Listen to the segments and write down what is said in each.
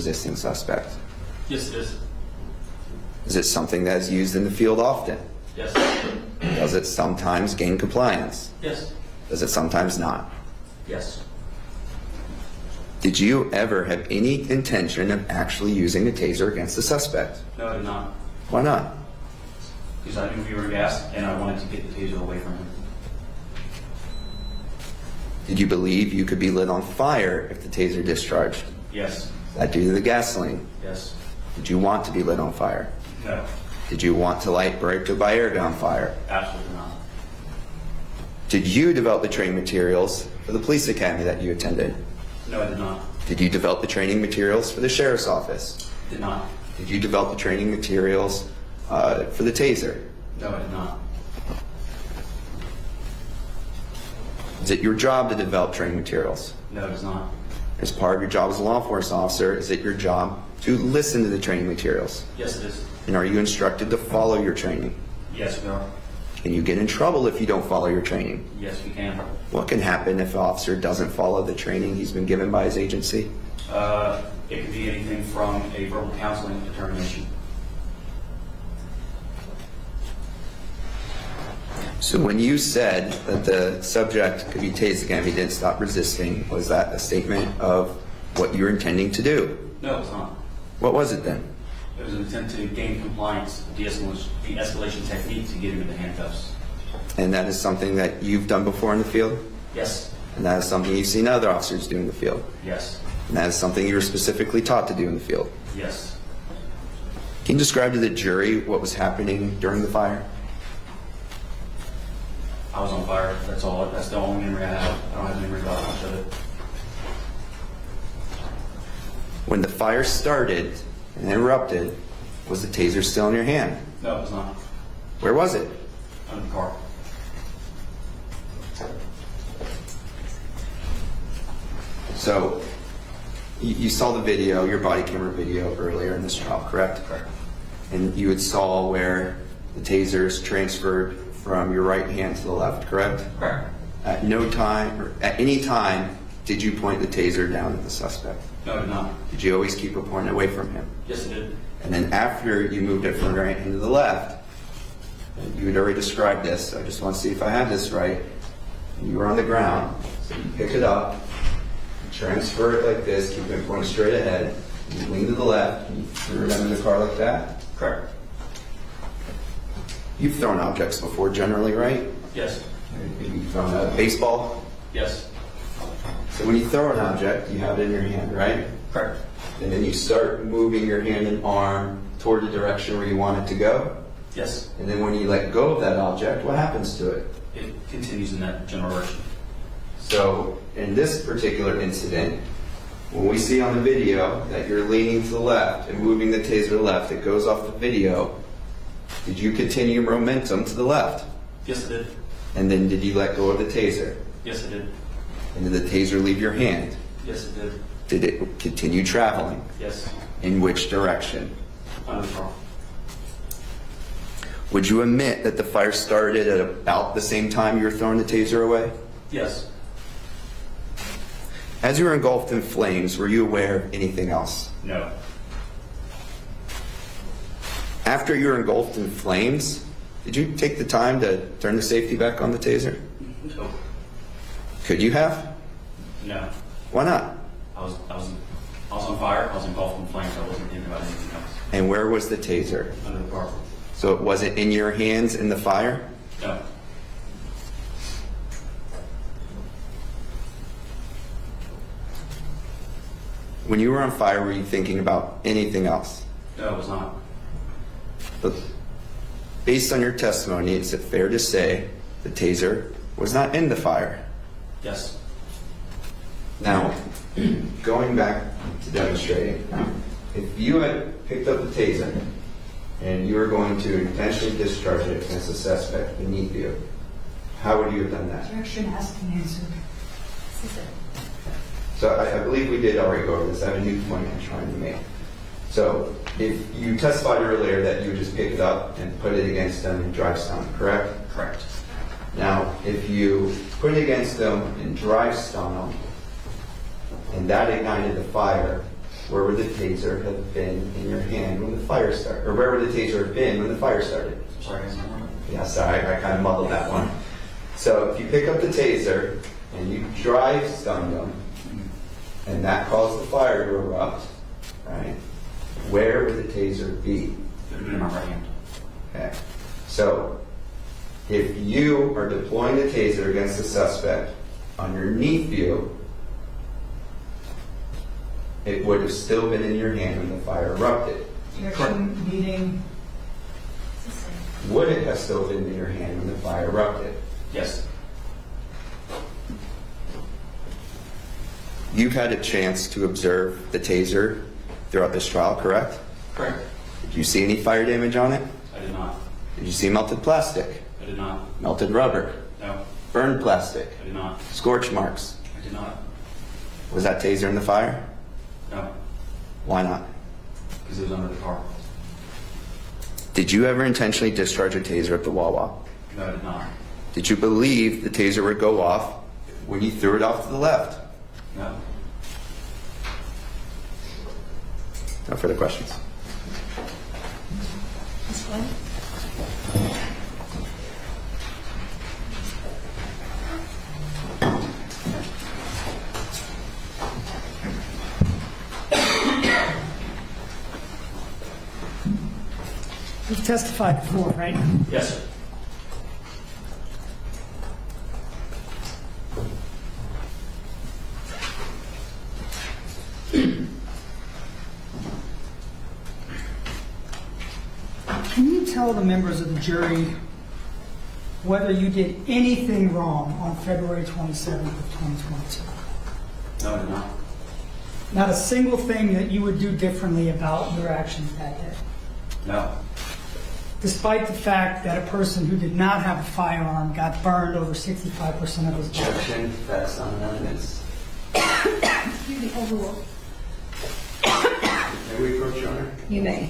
resisting suspect? Yes, it is. Is it something that is used in the field often? Yes. Does it sometimes gain compliance? Yes. Does it sometimes not? Yes. Did you ever have any intention of actually using a taser against the suspect? No, I did not. Why not? Because I knew we were gassed and I wanted to get the taser away from him. Did you believe you could be lit on fire if the taser discharged? Yes. Is that due to the gasoline? Yes. Did you want to be lit on fire? No. Did you want to light Baretto-Baerga on fire? Absolutely not. Did you develop the training materials for the police academy that you attended? No, I did not. Did you develop the training materials for the sheriff's office? Did not. Did you develop the training materials for the taser? No, I did not. Is it your job to develop training materials? No, it is not. As part of your job as a law enforcement officer, is it your job to listen to the training materials? Yes, it is. And are you instructed to follow your training? Yes, we are. Can you get in trouble if you don't follow your training? Yes, we can. What can happen if an officer doesn't follow the training he's been given by his agency? It could be anything from a verbal counseling determination. So when you said that the subject could be tased again if he didn't stop resisting, was that a statement of what you're intending to do? No, it's not. What was it then? It was an attempt to gain compliance, de-escalation technique to get him into handcuffs. And that is something that you've done before in the field? Yes. And that is something you've seen other officers do in the field? Yes. And that is something you were specifically taught to do in the field? Yes. Can you describe to the jury what was happening during the fire? I was on fire. That's all. That's the only memory I have. I don't have a memory about much of it. When the fire started and erupted, was the taser still in your hand? No, it was not. Where was it? Under the car. So, you saw the video, your body camera video earlier in this trial, correct? Correct. And you had saw where the taser is transferred from your right hand to the left, correct? Correct. At no time, or at any time, did you point the taser down at the suspect? No, I did not. Did you always keep it pointed away from him? Yes, it did. And then after you moved it from the right hand to the left, and you had already described this, so I just want to see if I have this right. You were on the ground, so you pick it up, you transfer it like this, keep it pointed straight ahead, you lean to the left, and you threw it under the car like that. Correct. You've thrown objects before generally, right? Yes. You've thrown a baseball. Yes. So when you throw an object, you have it in your hand, right? Correct. And then you start moving your hand and arm toward the direction where you want it to go. Yes. And then when you let go of that object, what happens to it? It continues in that general direction. So in this particular incident, when we see on the video that you're leaning to the left and moving the taser to the left, it goes off the video. Did you continue momentum to the left? Yes, it did. And then did you let go of the taser? Yes, it did. And did the taser leave your hand? Yes, it did. Did it continue traveling? Yes. In which direction? Under the car. Would you admit that the fire started at about the same time you were throwing the taser away? Yes. As you were engulfed in flames, were you aware of anything else? No. After you were engulfed in flames, did you take the time to turn the safety back on the taser? No. Could you have? No. Why not? I was on fire. I was engulfed in flames. I wasn't thinking about anything else. And where was the taser? Under the car. So it wasn't in your hands in the fire? No. When you were on fire, were you thinking about anything else? No, it was not. But based on your testimony, is it fair to say the taser was not in the fire? Yes. Now, going back to demonstrating, if you had picked up the taser and you were going to intentionally discharge it against a suspect beneath you, how would you have done that? You're actually asking answer. So I believe we did already go over this. I have a new point I'm trying to make. So if you testified earlier that you would just pick it up and put it against them and drive stun, correct? Correct. Now, if you put it against them and drive stun them, and that ignited the fire, where would the taser have been in your hand when the fire started? Or where would the taser have been when the fire started? Sorry, guys. Yeah, sorry, I kind of muddled that one. So if you pick up the taser and you dry stun them, and that caused the fire to erupt, right? Where would the taser be? It would have been in my right hand. Okay. So if you are deploying the taser against the suspect underneath you, it would have still been in your hand when the fire erupted. Objection, meeting. Would it have still been in your hand when the fire erupted? Yes. You've had a chance to observe the taser throughout this trial, correct? Correct. Did you see any fire damage on it? I did not. Did you see melted plastic? I did not. Melted rubber? No. Burned plastic? I did not. Scorch marks? I did not. Was that taser in the fire? No. Why not? Because it was under the car. Did you ever intentionally discharge a taser at the Wawa? No, I did not. Did you believe the taser would go off when you threw it off to the left? No. No further questions. Ms. Flynn? You've testified before, right? Yes, sir. Can you tell the members of the jury whether you did anything wrong on February 27th of 2022? No, I did not. Not a single thing that you would do differently about your actions that day, No. despite the fact that a person who did not have a firearm got burned over 65% of his body. Objection. Facts on evidence. Excuse me, overruled. May we approach, Your Honor? You may.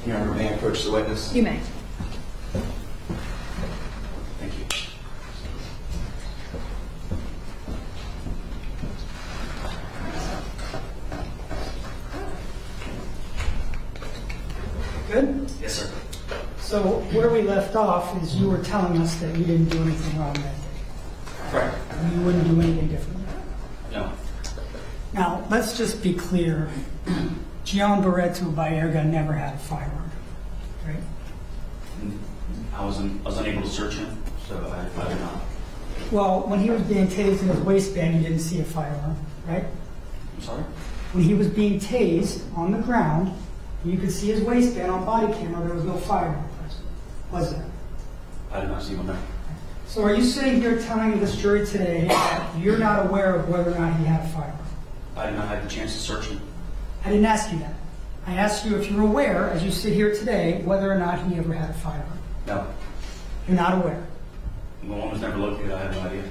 Your Honor, may I approach the witness? You may. Thank you. Good? Yes, sir. So where we left off is you were telling us that you didn't do anything wrong that day. Correct. And you wouldn't do anything differently. No. Now, let's just be clear. Jean Baretto-Baerga never had a firearm, right? I was unable to search him, so I did not. Well, when he was being tased in his waistband, you didn't see a firearm, right? I'm sorry? When he was being tased on the ground, you could see his waistband on body camera, there was no firearm present, was there? I did not see one there. So are you sitting here telling this jury today that you're not aware of whether or not he had a firearm? I did not have the chance to search him. I didn't ask you that. I asked you if you're aware, as you sit here today, whether or not he ever had a firearm. No. You're not aware. The one was never located. I have no idea.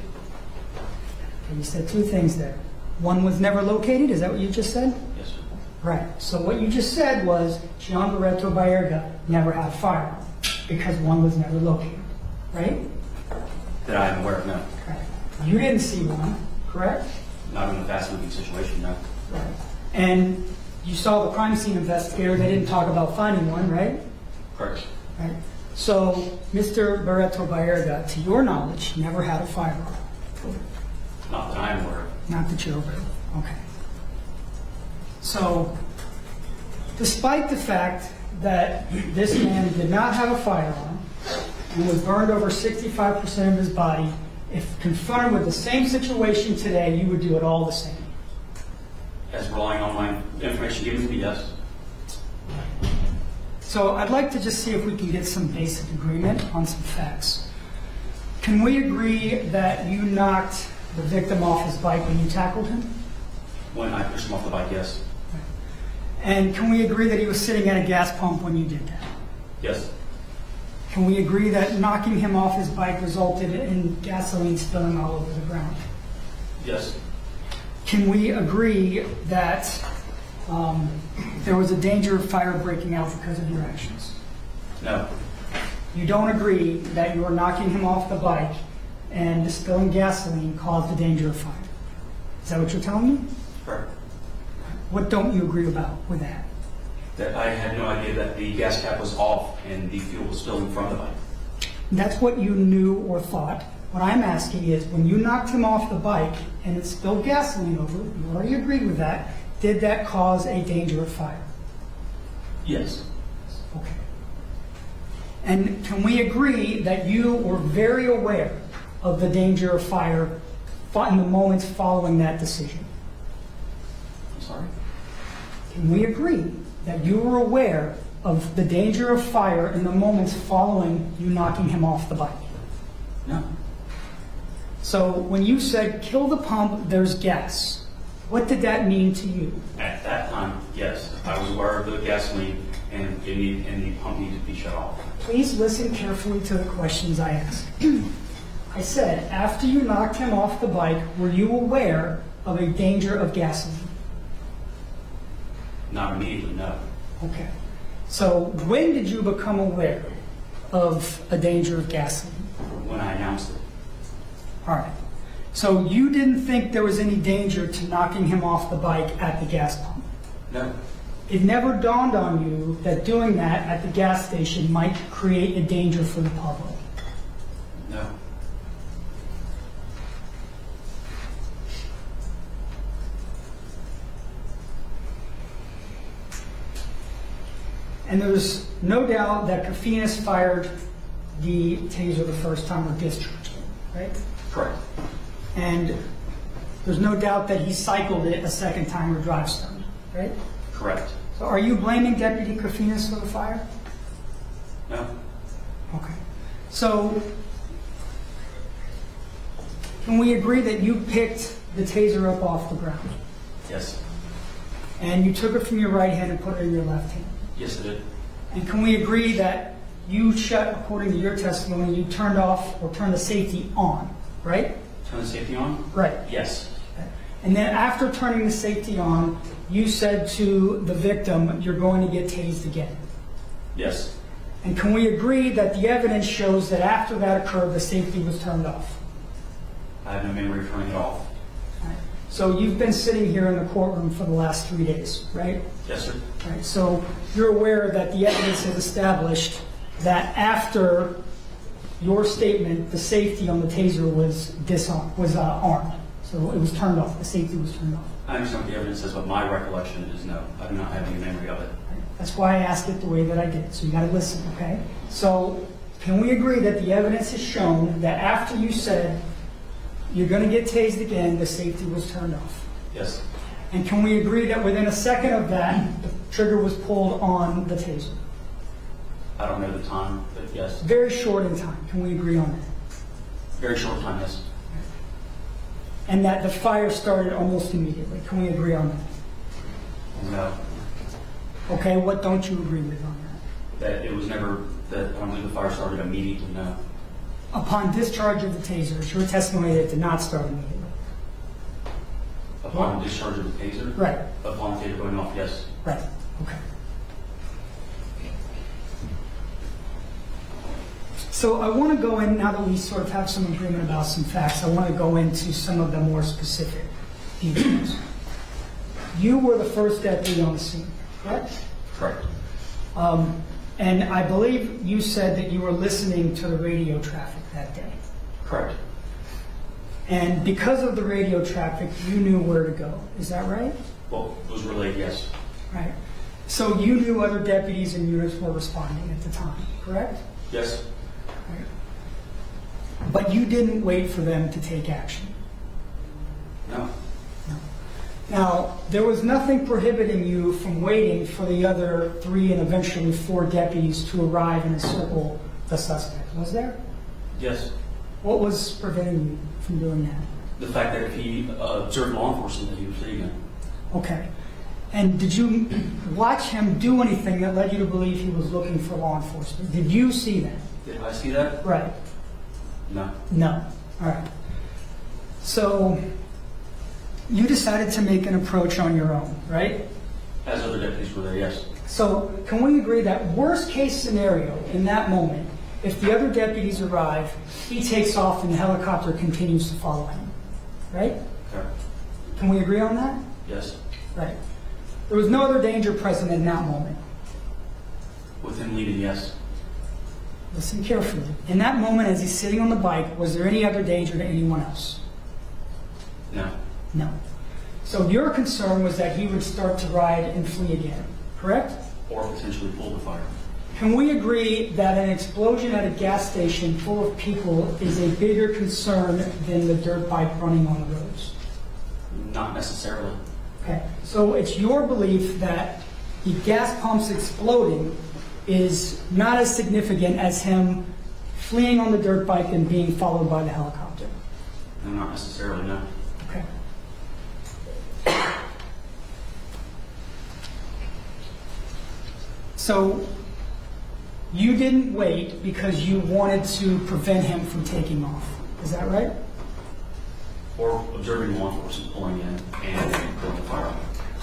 And you said two things there. One was never located, is that what you just said? Yes, sir. Right. So what you just said was Jean Baretto-Baerga never had a firearm because one was never located, right? That I am aware of, no. Correct. You didn't see one, correct? Not in a fast-moving situation, no. Right. And you saw the crime scene investigator, they didn't talk about finding one, right? Correct. Right. So Mr. Baretto-Baerga, to your knowledge, never had a firearm. Not that I am aware of. Not that you're aware of. Okay. So, despite the fact that this man did not have a firearm, and was burned over 65% of his body, if confronted with the same situation today, you would do it all the same? As relying on my information given to me, yes. So I'd like to just see if we can get some basic agreement on some facts. Can we agree that you knocked the victim off his bike when you tackled him? When I pushed him off the bike, yes. And can we agree that he was sitting at a gas pump when you did that? Yes. Can we agree that knocking him off his bike resulted in gasoline spilling all over the ground? Yes. Can we agree that there was a danger of fire breaking out because of your actions? No. You don't agree that your knocking him off the bike and spilling gasoline caused the danger of fire? Is that what you're telling me? Correct. What don't you agree about with that? That I had no idea that the gas cap was off and the fuel was spilling from the bike. That's what you knew or thought. What I'm asking is, when you knocked him off the bike and it spilled gasoline over, you already agreed with that, did that cause a danger of fire? Yes. Okay. And can we agree that you were very aware of the danger of fire in the moments following that decision? I'm sorry? Can we agree that you were aware of the danger of fire in the moments following you knocking him off the bike? No. So when you said, kill the pump, there's gas, what did that mean to you? At that time, yes. I was aware of the gasoline and the pump needed to be shut off. Please listen carefully to the questions I ask. I said, after you knocked him off the bike, were you aware of a danger of gasoline? Not immediately, no. Okay. So when did you become aware of a danger of gasoline? When I announced it. All right. So you didn't think there was any danger to knocking him off the bike at the gas pump? No. It never dawned on you that doing that at the gas station might create a danger for the public? No. And there's no doubt that Kafinas fired the taser the first time or discharged it, right? Correct. And there's no doubt that he cycled it a second time or drive stoned, right? Correct. So are you blaming Deputy Kafinas for the fire? No. Okay. So can we agree that you picked the taser up off the ground Yes. and you took it from your right hand and put it in your left hand? Yes, I did. And can we agree that you shut, according to your testimony, you turned off or turned the safety on, right? Turn the safety on? Right. Yes. And then after turning the safety on, you said to the victim, you're going to get tased again. Yes. And can we agree that the evidence shows that after that occurred, the safety was turned off? I have no memory of turning it off. Right. So you've been sitting here in the courtroom for the last 3 days, right? Yes, sir. Right. So you're aware that the evidence has established that after your statement, the safety on the taser was armed. So it was turned off. The safety was turned off. I understand what the evidence says, but my recollection is no. I do not have any memory of it. That's why I asked it the way that I did. So you got to listen, okay? So can we agree that the evidence has shown that after you said you're going to get tased again, the safety was turned off? Yes. And can we agree that within a second of that, the trigger was pulled on the taser? I don't know the time, but yes. Very short in time. Can we agree on that? Very short time, yes. And that the fire started almost immediately. Can we agree on that? No. Okay, what don't you agree with on that? That it was never, that I don't believe the fire started immediately, no. Upon discharge of the taser, it's your testimony that it did not start immediately. Upon discharge of the taser? Right. Upon the taser going off, yes. Right, okay. So I want to go in, now that we sort of have some agreement about some facts, I want to go into some of the more specific details. You were the first deputy on the scene, correct? Correct. And I believe you said that you were listening to the radio traffic that day. Correct. And because of the radio traffic, you knew where to go. Is that right? Well, it was relayed, yes. Right. So you knew other deputies and units were responding at the time, correct? Yes. But you didn't wait for them to take action. No. Now, there was nothing prohibiting you from waiting for the other 3 and eventually 4 deputies to arrive and encircle the suspect, was there? Yes. What was preventing you from doing that? The fact that if he observed law enforcement, that he was fleeing. Okay. And did you watch him do anything that led you to believe he was looking for law enforcement? Did you see that? Did I see that? Right. No. No. All right. So you decided to make an approach on your own, right? As other deputies were there, yes. So can we agree that worst case scenario in that moment, if the other deputies arrive, he takes off and the helicopter continues to follow him, right? Okay. Can we agree on that? Yes. Right. There was no other danger present in that moment. With him leaving, yes. Listen carefully. In that moment, as he's sitting on the bike, was there any other danger to anyone else? No. No. So your concern was that he would start to ride and flee again, correct? Or potentially pull the fire. Can we agree that an explosion at a gas station full of people is a bigger concern than the dirt bike running on the roads? Not necessarily. Okay. So it's your belief that the gas pumps exploding is not as significant as him fleeing on the dirt bike and being followed by the helicopter? No, not necessarily, no. Okay. So you didn't wait because you wanted to prevent him from taking off. Is that right? Or observing law enforcement pulling in and pulling the fire out.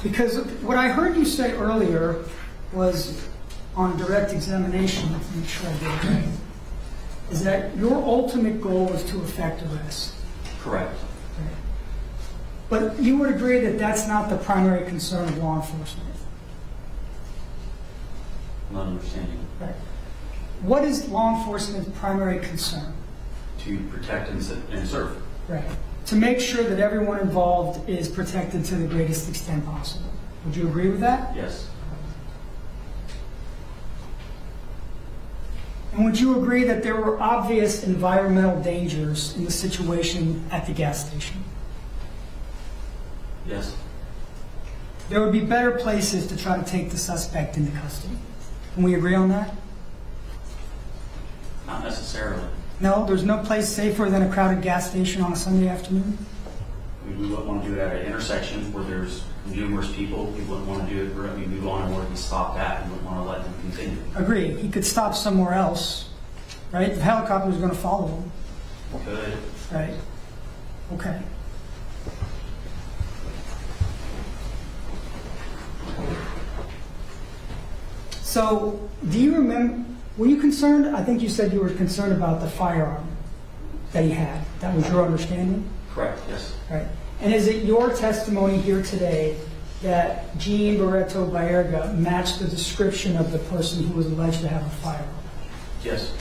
Because what I heard you say earlier was on direct examination, let me make sure I get it right, is that your ultimate goal was to effect arrest. Correct. Right. But you would agree that that's not the primary concern of law enforcement. Not understanding. Right. What is law enforcement's primary concern? To protect and serve. Right. To make sure that everyone involved is protected to the greatest extent possible. Would you agree with that? Yes. And would you agree that there were obvious environmental dangers in the situation at the gas station? Yes. There would be better places to try to take the suspect into custody. Can we agree on that? Not necessarily. No, there's no place safer than a crowded gas station on a Sunday afternoon? We wouldn't want to do it at an intersection where there's numerous people. We wouldn't want to do it where we move on and where we stop at. We wouldn't want to let them continue. Agreed. He could stop somewhere else, right? The helicopter is going to follow him. Could. Right. Okay. So, do you remember, were you concerned? I think you said you were concerned about the firearm that he had. That was your understanding? Correct, yes. Right. And is it your testimony here today that Jean Baretto-Baerga matched the description of the person who was alleged to have a firearm? Yes.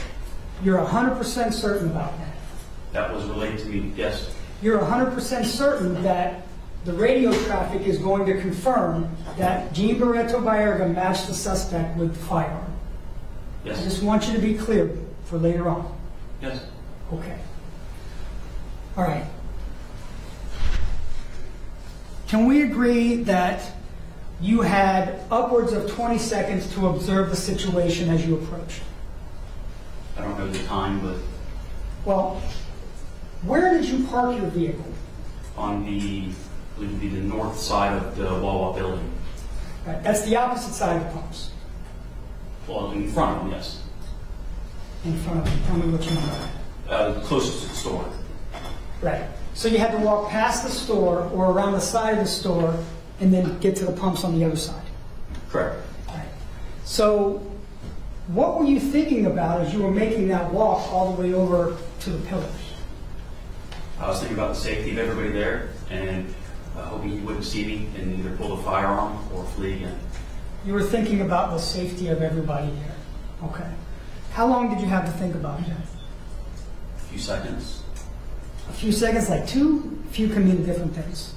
You're 100% certain about that? That was relayed to me, yes. You're 100% certain that the radio traffic is going to confirm that Jean Baretto-Baerga matched the suspect with the firearm? I Yes. just want you to be clear for later on. Yes. Okay. All right. Can we agree that you had upwards of 20 seconds to observe the situation as you approached? I don't know the time, but Well, where did you park your vehicle? on the, I believe it would be the north side of the Wawa building. Right, that's the opposite side of the pumps. Well, in front of them, yes. In front of you. Tell me what you mean by that. Closest to the store. Right. So you had to walk past the store or around the side of the store and then get to the pumps on the other side. Correct. Right. So what were you thinking about as you were making that walk all the way over to the pillars? I was thinking about the safety of everybody there and hoping he wouldn't see me and either pull the firearm or flee again. You were thinking about the safety of everybody there. Okay. How long did you have to think about that? A few seconds. A few seconds, like two? A few can mean different things.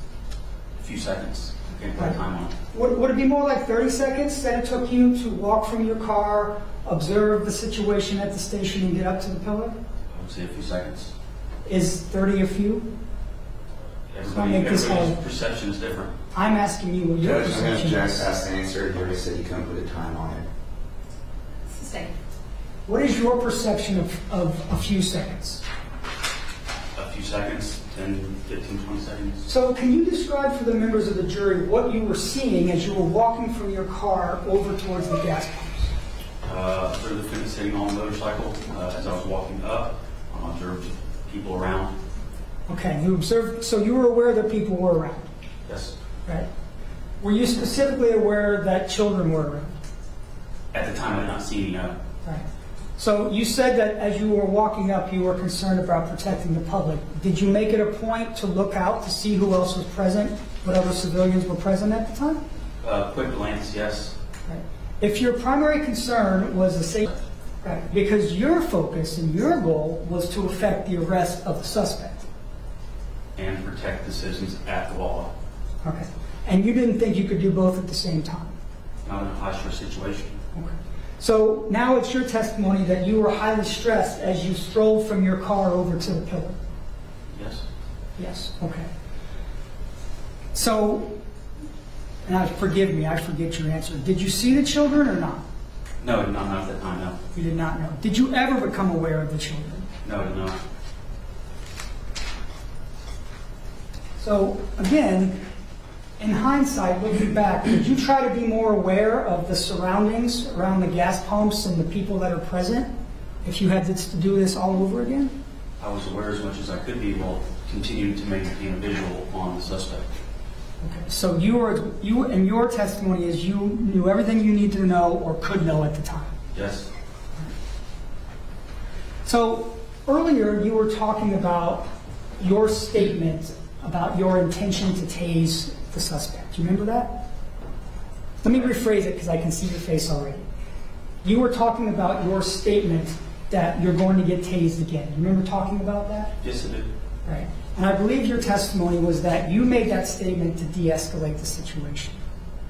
A few seconds. I can't put a time on it. Would it be more like 30 seconds that it took you to walk from your car observe the situation at the station and get up to the pillar? I would say a few seconds. Is 30 a few? make this Everybody's whole- perception is different. I'm asking you what your Judge, I'm going to perception object is. past the answer. You already said you couldn't put a time on it. Sustain. What is your perception of a few seconds? A few seconds, 10, 15, 20 seconds. So can you describe for the members of the jury what you were seeing as you were walking from your car over towards the gas pumps? Observed the defendant sitting on a motorcycle. As I was walking up, I observed people around. Okay, you observed, so you were aware that people were around, Yes. right? Were you specifically aware that children were around? At the time, I did not see any. Right. So you said that as you were walking up, you were concerned about protecting the public. Did you make it a point to look out to see who else was present, what other civilians were present at the time? Quick glance, yes. Right. If your primary concern was the safety, right, because your focus and your goal was to effect the arrest of the suspect. And protect the citizens at the Wawa. Okay. And you didn't think you could do both at the same time? Not in a high-stress situation. Okay. So now it's your testimony that you were highly stressed as you strolled from your car over to the pillar? Yes. Yes, okay. So, and forgive me, I forget your answer. Did you see the children or not? No, I did not know at that time, no. You did not know. Did you ever become aware of the children? No, I did not. So, again, in hindsight, looking back, did you try to be more aware of the surroundings around the gas pumps and the people that are present if you had to do this all over again? I was aware as much as I could be while continuing to maintain a visual on the suspect. Okay. So you and your testimony is you knew everything you needed to know or could know at the time. Yes. So earlier you were talking about your statement about your intention to tase the suspect. Do you remember that? Let me rephrase it because I can see your face already. You were talking about your statement that you're going to get tased again. You remember talking about that? Yes, I did. Right. And I believe your testimony was that you made that statement to de-escalate the situation.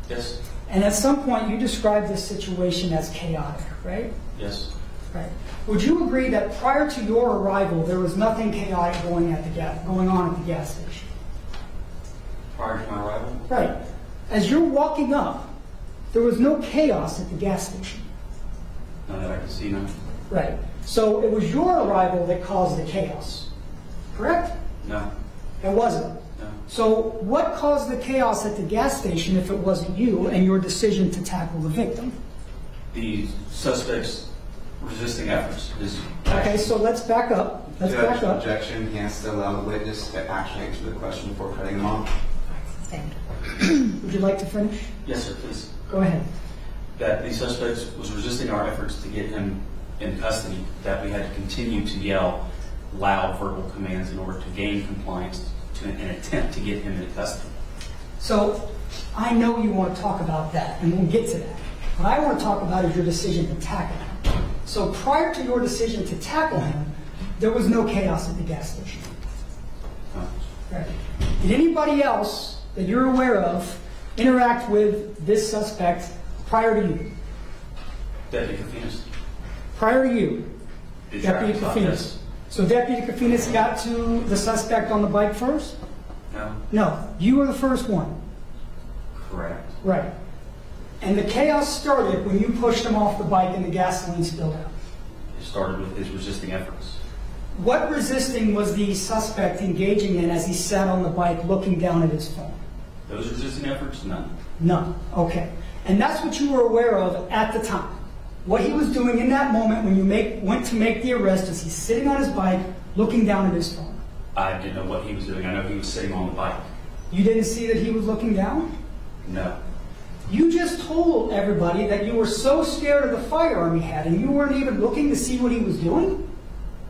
Yes. And at some point you described this situation as chaotic, right? Yes. Right. Would you agree that prior to your arrival there was nothing chaotic going on at the gas station? Prior to my arrival? Right. As you're walking up, there was no chaos at the gas station. None that I can see, no. Right. So it was your arrival that caused the chaos. Correct? No. It wasn't. No. So what caused the chaos at the gas station if it wasn't you and your decision to tackle the victim? The suspect's resisting efforts. His Okay, so let's back up. Let's Judge, back up. objection. He has to allow the witness to actually answer the question before cutting him off. Would you like to finish? Yes, sir, please. Go ahead. That the suspect was resisting our efforts to get him in custody, that we had to continue to yell loud verbal commands in order to gain compliance to an attempt to get him in custody. So I know you want to talk about that, and we'll get to that. What I want to talk about is your decision to tackle him. So prior to your decision to tackle him, there was no chaos at the gas station. Right. Did anybody else that you're aware of interact with this suspect prior to you? Deputy Kafinas. Prior to you, Did Deputy track stop, Kafinas. yes. So Deputy Kafinas got to the suspect on the bike first? No. No, you were the first one. Correct. Right. And the chaos started when you pushed him off the bike and the gasoline spilled out. It started with his resisting efforts. What resisting was the suspect engaging in as he sat on the bike looking down at his phone? Those resisting efforts? None. None. Okay. And that's what you were aware of at the time. What he was doing in that moment when you went to make the arrest is he's sitting on his bike looking down at his phone. I didn't know what he was doing. I know he was sitting on the bike. You didn't see that he was looking down? No. You just told everybody that you were so scared of the firearm he had and you weren't even looking to see what he was doing?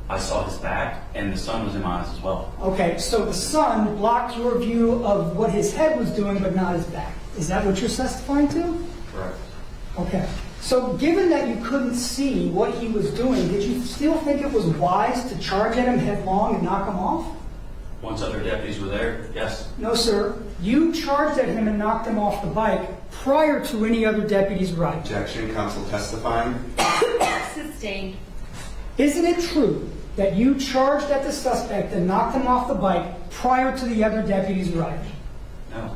I saw his back, and the sun was in my eyes as well. Okay, so the sun blocked your view of what his head was doing but not his back. Is that what you're testifying to? Correct. Okay. So given that you couldn't see what he was doing, did you still think it was wise to charge at him headlong and knock him off? Once other deputies were there, yes. No, sir. You charged at him and knocked him off the bike prior to any other deputies' arrival. Objection. Counsel testifying. Sustained. Isn't it true that you charged at the suspect and knocked him off the bike prior to the other deputies arriving? No.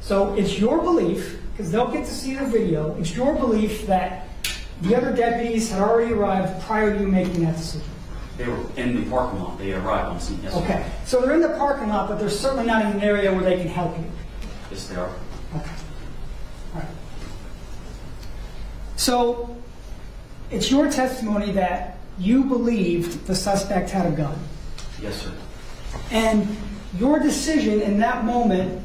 So it's your belief, because they'll get to see the video, it's your belief that the other deputies had already arrived prior to you making that decision? They were in the parking lot. They arrived on scene. Yes, sir. Okay, so they're in the parking lot, but they're certainly not in an area where they can help you. Yes, they are. Okay. All right. So it's your testimony that you believed the suspect had a gun. Yes, sir. And your decision in that moment,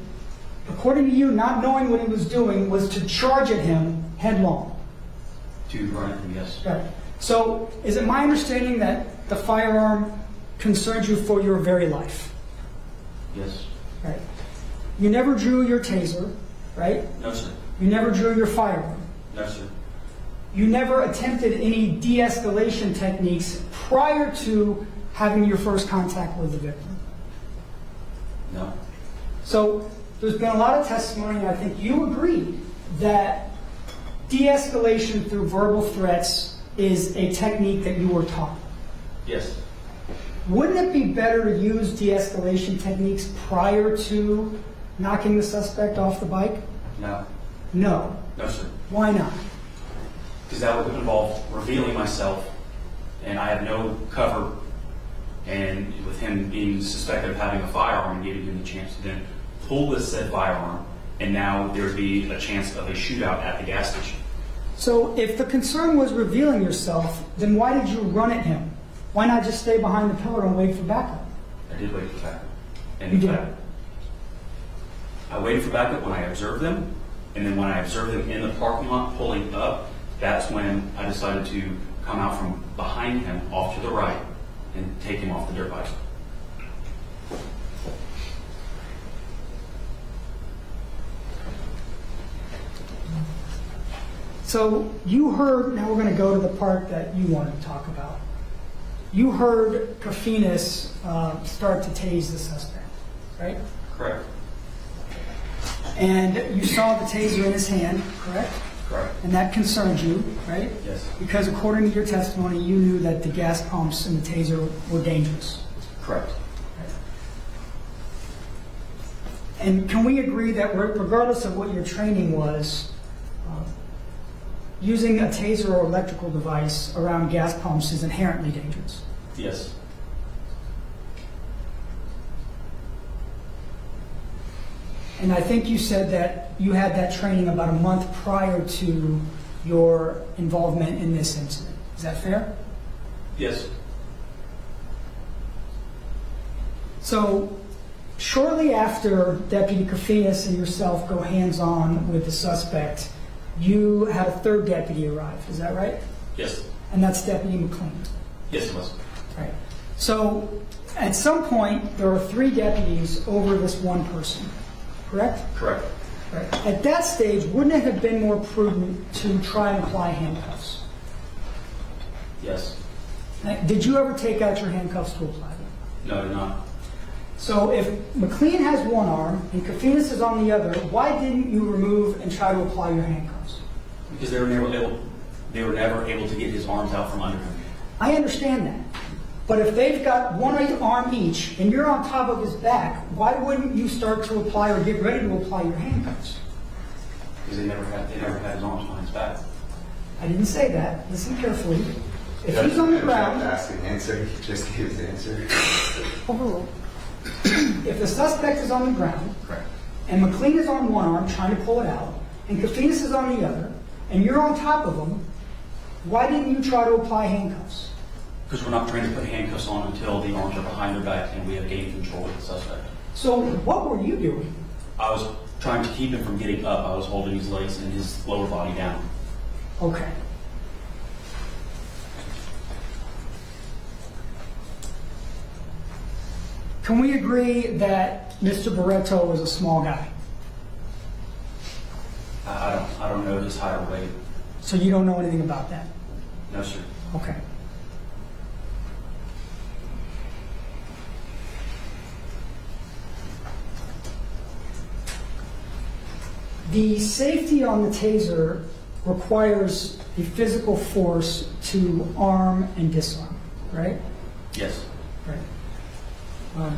according to you, not knowing what he was doing, was to charge at him headlong. To run at him, yes. Right. So is it my understanding that the firearm concerned you for your very life? Yes. Right. You never drew your taser, right? No, sir. You never drew your firearm. No, sir. You never attempted any de-escalation techniques prior to having your first contact with the victim. No. So there's been a lot of testimony, and I think you agree that de-escalation through verbal threats is a technique that you were taught. Yes. Wouldn't it be better to use de-escalation techniques prior to knocking the suspect off the bike? No. No. No, sir. Why not? Because that would involve revealing myself, and I have no cover, and with him being suspected of having a firearm and giving him the chance to then pull this said firearm, and now there would be a chance of a shootout at the gas station. So if the concern was revealing yourself, then why did you run at him? Why not just stay behind the pillar and wait for backup? I did wait for backup. And You in did? fact, I waited for backup when I observed them, and then when I observed them in the parking lot pulling up, that's when I decided to come out from behind him off to the right and take him off the dirt bike. So you heard, now we're going to go to the part that you wanted to talk about. You heard Kafinas start to tase the suspect, right? Correct. And you saw the taser in his hand, correct? Correct. And that concerned you, right? Yes. Because according to your testimony, you knew that the gas pumps and the taser were dangerous. Correct. And can we agree that regardless of what your training was, using a taser or electrical device around gas pumps is inherently dangerous? Yes. And I think you said that you had that training about a month prior to your involvement in this incident. Is that fair? Yes. So, shortly after Deputy Kafinas and yourself go hands-on with the suspect, you had a third deputy arrive. Is that right? Yes. And that's Deputy McLean. Yes, it was. Right. So, at some point, there are 3 deputies over this one person. Correct? Correct. Right. At that stage, wouldn't it have been more prudent to try and apply handcuffs? Yes. Did you ever take out your handcuffs to apply them? No, I did not. So if McLean has one arm and Kafinas is on the other, why didn't you remove and try to apply your handcuffs? Because they were never able to get his arms out from under him. I understand that. But if they've got one arm each and you're on top of his back, why wouldn't you start to apply or get ready to apply your handcuffs? Because they never had his arms behind his back. I didn't say that. Listen carefully. If he's on the ground, Ask an answer. He just gave his answer. overruled. If the suspect is on the ground, Correct. and McLean is on one arm trying to pull it out, and Kafinas is on the other, and you're on top of him, why didn't you try to apply handcuffs? Because we're not trying to put handcuffs on until the arms are behind their back and we have gained control of the suspect. So what were you doing? I was trying to keep him from getting up. I was holding his legs and his lower body down. Okay. Can we agree that Mr. Baretto was a small guy? I don't know his height or weight. So you don't know anything about that? No, sir. Okay. The safety on the taser requires the physical force to arm and disarm, right? Yes. Right.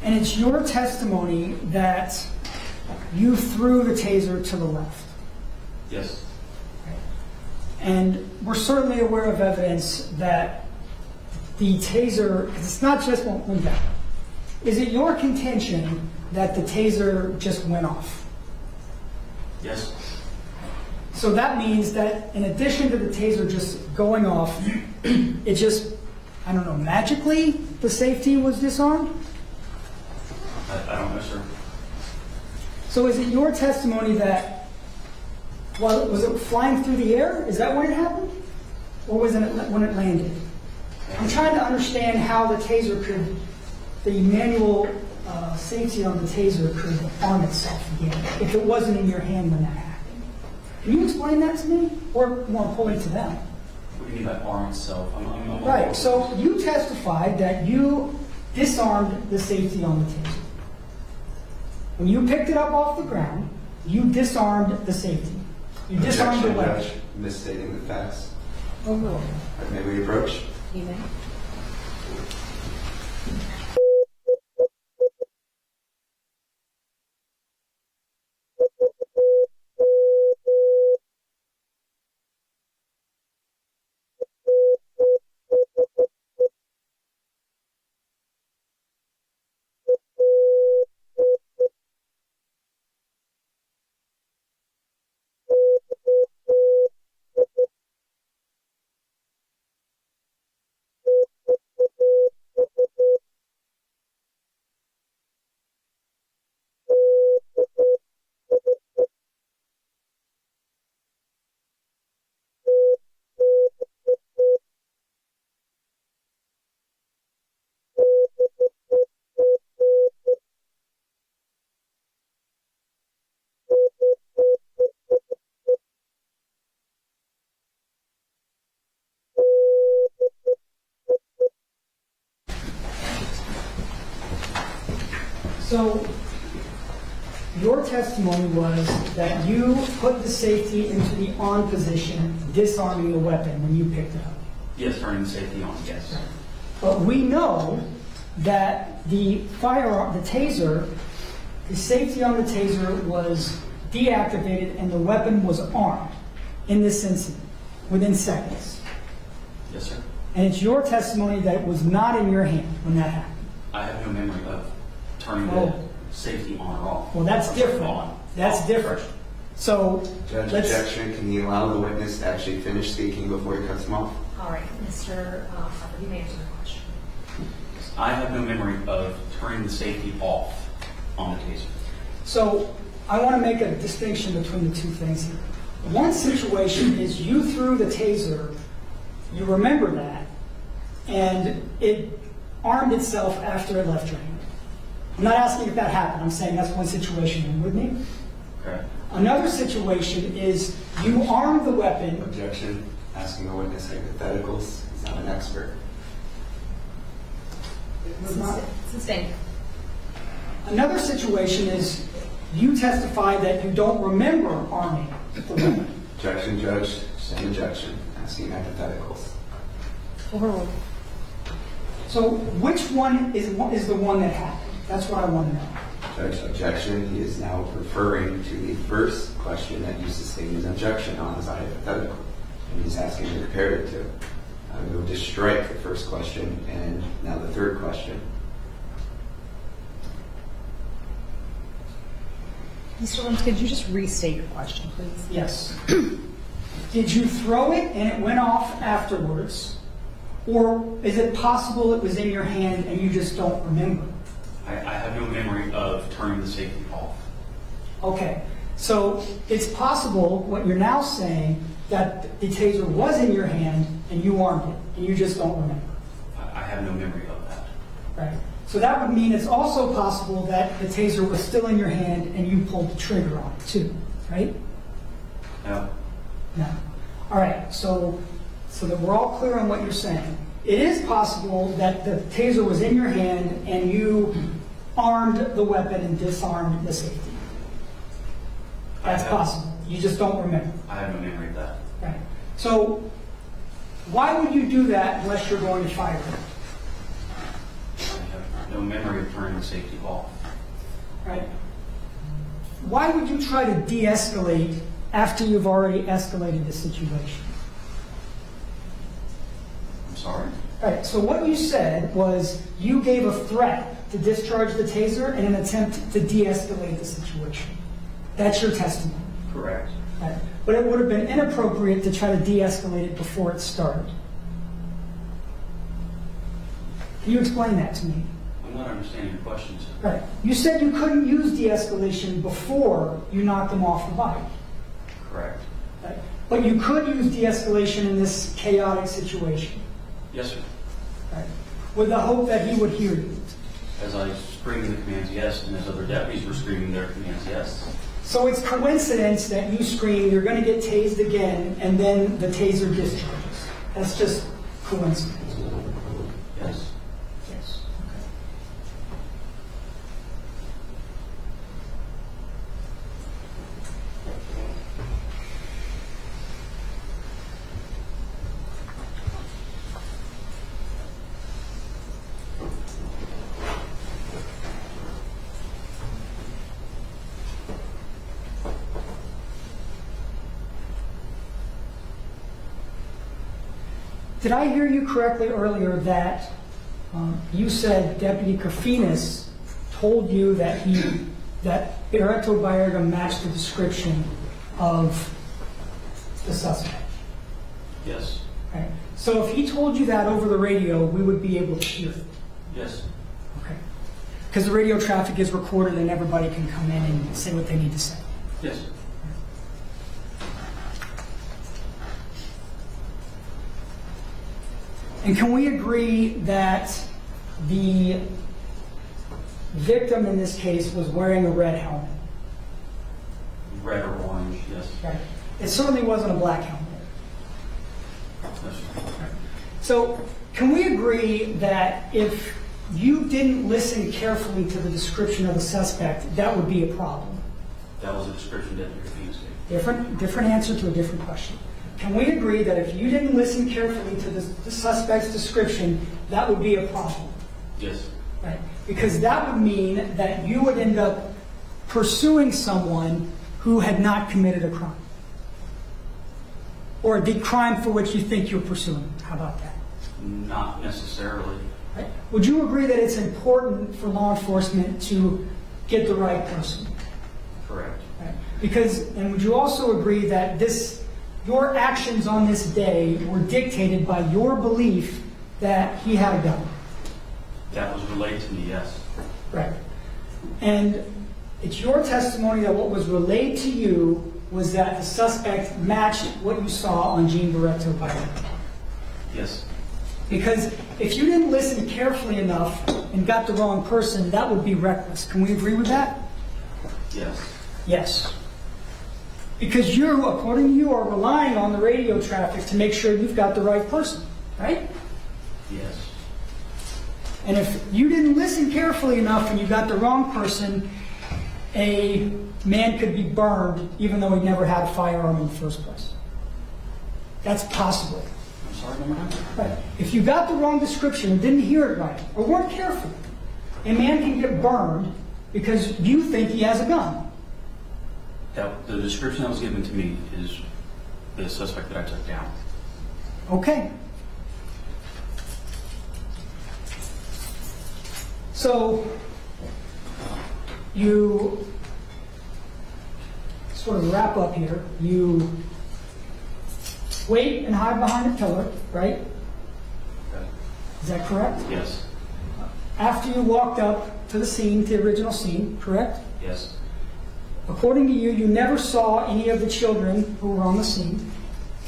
And it's your testimony that you threw the taser to the left. Yes. And we're certainly aware of evidence that the taser, 'cause it's not just one back. Is it your contention that the taser just went off? Yes. So that means that in addition to the taser just going off, it just, I don't know, magically the safety was disarmed? I don't know, sir. So is it your testimony that, well, was it flying through the air? Is that when it happened? Or was it when it landed? I'm trying to understand how the taser could, the manual safety on the taser could arm itself again if it wasn't in your hand when that happened. Can you explain that to me? Or more importantly to them? What do you mean by arm itself? I'm Right, so you testified that you disarmed the safety on the taser. When you picked it up off the ground, you disarmed the safety. You disarmed the Objection, weapon. Judge, misstating the facts. Oh, no. May we approach? You may. So your testimony was that you put the safety into the on position, disarming the weapon when you picked it up. Yes, turning the safety on, yes. But we know that the firearm, the taser, the safety on the taser was deactivated and the weapon was armed in this incident within seconds. Yes, sir. And it's your testimony that it was not in your hand when that happened. I have no memory of turning Oh. the safety on or off. Well, that's different. On. That's Off. different. So Judge, let's, objection. Can you allow the witness to actually finish speaking before he cuts him off? All right, Mr. Crawford, you may answer the question. I have no memory of turning the safety off on the taser. so I want to make a distinction between the two things here. One situation is you threw the taser, you remember that, and it armed itself after it left your hand. I'm not asking if that happened. I'm saying that's one situation. Are you with me? Okay. Another situation is you armed the weapon. Objection. Asking the witness hypotheticals. He's not an expert. Sustained. Another situation is you testify that you don't remember arming the weapon. Objection, Judge. Same objection. Asking hypotheticals. Overruled. So which one is the one that happened? That's what I want to know. Judge, objection. He is now referring to the first question that you sustained an objection on as a hypothetical. And he's asking to compare it to. I would just strike the first question and now the third question. Mr. Lynch, could you just restate your question, please? Yes. Did you throw it and it went off afterwards? Or is it possible it was in your hand and you just don't remember? I have no memory of turning the safety off. Okay. So it's possible, what you're now saying, that the taser was in your hand and you armed it and you just don't remember. I have no memory of that. Right. So that would mean it's also possible that the taser was still in your hand and you pulled the trigger on it too, right? No. No. All right. So that we're all clear on what you're saying. It is possible that the taser was in your hand and you armed the weapon and disarmed the safety. That's possible. You just don't remember. I have no memory of that. Right. So why would you do that unless you're going to fire him? I have no memory of turning the safety off. Right. Why would you try to de-escalate after you've already escalated the situation? I'm sorry? Right. So what you said was you gave a threat to discharge the taser in an attempt to de-escalate the situation. That's your testimony. Correct. Right. But it would have been inappropriate to try to de-escalate it before it started. Can you explain that to me? I'm not understanding your question, sir. Right. You said you couldn't use de-escalation before you knocked them off the bike. Correct. Right. But you could use de-escalation in this chaotic situation. Yes, sir. Right. With the hope that he would hear you. As I screamed the commands yes, and as other deputies were screaming their commands yes. So it's coincidence that you scream, you're going to get tased again, and then the taser discharges. That's just coincidence. Yes. Yes. Did I hear you correctly earlier that you said Deputy Kafinas told you that Baretto-Baerga matched the description of the suspect? Yes. Right. So if he told you that over the radio, we would be able to hear it. Yes. Okay. Because the radio traffic is recorded and everybody can come in and say what they need to say. Yes. And can we agree that the victim in this case was wearing a red helmet? Red or orange, yes. Right. It certainly wasn't a black helmet. Yes, sir. So can we agree that if you didn't listen carefully to the description of the suspect, that would be a problem? That was a description Deputy Kafinas gave. Different answer to a different question. Can we agree that if you didn't listen carefully to the suspect's description, that would be a problem? Yes. Right. Because that would mean that you would end up pursuing someone who had not committed a crime. Or the crime for which you think you're pursuing. How about that? Not necessarily. Right. Would you agree that it's important for law enforcement to get the right person? Correct. Right. Because, and would you also agree that your actions on this day were dictated by your belief that he had a gun? That was relayed to me, yes. Right. And it's your testimony that what was relayed to you was that the suspect matched what you saw on Jean Baretto-Baerga. Yes. Because if you didn't listen carefully enough and got the wrong person, that would be reckless. Can we agree with that? Yes. Yes. Because you, according to you, are relying on the radio traffic to make sure you've got the right person, right? Yes. And if you didn't listen carefully enough and you got the wrong person, a man could be burned even though he never had a firearm in the first place. That's possible. I'm sorry, one more time? Right. If you got the wrong description and didn't hear it right, or weren't careful, a man can get burned because you think he has a gun. The description that was given to me is the suspect that I took down. Okay. So you sort of wrap up here. You wait and hide behind a pillar, right? Okay. Is that correct? Yes. After you walked up to the scene, to the original scene, correct? Yes. According to you, you never saw any of the children who were on the scene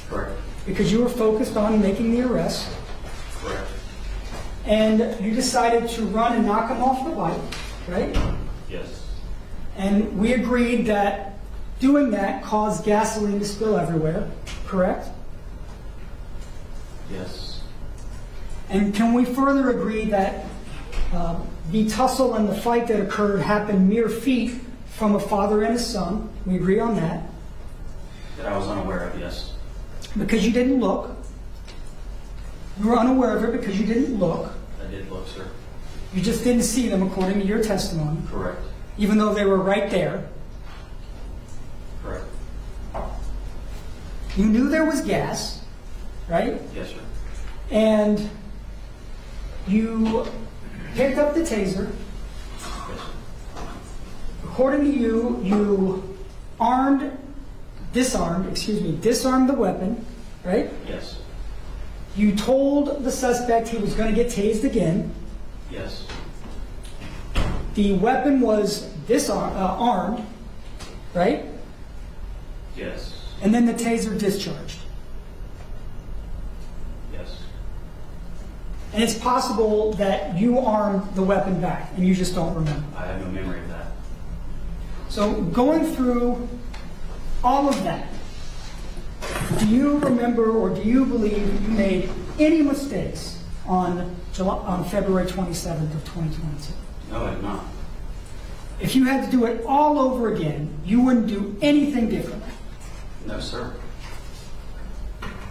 Correct. because you were focused on making the arrest. Correct. And you decided to run and knock them off the bike, right? Yes. And we agreed that doing that caused gasoline to spill everywhere, correct? Yes. And can we further agree that the tussle and the fight that occurred happened mere feet from a father and his son? We agree on that. because you didn't look. You were unaware of it because you didn't look. I did look, sir. You just didn't see them according to your testimony, Correct. even though they were right there. Correct. You knew there was gas, right? Yes, sir. And you picked up the taser. Yes, sir. According to you, you disarmed the weapon, right? Yes. You told the suspect he was going to get tased again. Yes. The weapon was armed, right? Yes. And then the taser discharged. Yes. And it's possible that you armed the weapon back and you just don't remember. I have no memory of that. So going through all of that, do you remember or do you believe you made any mistakes on February 27th of 2022? No, I did not. If you had to do it all over again, you wouldn't do anything differently. No, sir.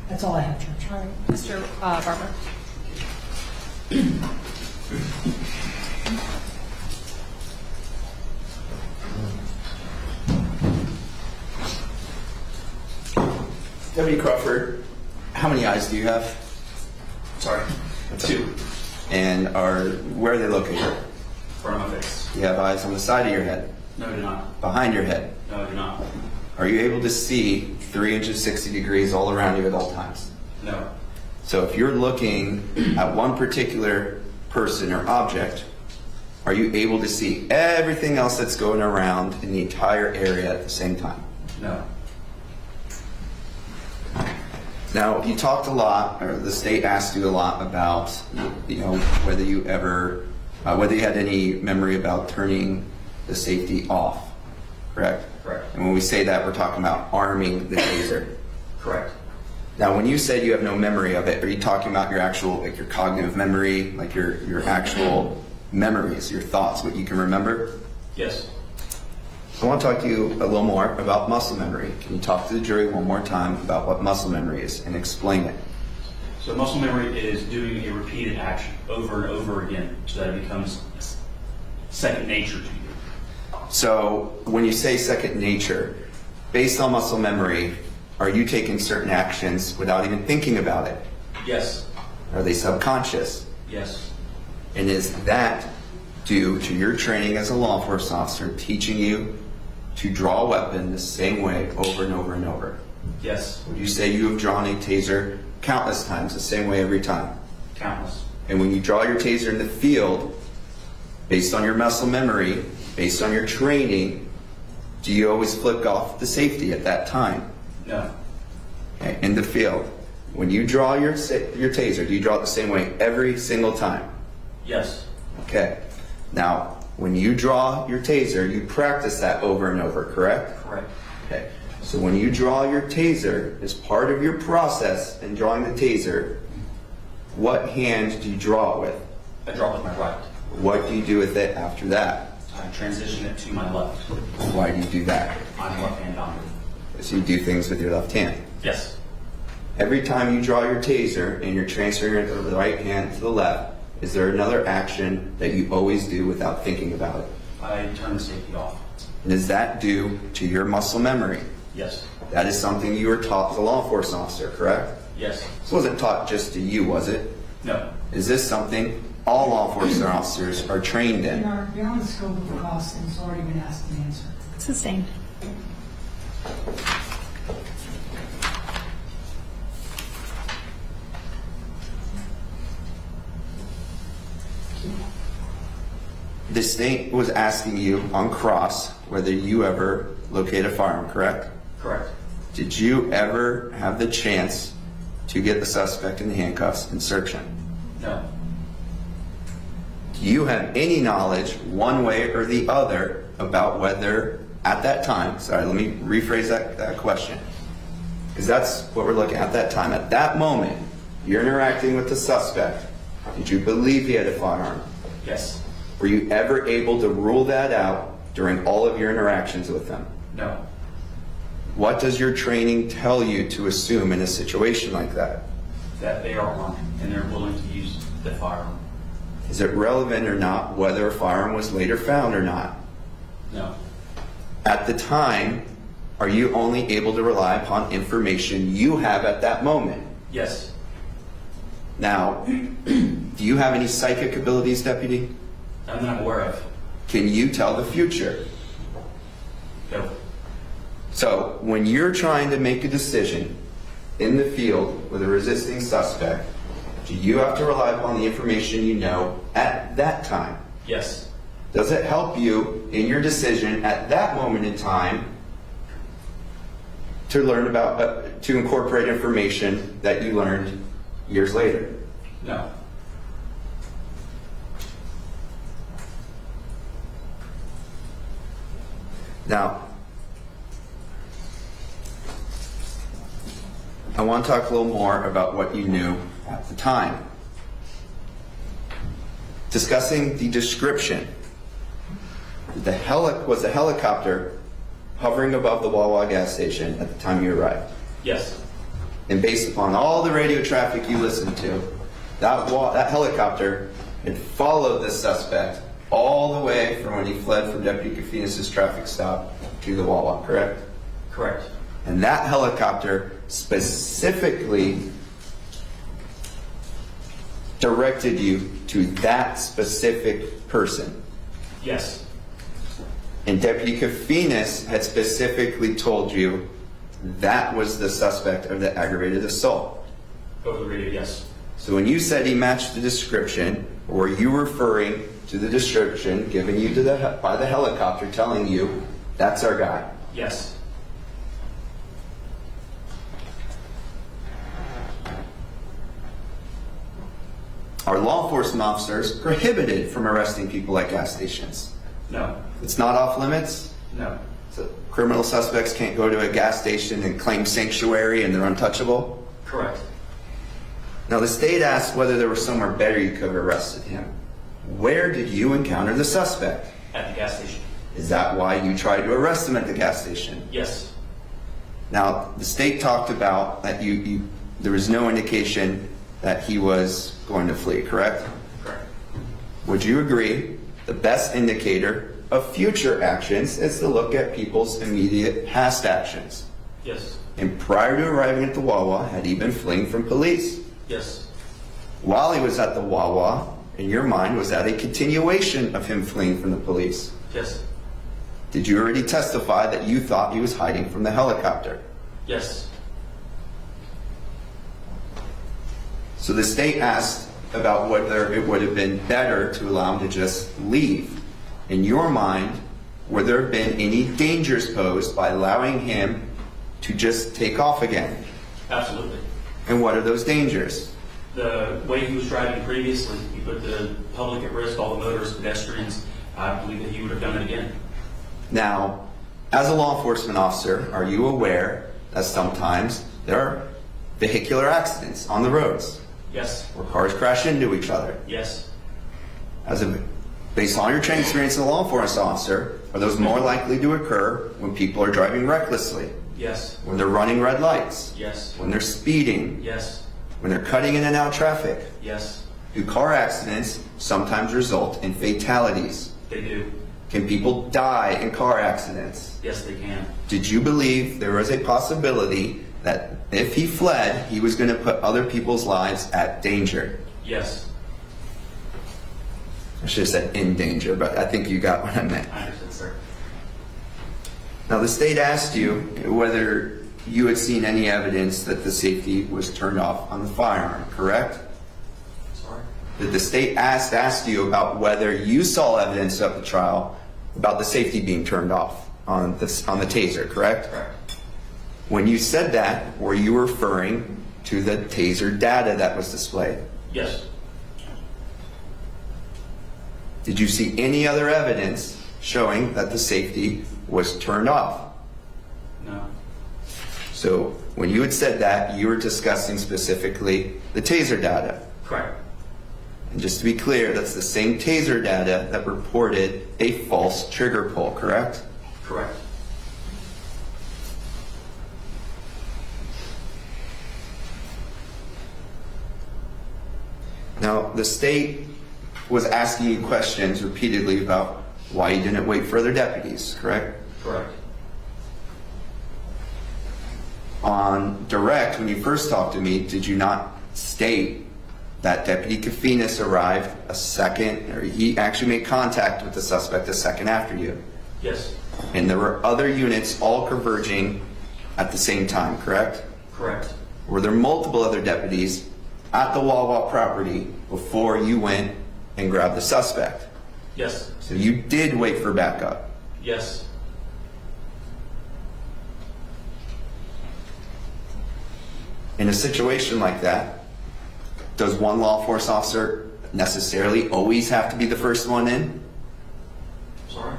That's all I have, Judge. All right, Mr. Barber. Deputy Crawford, how many eyes do you have? Sorry. 2. And where are they located? Front of my face. You have eyes on the side of your head, No, I do not. behind your head. No, I do not. Are you able to see 360 degrees all around you at all times? No. So if you're looking at one particular person or object, are you able to see everything else that's going around in the entire area at the same time? No. Now, you talked a lot, or the state asked you a lot about, whether you had any memory about turning the safety off, correct? Correct. And when we say that, we're talking about arming the taser. Correct. Now, when you said you have no memory of it, are you talking about your actual, like your cognitive memory, like your actual memories, your thoughts, what you can remember? Yes. I want to talk to you a little more about muscle memory. Can you talk to the jury one more time about what muscle memory is and explain it? So muscle memory is doing a repeated action over and over again so that it becomes second nature to you. So when you say second nature, based on muscle memory, are you taking certain actions without even thinking about it? Yes. Are they subconscious? Yes. And is that due to your training as a law enforcement officer teaching you to draw a weapon the same way over and over and over? Yes. Would you say you have drawn a taser countless times the same way every time? Countless. And when you draw your taser in the field, based on your muscle memory, based on your training, do you always flick off the safety at that time? No. Okay, in the field, when you draw your taser, do you draw it the same way every single time? Yes. Okay. Now, when you draw your taser, you practice that over and over, correct? Correct. Okay. So when you draw your taser, as part of your process in drawing the taser, what hand do you draw it with? I draw it with my right. What do you do with it after that? I transition it to my left. Why do you do that? I'm left-hand dominant. So you do things with your left hand. Yes. Every time you draw your taser and you're transferring it from the right hand to the left, is there another action that you always do without thinking about it? I turn the safety off. And is that due to your muscle memory? Yes. That is something you were taught as a law enforcement officer, correct? Yes. This wasn't taught just to you, was it? No. Is this something all law enforcement officers are trained in? Beyond the scope of the cost, it's already been asked and answered. Sustained. The state was asking you on cross whether you ever locate a firearm, correct? Correct. Did you ever have the chance to get the suspect in handcuffs and search him? No. Do you have any knowledge, one way or the other, about whether at that time, sorry, let me rephrase that question, because that's what we're looking at that time. At that moment, you're interacting with the suspect. Did you believe he had a firearm? Yes. Were you ever able to rule that out during all of your interactions with them? No. What does your training tell you to assume in a situation like that? That they are armed and they're willing to use the firearm. Is it relevant or not whether a firearm was later found or not? No. At the time, are you only able to rely upon information you have at that moment? Yes. Now, do you have any psychic abilities, Deputy? None that I'm aware of. Can you tell the future? No. So, when you're trying to make a decision in the field with a resisting suspect, do you have to rely upon the information you know at that time? Yes. Does it help you in your decision at that moment in time to learn about, to incorporate information that you learned years later? No. Now, I want to talk a little more about what you knew at the time. Discussing the description. Was the helicopter hovering above the Wawa gas station at the time you arrived? Yes. And based upon all the radio traffic you listened to, that helicopter had followed the suspect all the way from when he fled from Deputy Kafinas' traffic stop to the Wawa, correct? Correct. And that helicopter specifically directed you to that specific person. Yes. And Deputy Kafinas had specifically told you that was the suspect of the aggravated assault. Over the radio, yes. So when you said he matched the description, were you referring to the description given you by the helicopter telling you, that's our guy? Yes. Are law enforcement officers prohibited from arresting people at gas stations? No. It's not off limits? No. So criminal suspects can't go to a gas station and claim sanctuary and they're untouchable? Correct. Now the state asked whether there was somewhere better you could have arrested him. Where did you encounter the suspect? At the gas station. Is that why you tried to arrest him at the gas station? Yes. Now the state talked about that there was no indication that he was going to flee, correct? Correct. Would you agree the best indicator of future actions is to look at people's immediate past actions? Yes. And prior to arriving at the Wawa, had he been fleeing from police? Yes. While he was at the Wawa, in your mind, was that a continuation of him fleeing from the police? Yes. Did you already testify that you thought he was hiding from the helicopter? Yes. So the state asked about whether it would have been better to allow him to just leave. In your mind, would there have been any dangers posed by allowing him to just take off again? Absolutely. And what are those dangers? The way he was driving previously, he put the public at risk, all the motorists, pedestrians. I believe that he would have done it again. Now, as a law enforcement officer, are you aware that sometimes there are vehicular accidents on the roads Yes. where cars crash into each other? Yes. Based on your training experience as a law enforcement officer, are those more likely to occur when people are driving recklessly, Yes. when they're running red lights, Yes. when they're speeding, Yes. when they're cutting in and out traffic? Yes. Do car accidents sometimes result in fatalities? They do. Can people die in car accidents? Yes, they can. Did you believe there was a possibility that if he fled, he was going to put other people's lives at danger? Yes. I should have said in danger, but I think you got what I meant. I understand, sir. Now, the state asked you whether you had seen any evidence that the safety was turned off on the firearm, correct? Sorry. Did the state ask you about whether you saw evidence of the trial about the safety being turned off on the taser, correct? Correct. When you said that, were you referring to the taser data that was displayed? Yes. Did you see any other evidence showing that the safety was turned off? No. So when you had said that, you were discussing specifically the taser data. Correct. And just to be clear, that's the same taser data that reported a false trigger pull, correct? Correct. the state was asking you questions repeatedly about why you didn't wait for other deputies, correct? Correct. On direct, when you first talked to me, did you not state that Deputy Kafinas arrived a second, or he actually made contact with the suspect a second after you? Yes. And there were other units all converging at the same time, correct? Correct. Were there multiple other deputies at the Wawa property before you went and grabbed the suspect? Yes. So you did wait for backup. Yes. In a situation like that, does one law enforcement officer necessarily always have to be the first one in? Sorry?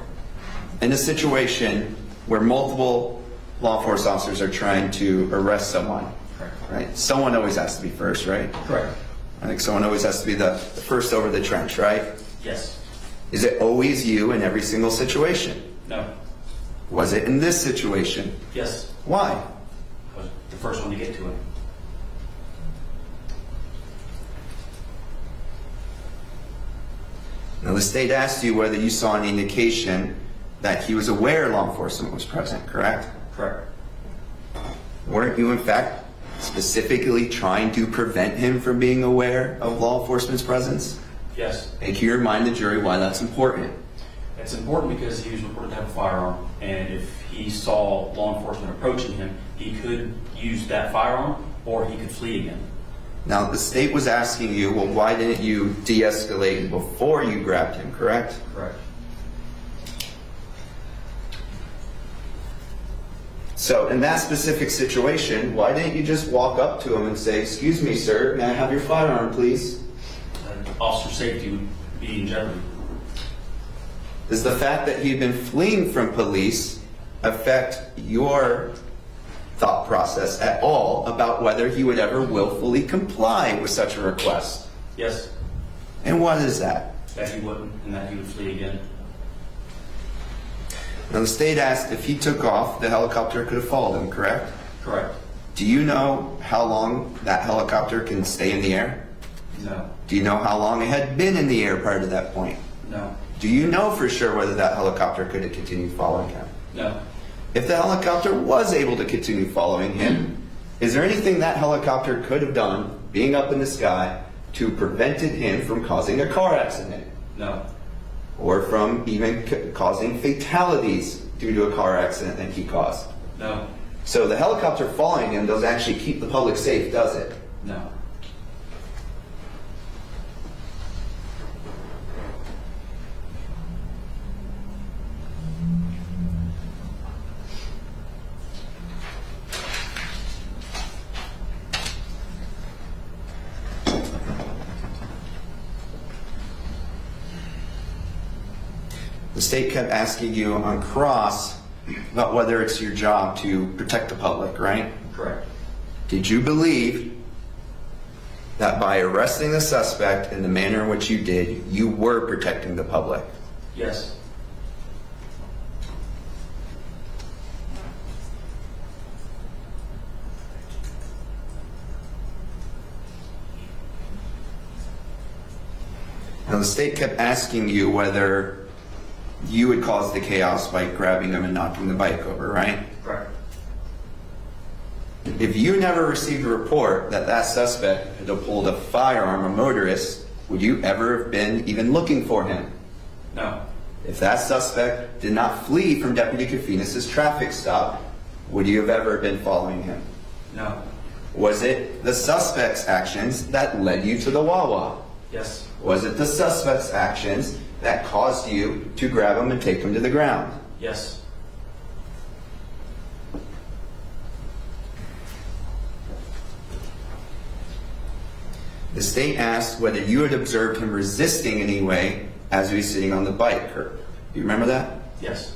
In a situation where multiple law enforcement officers are trying to arrest someone, Correct. right? Someone always has to be first, right? Correct. I think someone always has to be the first over the trench, right? Yes. Is it always you in every single situation? No. Was it in this situation? Yes. Why? I was the first one to get to him. Now, the state asked you whether you saw any indication that he was aware law enforcement was present, correct? Correct. Weren't you, in fact, specifically trying to prevent him from being aware of law enforcement's presence? Yes. And can you remind the jury why that's important? It's important because he was reported to have a firearm, and if he saw law enforcement approaching him, he could use that firearm or he could flee again. Now, the state was asking you, well, why didn't you de-escalate before you grabbed him, correct? Correct. So, in that specific situation, why didn't you just walk up to him and say, "Excuse me, sir, may I have your firearm, please?" Officer safety would be in jeopardy. Does the fact that he'd been fleeing from police affect your thought process at all about whether he would ever willfully comply with such a request? Yes. And what is that? That he wouldn't, and that he would flee again. Now, the state asked if he took off, the helicopter could have followed him, correct? Correct. Do you know how long that helicopter can stay in the air? No. Do you know how long it had been in the air prior to that point? No. Do you know for sure whether that helicopter could have continued following him? No. If the helicopter was able to continue following him, is there anything that helicopter could have done, being up in the sky, to prevented him from causing a car accident? No. Or from even causing fatalities due to a car accident that he caused? No. So the helicopter following him doesn't actually keep the public safe, does it? No. The state kept asking you on cross about whether it's your job to protect the public, right? Correct. Did you believe that by arresting the suspect in the manner in which you did, you were protecting the public? Yes. Now, the state kept asking you whether you would cause the chaos by grabbing him and knocking the bike over, right? Correct. If you never received a report that that suspect had pulled a firearm or motorist, would you ever have been even looking for him? No. If that suspect did not flee from Deputy Kafinas' traffic stop, would you have ever been following him? No. Was it the suspect's actions that led you to the Wawa? Yes. Was it the suspect's actions that caused you to grab him and take him to the ground? Yes. The state asked whether you had observed him resisting in any way as he was sitting on the bike curb. Do you remember that? Yes.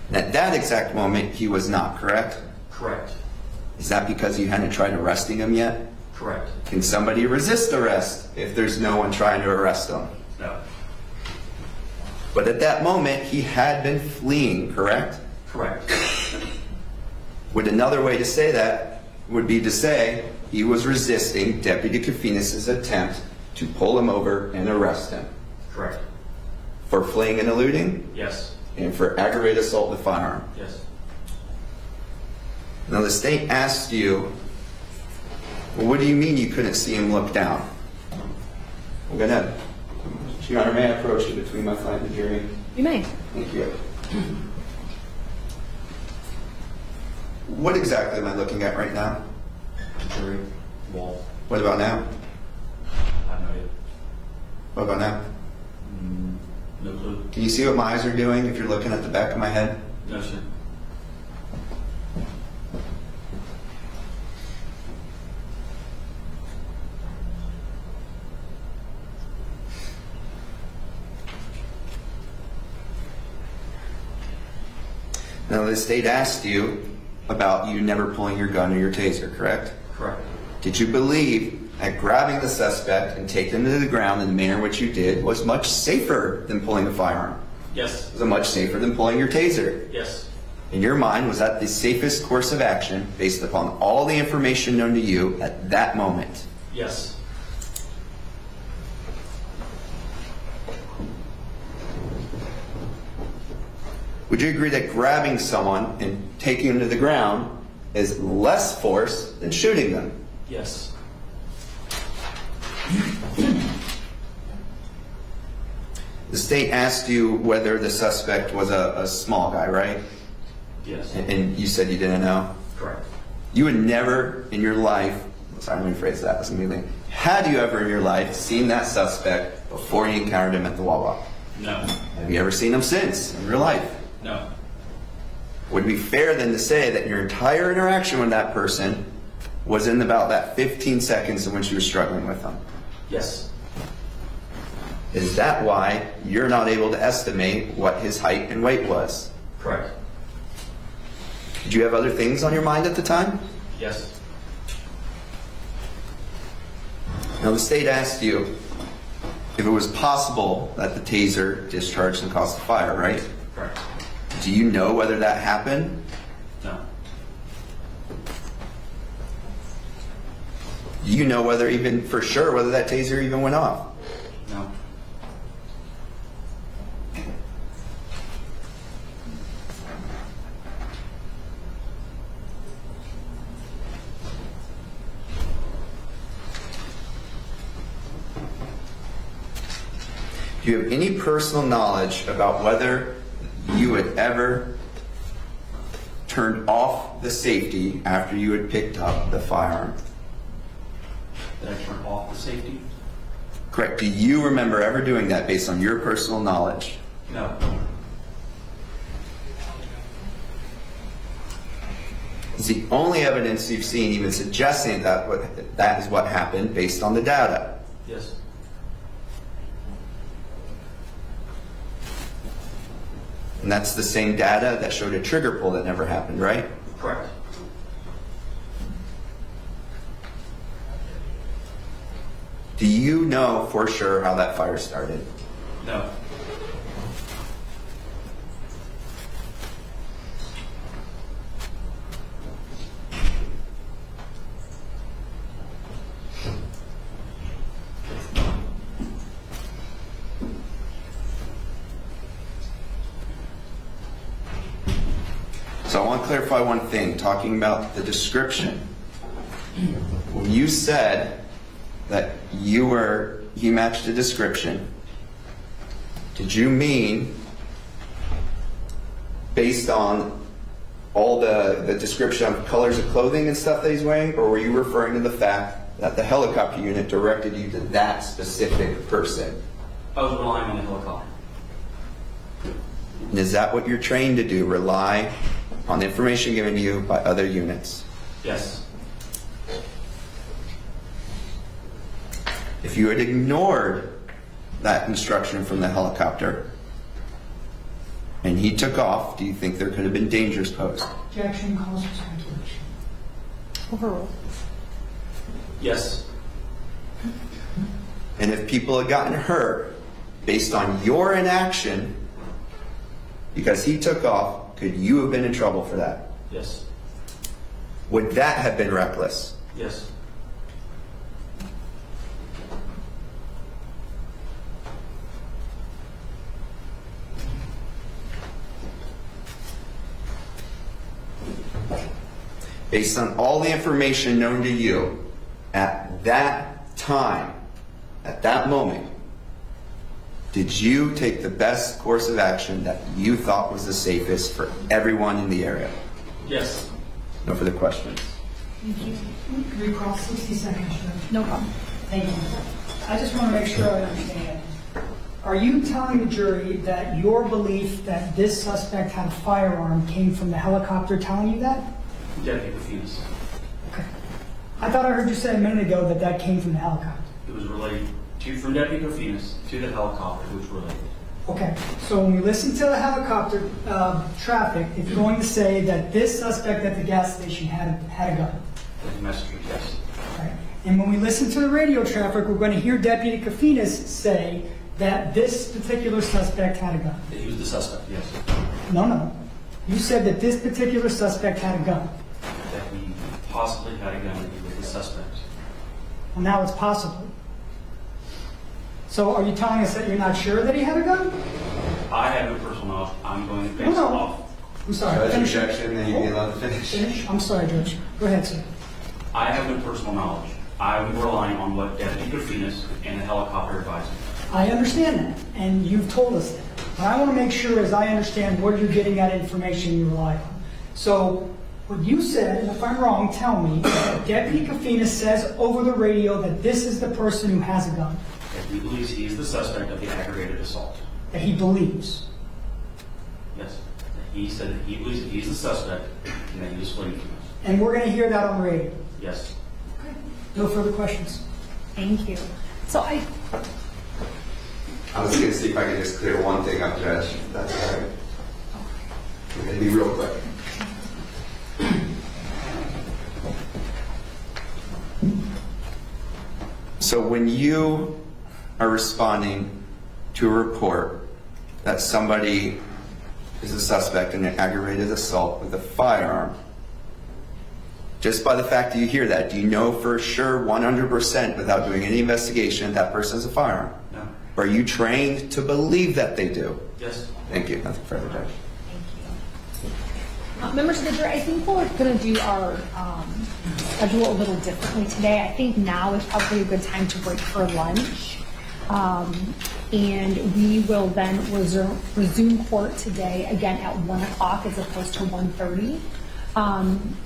And at that exact moment, he was not, correct? Correct. Is that because you hadn't tried arresting him yet? Correct. Can somebody resist arrest if there's no one trying to arrest them? No. But at that moment, he had been fleeing, correct? Correct. Would another way to say that would be to say he was resisting Deputy Kafinas' attempt to pull him over and arrest him Correct. for fleeing and eluding Yes. and for aggravated assault with firearm. Yes. Now the state asked you, well, what do you mean you couldn't see him look down? Well, go ahead. Your Honor, may I approach you between my client and the jury? You may. Thank you. What exactly am I looking at right now? Jury. Wall. What about now? I have no idea. What about now? No clue. Can you see what my eyes are doing if you're looking at the back of my head? No, sir. Now the state asked you about you never pulling your gun or your taser, correct? Correct. Did you believe that grabbing the suspect and taking him to the ground in the manner in which you did was much safer than pulling a firearm? Yes. Was it much safer than pulling your taser? Yes. In your mind, was that the safest course of action based upon all the information known to you at that moment? Yes. Would you agree that grabbing someone and taking them to the ground is less force than shooting them? Yes. The state asked you whether the suspect was a small guy, right? Yes. And you said you didn't know? Correct. You would never in your life, sorry, let me rephrase that, that's immediately. Had you ever in your life seen that suspect before you encountered him at the Wawa? No. Have you ever seen him since in real life? No. Would it be fair then to say that your entire interaction with that person was in about that 15 seconds in which you were struggling with them? Yes. Is that why you're not able to estimate what his height and weight was? Correct. Did you have other things on your mind at the time? Yes. Now the state asked you if it was possible that the taser discharged and caused the fire, right? Correct. Do you know whether that happened? No. Do you know whether even for sure whether that taser even went off? No. Do you have any personal knowledge about whether you had ever turned off the safety after you had picked up the firearm? Did I turn off the safety? Correct. Do you remember ever doing that based on your personal knowledge? No. Is the only evidence you've seen even suggesting that that is what happened based on the data? Yes. And that's the same data that showed a trigger pull that never happened, right? Correct. Do you know for sure how that fire started? No. So I want to clarify one thing, talking about the description. When you said that you matched the description, did you mean based on all the description of colors of clothing and stuff that he's wearing, or were you referring to the fact that the helicopter unit directed you to that specific person? I was relying on the helicopter. And is that what you're trained to do, rely on the information given to you by other units? Yes. If you had ignored that instruction from the helicopter and he took off, do you think there could have been dangers posed? Objection calls for speculation. Overruled. Yes. And if people had gotten hurt based on your inaction because he took off, could you have been in trouble for that? Yes. Would that have been reckless? Yes. based on all the information known to you at that time, at that moment, did you take the best course of action that you thought was the safest for everyone in the area? Yes. No further questions. Recall 60 seconds, Judge. No problem. Thank you. I just want to make sure I understand. Are you telling the jury that your belief that this suspect had a firearm came from the helicopter telling you that? Deputy Phoenix. Okay. I thought I heard you say a minute ago that that came from the helicopter. It was related from Deputy Phoenix to the helicopter, which related. Okay, so when we listen to the helicopter traffic, it's going to say that this suspect at the gas station had a gun. The messenger, yes. Right. And when we listen to the radio traffic, we're going to hear Deputy Kafinas say that this particular suspect had a gun. That he was the suspect, yes. No. You said that this particular suspect had a gun. That he possibly had a gun, that he was the suspect. Well, now it's possible. So are you telling us that you're not sure that he had a gun? I have no personal knowledge. I'm going to base it No. off. I'm sorry. Judge, Finish it. objection, then you be allowed to finish. Finish? I'm sorry, Judge. Go ahead, sir. I have no personal knowledge. I'm relying on what Deputy Phoenix and the helicopter advised me. I understand that, and you've told us that. But I want to make sure, as I understand, where you're getting that information you rely on. So, what you said, and if I'm wrong, tell me, that Deputy Kafinas says over the radio that this is the person who has a gun, That he believes he is the suspect of the aggravated assault. that he believes. Yes. That he said that he believes that he's the suspect and that he was fleeing from us. And we're going to hear that on the radio. Yes. No further questions. Thank you. So I was going to see if I could just clear one thing up, Judge. If that's all right. It'll be real quick. So when you are responding to a report that somebody is a suspect in an aggravated assault with a firearm, just by the fact that you hear that, do you know for sure 100% without doing any investigation that person has a firearm? No. Or are you trained to believe that they do? Yes. Thank you. Nothing further, Judge. members of the jury, I think we're going to do our schedule a little differently today. I think now is probably a good time to break for lunch. And we will then resume court today, again, at 1 o'clock as opposed to 1:30.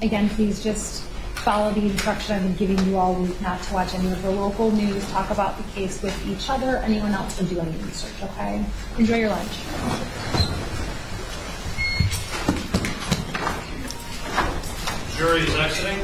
Again, please just follow the instruction I've been giving you all week not to watch any of the local news, talk about the case with each other, anyone else can do any research, okay? Enjoy your lunch. Jury is exiting.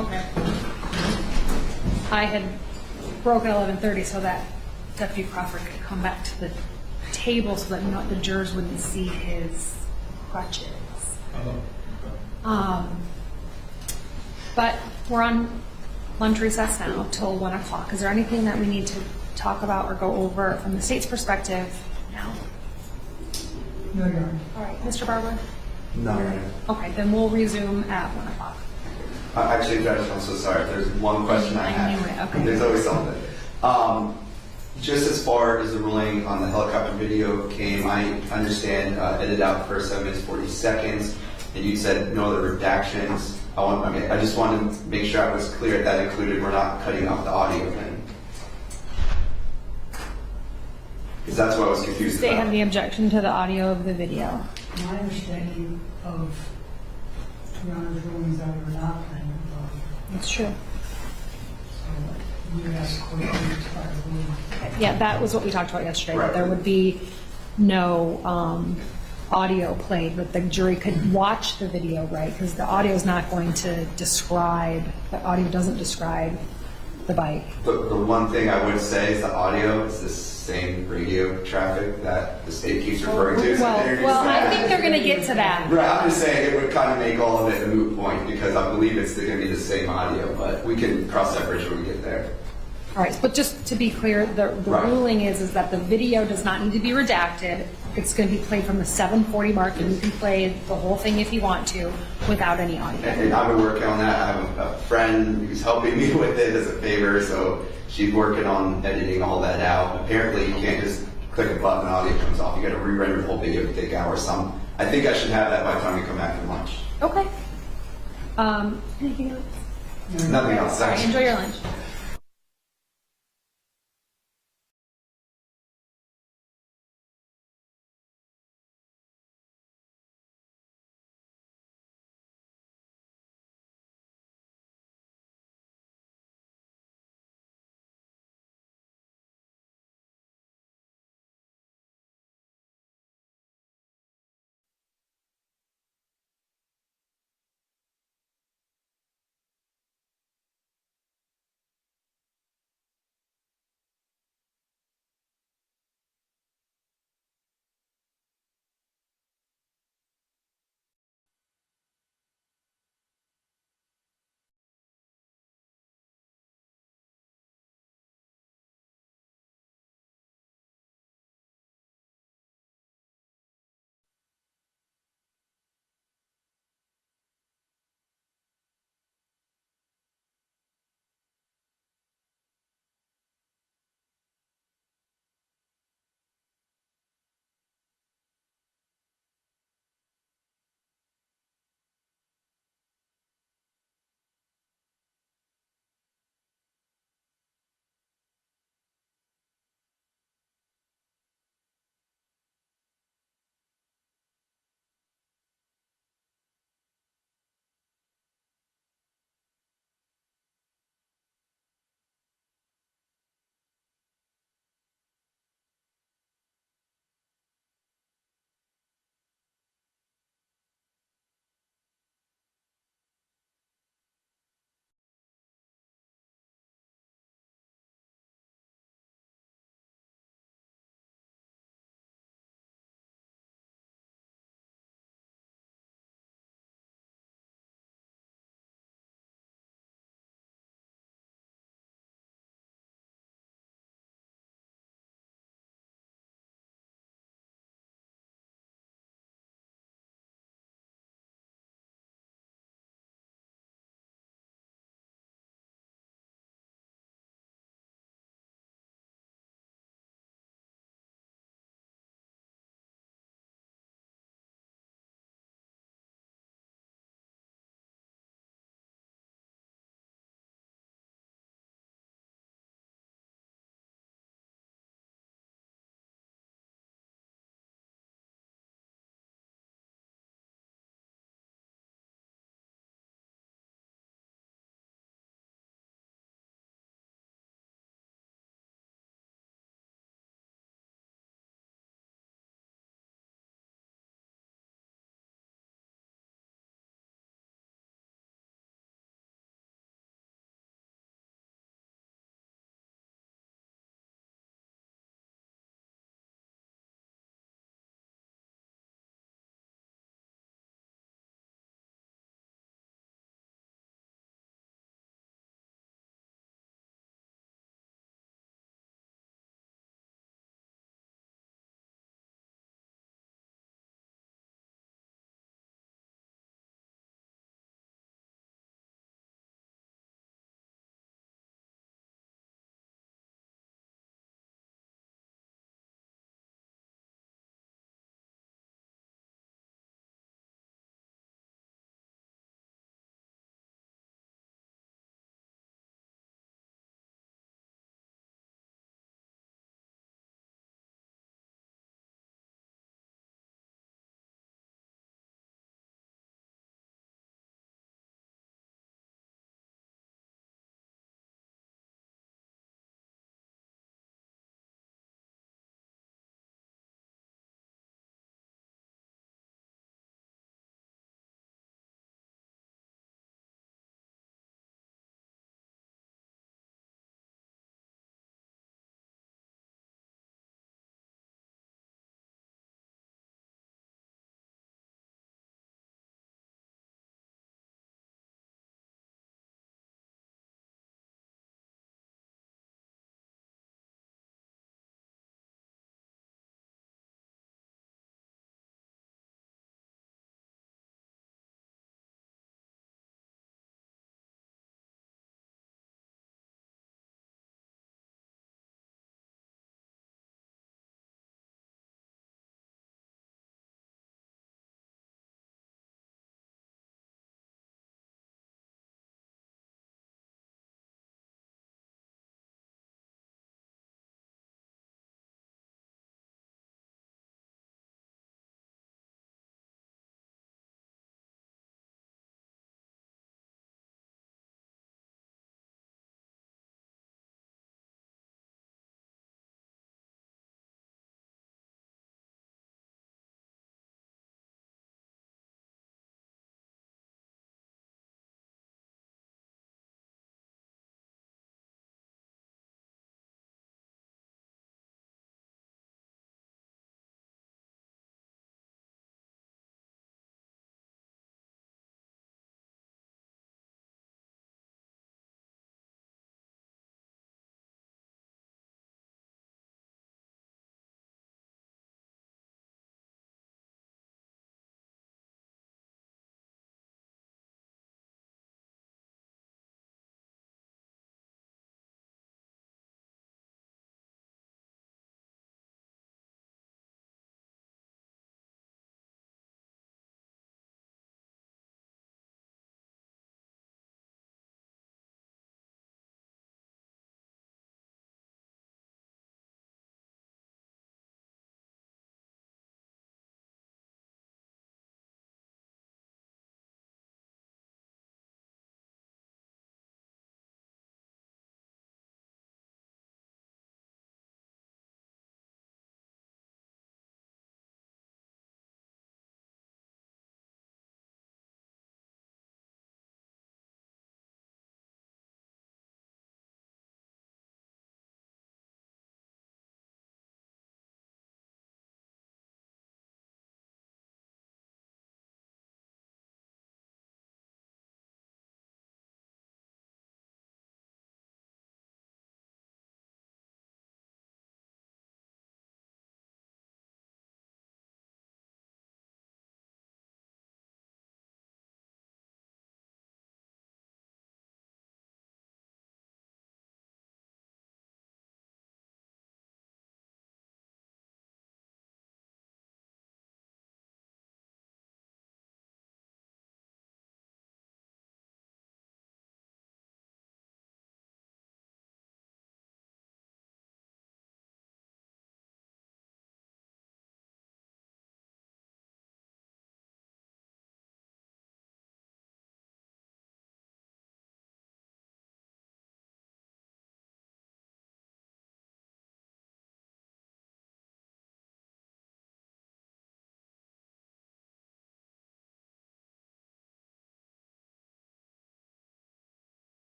Okay. I had broken 11:30 so that Deputy Crawford could come back to the table so that the jurors wouldn't see his crutches. But we're on lunch recess now till 1 o'clock. Is there anything that we need to talk about or go over from the state's perspective? No. No, Your Honor. All right, Mr. Barber? No, Your Honor. Okay, then we'll resume at 1 o'clock. Actually, Judge, I'm so sorry. There's one question I I have. knew it, okay. There's always something. Just as far as the ruling on the helicopter video came, I understand edited out for 7 minutes 40 seconds, and you said no other redactions. I just wanted to make sure I was clear that included we're not cutting off the audio then. Because that's what I was confused State about. had the objection to the audio of the video. My understanding of Your Honor's rulings that we were not playing with audio. That's true. So you asked the court to expire the ruling. Yeah, that was what we talked about yesterday, that Right. there would be no audio played, but the jury could watch the video, right? Because the audio is not going to describe, the audio doesn't describe the bike. The one thing I would say is the audio is the same radio traffic that the state keeps referring to. So Well, I think they're going to get to that. Right, I'm just saying it would kind of make all of it a moot point because I believe it's going to be the same audio, but we can cross that bridge when we get there. All right, but just to be clear, the Right. ruling is that the video does not need to be redacted. It's going to be played from the 7:40 mark, and you can play the whole thing if you want to without any audio. And I've been working on that. I have a friend who's helping me with it as a favor, so she's working on editing all that out. Apparently, you can't just click a button and audio comes off. You got to rerun the whole video to take hours. I think I should have that by the time we come back from lunch. Okay. Anything else? Nothing else. Sorry, Thanks. enjoy your lunch.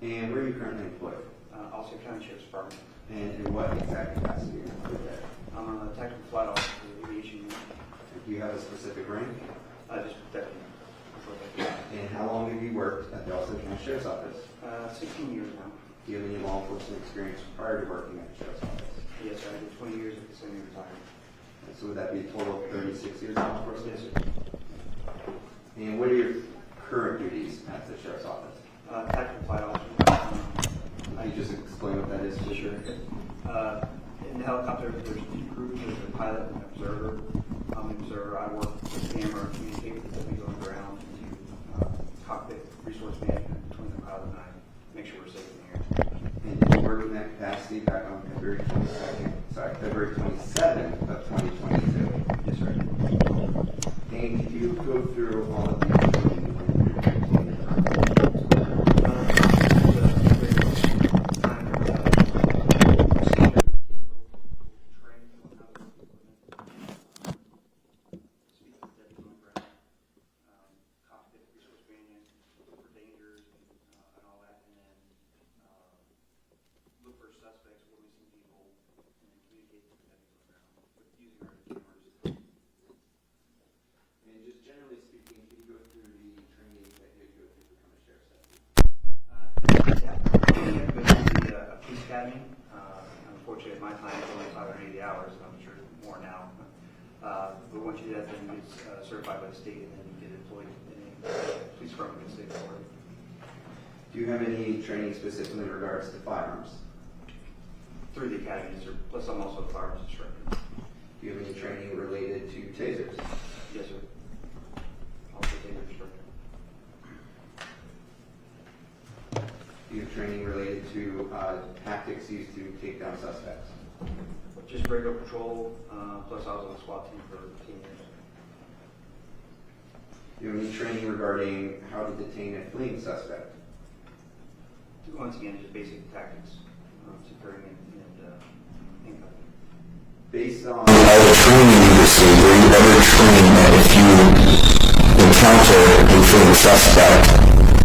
And where are you currently employed? Osceola County Sheriff's Department. And in what exact capacity are you employed there? I'm a technical flight officer for the aviation unit. Do you have a specific rank? Just deputy. And how long have you worked at the Osceola County Sheriff's Office? 16 years now. Do you have any law enforcement experience prior to working at the Sheriff's Office? Yes, sir. I did 20 years at the semi-retired. And so would that be a total of 36 years of law enforcement? Yes, sir. And what are your current duties at the Sheriff's Office? Technical flight officer. Can you just explain what that is? Sure. In the helicopter, there's two crews. There's a pilot and an observer. I'm the observer. I work with the camera and communicate with the deputies on the ground to cockpit resource management between the pilot and I. Make sure we're safe in the air. And did you work in that capacity back on February 27th of 2022? Yes, sir. And could you go through all of the training you went through to obtain your permit? And just generally speaking, can you go through the training that you go through to become a sheriff's deputy? The police academy. Unfortunately, at my time, it's only 580 hours, and I'm sure more now. But once you do that, then you get certified by the state, and then you get employed in a police department in the state of Florida. Do you have any training specifically in regards to firearms? Through the academy, sir. Plus, I'm also a firearms instructor. Do you have any training related to tasers? Yes, sir. Also Taser instructor. Do you have training related to tactics used to take down suspects? Just regular patrol, plus I was on the SWAT team for 10 years. Do you have any training regarding how to detain a fleeing suspect? Once again, just basic tactics, securing and handcuffing. Based on all the training you received, were you ever trained that if you encounter a fleeing suspect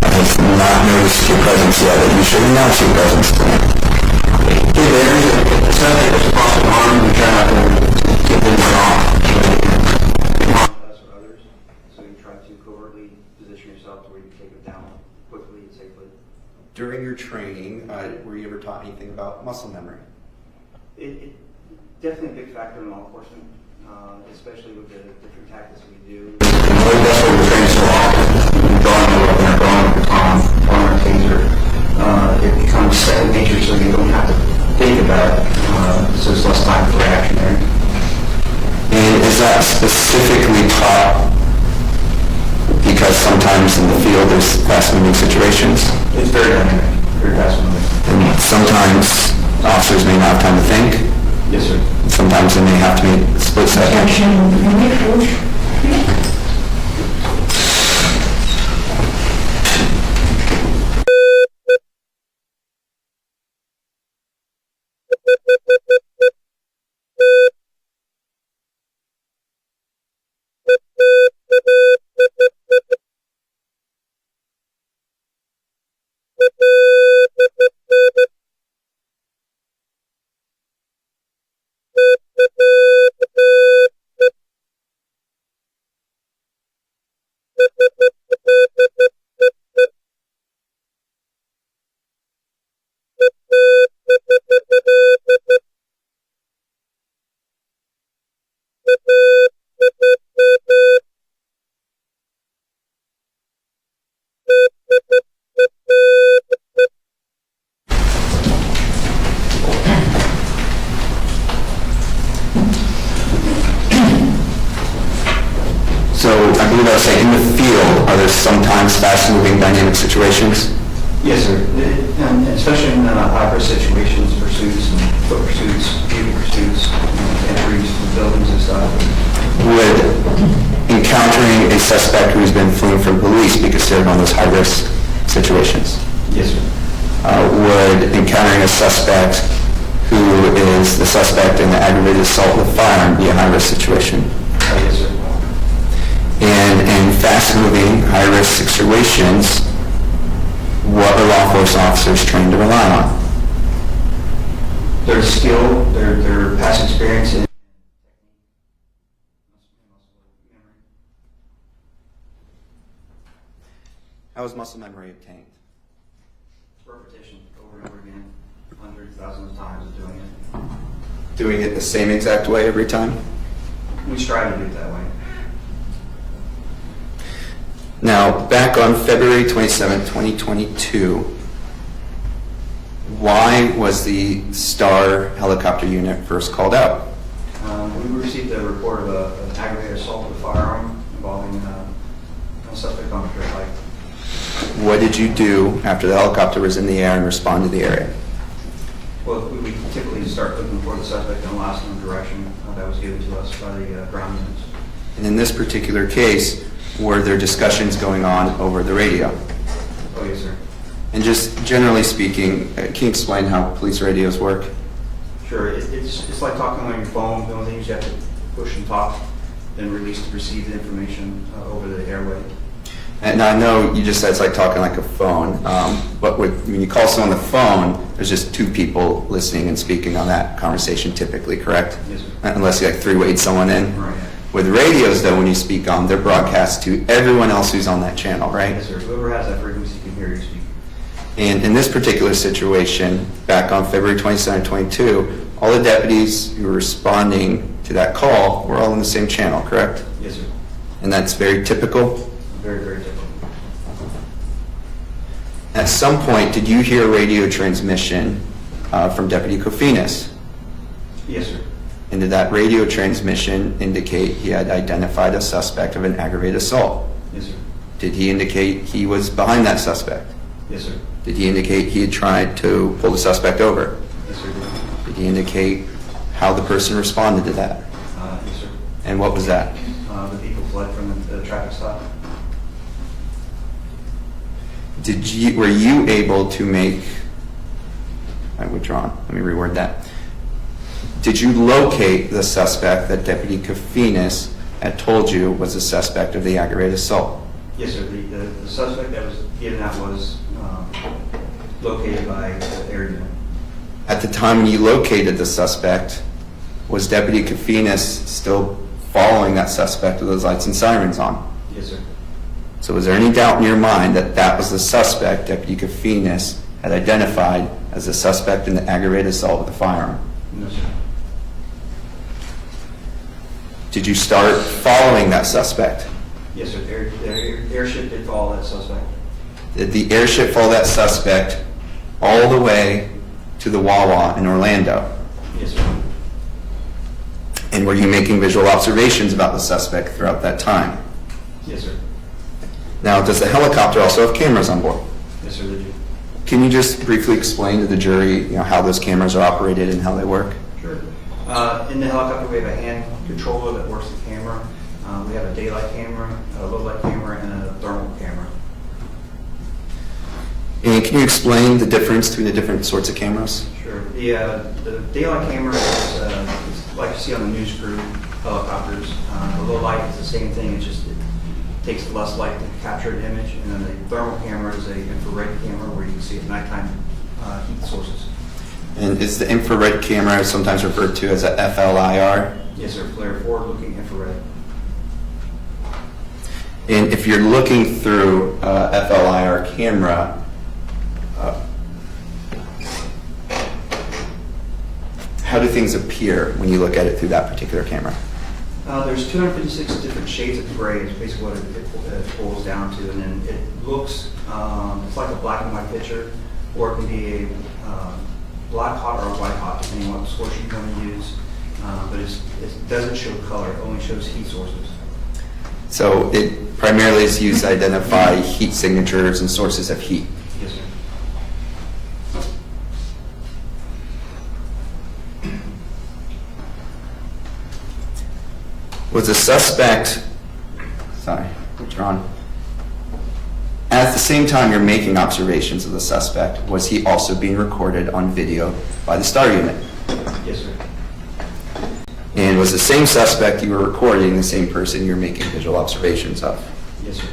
and has not noticed your presence yet, that you should announce your presence to him? If there is a suspect that's across the arm, you try not to get them off. Us or others, so you try to covertly position yourself to where you take it down quickly and safely. during your training, were you ever taught anything about muscle memory? It definitely a big factor in law enforcement, especially with the different tactics we do. That's what we're training so often. Drawing a weapon, drawing a baton, drawing a taser. It becomes second nature, so you don't have to think about it. So there's less time for reaction there. And is that specifically taught because sometimes in the field there's fast-moving situations? It's very dynamic, very fast-moving. And sometimes officers may not have time to think. Yes, sir. Sometimes they may have to make a split second. So I believe I was saying, in the field, are there sometimes fast-moving dynamic situations? Yes, sir. And especially in high-risk situations, pursuits and foot pursuits, vehicle pursuits, entries to buildings and stuff. Would encountering a suspect who's been fleeing from police be considered one of those high-risk situations? Yes, sir. Would encountering a suspect who is the suspect in the aggravated assault with a firearm be a high-risk situation? Yes, sir. And in fast-moving, high-risk situations, what are law enforcement officers trained to rely on? Their skill, their past experience in How is muscle memory obtained? repetition over and over again, hundreds, thousands of times of doing it. Doing it the same exact way every time? We strive to do it that way. Now, back on February 27, 2022, why was the STAR helicopter unit first called out? We received a report of an aggravated assault with a firearm involving a suspect on a dirt bike. What did you do after the helicopter was in the air and responded to the area? Well, we typically start looking for the suspect in the last known direction that was given to us by the ground units. And in this particular case, were there discussions going on over the radio? Oh, yes, sir. And just generally speaking, can you explain how police radios work? Sure. It's like talking on your phone. The only thing is you have to push and talk, then release to receive the information over the airway. And I know you just said it's like talking like a phone, but when you call someone on the phone, there's just two people listening and speaking on that conversation typically, correct? Yes, sir. Unless you like three-wayed someone in. Right. With radios, though, when you speak on, they're broadcast to everyone else who's on that channel, right? Yes, sir. Whoever has that frequency can hear you speak. And in this particular situation, back on February 27, 22, all the deputies who were responding to that call were all on the same channel, correct? Yes, sir. And that's very typical. Very, very difficult. At some point, did you hear a radio transmission from Deputy Kofinas? Yes, sir. And did that radio transmission indicate he had identified a suspect of an aggravated assault? Yes, sir. Did he indicate he was behind that suspect? Yes, sir. Did he indicate he had tried to pull the suspect over? Yes, sir. Did he indicate how the person responded to that? Yes, sir. And what was that? The people fled from the traffic stop. Were you able to make, I'm withdrawn, let me reword that. Did you locate the suspect that Deputy Kofinas had told you was the suspect of the aggravated assault? Yes, sir. The suspect that was given out was located by the air unit. At the time when you located the suspect, was Deputy Kofinas still following that suspect with those lights and sirens on? Yes, sir. So was there any doubt in your mind that that was the suspect Deputy Kofinas had identified as the suspect in the aggravated assault with a firearm? No, sir. Did you start following that suspect? Yes, sir. The airship did follow that suspect. Did the airship follow that suspect all the way to the Wawa in Orlando? Yes, sir. And were you making visual observations about the suspect throughout that time? Yes, sir. Now, does the helicopter also have cameras on board? Yes, sir, they do. Can you just briefly explain to the jury, how those cameras are operated and how they work? Sure. In the helicopter, we have a hand controller that works the camera. We have a daylight camera, a low light camera, and a thermal camera. And can you explain the difference between the different sorts of cameras? Sure. The daylight camera is like you see on the news crew helicopters. The low light is the same thing. It takes less light to capture an image. And then the thermal camera is an infrared camera where you can see at nighttime heat sources. And is the infrared camera sometimes referred to as a FLIR? Yes, sir. Flare forward-looking infrared. And if you're looking through a FLIR camera, how do things appear when you look at it through that particular camera? There's 256 different shades of gray is basically what it boils down to. And then it looks, it's like a black and white picture, or it can be a black hot or a white hot, depending on what source you're going to use. But it doesn't show color, it only shows heat sources. So it primarily is used to identify heat signatures and sources of heat. Yes, sir. Was the suspect, withdrawn, at the same time you're making observations of the suspect, was he also being recorded on video by the STAR unit? Yes, sir. And was the same suspect you were recording the same person you're making visual observations of? Yes, sir.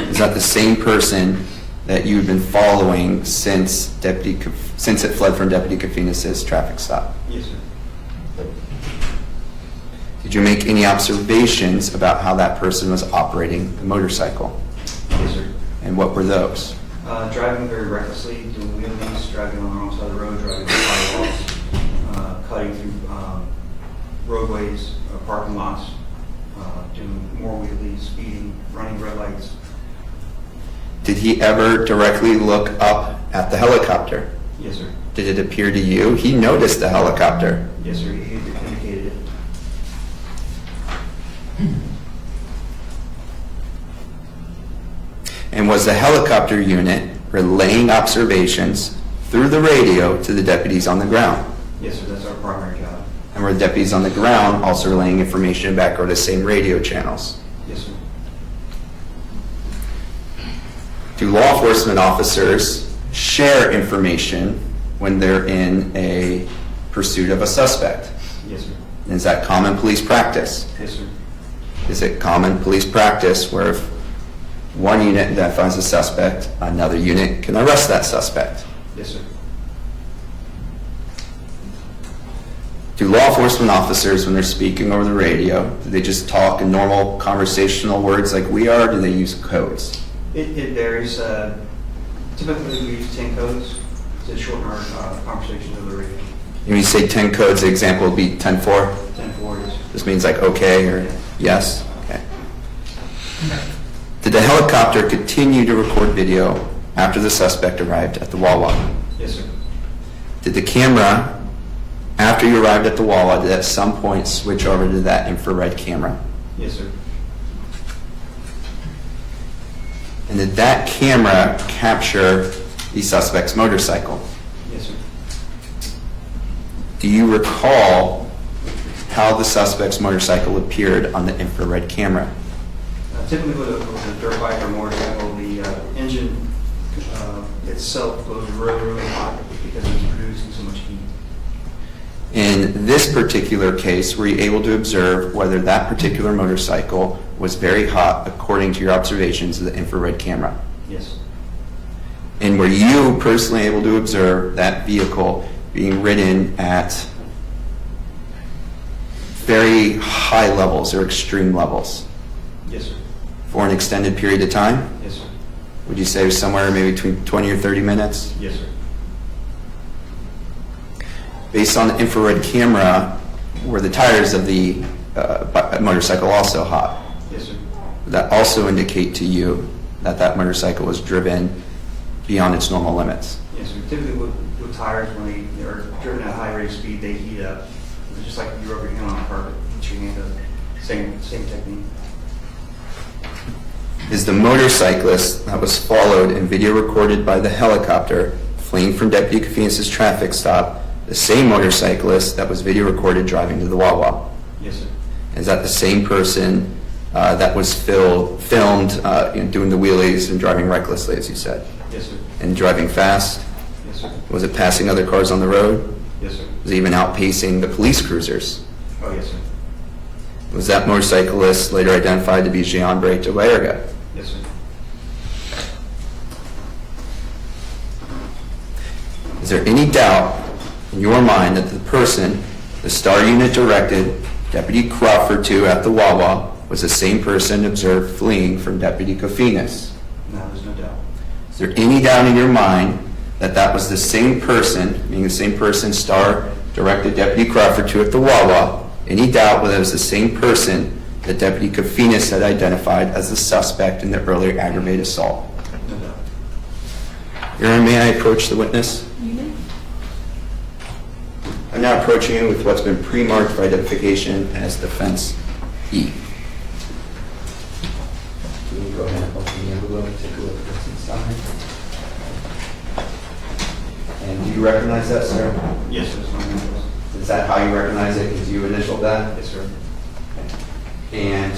Is that the same person that you've been following since it fled from Deputy Kofinas' traffic stop? Yes, sir. Did you make any observations about how that person was operating the motorcycle? Yes, sir. And what were those? Driving very recklessly, doing wheelies, driving on the wrong side of the road, driving through sidewalks, cutting through roadways, parking lots, doing more wheelies, speeding, running red lights. Did he ever directly look up at the helicopter? Yes, sir. Did it appear to you he noticed the helicopter? Yes, sir. He indicated it. And was the helicopter unit relaying observations through the radio to the deputies on the ground? Yes, sir. That's our primary job. And were the deputies on the ground also relaying information back over the same radio channels? Yes, sir. Do law enforcement officers share information when they're in a pursuit of a suspect? Yes, sir. Is that common police practice? Yes, sir. Is it common police practice where if one unit identifies a suspect, another unit can arrest that suspect? Yes, sir. Do law enforcement officers, when they're speaking over the radio, do they just talk in normal conversational words like we are, or do they use codes? It varies. Typically, we use 10 codes to shorten our conversations over the radio. When you say 10 codes, the example would be 10-4? 10-4 is. This means like okay or yes? Okay. Did the helicopter continue to record video after the suspect arrived at the Wawa? Yes, sir. Did the camera, after you arrived at the Wawa, did at some point switch over to that infrared camera? Yes, sir. And did that camera capture the suspect's motorcycle? Yes, sir. Do you recall how the suspect's motorcycle appeared on the infrared camera? Typically, with a dirt bike or motorcycle, the engine itself goes really, really hot because it's producing so much heat. In this particular case, were you able to observe whether that particular motorcycle was very hot according to your observations of the infrared camera? Yes. And were you personally able to observe that vehicle being ridden at very high levels or extreme levels Yes, sir. for an extended period of time? Yes, sir. Would you say somewhere maybe between 20 or 30 minutes? Yes, sir. Based on the infrared camera, were the tires of the motorcycle also hot? Yes, sir. Would that also indicate to you that that motorcycle was driven beyond its normal limits? Yes, sir. Typically, with tires, when they're driven at a high rate of speed, they heat up. It's just like you rub your hand on a carpet, put your hand up. Same technique. Is the motorcyclist that was followed and video recorded by the helicopter fleeing from Deputy Kofinas' traffic stop the same motorcyclist that was video recorded driving to the Wawa? Yes, sir. Is that the same person that was filmed doing the wheelies and driving recklessly, as you said, Yes, sir. and driving fast? Yes, sir. Was it passing other cars on the road? Yes, sir. Was it even outpacing the police cruisers? Oh, yes, sir. Was that motorcyclist later identified to be Jean Baretto-Baerga? Yes, sir. Is there any doubt in your mind that the person the STAR unit directed Deputy Crawford to at the Wawa was the same person observed fleeing from Deputy Kofinas? No, there's no doubt. Is there any doubt in your mind that that was the same person, meaning the same person STAR directed Deputy Crawford to at the Wawa? Any doubt whether it was the same person that Deputy Kofinas had identified as the suspect in the earlier aggravated assault? No doubt. Your Honor, may I approach the witness? You may. I'm now approaching you with what's been pre-marked for identification as defense E. Can you go ahead and open the envelope and take a look at what's inside? And do you recognize that, sir? Yes, sir. It's my name. Is that how you recognize it? Because you initialed that? Yes, sir. And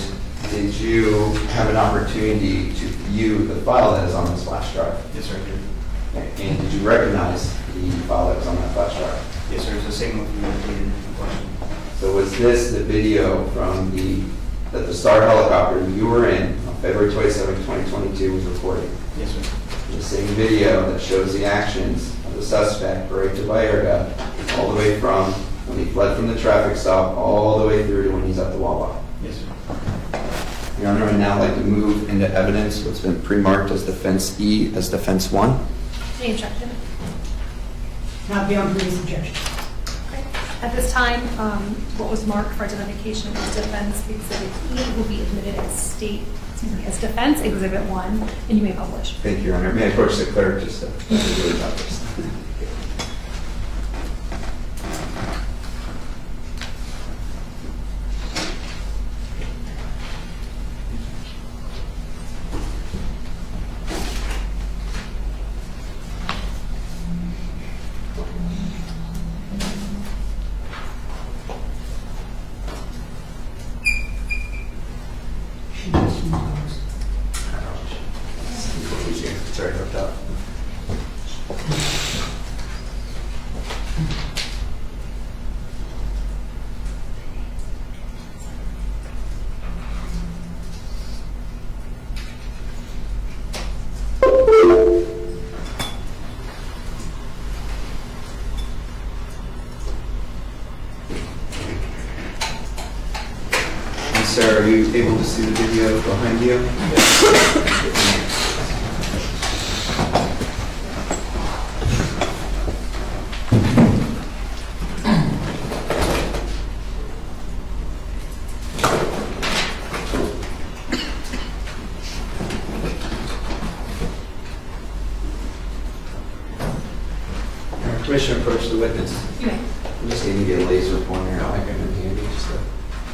did you have an opportunity to view the file that is on this flash drive? Yes, sir. I did. And did you recognize the file that was on that flash drive? Yes, sir. It's the same one you indicated in the question. So was this the video from that the STAR helicopter you were in on February 27, 2022 was recording? Yes, sir. the same video that shows the actions of the suspect, Baretto-Baerga, all the way from when he fled from the traffic stop, all the way through to when he's at the Wawa. Yes, sir. Your Honor, I'd now like to move into evidence what's been pre-marked as defense E as defense 1. Any objection? Not beyond previous objection. Okay. At this time, what was marked for identification as defense exhibit E will be admitted as as defense exhibit 1, and you may publish. Thank you, Your Honor. May I approach the clerk just to do about this? Sorry, hooked up. And sir, are you able to see the video behind you? Commissioner, approach the witness. You may. I'm just going to get a laser pointer out like I'm in handy just to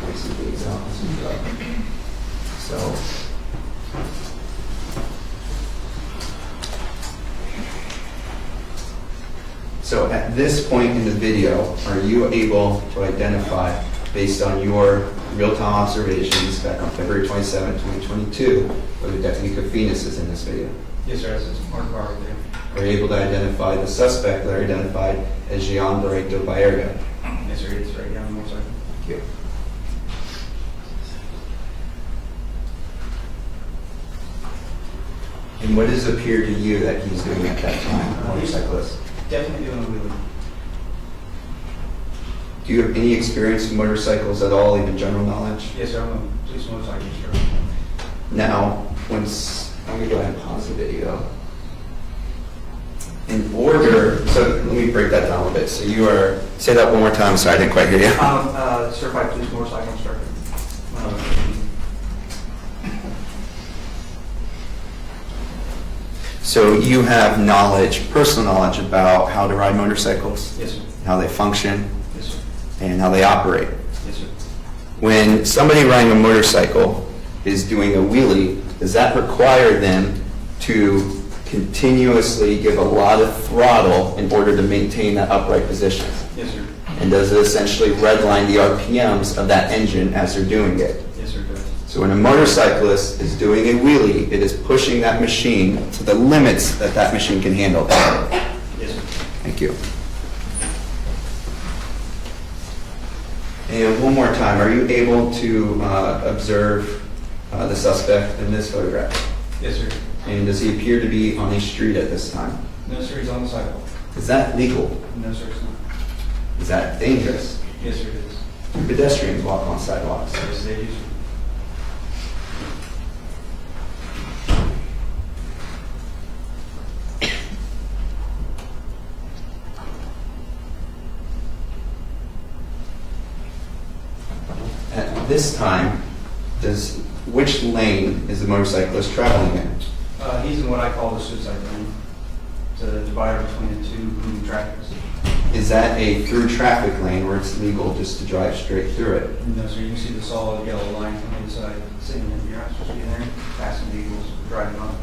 make some things out. So. So at this point in the video, are you able to identify, based on your real-time observations back on February 27, 2022, whether Deputy Kofinas is in this video? Yes, sir, it's Mark Barber there. Are you able to identify the suspect that are identified as Jean Baretto-Baerga? Yes, sir, it's right down the motorcycle. Thank you. And what does it appear to you that he's doing at that time, motorcyclist? Definitely doing a wheelie. Do you have any experience with motorcycles at all, even general knowledge? Yes, sir, I'm a police motorcycle instructor. Now, I'm going to go ahead and pause the video. In order, so let me break that down a bit. So you are, say that one more time, sorry, I didn't quite hear you. I'm a certified police motorcycle instructor. So you have knowledge, personal knowledge about how to ride motorcycles, Yes, sir. how they function, Yes, sir. and how they operate. Yes, sir. When somebody riding a motorcycle is doing a wheelie, does that require them to continuously give a lot of throttle in order to maintain that upright position? Yes, sir. And does it essentially redline the RPMs of that engine as they're doing it? Yes, sir, it does. So when a motorcyclist is doing a wheelie, it is pushing that machine to the limits that that machine can handle. Yes, sir. Thank you. And one more time, are you able to observe the suspect in this photograph? Yes, sir. And does he appear to be on a street at this time? No, sir, he's on the sidewalk. Is that legal? No, sir, it's not. Is that dangerous? Yes, sir, it is. Do pedestrians walk on sidewalks? Yes, they do, sir. At this time, which lane is the motorcyclist traveling in? He's in what I call the suicide lane. It's a divider between the two moving traffics. Is that a through traffic lane where it's legal just to drive straight through it? No, sir, you can see the solid yellow line from the inside, saying that you're not supposed to be in there, passing vehicles, driving on.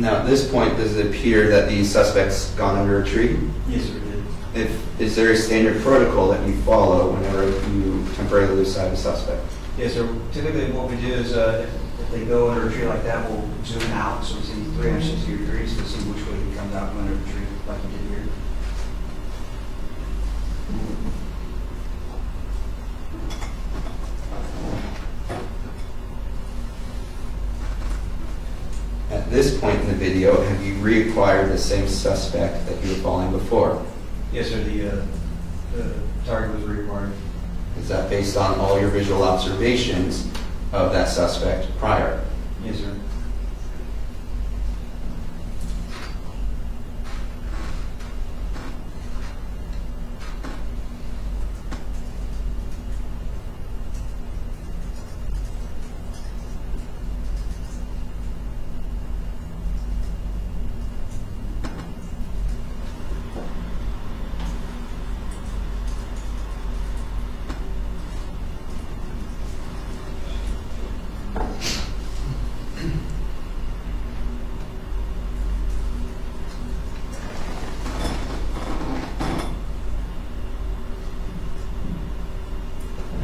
Now, at this point, does it appear that the suspect's gone under a tree? Yes, sir, it did. Is there a standard protocol that you follow whenever you temporarily lose sight of a suspect? Yes, sir. Typically, what we do is if they go under a tree like that, we'll zoom out so we see 360 degrees to see which way he comes out from under the tree, like he did here. At this point in the video, have you reacquired the same suspect that you were following before? Yes, sir. The target was required. Is that based on all your visual observations of that suspect prior? Yes, sir.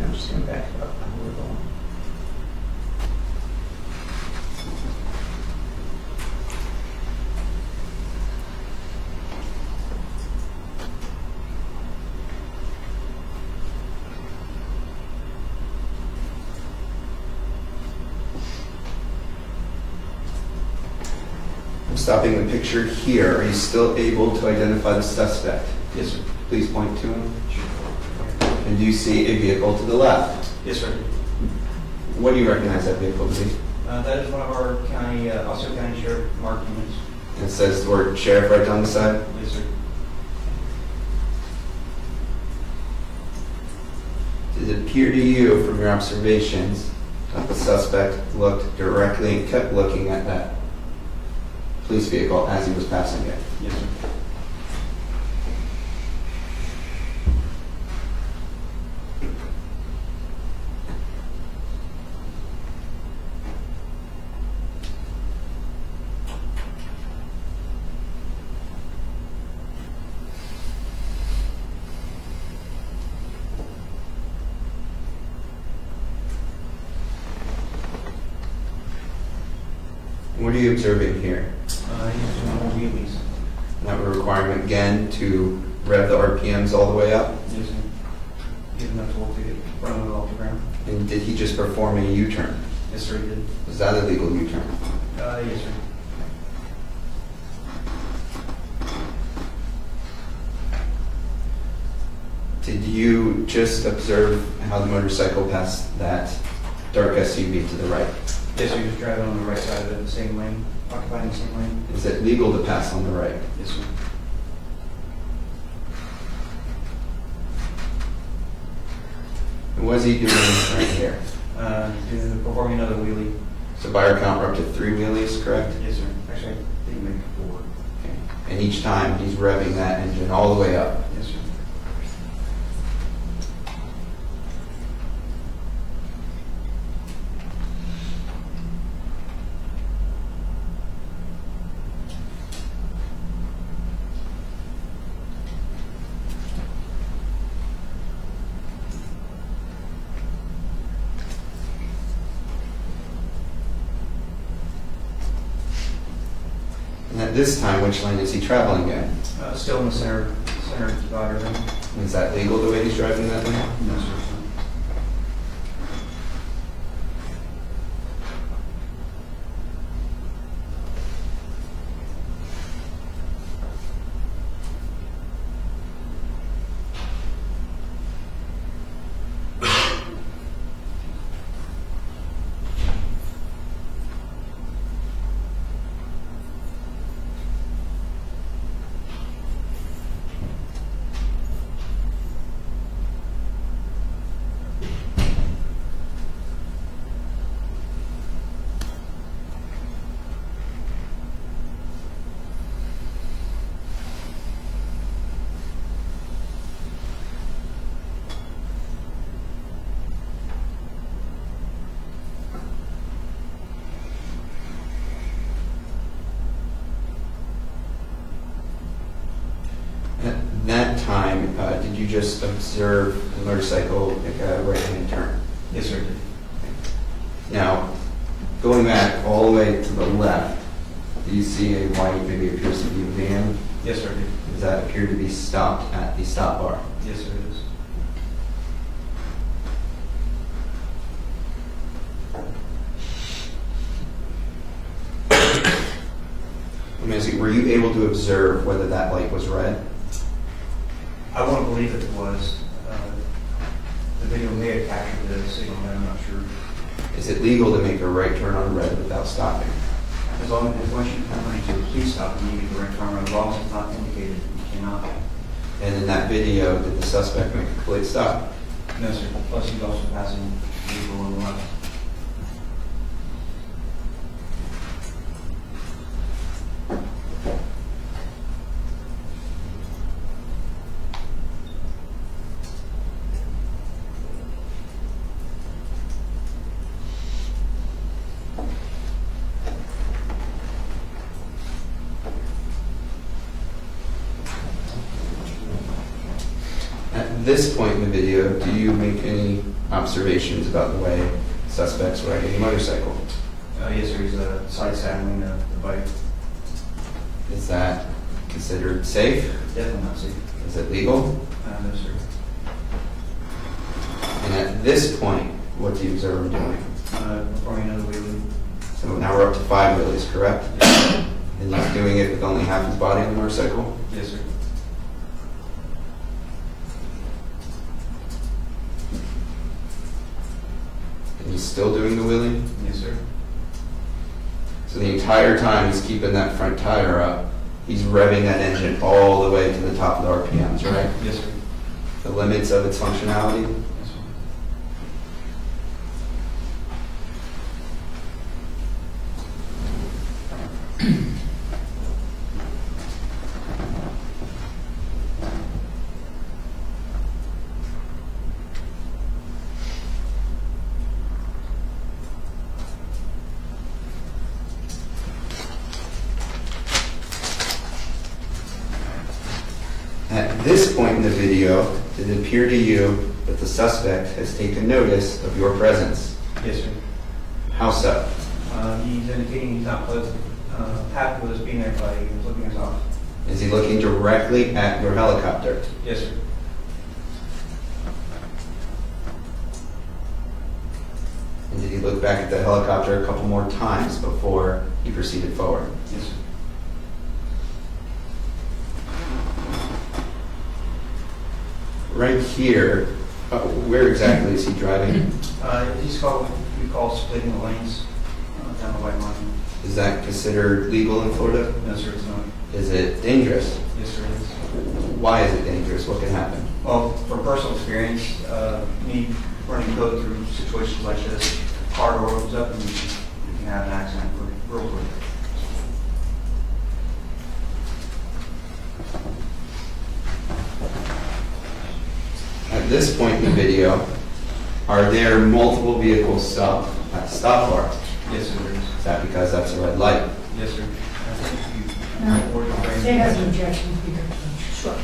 I'm just going to back it up a little. I'm stopping the picture here. Are you still able to identify the suspect? Yes, sir. Please point to him. And do you see a vehicle to the left? Yes, sir. What do you recognize that vehicle to be? That is one of our county, Osceola County Sheriff marked units. It says the word sheriff right down the side. Yes, sir. Does it appear to you from your observations that the suspect looked directly and kept looking at that police vehicle as he was passing it? Yes, sir. What are you observing here? He's doing more wheelies. That we're requiring him again to rev the RPMs all the way up? Yes, sir. Give enough torque to get running it off the ground. And did he just perform a U-turn? Yes, sir, he did. Was that a legal U-turn? Yes, sir. Did you just observe how the motorcycle passed that dark SUV to the right? Yes, sir, he was driving on the right side of it, the same lane, occupying the same lane. Is it legal to pass on the right? Yes, sir. And what is he doing right here? Performing another wheelie. So by our count, we're up to 3 wheelies, correct? Yes, sir. Actually, I think maybe 4. Okay. And each time, he's revving that engine all the way up. Yes, sir. And at this time, which lane is he traveling in? Still in the center divider lane. Is that legal the way he's driving that lane? No, sir. At that time, did you just observe the motorcycle make a right-hand turn? Yes, sir. Now, going back all the way to the left, do you see a white, maybe appears to be a van? Yes, sir. Does that appear to be stopped at the stop bar? Yes, sir, it is. Let me ask you, were you able to observe whether that light was red? I want to believe that it was. The video may have captured the signal, but I'm not sure. Is it legal to make a right turn on red without stopping? As long as once you come running to a police stop, you need to direct turn around. As long as it's not indicated, you cannot. And in that video, did the suspect make a complete stop? No, sir. Plus, he's also passing vehicle on the left. At this point in the video, do you make any observations about the way suspects riding a motorcycle? Yes, sir. He's side saddling the bike. Is that considered safe? Definitely not safe. Is it legal? No, sir. And at this point, what do you observe him doing? Performing another wheelie. So now we're up to 5 wheelies, correct? Yes, And he's doing it with only half his body on the motorcycle? yes, sir. And he's still doing the wheelie? Yes, sir. So the entire time he's keeping that front tire up, he's revving that engine all the way to the top of the RPMs, right? Yes, sir. The limits of its functionality? Yes, sir. At this point in the video, did it appear to you that the suspect has taken notice of your presence? Yes, sir. How so? He's indicating he's not pleasant, happy with us being there, but he was looking us off. Is he looking directly at your helicopter? Yes, sir. And did he look back at the helicopter a couple more times before he proceeded forward? Yes, sir. Right here, where exactly is he driving? He's called what we call splitting the lanes down the white line. Is that considered legal in Florida? No, sir, it's not. Is it dangerous? Yes, sir, it is. Why is it dangerous? What can happen? Well, from personal experience, me running code through situations like this, car door opens up and you can have an accident real quick. At this point in the video, are there multiple vehicles stopped at the stop bar? Yes, sir, there is. Is that because that's a red light? Yes, sir. State has an objection. Sure.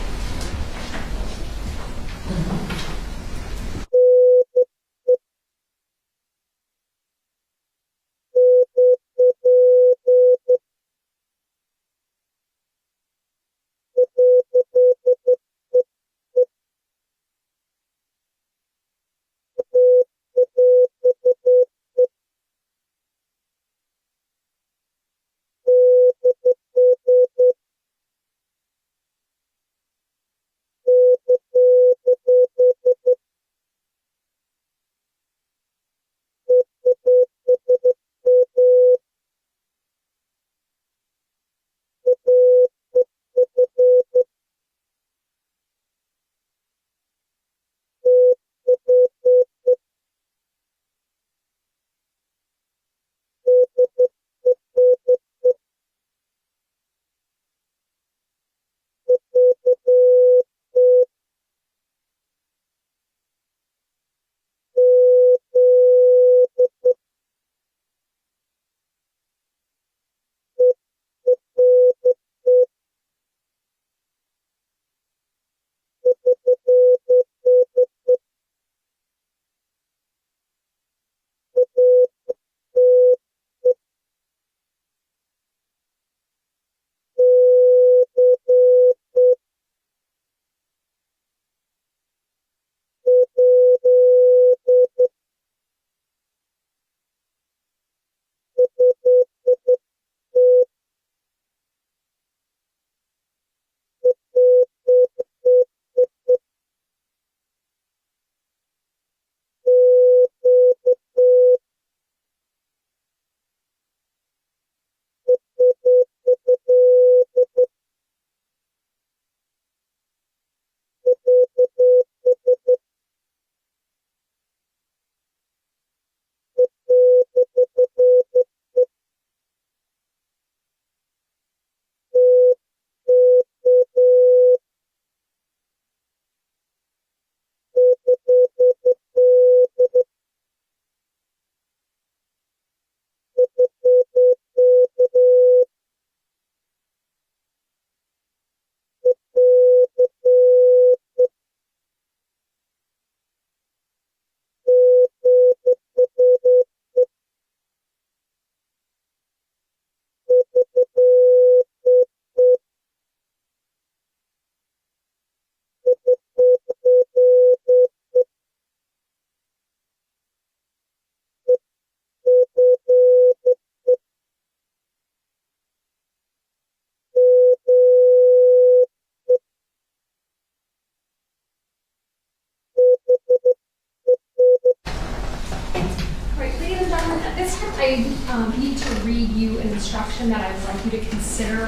I need to read you an instruction that I would like you to consider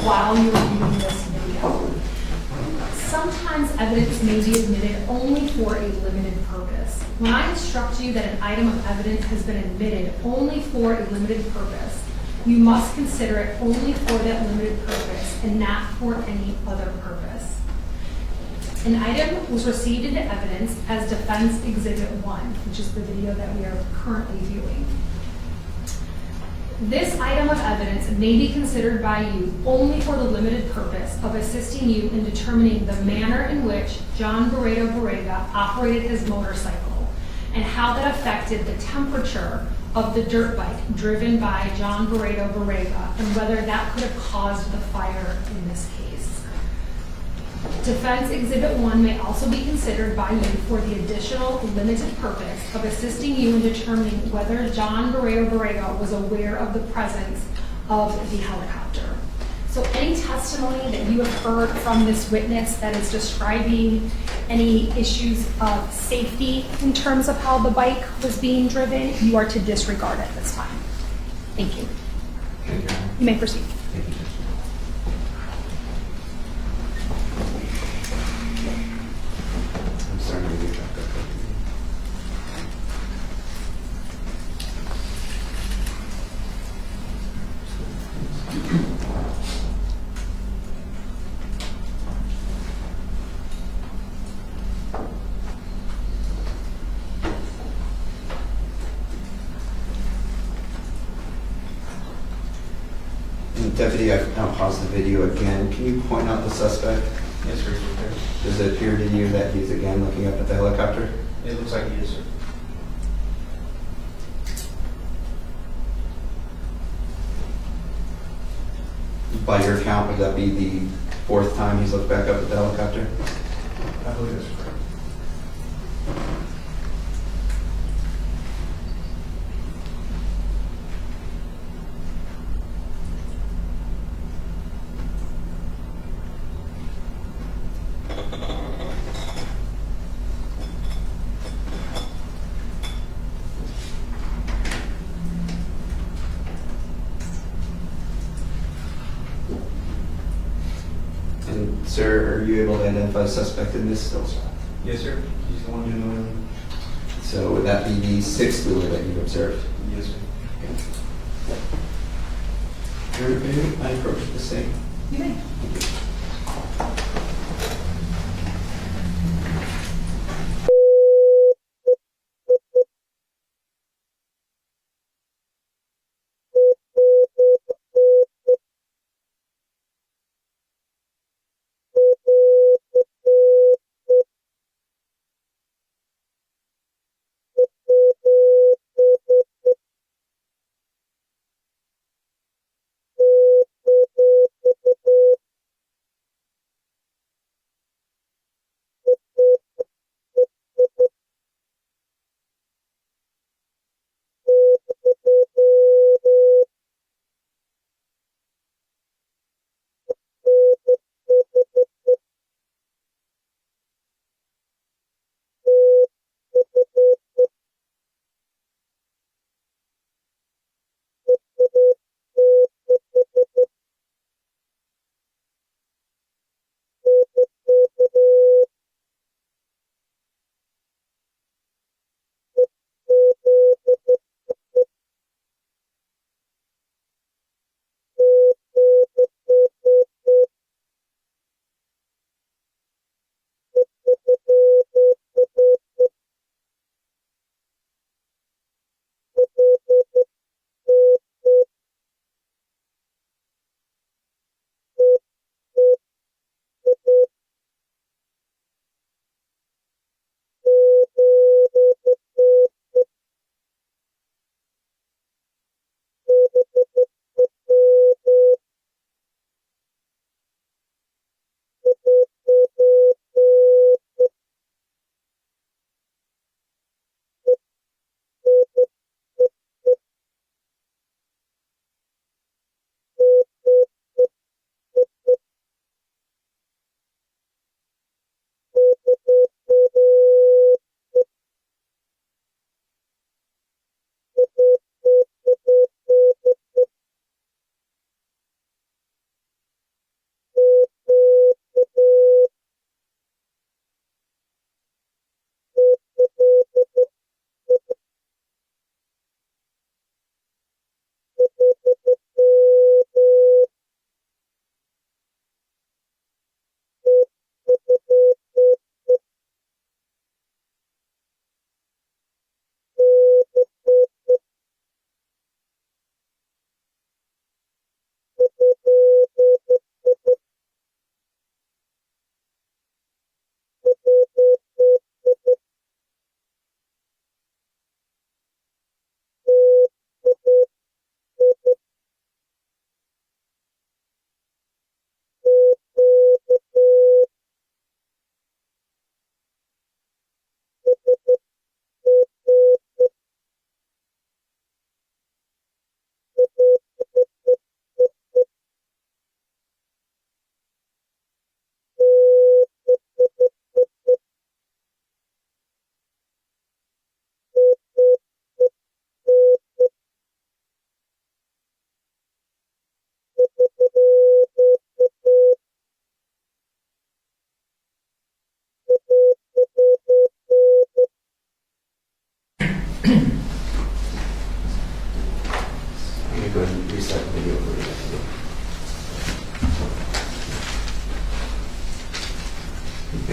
while you're viewing this video. Sometimes evidence may be admitted only for a limited purpose. When I instruct you that an item of evidence has been admitted only for a limited purpose, you must consider it only for that limited purpose and not for any other purpose. An item was received into evidence as Defense Exhibit 1, which is the video that we are currently viewing. This item of evidence may be considered by you only for the limited purpose of assisting you in determining the manner in which Jean Baretto-Baerga operated his motorcycle and how that affected the temperature of the dirt bike driven by Jean Baretto-Baerga and whether that could have caused the fire in this case. Defense Exhibit 1 may also be considered by you for the additional limited purpose of assisting you in determining whether Jean Baretto-Baerga was aware of the presence of the helicopter. So any testimony that you have heard from this witness that is describing any issues of safety in terms of how the bike was being driven, you are to disregard at this time. Thank you. You may proceed. I'm starting to get back up. And Deputy, I've now paused the video again. Can you point out the suspect? Yes, sir. Does it appear to you that he's again looking up at the helicopter? It looks like he is, sir. By your count, would that be the fourth time he's looked back up at the helicopter? I believe that's correct. And sir, are you able to identify the suspect in this still? Yes, sir. He's the one doing the wheeling. So would that be the sixth wheeler that you observed? Yes, sir. I approach the same. You may.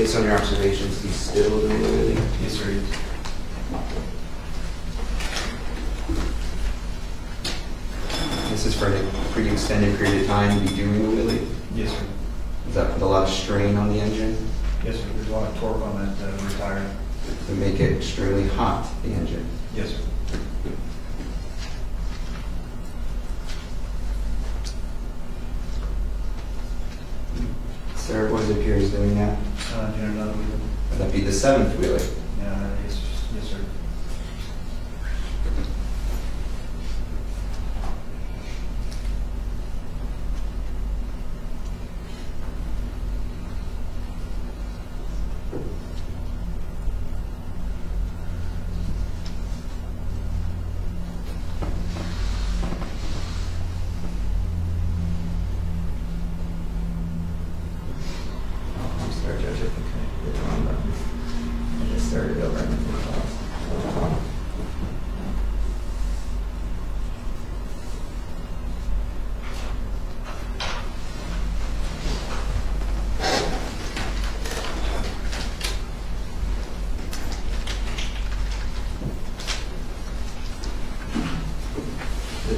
based on your observations, he's still doing the wheelie? Yes, sir. This is for a pretty extended period of time to be doing the wheelie? Yes, sir. Does that put a lot of strain on the engine? Yes, sir. There's a lot of torque on that rear tire. To make it extremely hot, the engine? Yes, sir. Sir, what does it appear he's doing now? Doing another wheel. Would that be the seventh wheelie? Yes, sir. I'm sorry, Judge, I think I did it wrong button. I just started over and then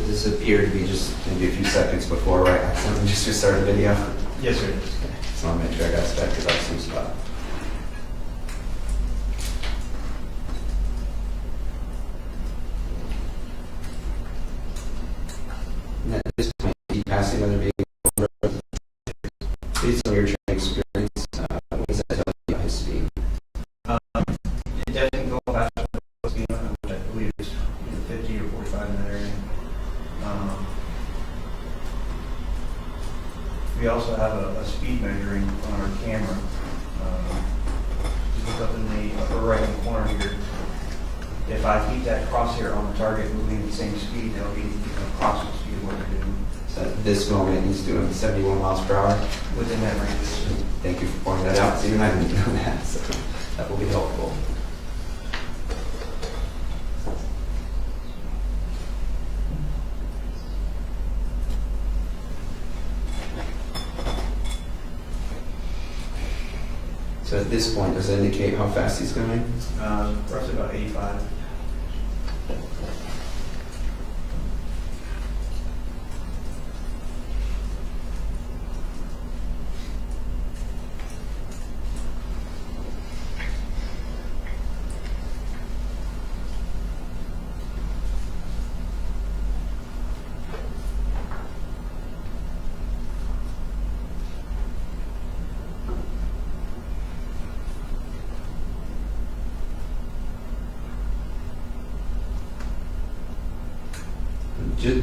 This appeared to be just maybe a few seconds before, right? Accidentally just restarted the video. Yes, sir. So I'll make sure I got it back to that same spot. And at this point, he passing another vehicle on the road. Based on your training experience, what does that tell you about his speed? It doesn't go faster than what's being, which I believe is 50 or 45 in that area. We also have a speed measuring on our camera. Just look up in the upper right-hand corner here. If I keep that crosshair on the target moving at the same speed, that'll be approximate speed of what we're doing So at this moment, he's doing 71 miles per hour. within that range. Thank you for pointing that out. So even I didn't know that, so that will be helpful. So at this point, does it indicate how fast he's going? Roughly about 85.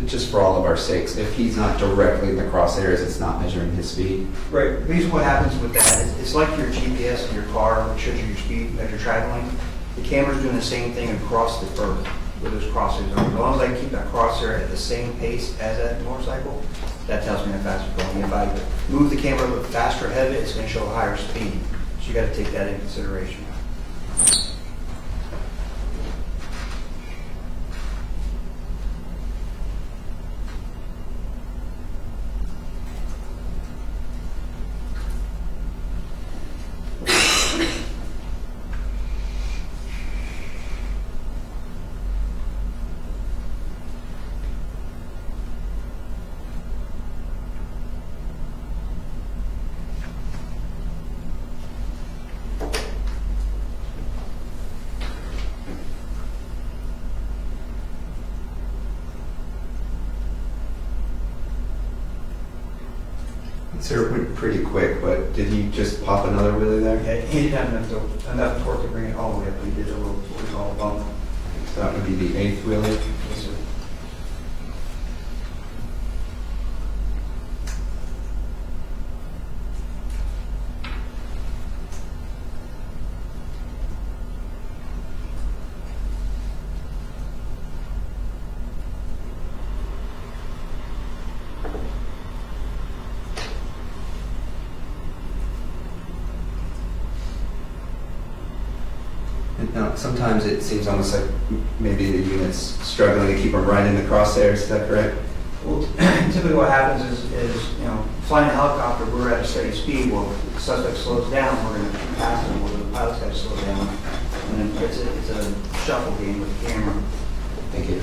Just for all of our sakes, if he's not directly in the crosshairs, it's not measuring his speed. Right. The reason what happens with that is it's like your GPS in your car, which shows you your speed as you're traveling. The camera's doing the same thing across the earth where those crosshairs are. As long as I keep that crosshair at the same pace as that motorcycle, that tells me how fast it's going. If I move the camera a little faster ahead of it, it's going to show a higher speed. So you got to take that into consideration. Sir, it went pretty quick, but did he just pop another wheelie there? Yeah, he didn't have enough torque to bring it all the way up, but he did a little, what we call a bump. So that would be the eighth wheelie. Yes, sir. Now, sometimes it seems almost like maybe the unit's struggling to keep them right in the crosshairs. Is that correct? Well, typically what happens is, you know, flying a helicopter, we're at a steady speed, well, the suspect slows down, we're going to pass him, well, the pilot's got to slow down. And then it's a shuffle game with the camera. Thank you.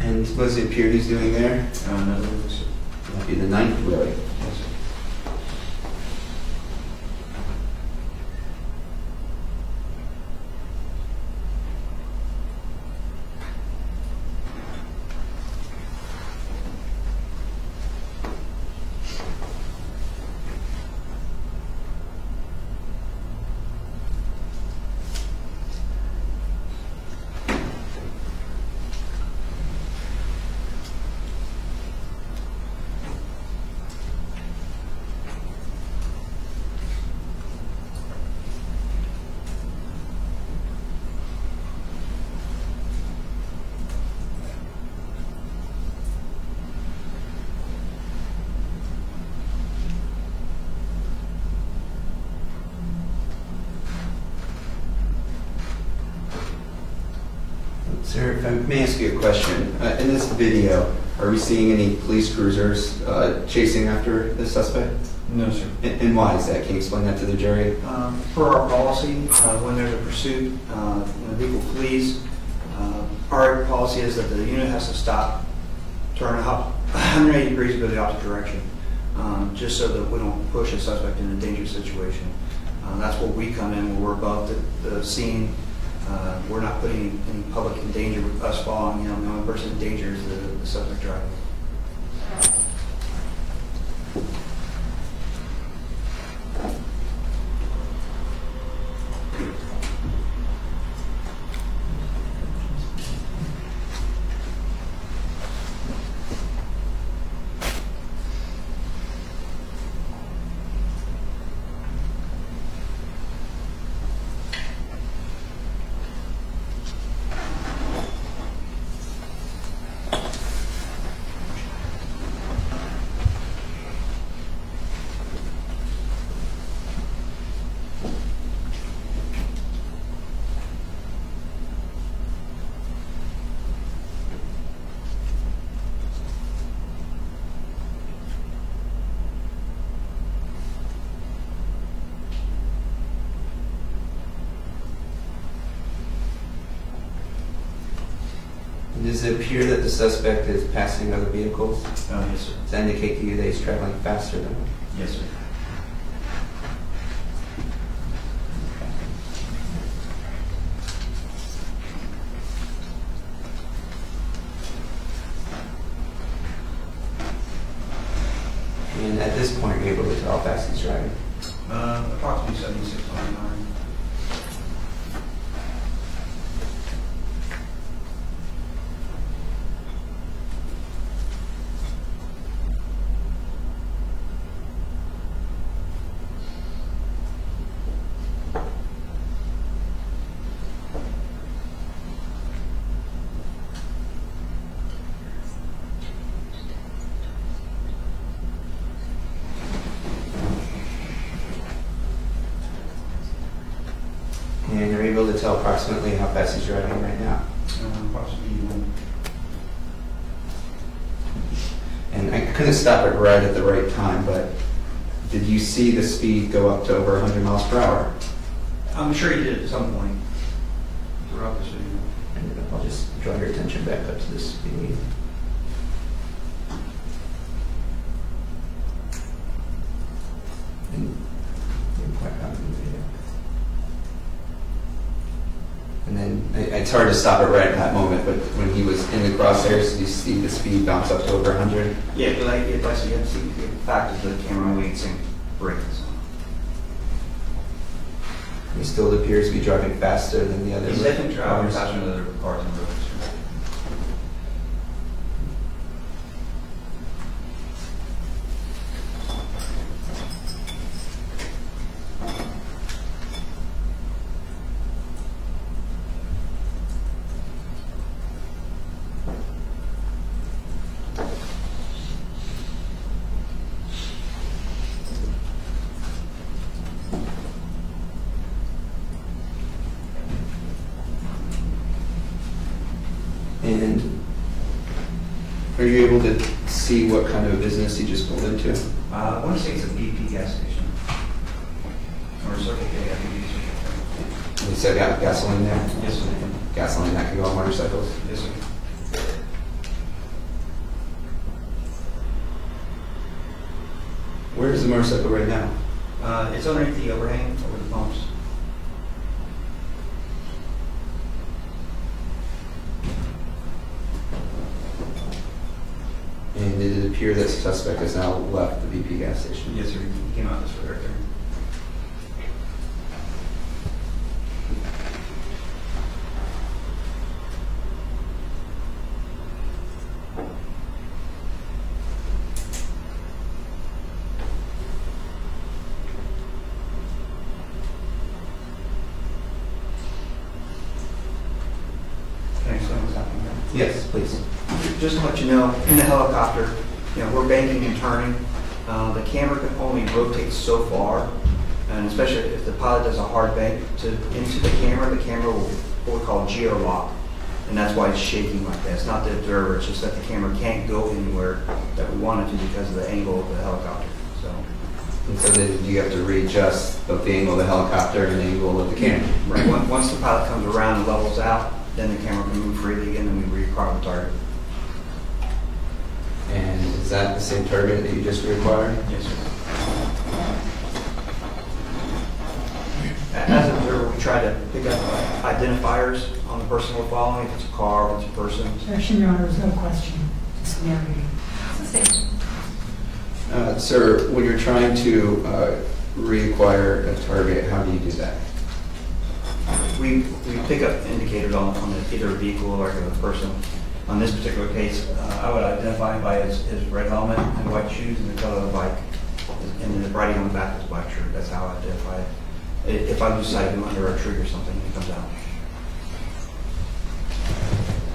And what does it appear he's doing there? No, Might be the ninth, really. Sir, if I may ask you a question. In this video, are we seeing any police cruisers chasing after the suspect? No, sir. And why is that? Can you explain that to the jury? Per our policy, when there's a pursuit, vehicle flees, our policy is that the unit has to stop, turn up 180 degrees and go the opposite direction, just so that we don't push a suspect in a dangerous situation. That's where we come in, when we're above the scene. We're not putting any public in danger with us following. The only person in danger is the suspect driving. Does it appear that the suspect is passing other vehicles? Yes, sir. Does that indicate to you that he's traveling faster than? Yes, sir. And at this point, you're able to tell how fast he's driving? Approximately 76 miles an hour. And you're able to tell approximately how fast he's driving right now? Approximately. And I couldn't stop it right at the right time, but did you see the speed go up to over 100 miles per hour? I'm sure he did at some point throughout this video. And I'll just draw your attention back up to the speed. And then it's hard to stop it right at that moment, but when he was in the crosshairs, did you see the speed bounce up to over 100? Yeah, but if I see, the fact is the camera only sync brakes. He still appears to be driving faster than the others. He's definitely driving faster than other cars on the road. And are you able to see what kind of business he just pulled into? I want to say it's a BP gas station. Or a Circle K, I think it's He said gasoline there? Yes, sir. Gasoline that can go on motorcycles? Yes, sir. Where is the motorcycle right now? It's underneath the overhang over the pumps. And did it appear that the suspect has now left the BP gas station? Yes, sir. He came out this way right there. Can I explain what's happening there? Yes, please. Just to let you know, in the helicopter, we're banking and turning. The camera can only rotate so far, and especially if the pilot does a hard bank into the camera will what we call geo-lock, and that's why it's shaking like that. It's not the observer, it's just that the camera can't go anywhere that we want it to because of the angle of the helicopter. So, And so then you have to readjust both the angle of the helicopter and the angle of the camera. right, once the pilot comes around and levels out, then the camera can move freely again, and we reacquire the target. And is that the same target that you just reacquired? Yes, sir. As an observer, we try to pick up identifiers on the person we're following, if it's a car, if it's a person. Objection, Your Honor, there's no question. It's narrating. Sir, when you're trying to reacquire a target, how do you do that? We pick up indicators on either a vehicle or a person. On this particular case, I would identify him by his red helmet and white shoes and the color of the bike, and the writing on the back of his black shirt. That's how I identify it. If I lose sight of him under a tree or something, he comes out.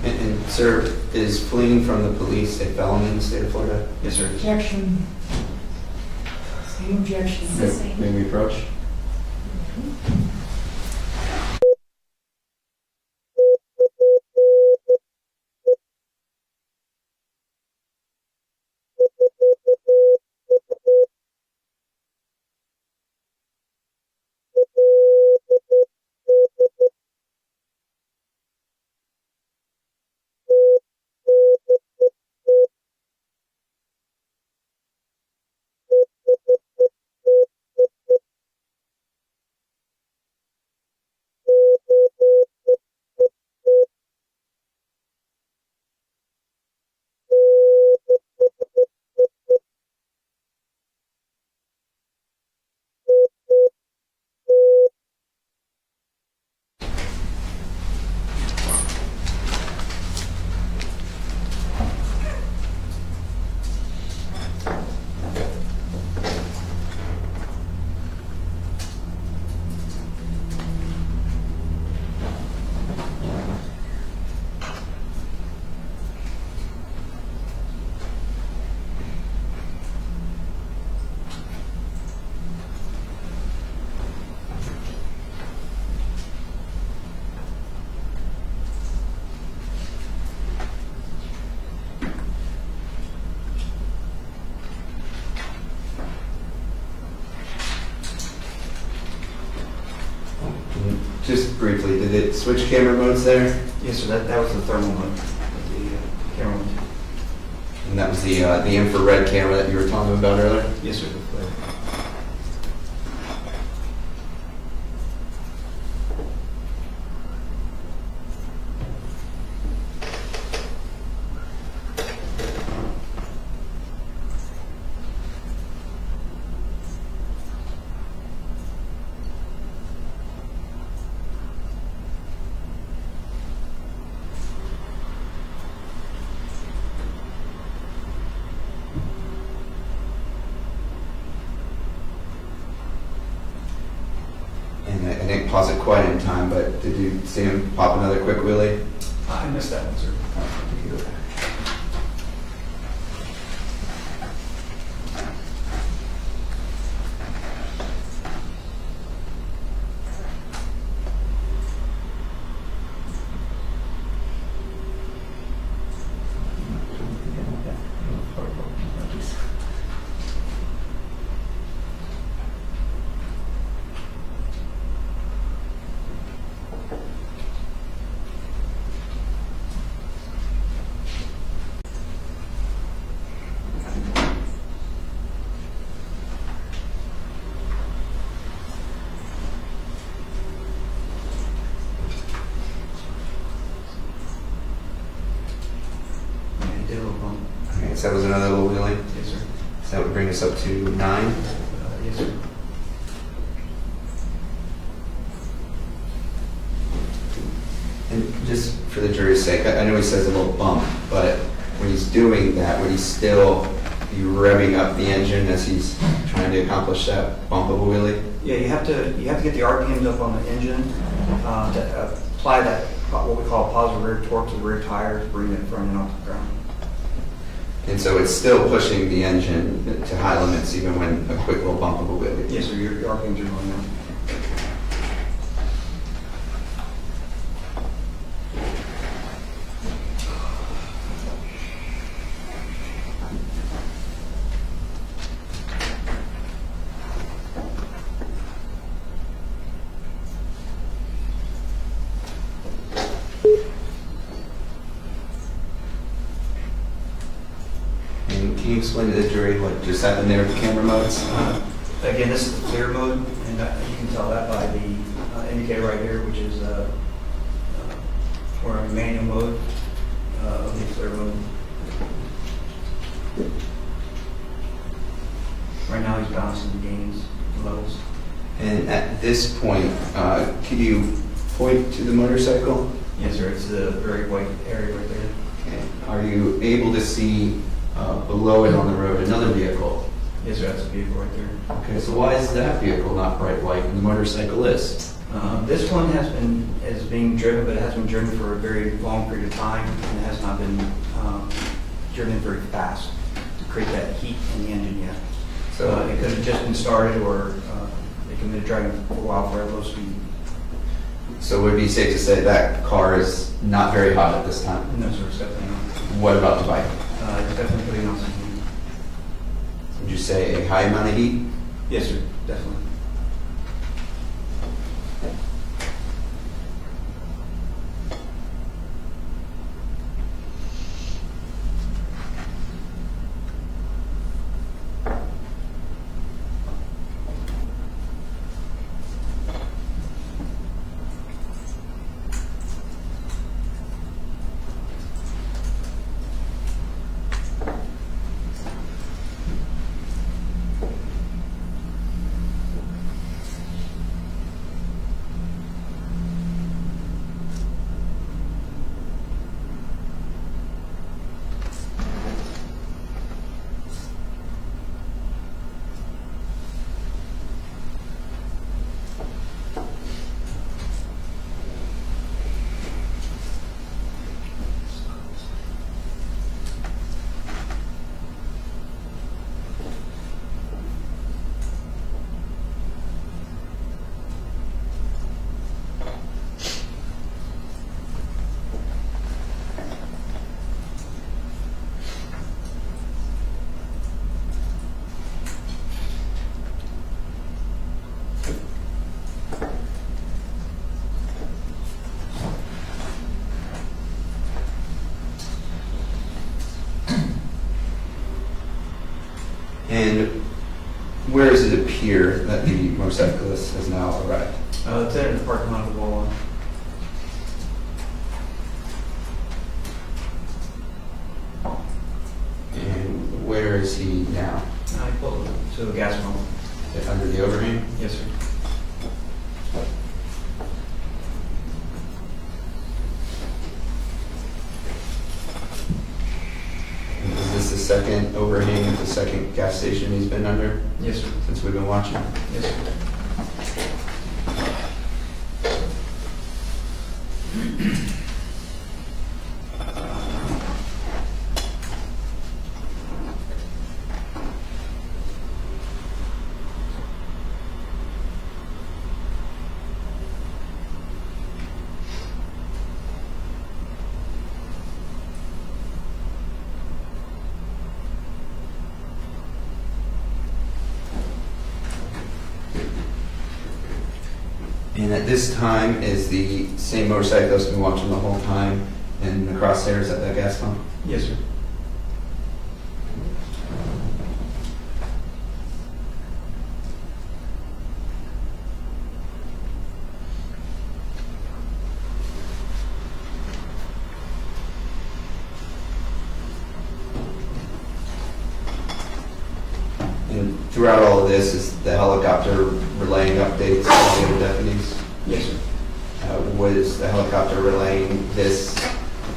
And sir, is fleeing from the police a felony in the state of Florida? Yes, sir. Objection. Same objection. Sustained. May we approach? Just briefly, did it switch camera modes there? Yes, sir. That was the thermal mode of the camera. And that was the infrared camera that you were talking about earlier? Yes, sir. And I didn't pause it quite in time, but did you see him pop another quick wheelie? I missed that one, sir. Okay, so that was another little wheelie. Yes, sir. So that would bring us up to 9. Yes, sir. And just for the jury's sake, I know he says a little bump, but when he's doing that, would he still be revving up the engine as he's trying to accomplish that bump of a wheelie? Yeah, you have to get the RPMs up on the engine to apply that, what we call positive rear torque to the rear tire to bring it from and off the ground. And so it's still pushing the engine to high limits even when a quick little bump of a wheelie. Yes, sir, your RPMs are going up. And can you explain to the jury what just happened there with the camera modes? Again, this is the clear mode, and you can tell that by the indicator right here, which is we're in manual mode of the clear mode. Right now, he's balancing the gains, the levels. And at this point, could you point to the motorcycle? Yes, sir. It's the very white area right there. Okay. Are you able to see below it on the road another vehicle? Yes, sir. That's a vehicle right there. Okay, so why is that vehicle not bright white and the motorcycle is? This one is being driven, but it has been driven for a very long period of time, and it has not been driven very fast to create that heat in the engine yet. So it could have just been started, or it could have been driving for a while for a low speed. So would it be safe to say that car is not very hot at this time? No, sir. It's definitely not. What about the bike? It's definitely putting on some heat. Would you say a high amount of heat? Yes, sir. Definitely. And where does it appear that the motorcyclist has now arrived? It's in the parking lot of the Wawa. And where is he now? I pulled to a gas pump. Under the overhang? Yes, sir. Is this the second overhang at the second gas station he's been under Yes, sir. since we've been watching? Yes, sir. And at this time, is the same motorcyclist been watching the whole time in the crosshairs at that gas pump? Yes, sir. And throughout all of this, is the helicopter relaying updates to all the other deputies? Yes, sir. Was the helicopter relaying this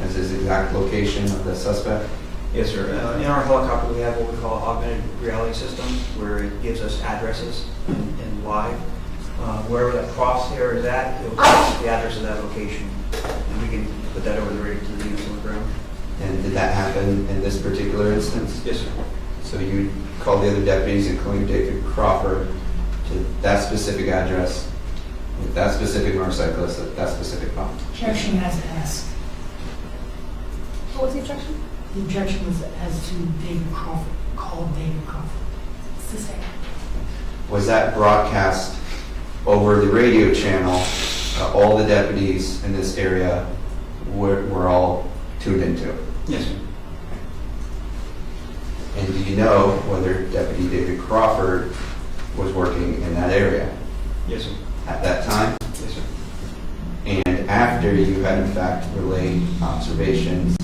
as his exact location of the suspect? Yes, sir. In our helicopter, we have what we call augmented reality systems, where it gives us addresses in live. Wherever that crosshair is at, it will tell us the address of that location, and we can put that over the radio to the units on the ground. And did that happen in this particular instance? Yes, sir. So you called the other deputies, including David Crawford, to that specific address, with that specific motorcyclist at that specific pump? Objection as asked. What was the objection? The objection was as to David Crawford, called David Crawford. Sustained. Was that broadcast over the radio channel? All the deputies in this area were all tuned into? Yes, sir. And do you know whether Deputy David Crawford was working in that area Yes, sir. at that time? Yes, sir. And after you had in fact relayed observations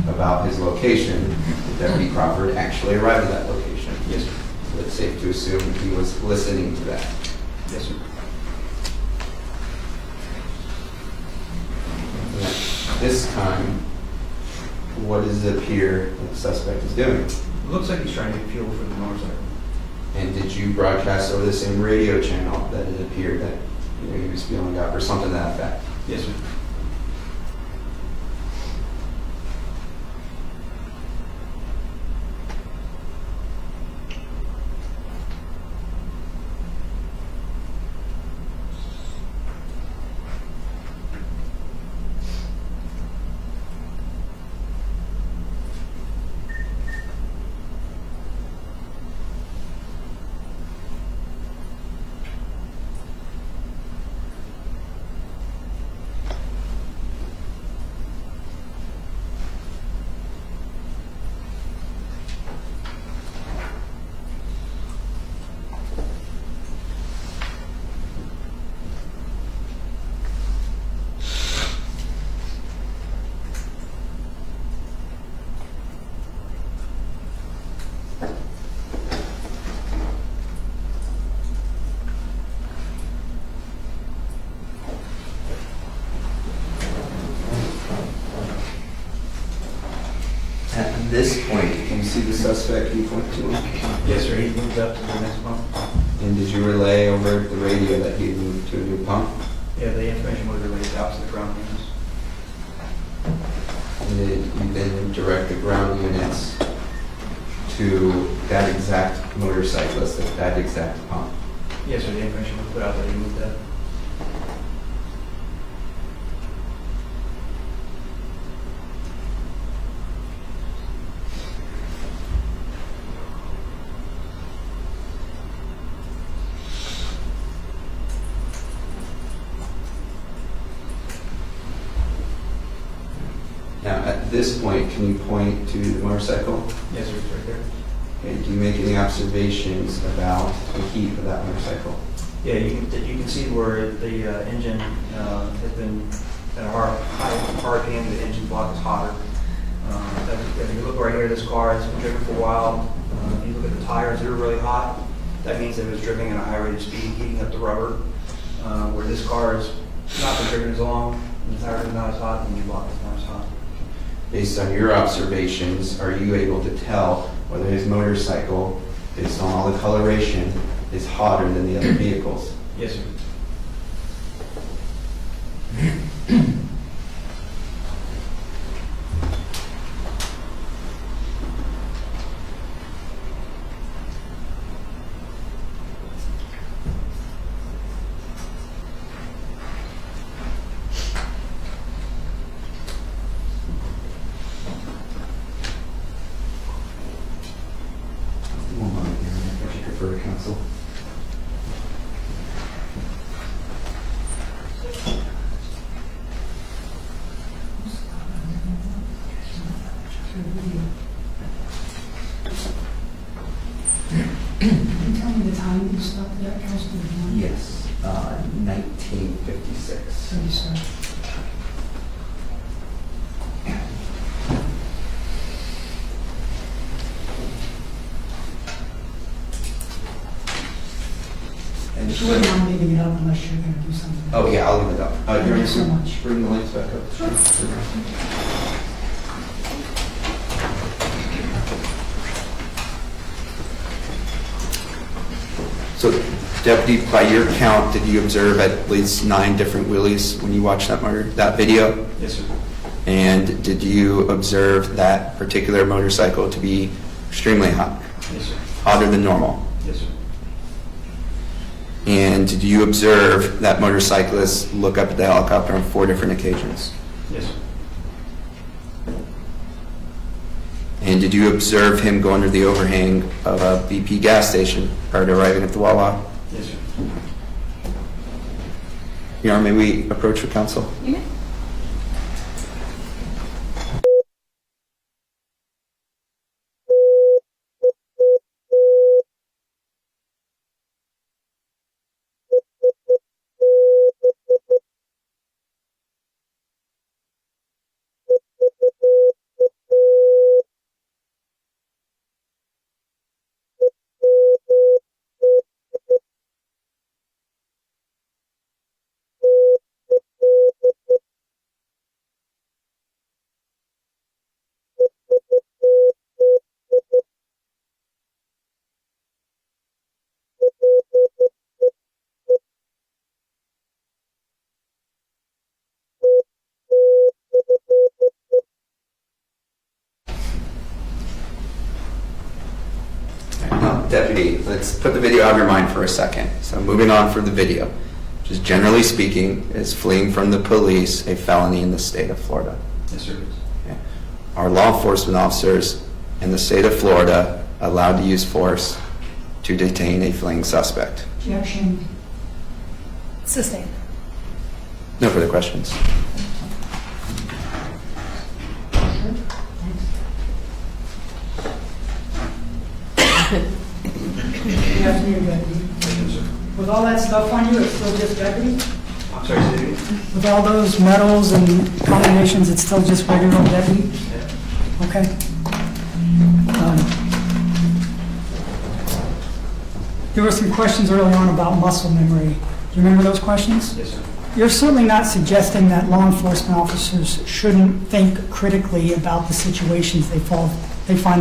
about his location, did Deputy Crawford actually arrive at that location? Yes, sir. So it's safe to assume he was listening to that. Yes, sir. And at this time, what does it appear that the suspect is doing? It looks like he's trying to get fuel for the motorcycle. And did you broadcast over the same radio channel that it appeared that he was feeling up or something to that effect? Yes, sir. At this point, can you see the suspect you point to him? Yes, sir. He moved up to the next pump. And did you relay over the radio that he moved to a new pump? Yeah, the information was relayed out to the ground units. And did you then direct the ground units to that exact motorcyclist at that exact pump? Yes, sir. The information was put out that he moved up. Now, at this point, can you point to the motorcycle? Yes, sir. It's right there. And do you make any observations about the heat of that motorcycle? Yeah, you can see where the engine has been at a hard hand. The engine block is hotter. If you look right here, this car has been driven for a while. If you look at the tires, they're really hot. That means that it was driven at a high rate of speed, heating up the rubber. Where this car has not been driven as long, and the tires are not as hot, and the engine block is not as hot. Based on your observations, are you able to tell whether his motorcycle, based on all the coloration, is hotter than the other vehicles? Yes, sir. counsel. Can you tell me the time you stopped that, Councilman? Yes, 1956. Thank you, sir. And You wouldn't mind leaving it up unless you're going to do something. Oh, yeah, I'll leave it up. Thank you so much. Bring the lights back up. Sure. So, Deputy, by your count, did you observe at least 9 different wheelies when you watched that video? Yes, sir. And did you observe that particular motorcycle to be extremely hot, Yes, sir. hotter than normal? Yes, sir. And did you observe that motorcyclist look up at the helicopter on 4 different occasions? Yes, sir. And did you observe him go under the overhang of a BP gas station prior to arriving at the Wawa? Yes, sir. Your Honor, may we approach the counsel? You may. Now, Deputy, let's put the video out of your mind for a second. So moving on from the video, just generally speaking, is fleeing from the police a felony in the state of Florida? Yes, sir. Okay. Are law enforcement officers in the state of Florida allowed to use force to detain a fleeing suspect? Objection. Sustained. No further questions. Good afternoon, Deputy. Yes, sir. With all that stuff on you, it's still just Deputy? I'm sorry, say it again? With all those medals and commendations, it's still just regular old Deputy? Yeah. Okay. There were some questions early on about muscle memory. Do you remember those questions? Yes, sir. You're certainly not suggesting that law enforcement officers shouldn't think critically about the situations they find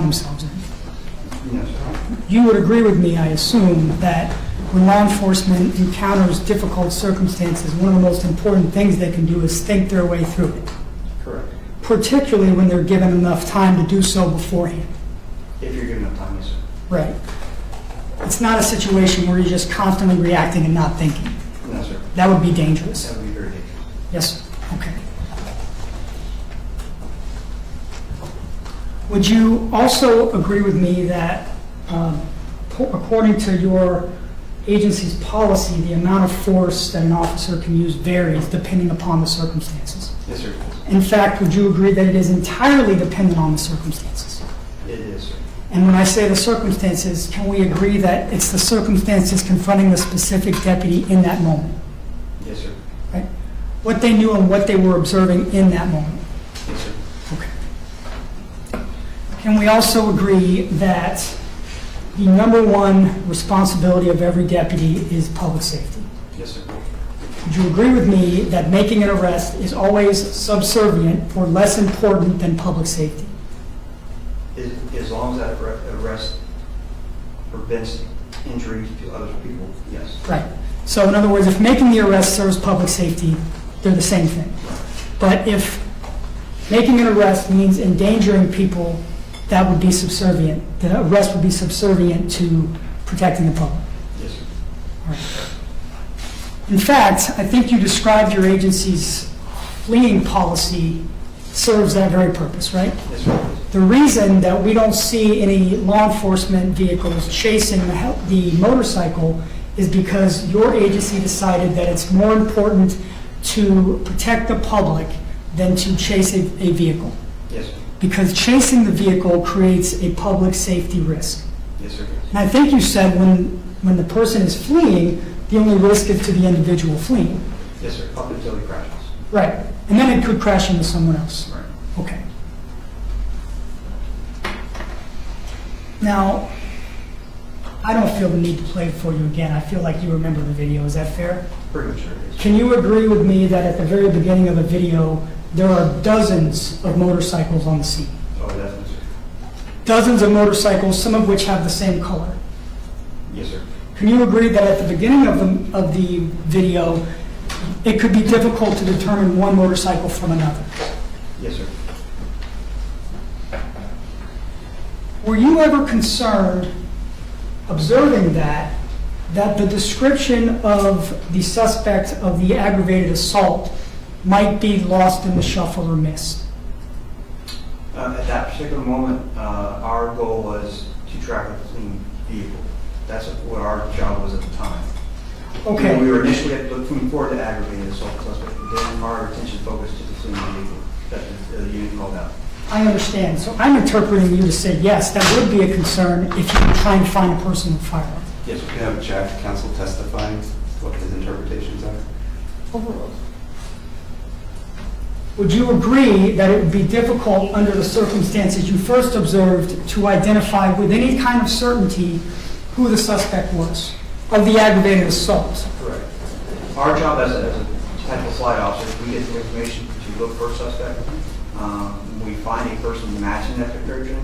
themselves in. No, sir. You would agree with me, I assume, that when law enforcement encounters difficult circumstances, one of the most important things they can do is think their way through it, Correct. particularly when they're given enough time to do so beforehand. If you're given enough time, yes, sir. Right. It's not a situation where you're just constantly reacting and not thinking. No, sir. That would be dangerous. That would be very dangerous. Yes, sir. Okay. Would you also agree with me that, according to your agency's policy, the amount of force that an officer can use varies depending upon the circumstances? Yes, sir. In fact, would you agree that it is entirely dependent on the circumstances? It is, sir. And when I say the circumstances, can we agree that it's the circumstances confronting the specific deputy in that moment? Yes, sir. Right? What they knew and what they were observing in that moment. Yes, sir. Okay. Can we also agree that the number one responsibility of every deputy is public safety? Yes, sir. Would you agree with me that making an arrest is always subservient or less important than public safety? As long as that arrest prevents injury to other people, yes. Right. So in other words, if making the arrest serves public safety, they're the same thing. But if making an arrest means endangering people, that would be subservient. The arrest would be subservient to protecting the public. Yes, sir. All right. In fact, I think you described your agency's fleeing policy serves that very purpose, right? Yes, sir. The reason that we don't see any law enforcement vehicles chasing the motorcycle is because your agency decided that it's more important to protect the public than to chase a vehicle. Yes, sir. Because chasing the vehicle creates a public safety risk. Yes, sir. And I think you said when the person is fleeing, the only risk is to the individual fleeing. Yes, sir. Up until he crashes. Right. And then it could crash into someone else. Right. Okay. Now, I don't feel the need to play it for you again. I feel like you remember the video. Is that fair? Pretty much sure it is. Can you agree with me that at the very beginning of the video, there are dozens of motorcycles on the scene? Oh, definitely, sir. Dozens of motorcycles, some of which have the same color. Yes, sir. Can you agree that at the beginning of the video, it could be difficult to determine one motorcycle from another? Yes, sir. Were you ever concerned, observing that the description of the suspect of the aggravated assault might be lost in the shuffle or missed? At that particular moment, our goal was to track a fleeing vehicle. That's what our job was at the time. Okay. We were initially looking forward to aggravated assault suspect, but then our attention focused to the fleeing vehicle that the unit called out. I understand. So I'm interpreting you to say, yes, that would be a concern if you were trying to find a person with a firearm. Yes, sir. You have Jack counsel testifying what his interpretations are. Overruled. Would you agree that it would be difficult under the circumstances you first observed to identify with any kind of certainty who the suspect was of the aggravated assault? Correct. Our job as a technical flight officer, we get the information to look for a suspect. We find a person matching that description.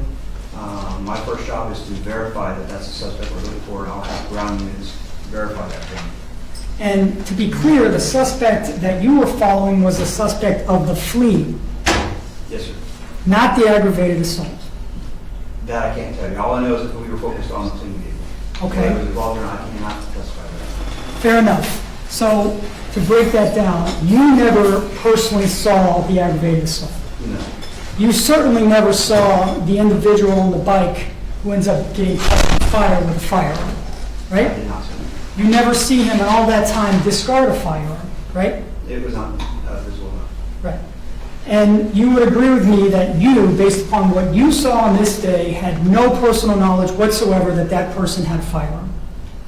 My first job is to verify that that's the suspect we're looking for, and I'll have ground units verify that for me. And to be clear, the suspect that you were following was the suspect of the flee, Yes, sir. not the aggravated assault. That I can't tell you. All I know is that we were focused on the fleeing vehicle. Okay. Whether it was involved or not, I cannot testify to that. Fair enough. So to break that down, you never personally saw the aggravated assault. No. You certainly never saw the individual on the bike who ends up getting caught on fire with a firearm, I right? did not see it. You never see him in all that time discard a firearm, right? It was not visible enough. Right. And you would agree with me that you, based upon what you saw on this day, had no personal knowledge whatsoever that that person had a firearm.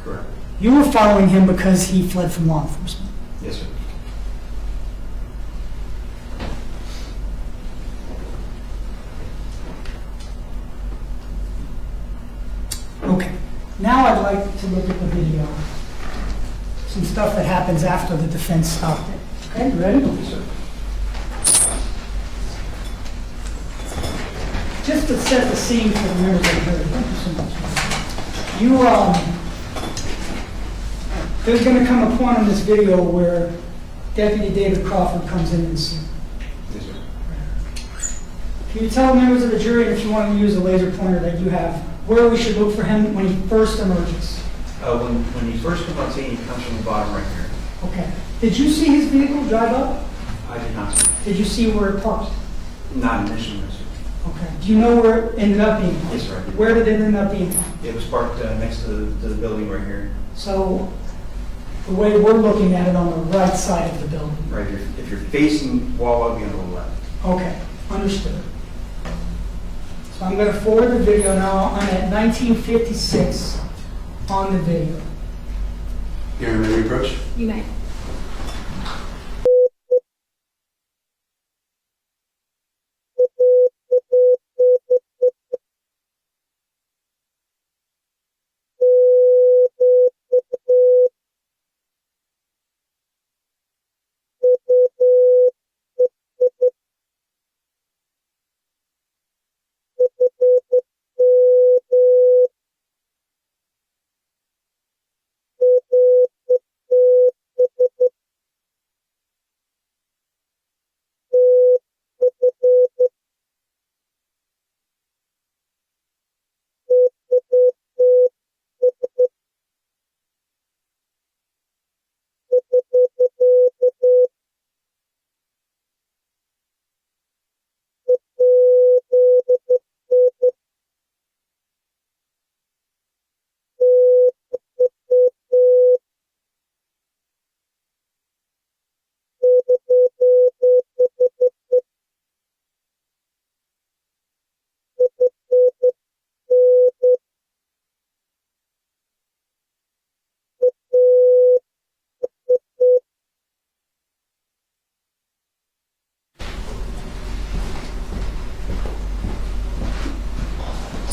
Correct. You were following him because he fled from law enforcement. Yes, sir. Okay. Now I'd like to look at the video. Some stuff that happens after the defense stopped it. Okay, you ready? Yes, sir. Just to set the scene for the members of the jury, thank you so much. There's going to come a point in this video where Deputy David Crawford comes in the scene. Yes, sir. Can you tell members of the jury, if you want to use a laser pointer that you have, where we should look for him when he first emerges? When he first comes on scene, he comes from the bottom right here. Okay. Did you see his vehicle drive up? I did not see it. Did you see where it parked? Not initially, no, sir. Okay. Do you know where it ended up being parked? Yes, sir, I do. Where did it end up being? It was parked next to the building right here, So the way we're looking at it on the right side of the building. right here. If you're facing Wawa, it'll be on the left. Okay, understood. So I'm going to forward the video now. I'm at 1956 on the video. You remember the approach? You may.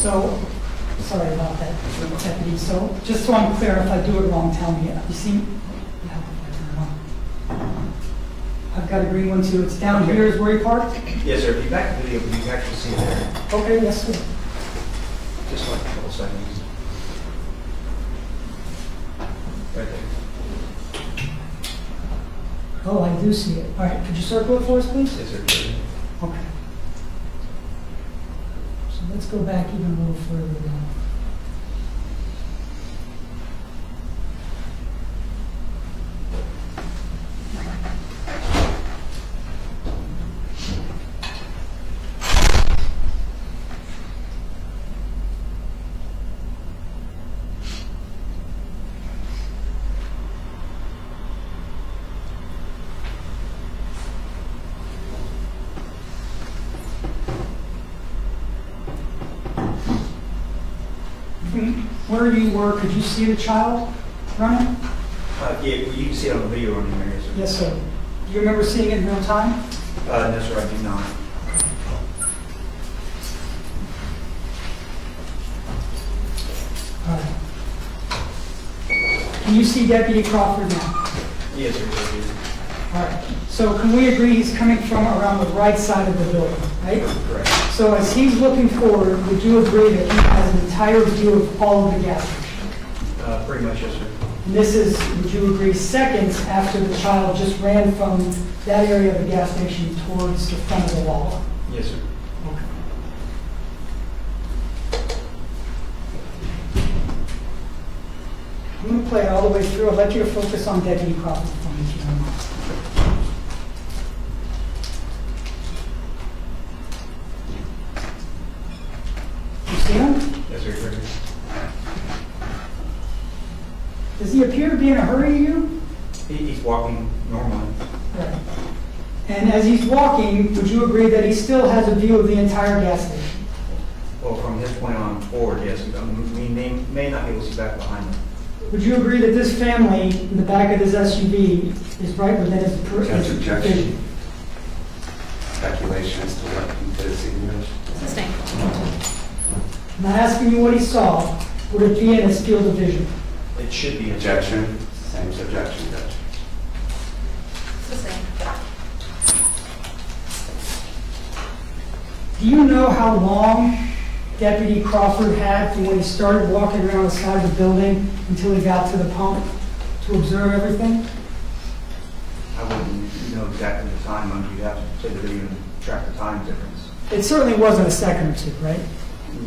So, sorry about that, Deputy. So, just so I'm clear, if I do it wrong, tell me. You see, yeah, I've got a green one too. It's down here is where you parked? Yes, sir. If you back the video, you can actually see it there. Okay, yes, sir. Just like a couple seconds. Right there. Oh, I do see it. All right, could you circle it for us, please? Yes, sir. Okay. So let's go back even a little further down. From where you were, could you see the child running? Yeah, you can see it on the video on here, yes, sir. Yes, sir. Do you remember seeing it in real time? No, sir, I do not. All right. Can you see Deputy Crawford now? Yes, sir. Yes, sir. All right. So can we agree he's coming from around the right side of the building, right? Correct. So as he's looking forward, would you agree that he has an entire view of all of the gas station? Pretty much, yes, sir. And this is, would you agree, seconds after the child just ran from that area of the gas station towards the front of the Wawa? Yes, sir. Okay. I'm going to play it all the way through. I'd like you to focus on Deputy Crawford for me, if you don't mind. You see him? Yes, sir. Correct. Does he appear to be in a hurry to you? He's walking normally. Right. And as he's walking, would you agree that he still has a view of the entire gas station? Well, from his point on forward, yes. We may not be able to see back behind him. Would you agree that this family in the back of this SUV is right within his That's vision? objection. Speculation as to what he did see. Sustained. I'm not asking you what he saw. Would it be in his field of vision? It should be Objection, same objection, Judge. Sustained. Do you know how long Deputy Crawford had from when he started walking around the side of the building until he got to the pump to observe everything? I wouldn't know exactly the time. You'd have to play the video and track the time difference. It certainly wasn't a second or two, right?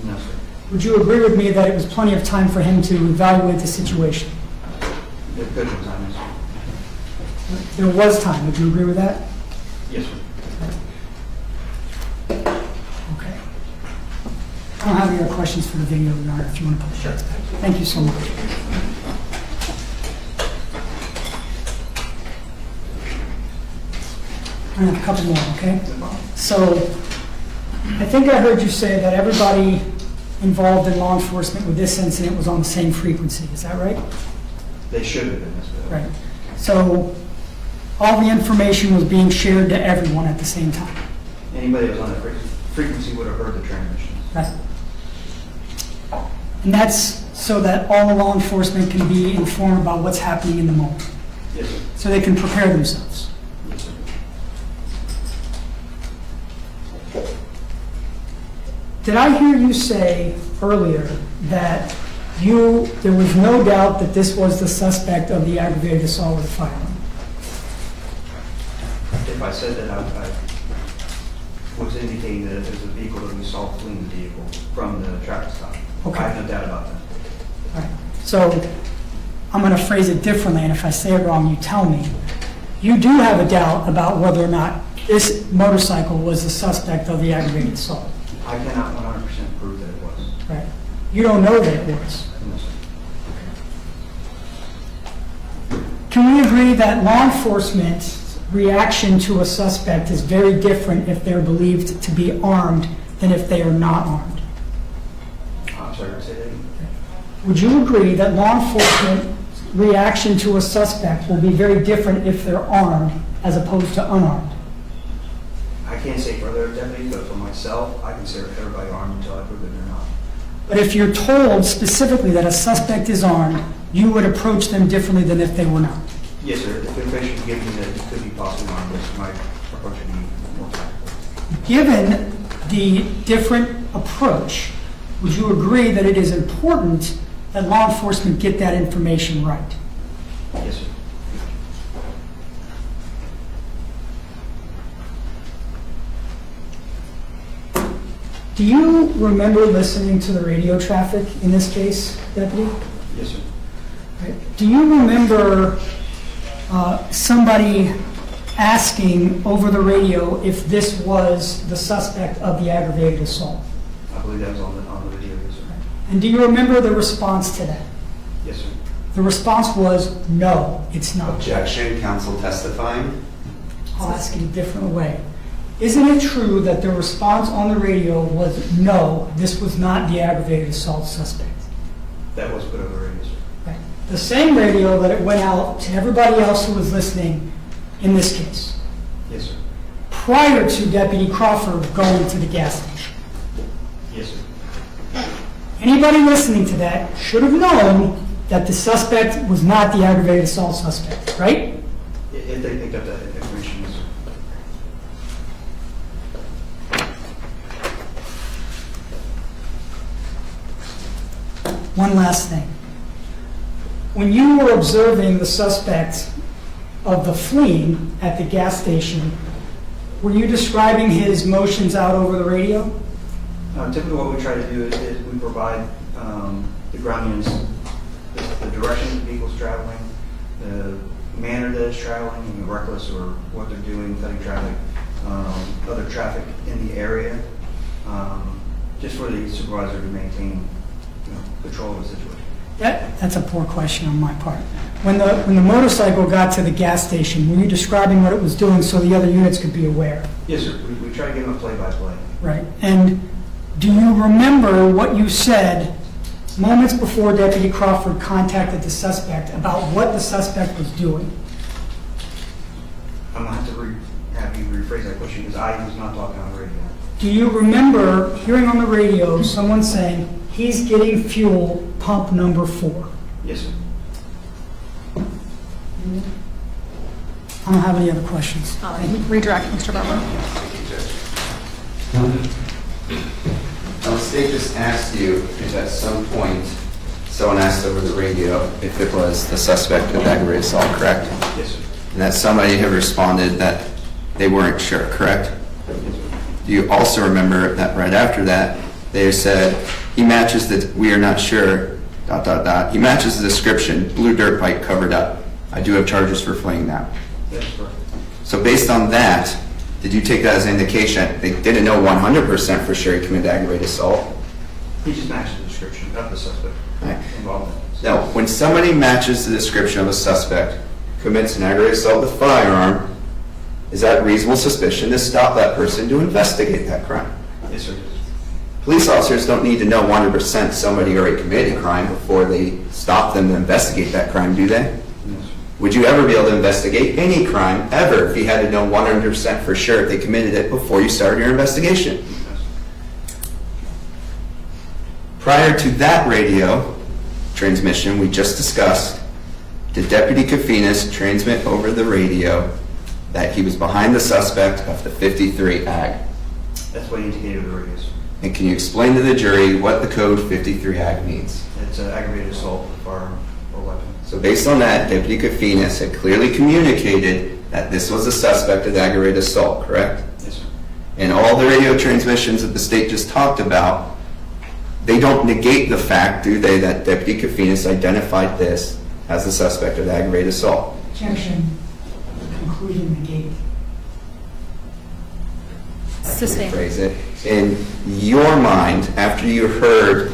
No, sir. Would you agree with me that it was plenty of time for him to evaluate the situation? There could be time, yes, sir. There was time. Would you agree with that? Yes, sir. Okay. I don't have any other questions for the video, Your Honor, if you want to put it. Sure. Thank you so much. I have a couple more, okay? So, I think I heard you say that everybody involved in law enforcement with this incident was on the same frequency. Is that right? They should have been, yes, sir. Right. So, all the information was being shared to everyone at the same time. Anybody that was on that frequency would have heard the transmissions. Right. And that's so that all the law enforcement can be informed about what's happening in the moment, Yes, sir. so they can prepare themselves. Yes, sir. Did I hear you say earlier that there was no doubt that this was the suspect of the aggravated assault with a firearm? If I said that, I was indicating that it was a vehicle that we saw fleeing the vehicle from the traffic stop. Okay. I have no doubt about that. All right. So I'm going to phrase it differently, and if I say it wrong, you tell me. You do have a doubt about whether or not this motorcycle was the suspect of the aggravated assault, I cannot 100% prove that it was. right? You don't know that it was. No, sir. Can we agree that law enforcement's reaction to a suspect is very different if they're believed to be armed than if they are not armed? I'm sorry, say that again. Would you agree that law enforcement's reaction to a suspect will be very different if they're armed as opposed to unarmed? I can't say for other deputies, but for myself, I consider everybody armed until I prove that they're not. But if you're told specifically that a suspect is armed, you would approach them differently than if they were not. Yes, sir. If information given that it could be possibly harmless, my approach would be more tactical. Given the different approach, would you agree that it is important that law enforcement get that information right? Yes, sir. Do you remember listening to the radio traffic in this case, Deputy? Yes, sir. Right. Do you remember somebody asking over the radio if this was the suspect of the aggravated assault? I believe that was on the video, yes, sir. And do you remember the response to that? Yes, sir. The response was, no, it's not. Objection, counsel testifying. I'll ask it a different way. Isn't it true that the response on the radio was, no, this was not the aggravated assault suspect? That was put over the radio, sir. Right. The same radio that it went out to everybody else who was listening in this case, Yes, sir. prior to Deputy Crawford going to the gas station. Yes, sir. Anybody listening to that should have known that the suspect was not the aggravated assault suspect, right? If they picked up that information, yes, sir. One last thing. When you were observing the suspect of the fleeing at the gas station, were you describing his motions out over the radio? Typically what we try to do is we provide the ground units the direction the vehicle's traveling, the manner that it's traveling, and reckless or what they're doing, cutting traffic, other traffic in the area, just for the supervisor to maintain control of the situation. That's a poor question on my part. When the motorcycle got to the gas station, were you describing what it was doing so the other units could be aware? Yes, sir. We try to give them a play-by-play. Right. And do you remember what you said moments before Deputy Crawford contacted the suspect about what the suspect was doing? I'm going to have to have you rephrase that question because I was not talking on the radio. Do you remember hearing on the radio someone saying, he's getting fuel, pump number 4? Yes, sir. I don't have any other questions. Redirect, Mr. Barber. Now, the state just asked you if at some point someone asked over the radio if it was the suspect of aggravated assault, correct? Yes, sir. And that somebody had responded that they weren't sure, correct? Do you also remember that right after that, they said, he matches the, we are not sure, ... He matches the description, blue dirt bike covered up. I do have charges for fleeing now. That's correct. So based on that, did you take that as an indication they didn't know 100% for sure he committed aggravated assault? He just matched the description of the suspect Right. involved in this. Now, when somebody matches the description of a suspect, commits an aggravated assault with a firearm, is that reasonable suspicion to stop that person to investigate that crime? Yes, sir. Police officers don't need to know 100% somebody already committed a crime before they stop them to investigate that crime, do they? Yes, sir. Would you ever be able to investigate any crime, ever, if you had to know 100% for sure if they committed it before you started your investigation? Yes. Prior to that radio transmission we just discussed, did Deputy Kafinas transmit over the radio that he was behind the suspect of the 53 ag? That's what he indicated with the radio, sir. And can you explain to the jury what the code 53 ag means? It's an aggravated assault with a firearm or weapon. So based on that, Deputy Kafinas had clearly communicated that this was a suspect of aggravated assault, correct? Yes, sir. And all the radio transmissions that the state just talked about, they don't negate the fact, do they, that Deputy Kafinas identified this as the suspect of aggravated assault? Objection. Conclusion negated. Sustained. Phrase it. In your mind, after you heard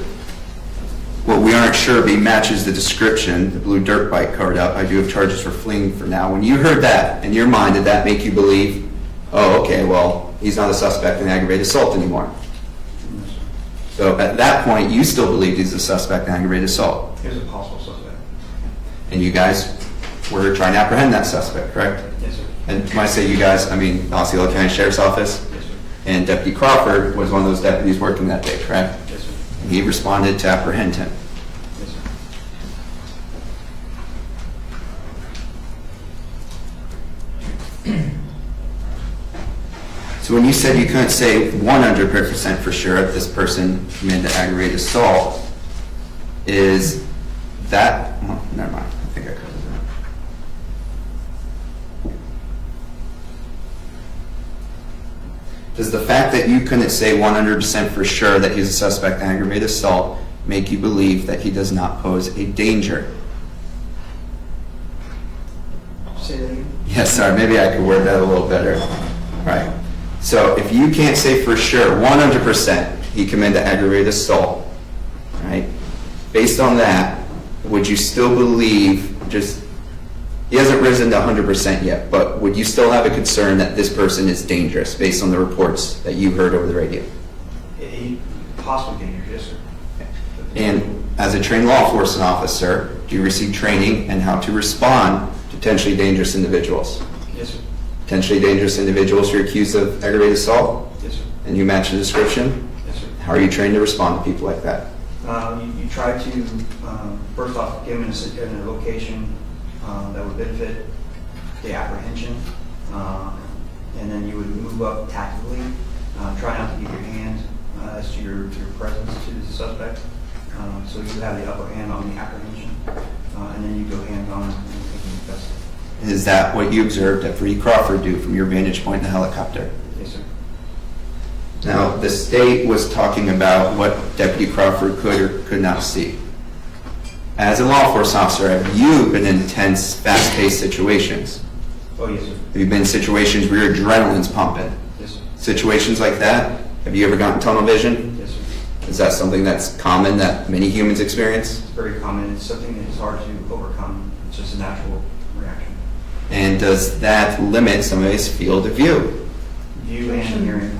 what we aren't sure if he matches the description, the blue dirt bike covered up, I do have charges for fleeing for now. When you heard that, in your mind, did that make you believe, oh, okay, well, he's not a suspect in aggravated assault anymore? Yes, sir. So at that point, you still believed he's a suspect in aggravated assault. He was a possible suspect. And you guys were trying to apprehend that suspect, correct? Yes, sir. And when I say you guys, I mean Osceola County Sheriff's Office. Yes, sir. And Deputy Crawford was one of those deputies working that day, correct? Yes, sir. He responded to apprehend him. Yes, sir. So when you said you couldn't say 100% for sure if this person committed aggravated assault, is that, well, never mind, I think I covered that. Does the fact that you couldn't say 100% for sure that he's a suspect in aggravated assault make you believe that he does not pose a danger? Say that again? Yes, sorry, maybe I could word that a little better. Right. So if you can't say for sure, 100%, he committed aggravated assault, right? Based on that, would you still believe, he hasn't risen to 100% yet, but would you still have a concern that this person is dangerous based on the reports that you heard over the radio? Possibly dangerous, yes, sir. And as a trained law enforcement officer, do you receive training in how to respond to potentially dangerous individuals? Yes, sir. Potentially dangerous individuals who are accused of aggravated assault? Yes, sir. And you match the description? Yes, sir. How are you trained to respond to people like that? You try to, first off, get them in a location that would benefit the apprehension, and then you would move up tactically. Try not to give your hand as to your presence to the suspect, so you have the upper hand on the apprehension, and then you go hands-on and take him to custody. Is that what you observed Deputy Crawford do from your vantage point in the helicopter? Yes, sir. Now, the state was talking about what Deputy Crawford could or could not see. As a law enforcement officer, have you been in tense, fast-paced situations? Oh, yes, sir. Have you been in situations where your adrenaline's pumping? Yes, sir. Situations like that? Have you ever gotten tunnel vision? Yes, sir. Is that something that's common that many humans experience? It's very common. It's something that is hard to overcome. It's just a natural reaction. And does that limit somebody's field of view? View and hearing.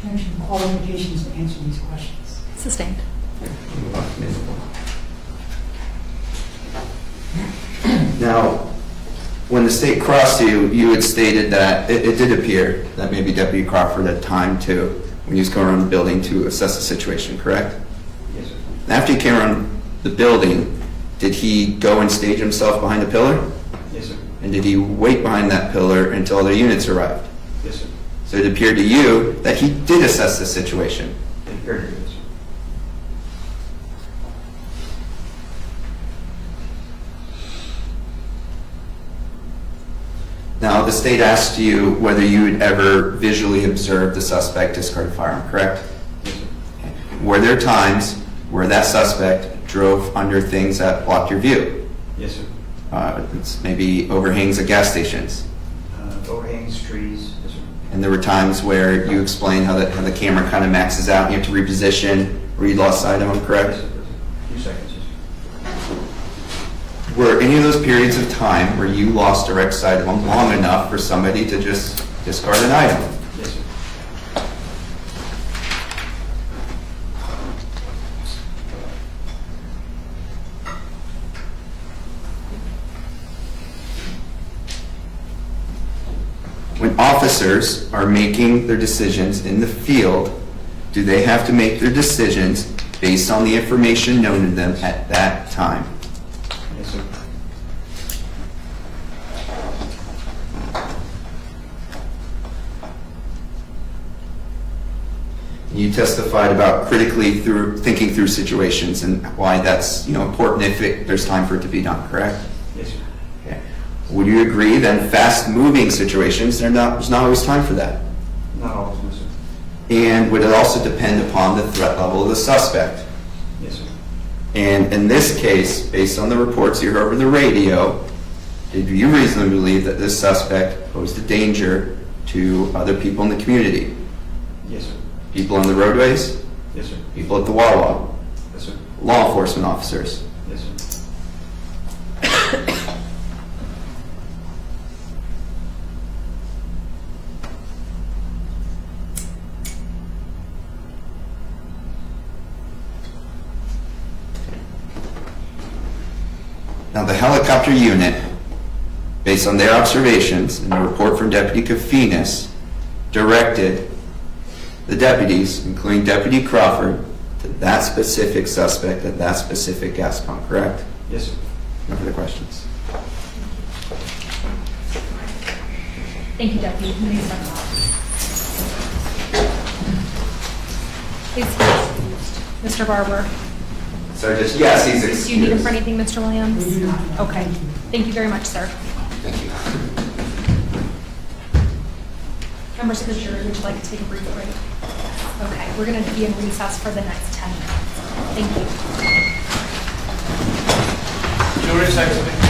Mention qualifications to answer these questions. Sustained. Now, when the state crossed you, you had stated that it did appear that maybe Deputy Crawford had time to, when he was going around the building, to assess the situation, correct? Yes, sir. After he came around the building, did he go and stage himself behind a pillar? Yes, sir. And did he wait behind that pillar until other units arrived? Yes, sir. So it appeared to you that he did assess the situation. It appeared to be, yes, sir. Now, the state asked you whether you had ever visually observed the suspect discard a firearm, correct? Yes, sir. Were there times where that suspect drove under things that blocked your view? Yes, sir. It's maybe overhangs at gas stations. Overhangs, trees, yes, sir. And there were times where you explained how the camera kind of maxes out and you have to reposition, or you lost sight of him, Yes, correct? sir. A few seconds, yes, sir. Were any of those periods of time where you lost direct sight of him long enough for somebody to just discard an item? Yes, sir. When officers are making their decisions in the field, do they have to make their decisions based on the information known to them at that time? Yes, sir. You testified about critically thinking through situations and why that's important if there's time for it to be done, correct? Yes, sir. Okay. Would you agree then fast-moving situations, there's not always time for that? Not always, yes, sir. And would it also depend upon the threat level of the suspect? Yes, sir. And in this case, based on the reports you heard over the radio, did you reasonably believe that this suspect posed a danger to other people in the community? Yes, sir. People on the roadways? Yes, sir. People at the Wawa? Yes, sir. Law enforcement officers? Yes, sir. Now, the helicopter unit, based on their observations and the report from Deputy Kafinas, directed the deputies, including Deputy Crawford, to that specific suspect at that specific gas pump, correct? Yes, sir. No further questions. Thank you, Deputy. You may step up. Please, Mr. Barber. So just, yes, he's excused. Do you need him for anything, Mr. Williams? We do not. Okay. Thank you very much, sir. Thank you. Members of the jury, would you like to take a brief break? Okay, we're going to be in recess for the next 10 minutes. Thank you. Jury is exiting.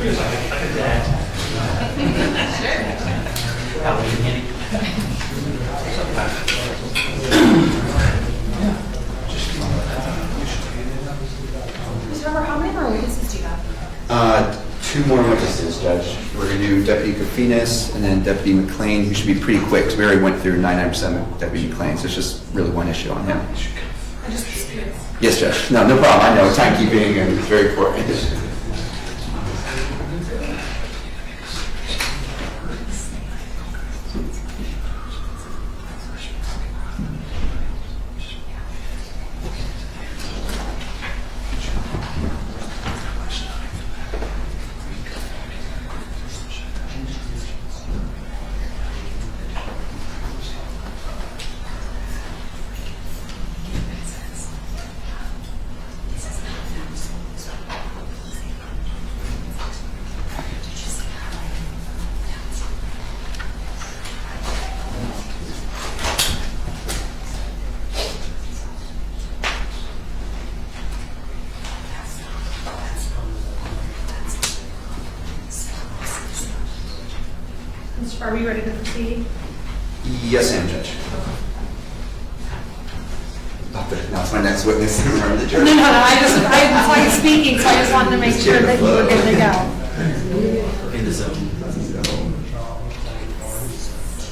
Mr. Humber, how many more witnesses do you have? 2 more witnesses, Judge. We're going to do Deputy Kofinas and then Deputy McLean, who should be pretty quick, because we already went through 99% of Deputy McLean, so it's just really one issue on him. Yes, Judge. No problem. I know timekeeping is very important. Mr. Are we ready to proceed? Yes, ma'am, Judge. Now it's my next witness. Remember the jury. No, I saw you speaking, so I just wanted to make sure that you were good to go. In the zone.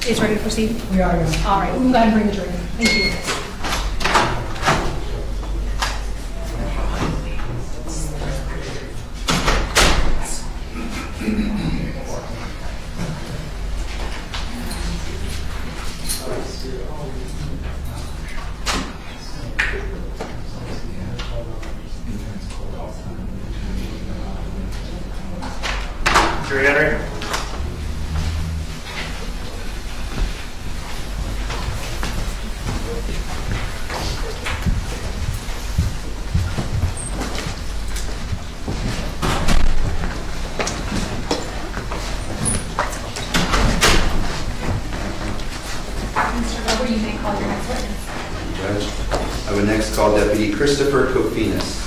Is ready to proceed? We are, yeah. All right, we'll go ahead and bring the jury in. Thank you. Jury entering. Mr. Weber, you may call your next witness. Judge, I would next call Deputy Christopher Kofinas.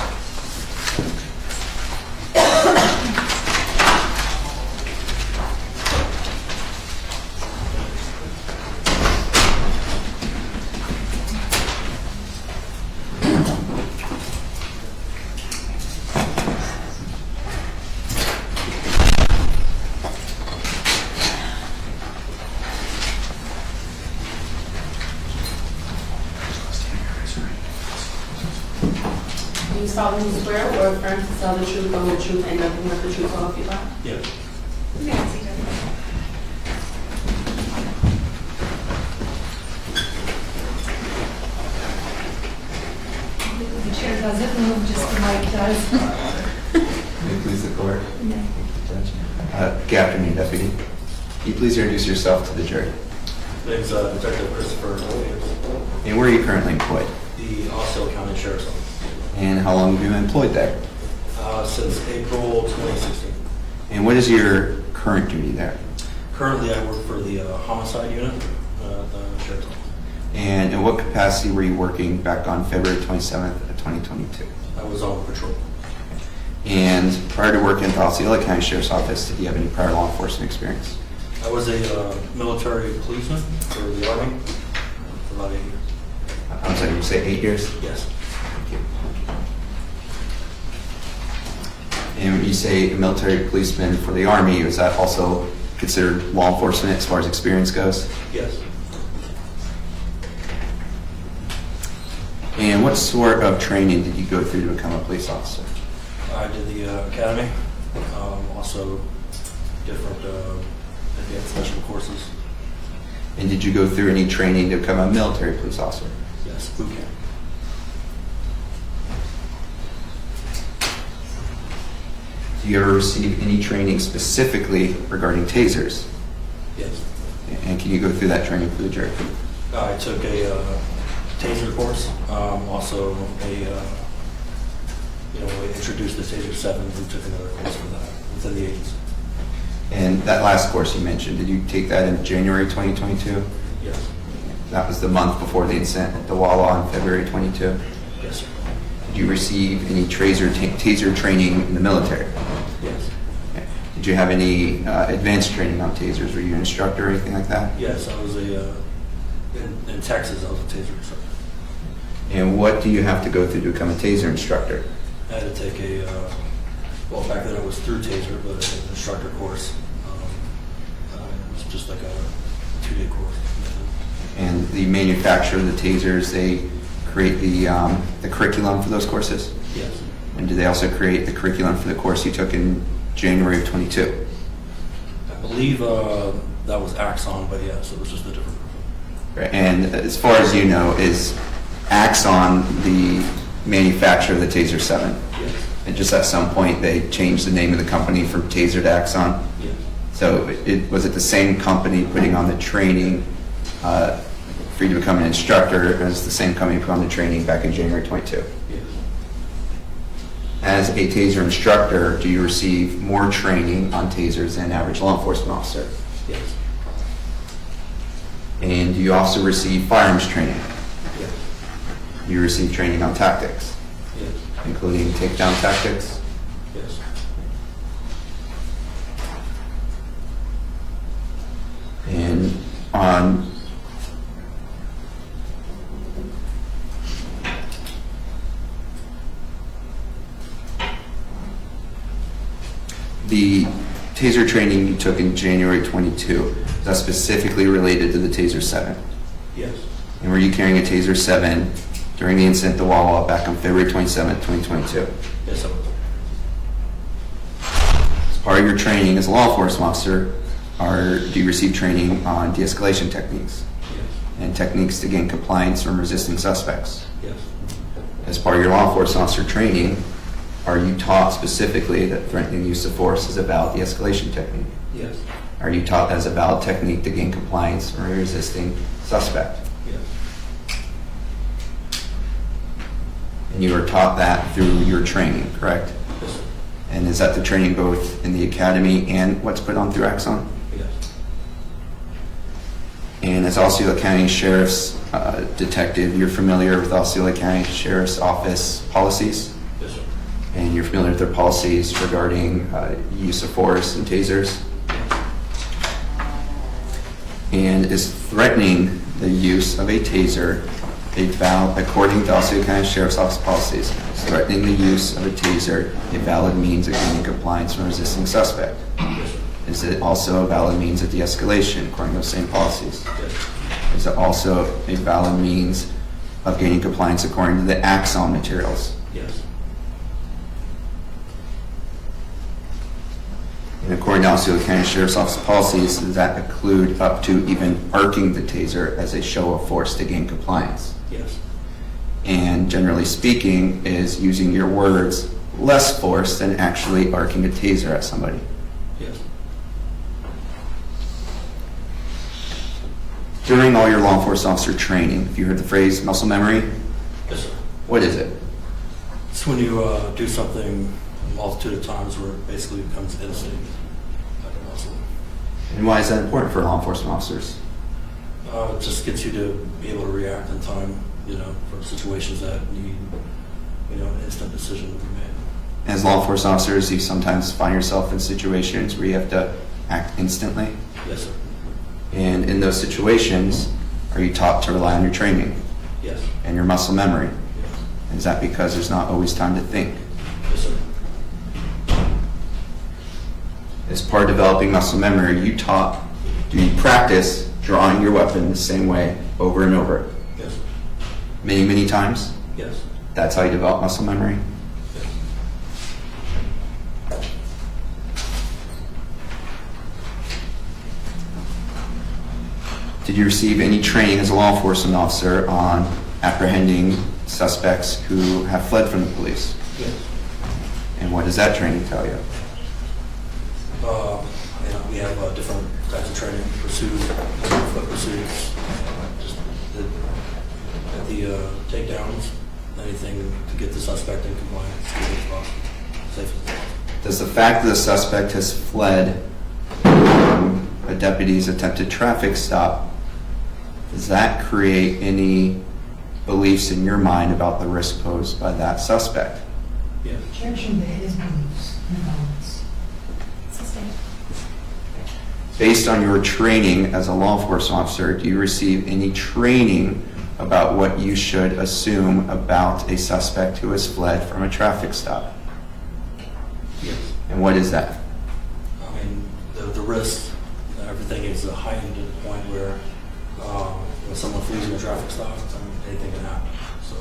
Do you solemnly swear or affirm to tell the truth, the whole truth, and nothing but the truth, so help you God? Yes. The chair doesn't move, just the mic does. May it please the court. Judge. Good afternoon, Deputy. Can you please introduce yourself to the jury? Name's Detective Christopher Williams, And where are you currently employed? the Osceola County Sheriff's Office. And how long have you been employed there? Since April 2016. And what is your current duty there? Currently, I work for the homicide unit, the Sheriff's Office. And in what capacity were you working back on February 27th of 2022? I was on patrol. And prior to working at the Osceola County Sheriff's Office, did you have any prior law enforcement experience? I was a military policeman for the Army for about 8 years. I'm sorry, you say 8 years? Yes. Thank you. And when you say a military policeman for the Army, is that also considered law enforcement as far as experience goes? Yes. And what sort of training did you go through to become a police officer? I did the academy, also different advanced special courses. And did you go through any training to become a military police officer? Yes, boot camp. Do you ever receive any training specifically regarding tasers? Yes. And can you go through that training for the jury? I took a Taser course, also we introduced the Taser 7, we took another course for that within the agency. And that last course you mentioned, did you take that in January 2022? Yes. That was the month before the incident at the Wawa on February 22? Yes, sir. Did you receive any taser training in the military? Yes. Did you have any advanced training on tasers? Were you an instructor or anything like that? Yes, I was in Texas, I was a taser instructor. And what do you have to go through to become a taser instructor? I had to take well, back then I was through Taser, but an instructor course. It was just like a 2-day course. And the manufacturer of the tasers, they create the curriculum for those courses? Yes. And do they also create the curriculum for the course you took in January of 22? I believe that was Axon, but yes, it was just a different. Right. And as far as you know, is Axon the manufacturer of the Taser 7? Yes. And just at some point they changed the name of the company from Taser to Axon? Yes. So was it the same company putting on the training for you to become an instructor as the same company put on the training back in January 22? Yes. As a Taser instructor, do you receive more training on Tasers than an average law enforcement officer? Yes. And do you also receive firearms training? Yes. You receive training on tactics, Yes. including takedown tactics? Yes. And on the Taser training you took in January 22, is that specifically related to the Taser 7? Yes. And were you carrying a Taser 7 during the incident at the Wawa back on February 27, 2022? Yes, I was. As part of your training as a law enforcement officer, do you receive training on de-escalation techniques Yes. and techniques to gain compliance from resisting suspects? Yes. As part of your law enforcement officer training, are you taught specifically that threatening use of force is a valid de-escalation technique? Yes. Are you taught as a valid technique to gain compliance from a resisting suspect? Yes. And you were taught that through your training, correct? Yes, sir. And is that the training both in the academy and what's put on through Axon? Yes. And as Osceola County Sheriff's detective, you're familiar with Osceola County Sheriff's Office policies? Yes, sir. And you're familiar with their policies regarding use of force and tasers? And is threatening the use of a taser according to Osceola County Sheriff's Office policies, is threatening the use of a taser a valid means of gaining compliance from a resisting suspect? Yes, sir. Is it also a valid means of de-escalation according to those same policies? Yes. Is it also a valid means of gaining compliance according to the Axon materials? Yes. And according to Osceola County Sheriff's Office policies, does that include up to even arcing the taser as a show of force to gain compliance? Yes. And generally speaking, is using your words less force than actually arcing a taser at somebody? Yes. During all your law enforcement officer training, have you heard the phrase muscle memory? Yes, sir. What is it? It's when you do something a multitude of times where it basically becomes instinct, like a muscle. And why is that important for law enforcement officers? It just gets you to be able to react in time, for situations that need, an instant decision to be made. As law enforcement officers, you sometimes find yourself in situations where you have to act instantly. Yes, sir. And in those situations, are you taught to rely on your training Yes. and your muscle memory? Yes. Is that because there's not always time to think? Yes, sir. As part of developing muscle memory, do you practice drawing your weapon the same way over and over? Yes. Many, many times? Yes. That's how you develop muscle memory? Yes. Did you receive any training as a law enforcement officer on apprehending suspects who have fled from the police? Yes. And what does that training tell you? We have different types of training, pursuit, foot pursuits, just the takedowns, anything to get the suspect in compliance as quickly as possible, safe as possible. Does the fact that the suspect has fled from a deputy's attempted traffic stop, does that create any beliefs in your mind about the risk posed by that suspect? Yeah. Objection to his beliefs and knowledge. Sustained. based on your training as a law enforcement officer, do you receive any training about what you should assume about a suspect who has fled from a traffic stop? Yes. And what is that? I mean, the risk, everything is heightened to the point where when someone flees in a traffic stop, anything can happen. So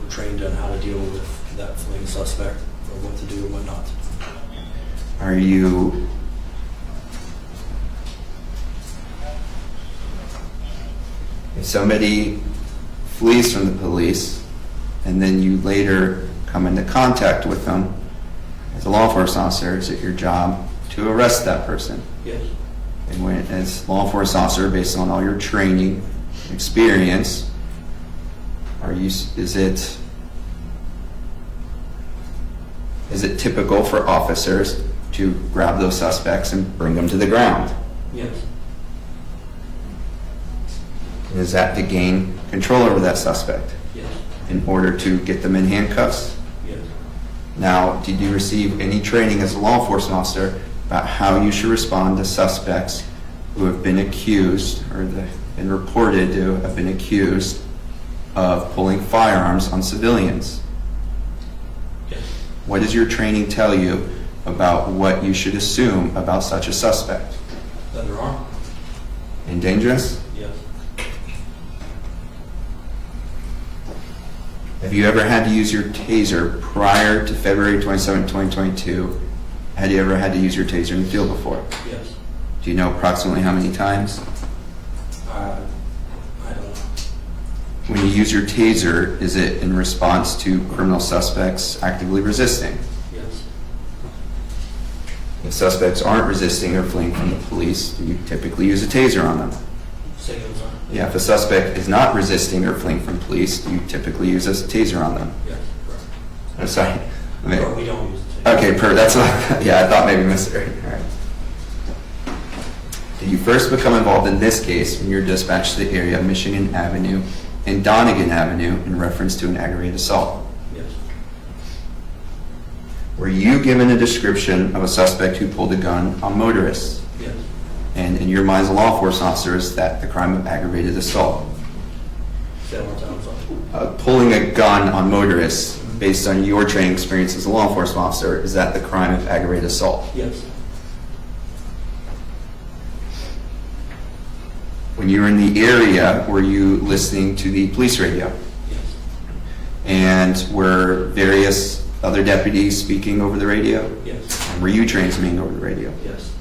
we're trained on how to deal with that fleeing suspect, or what to do and what not to do. Are you if somebody flees from the police and then you later come into contact with them as a law enforcement officer, is it your job to arrest that person? Yes. And when, as law enforcement officer, based on all your training and experience, is it typical for officers to grab those suspects and bring them to the ground? Yes. And is that to gain control over that suspect Yes. in order to get them in handcuffs? Yes. Now, did you receive any training as a law enforcement officer about how you should respond to suspects who have been accused or that have been reported to have been accused of pulling firearms on civilians? Yes. What does your training tell you about what you should assume about such a suspect? That they're armed? And dangerous? Yes. Have you ever had to use your taser prior to February 27, 2022? Had you ever had to use your taser in the field before? Yes. Do you know approximately how many times? I don't know. When you use your taser, is it in response to criminal suspects actively resisting? Yes. If suspects aren't resisting or fleeing from the police, do you typically use a taser on them? Say again, sorry. Yeah, if a suspect is not resisting or fleeing from police, do you typically use a taser on them? Yes. Correct. I'm sorry. Or we don't use it. Okay, that's what, yeah, I thought maybe I missed it. All right. Did you first become involved in this case when you were dispatched to the area of Michigan Avenue and Donegan Avenue in reference to an aggravated assault? Yes. Were you given a description of a suspect who pulled a gun on motorists? Yes. And in your mind as a law enforcement officer, is that the crime of aggravated assault? Say that one more time, sorry. Pulling a gun on motorists, based on your training experience as a law enforcement officer, is that the crime of aggravated assault? Yes. When you were in the area, were you listening to the police radio? Yes. And were various other deputies speaking over the radio? Yes. And were you transmitting over the radio? Yes.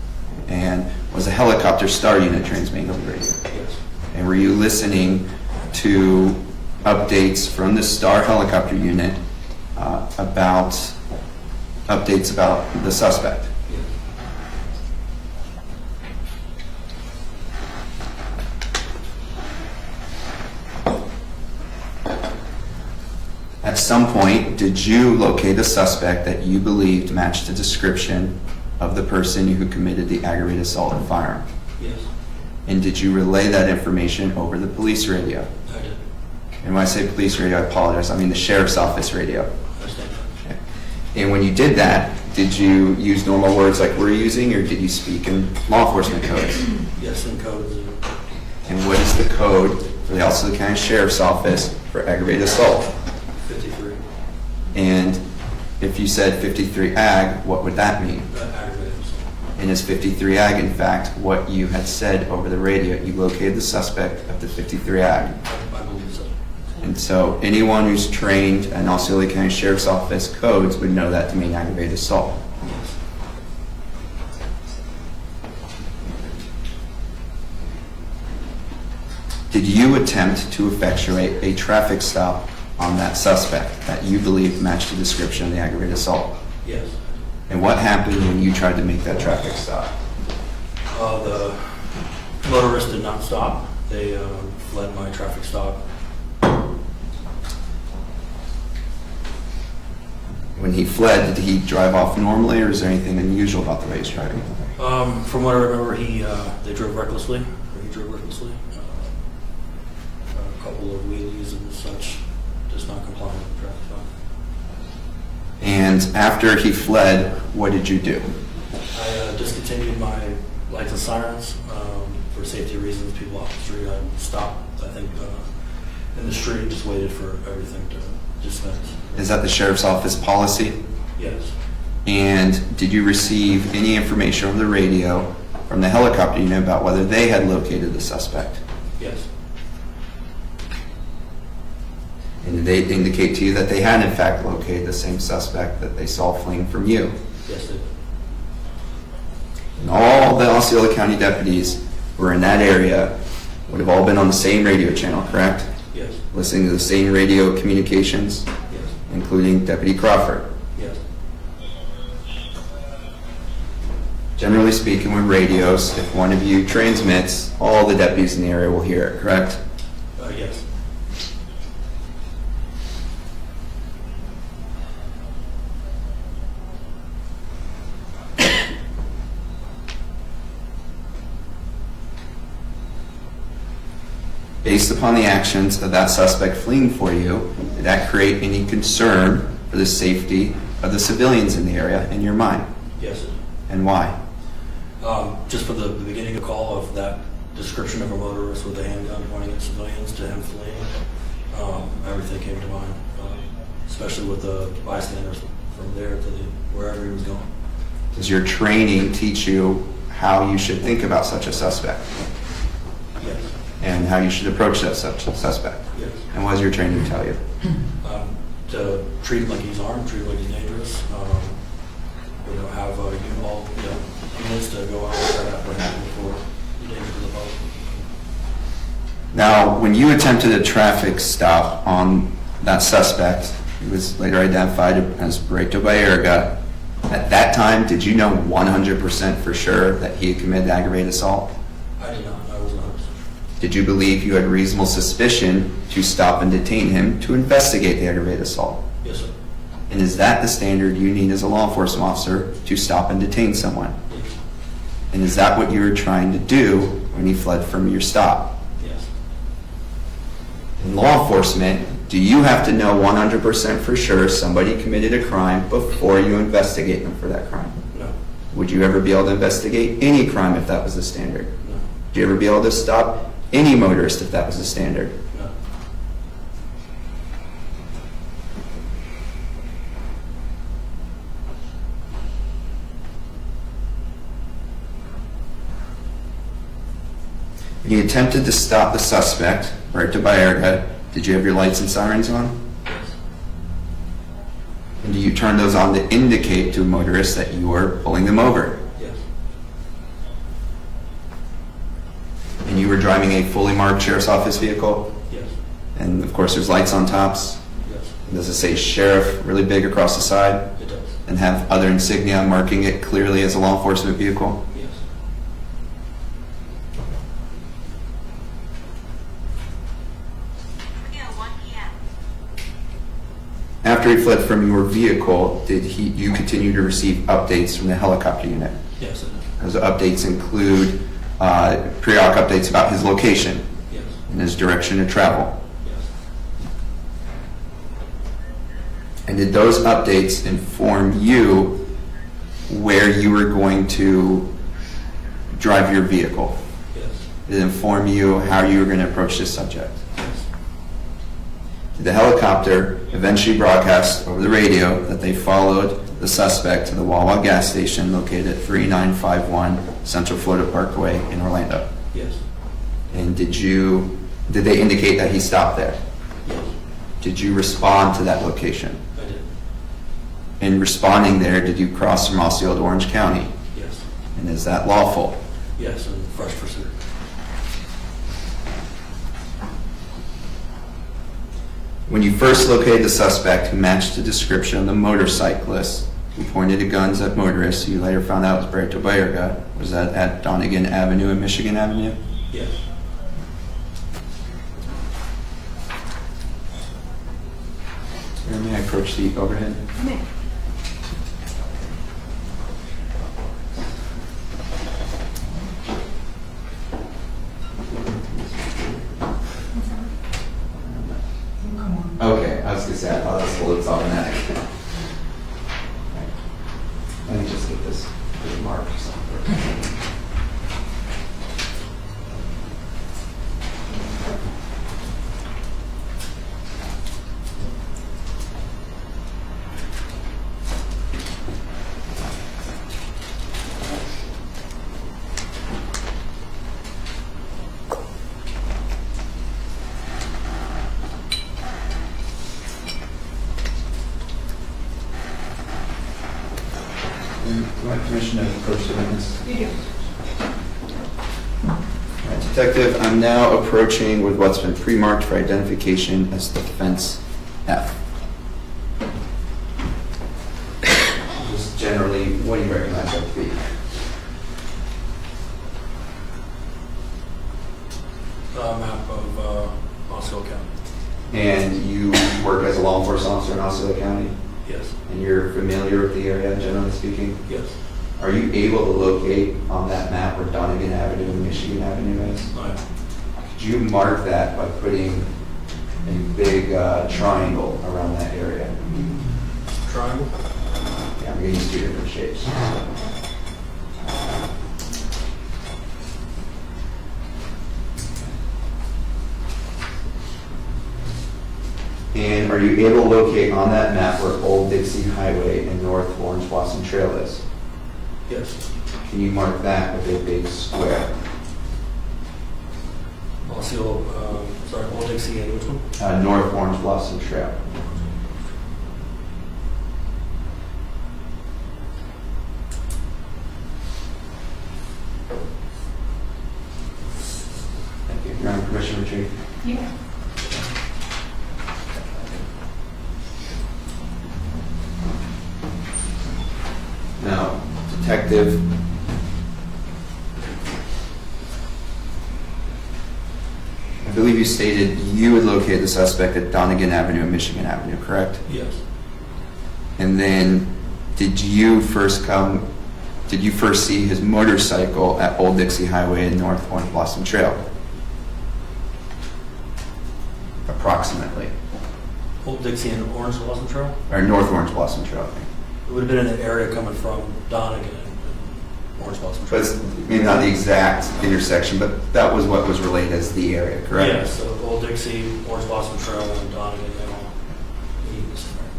And was a helicopter star unit transmitting over the radio? Yes. And were you listening to updates from the star helicopter unit about updates about the suspect? Yes. At some point, did you locate a suspect that you believed matched the description of the person who committed the aggravated assault and firearm? Yes. And did you relay that information over the police radio? I did. And when I say police radio, I apologize, I mean the sheriff's office radio. I understand that. Okay. And when you did that, did you use normal words like we're using, or did you speak in law enforcement codes? Yes, in codes. And what is the code for the Osceola County Sheriff's Office for aggravated assault? 53. And if you said 53 ag, what would that mean? Aggravated assault. And is 53 ag, in fact, what you had said over the radio? You located the suspect at the 53 ag. I believe so. And so anyone who's trained in Osceola County Sheriff's Office codes would know that to mean aggravated assault. Yes. Did you attempt to effectuate a traffic stop on that suspect that you believe matched the description of the aggravated assault? Yes. And what happened when you tried to make that traffic stop? The motorist did not stop. They fled my traffic stop. When he fled, did he drive off normally, or is there anything unusual about the way he's driving? From what I remember, they drove recklessly. Or he drove recklessly. A couple of wheelies and such, just not complying with the traffic stop. And after he fled, what did you do? I discontinued my lights and sirens. For safety reasons, people off the street, I stopped, I think, in the street and just waited for everything to dismiss. Is that the sheriff's office policy? Yes. And did you receive any information over the radio from the helicopter unit about whether they had located the suspect? Yes. And did they indicate to you that they had in fact located the same suspect that they saw fleeing from you? Yes, they did. And all the Osceola County deputies who were in that area would have all been on the same radio channel, correct? Yes. Listening to the same radio communications, Yes. including Deputy Crawford. Yes. Generally speaking, with radios, if one of you transmits, all the deputies in the area will hear it, correct? Yes. Based upon the actions of that suspect fleeing for you, did that create any concern for the safety of the civilians in the area in your mind? Yes, it did. And why? Just for the beginning of the call of that description of a motorist with a handgun pointing at civilians to him fleeing, everything came to mind, especially with the bystanders from there to wherever he was going. Does your training teach you how you should think about such a suspect Yes. and how you should approach that such a suspect? Yes. And what does your training tell you? To treat him like he's armed, treat him like he's dangerous, have units to go out and try to apprehend him for the danger to the public. Now, when you attempted a traffic stop on that suspect, who was later identified as Baretto-Baerga, at that time, did you know 100% for sure that he had committed aggravated assault? I did not. I was not. Did you believe you had reasonable suspicion to stop and detain him to investigate the aggravated assault? Yes, sir. And is that the standard you need as a law enforcement officer to stop and detain someone? Yes. And is that what you were trying to do when you fled from your stop? Yes. In law enforcement, do you have to know 100% for sure somebody committed a crime before you investigate them for that crime? No. Would you ever be able to investigate any crime if that was the standard? No. Would you ever be able to stop any motorist if that was the standard? No. When you attempted to stop the suspect, Baretto-Baerga, did you have your lights and sirens on? Yes. And do you turn those on to indicate to motorists that you were pulling them over? Yes. And you were driving a fully marked sheriff's office vehicle? Yes. And of course there's lights on tops? Yes. And does it say sheriff really big across the side? It does. And have other insignia marking it clearly as a law enforcement vehicle? Yes. After he fled from your vehicle, did you continue to receive updates from the helicopter unit? Yes, it does. Those updates include periodic updates about his location Yes. and his direction of travel. Yes. And did those updates inform you where you were going to drive your vehicle? Yes. Did it inform you how you were going to approach this subject? Yes. Did the helicopter eventually broadcast over the radio that they followed the suspect to the Wawa gas station located at 3951 Central Florida Parkway in Orlando? Yes. And did they indicate that he stopped there? Yes. Did you respond to that location? I did. In responding there, did you cross from Osceola to Orange County? Yes. And is that lawful? Yes, and fresh pursuit. When you first located the suspect who matched the description of the motorcyclist who pointed the guns at motorists, you later found out was Baretto-Baerga, was that at Donegan Avenue and Michigan Avenue? Yes. May I approach the overhead? May. Okay, I was going to say, I thought this was automatic. Let me just get this mark or something. Do I have permission to approach the witness? You do. All right, Detective, I'm now approaching with what's been pre-marked for identification as the fence F. Just generally, what do you recognize that to be? Map of Osceola County. And you work as a law enforcement officer in Osceola County? Yes. And you're familiar with the area, generally speaking? Yes. Are you able to locate on that map where Donegan Avenue and Michigan Avenue is? I am. Could you mark that by putting a big triangle around that area? Triangle? Yeah, I'm going to use two different shapes. And are you able to locate on that map where Old Dixie Highway and North Orange Blossom Trail is? Yes. Can you mark that with a big square? Osceola, Old Dixie and which one? North Orange Blossom Trail. Thank you. Your Honor, permission to retrieve. Yeah. Now, Detective, I believe you stated you would locate the suspect at Donegan Avenue and Michigan Avenue, correct? Yes. And then, did you first see his motorcycle at Old Dixie Highway and North Orange Blossom Trail? Approximately. Old Dixie and Orange Blossom Trail? Or North Orange Blossom Trail, I think. It would have been in the area coming from Donegan and Orange Blossom But Trail. it's maybe not the exact intersection, but that was what was relayed as the area, correct? Yes, so Old Dixie, Orange Blossom Trail, and Donegan, they all meet in this area.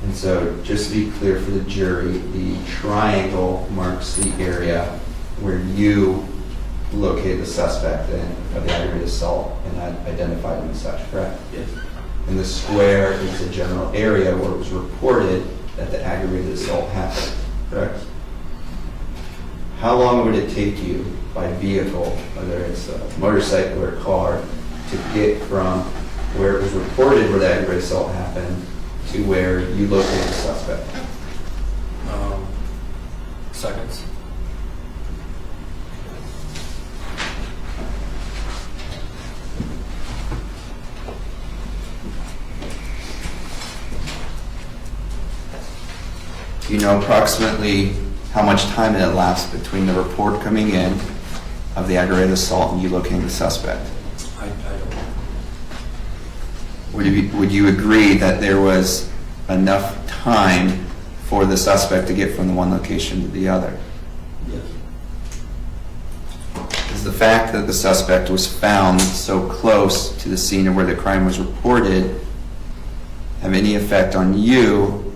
And so, just to be clear for the jury, the triangle marks the area where you located the suspect of the aggravated assault and identified him as such, correct? Yes. And the square is the general area where it was reported that the aggravated assault happened, correct? How long would it take you by vehicle, whether it's a motorcycle or a car, to get from where it was reported where the aggravated assault happened to where you located the suspect? Seconds. Do you know approximately how much time it elapsed between the report coming in of the aggravated assault and you locating the suspect? I don't know. Would you agree that there was enough time for the suspect to get from the one location to the other? Yes. Does the fact that the suspect was found so close to the scene of where the crime was reported have any effect on you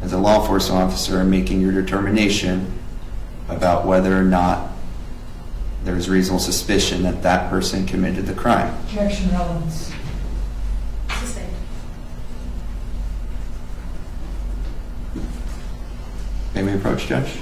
as a law enforcement officer in making your determination about whether or not there's reasonable suspicion that that person committed the crime? Objection, relevance. Sustained. May we approach, Judge?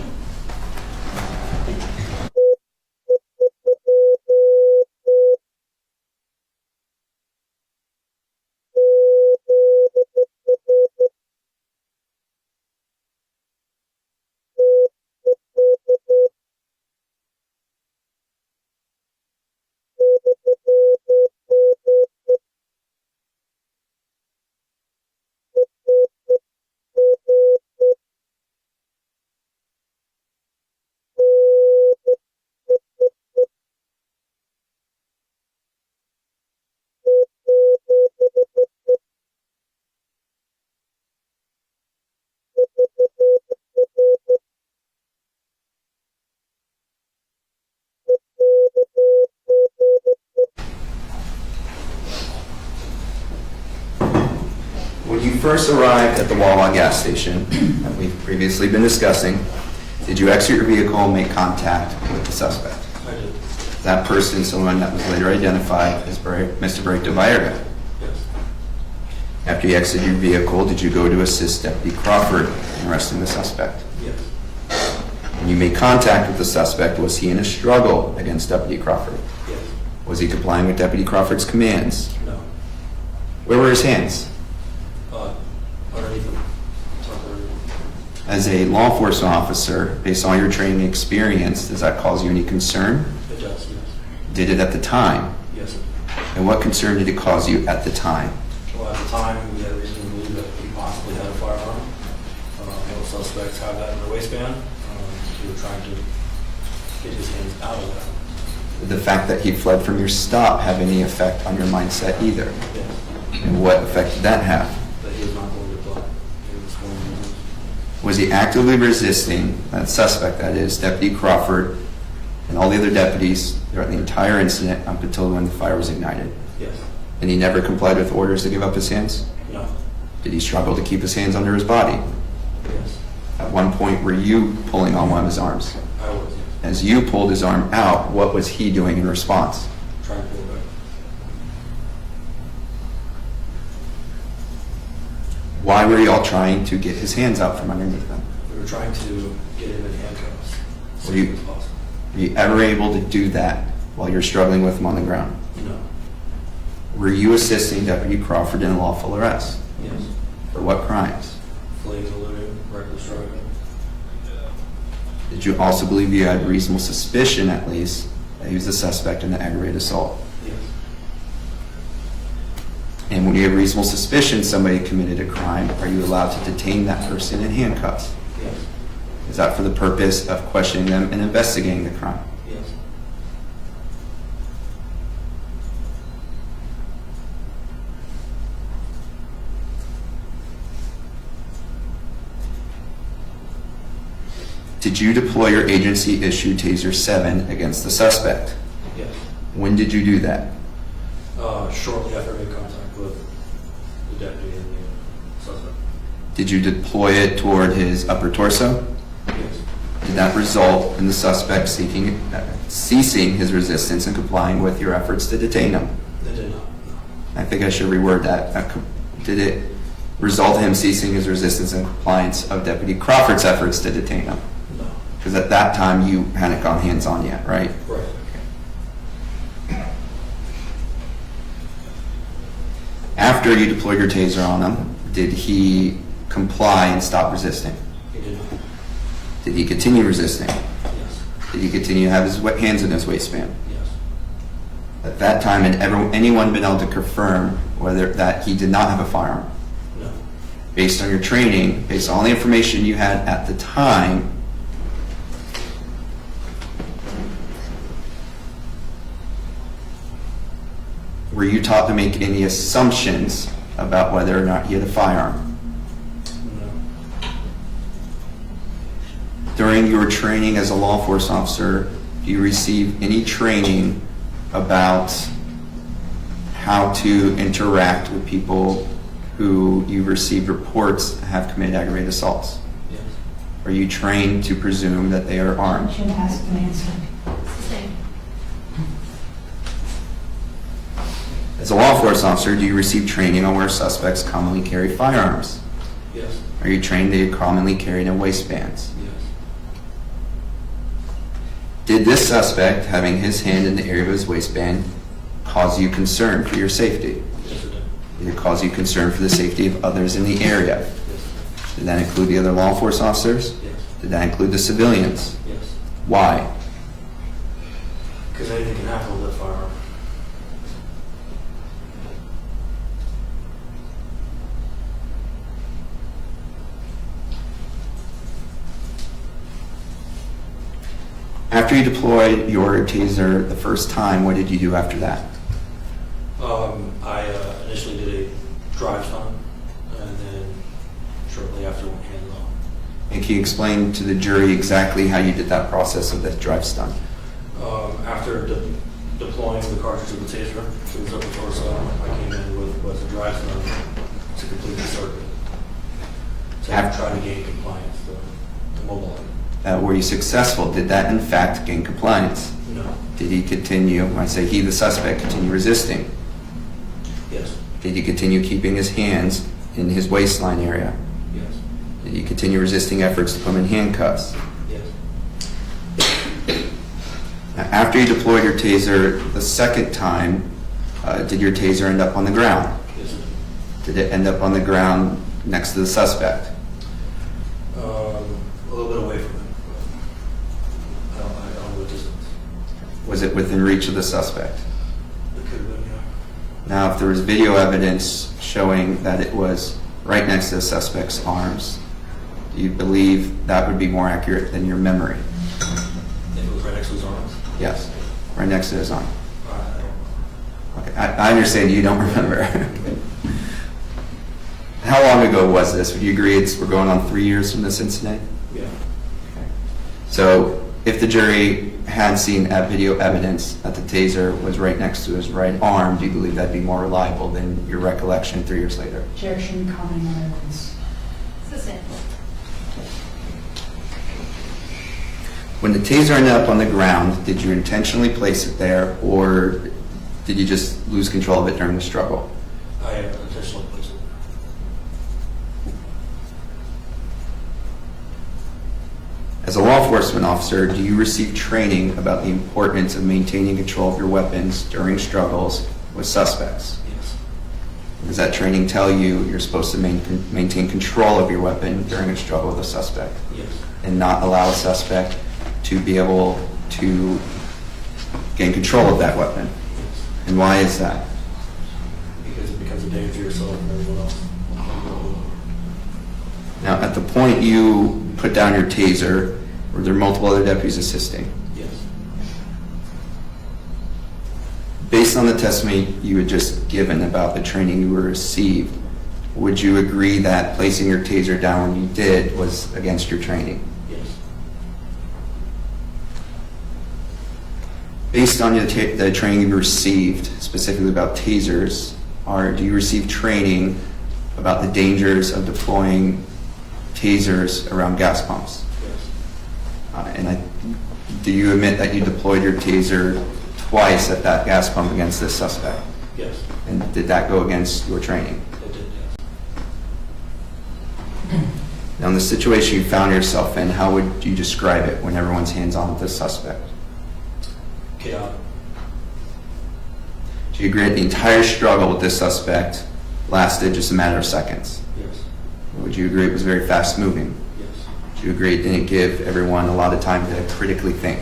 When you first arrived at the Wawa gas station that we've previously been discussing, did you exit your vehicle and make contact with the suspect? I did. that person someone that was later identified as Mr. Baretto-Baerga? Yes. After you exited your vehicle, did you go to assist Deputy Crawford in arresting the suspect? Yes. When you made contact with the suspect, was he in a struggle against Deputy Crawford? Yes. Was he complying with Deputy Crawford's commands? No. Where were his hands? Underneath them. As a law enforcement officer, based on your training and experience, does that cause you any concern? It does, yes. Did it at the time? Yes. And what concern did it cause you at the time? Well, at the time, we had reason to believe that he possibly had a firearm. Most suspects have that in their waistband. We were trying to get his hands out of that. Did the fact that he fled from your stop have any effect on your mindset either? Yes. And what effect did that have? That he was not going to apply. He was going to use. Was he actively resisting, that suspect that is, Deputy Crawford and all the other deputies throughout the entire incident up until when the fire was ignited? Yes. And he never complied with orders to give up his hands? No. Did he struggle to keep his hands under his body? Yes. At one point, were you pulling on one of his arms? I was, yes. As you pulled his arm out, what was he doing in response? Trying to pull it back. Why were you all trying to get his hands out from underneath them? We were trying to get him in handcuffs as Were soon you- as possible. Were you ever able to do that while you're struggling with him on the ground? No. Were you assisting Deputy Crawford in a lawful arrest? Yes. For what crimes? Fleeing, eluding, reckless driving. Did you also believe you had reasonable suspicion, at least, that he was the suspect in the aggravated assault? Yes. And when you have reasonable suspicion somebody committed a crime, are you allowed to detain that person in handcuffs? Yes. Is that for the purpose of questioning them and investigating the crime? Yes. Did you deploy your agency-issued Taser 7 against the suspect? Yes. When did you do that? Shortly after I made contact with the deputy and the suspect. Did you deploy it toward his upper torso? Yes. Did that result in the suspect ceasing his resistance and complying with your efforts to detain him? They did not. No. I think I should reword that. Did it result in him ceasing his resistance and compliance of Deputy Crawford's efforts to detain him? No. Because at that time, you hadn't gone hands-on yet, right? Right. After you deployed your Taser on him, did he comply and stop resisting? He did not. Did he continue resisting? Yes. Did he continue to have his hands in his waistband? Yes. At that time, had anyone been able to confirm whether that he did not have a firearm? No. Based on your training, based on all the information you had at the time, were you taught to make any assumptions about whether or not he had a firearm? No. During your training as a law enforcement officer, do you receive any training about how to interact with people who you receive reports have committed aggravated assaults? Yes. Are you trained to presume that they are armed? Should ask and answer. Sustained. As a law enforcement officer, do you receive training on where suspects commonly carry firearms? Yes. Are you trained they commonly carry in waistbands? Yes. Did this suspect having his hand in the area of his waistband cause you concern for your safety? Yes, it did. Did it cause you concern for the safety of others in the area? Yes. Did that include the other law enforcement officers? Yes. Did that include the civilians? Yes. Why? Because anything can happen with that firearm. After you deployed your Taser the first time, what did you do after that? I initially did a drive stun, and then shortly after went hands on. And can you explain to the jury exactly how you did that process of the drive stun? After deploying the cartridge of the taser to his upper torso, I came in with a drive stun to complete the circuit. To try to gain compliance to mobilize. Were you successful? Did that in fact gain compliance? No. Did he continue, when I say he, the suspect, continue resisting? Yes. Did he continue keeping his hands in his waistline area? Yes. Did he continue resisting efforts to put him in handcuffs? Yes. Now, after you deployed your taser the second time, did your taser end up on the ground? Yes. Did it end up on the ground next to the suspect? A little bit away from him. I don't know what distance. Was it within reach of the suspect? It could have been, yeah. Now, if there was video evidence showing that it was right next to the suspect's arms, do you believe that would be more accurate than your memory? If it was right next to his arms. Yes, right next to his arm. I don't know. Okay, I understand you don't remember. How long ago was this? Would you agree we're going on 3 years from this incident? Yeah. So if the jury had seen that video evidence that the taser was right next to his right arm, do you believe that'd be more reliable than your recollection 3 years later? Objection, comment on evidence. Sustained. When the taser ended up on the ground, did you intentionally place it there, or did you just lose control of it during the struggle? I have intentionally placed it. As a law enforcement officer, do you receive training about the importance of maintaining control of your weapons during struggles with suspects? Yes. Does that training tell you you're supposed to maintain control of your weapon during a struggle with a suspect Yes. and not allow a suspect to be able to gain control of that weapon? Yes. And why is that? Because it becomes a danger to yourself and everyone else. Now, at the point you put down your taser, were there multiple other deputies assisting? Yes. Based on the testimony you had just given about the training you received, would you agree that placing your taser down when you did was against your training? Yes. Based on the training you received, specifically about tasers, do you receive training about the dangers of deploying tasers around gas pumps? Yes. Do you admit that you deployed your taser twice at that gas pump against this suspect? Yes. And did that go against your training? It did, yes. Now, in the situation you found yourself in, how would you describe it when everyone's hands-on with this suspect? Chaotic. Do you agree that the entire struggle with this suspect lasted just a matter of seconds? Yes. Would you agree it was very fast-moving? Yes. Do you agree it didn't give everyone a lot of time to critically think?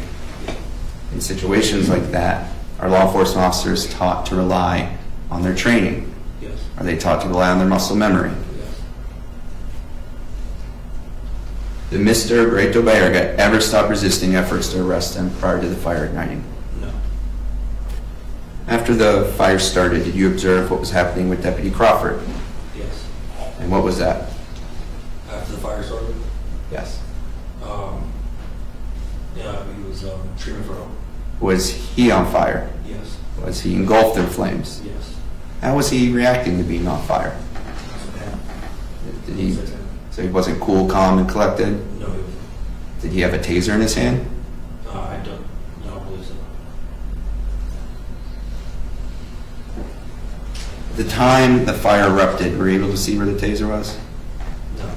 In situations like that, are law enforcement officers taught to rely on their training? Yes. Are they taught to rely on their muscle memory? Yes. Did Mr. Baretto-Baerga ever stop resisting efforts to arrest him prior to the fire igniting? No. After the fire started, did you observe what was happening with Deputy Crawford? Yes. And what was that? After the fire started, Yes. yeah, he was treatment for him. Was he on fire? Yes. Was he engulfed in flames? Yes. How was he reacting to being on fire? Did he? So he wasn't cool, calm, and collected? No, he wasn't. Did he have a taser in his hand? I don't believe so. At the time the fire erupted, were you able to see where the taser was? No.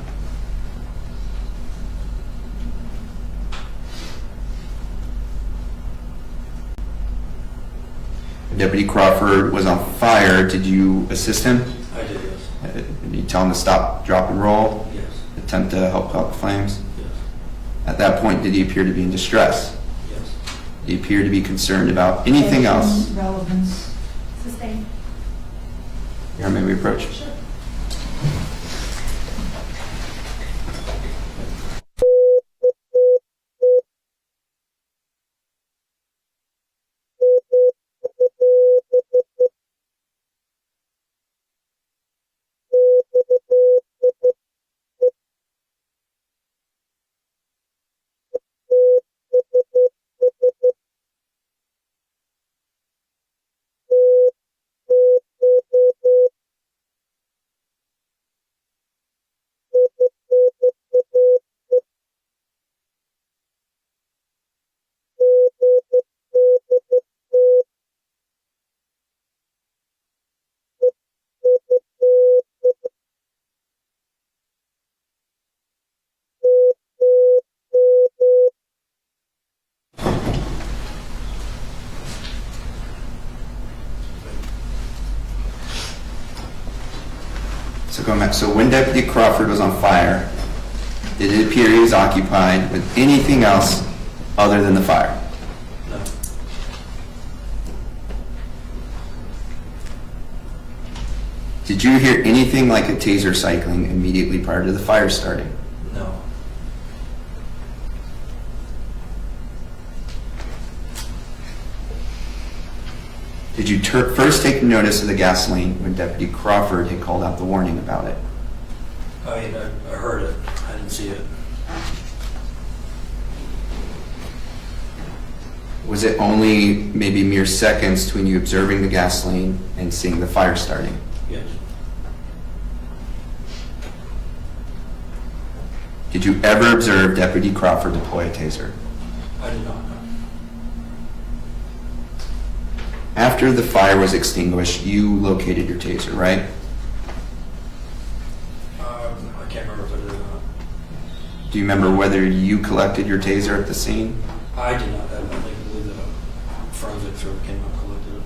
When Deputy Crawford was on fire, did you assist him? I did, yes. Did you tell him to stop, drop, and roll? Yes. Attempt to help out the flames? Yes. At that point, did he appear to be in distress? Yes. Did he appear to be concerned about anything else? Relevance. Sustained. Here, may we approach? Sure. going back, so when Deputy Crawford was on fire, did it appear he was occupied with anything else other than the fire? No. Did you hear anything like a taser cycling immediately prior to the fire starting? No. Did you first take notice of the gasoline when Deputy Crawford had called out the warning about it? I mean, I heard it. I didn't see it. Was it only maybe mere seconds between you observing the gasoline and seeing the fire starting? Yes. Did you ever observe Deputy Crawford deploy a taser? I did not know. After the fire was extinguished, you located your taser, right? I can't remember if I did or not. Do you remember whether you collected your taser at the scene? I did not. I believe that forensics or came out and collected it.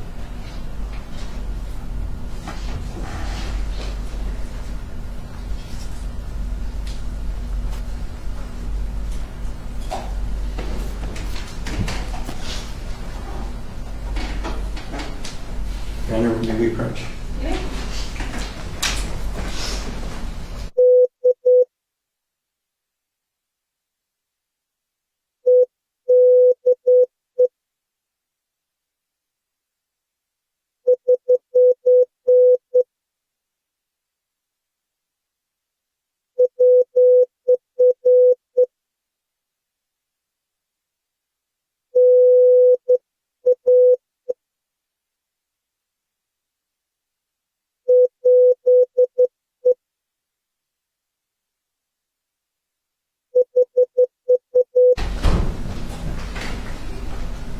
Brandon, may we approach?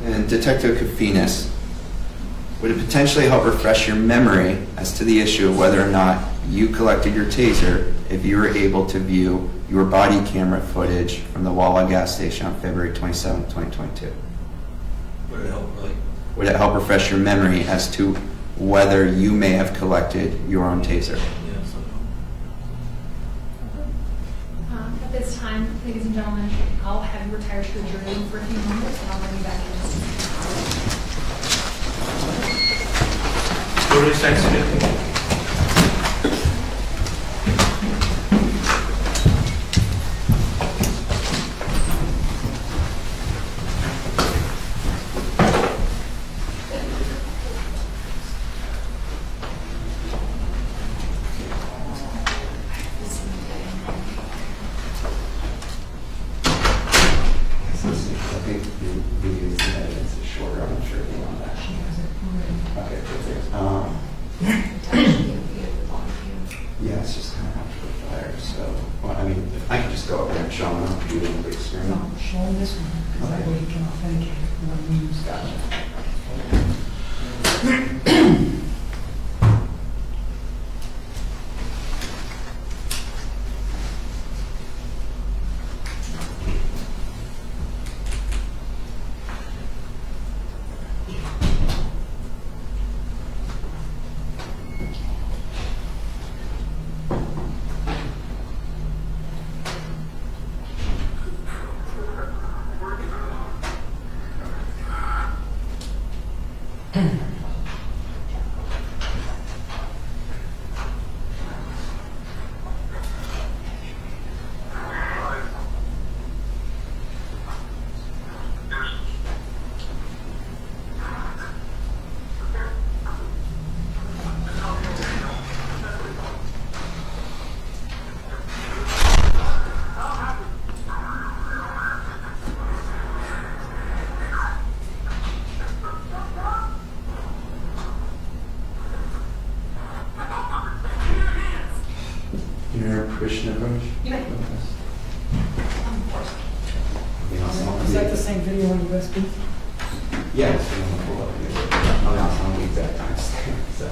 And Detective Kafinas, would it potentially help refresh your memory as to the issue of whether or not you collected your taser if you were able to view your body camera footage from the Wawa gas station on February 27, 2022? Would it help, really? Would it help refresh your memory as to whether you may have collected your own taser? Yes, I know. At this time, ladies and gentlemen, I'll have you retire to the jury room for a few moments, and I'll bring you back in just a second. Jury is exited. I think the evidence is shorter. I'm not sure if you want that. Okay, perfect. Yeah, it's just kind of after the fire, so, well, I mean, if I could just go over there and show them, I'll do it in the big screen. No, show him this one, because I believe he can authenticate when we use that. Your permission approach? You may. Is that the same video on USB? Yes. I'm not telling the exact time. So,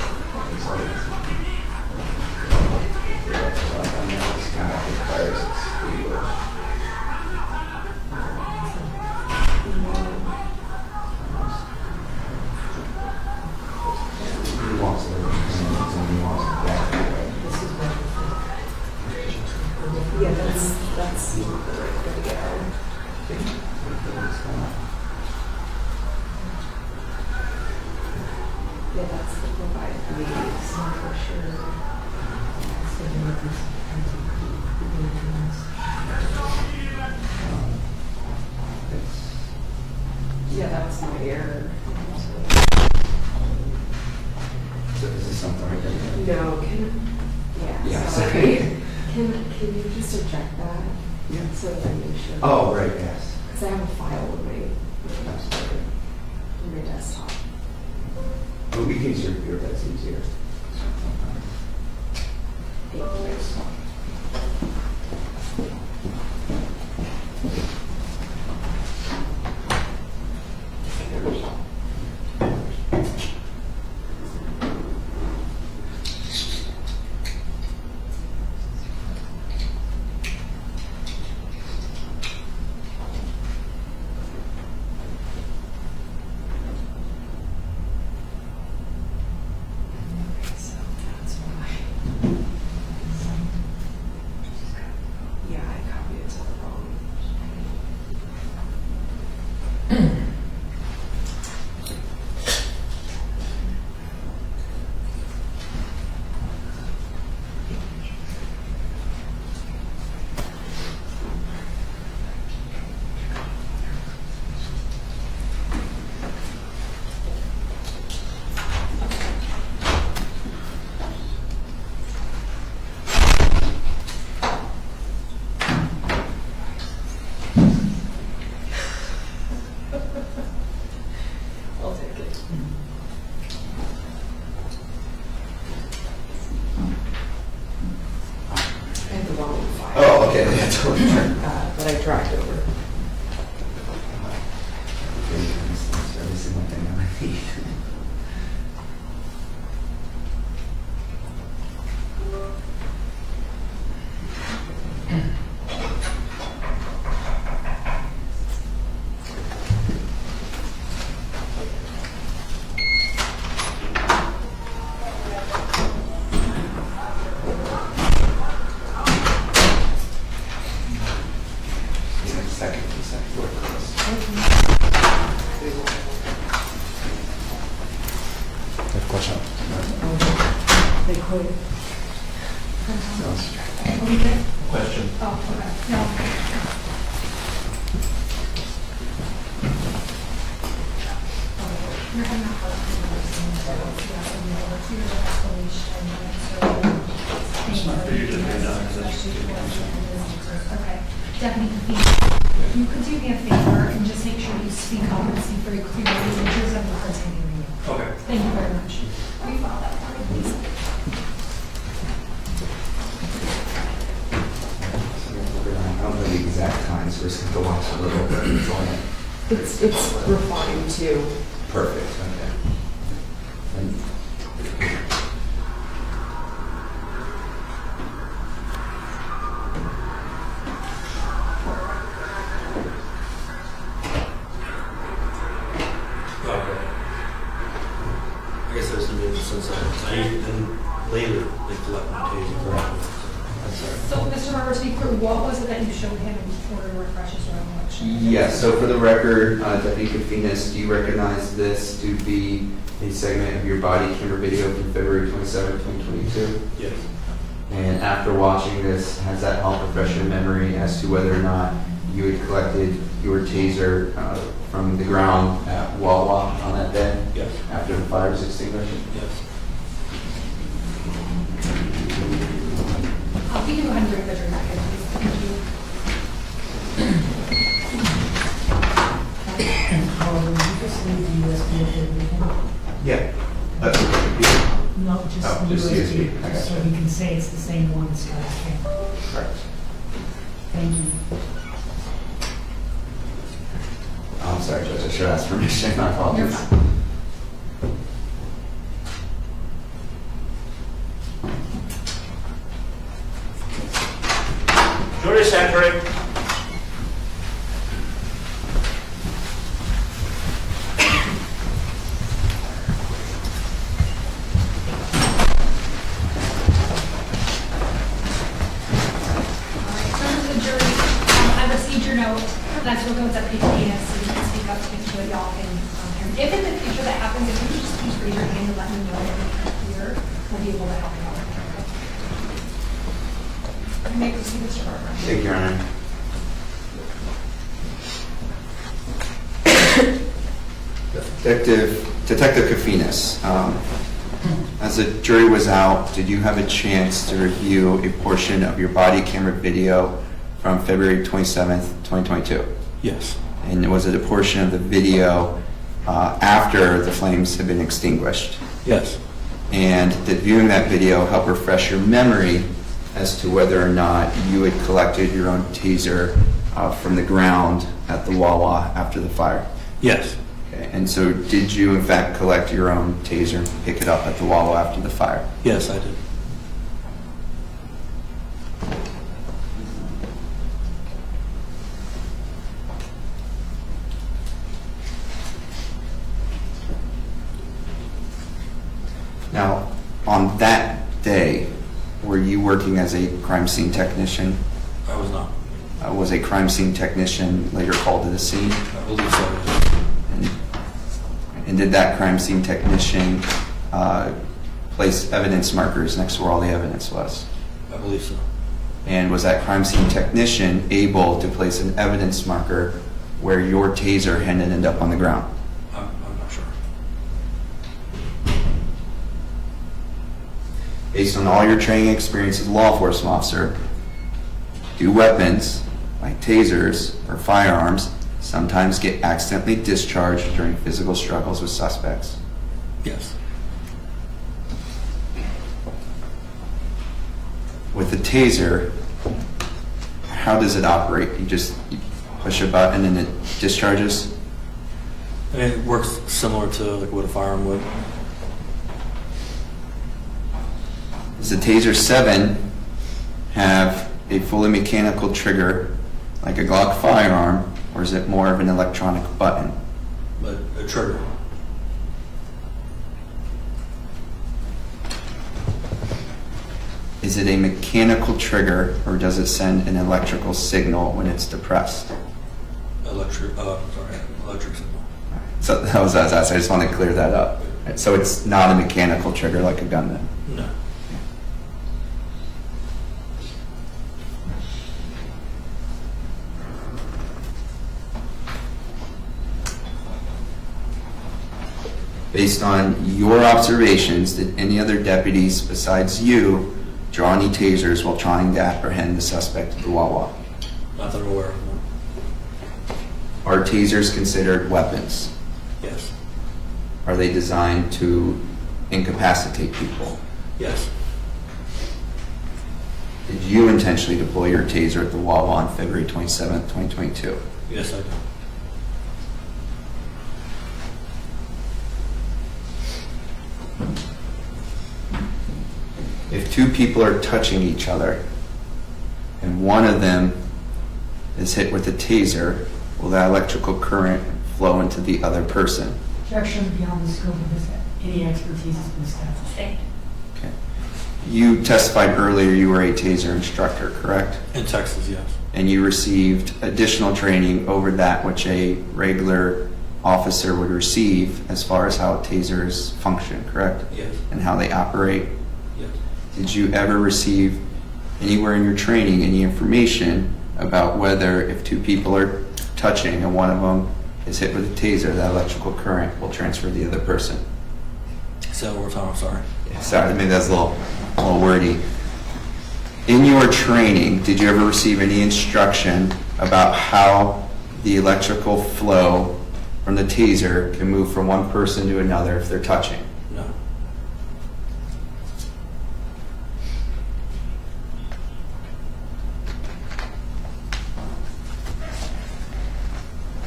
it's kind of requires he wants to, he wants to back away. Yeah, that was my error. So is this something right there? No, Yeah, yeah, sorry. sorry. Can you just object that? Yeah. So that I make sure. Oh, right, yes. Because I have a file with my desktop. But we can use your that's easier. So that's why. Yeah, I copied it to the wrong. I'll take it. I had the wrong file. Oh, okay, yeah, totally. But I dragged over. Every single thing I need. Second, work on this. Have a question? They quit. Question. Oh, okay. No. You're having a hard time. It's not for you to do that, because that's- Okay. Deputy Crawford, you could do me a favor and just make sure you speak up and speak very clearly because I'm not hearing you. Okay. Thank you very much. Will you follow that for me, please? I don't know the exact time, so we're just going to watch a little bit. It's all right. It's refined too. Perfect, okay. And Okay. I guess there's some instances I then later they collect my taser. I'm sorry. So, Mr. Marber, to be clear, what was it that you showed him in order to refresh his recollection? yes, so for the record, Deputy Cafinas, do you recognize this to be a segment of your body camera video from February 27, 2022? Yes. And after watching this, has that helped refresh your memory as to whether or not you had collected your taser from the ground at Wawa on that day? Yes. After the fire was extinguished? Yes. We can go ahead and bring the drink back in, please. Thank you. You just need the USB update. Yeah. That's okay. No, Oh, just just USB, USB. I so gotcha. we can say it's the same one as last camera. Correct. Thank you. Oh, I'm sorry, Judge, I should ask permission, I You're apologize. fine. Jury Secretary. Members of the jury, I received your note, and I took notes at PPS, so you can speak up to make sure that y'all can hear. If in the future that happens, if you could just please raise your hand and let me know that you're here. I'll be able to help you out. You may proceed, Mr. Barber. Thank you, Your Honor. Detective Kafinas, as the jury was out, did you have a chance to review a portion of your body camera video from February 27th, 2022? Yes. And was it a portion of the video after the flames had been extinguished? Yes. And did viewing that video help refresh your memory as to whether or not you had collected your own taser from the ground at the Wawa after the fire? Yes. Okay. And so did you in fact collect your own taser and pick it up at the Wawa after the fire? Yes, I did. Now, on that day, were you working as a crime scene technician? I was not. Was a crime scene technician later called to the scene? I believe so. And did that crime scene technician place evidence markers next to where all the evidence was? I believe so. And was that crime scene technician able to place an evidence marker where your taser had ended up on the ground? I'm not sure. Based on all your training experience as a law enforcement officer, do weapons like tasers or firearms sometimes get accidentally discharged during physical struggles with suspects? Yes. With the taser, how does it operate? You just push a button and it discharges? I mean, it works similar to like what a firearm would. Does the Taser 7 have a fully mechanical trigger like a Glock firearm, or is it more of an electronic button? But a trigger. Is it a mechanical trigger, or does it send an electrical signal when it's depressed? Electric signal. So that was what I was asking. I just want to clear that up. So it's not a mechanical trigger like a gun then? No. Based on your observations, did any other deputies besides you draw any tasers while trying to apprehend the suspect at the Wawa? Not that I'm aware of. No. Are tasers considered weapons? Yes. Are they designed to incapacitate people? Yes. Did you intentionally deploy your taser at the Wawa on February 27th, 2022? Yes, I do. If two people are touching each other and one of them is hit with a taser, will that electrical current flow into the other person? Objection beyond the scope of this, any expertise has been established. Okay. You testified earlier you were a taser instructor, correct? In Texas, yes. And you received additional training over that which a regular officer would receive as far as how tasers function, correct? Yes. And how they operate. Yes. Did you ever receive anywhere in your training any information about whether if two people are touching and one of them is hit with a taser, that electrical current will transfer to the other person? Say that one more time, I'm sorry. Sorry, maybe that's a little wordy. In your training, did you ever receive any instruction about how the electrical flow from the taser can move from one person to another if they're touching? No.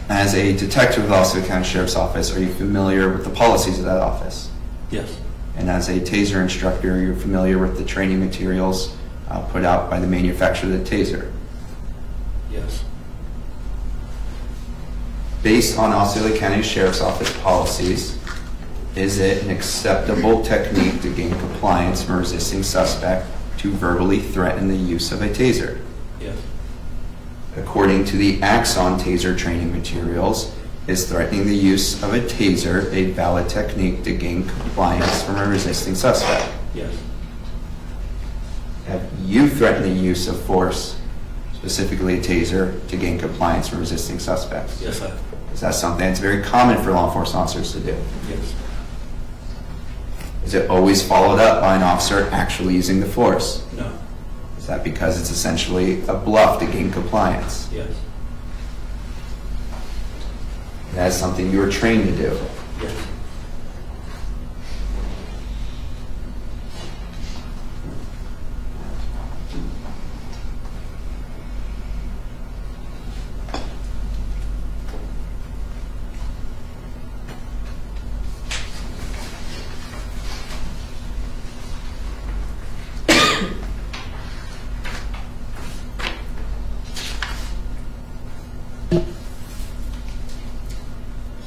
As a detective with Osceola County Sheriff's Office, are you familiar with the policies of that office? Yes. And as a taser instructor, you're familiar with the training materials put out by the manufacturer of the taser? Yes. Based on Osceola County Sheriff's Office policies, is it an acceptable technique to gain compliance from a resisting suspect to verbally threaten the use of a taser? Yes. According to the Axon taser training materials, is threatening the use of a taser a valid technique to gain compliance from a resisting suspect? Yes. Have you threatened the use of force, specifically a taser, to gain compliance from resisting suspects? Yes, I have. Is that something that's very common for law enforcement officers to do? Yes. Is it always followed up by an officer actually using the force? No. Is that because it's essentially a bluff to gain compliance? Yes. That is something you were trained to do. Yes.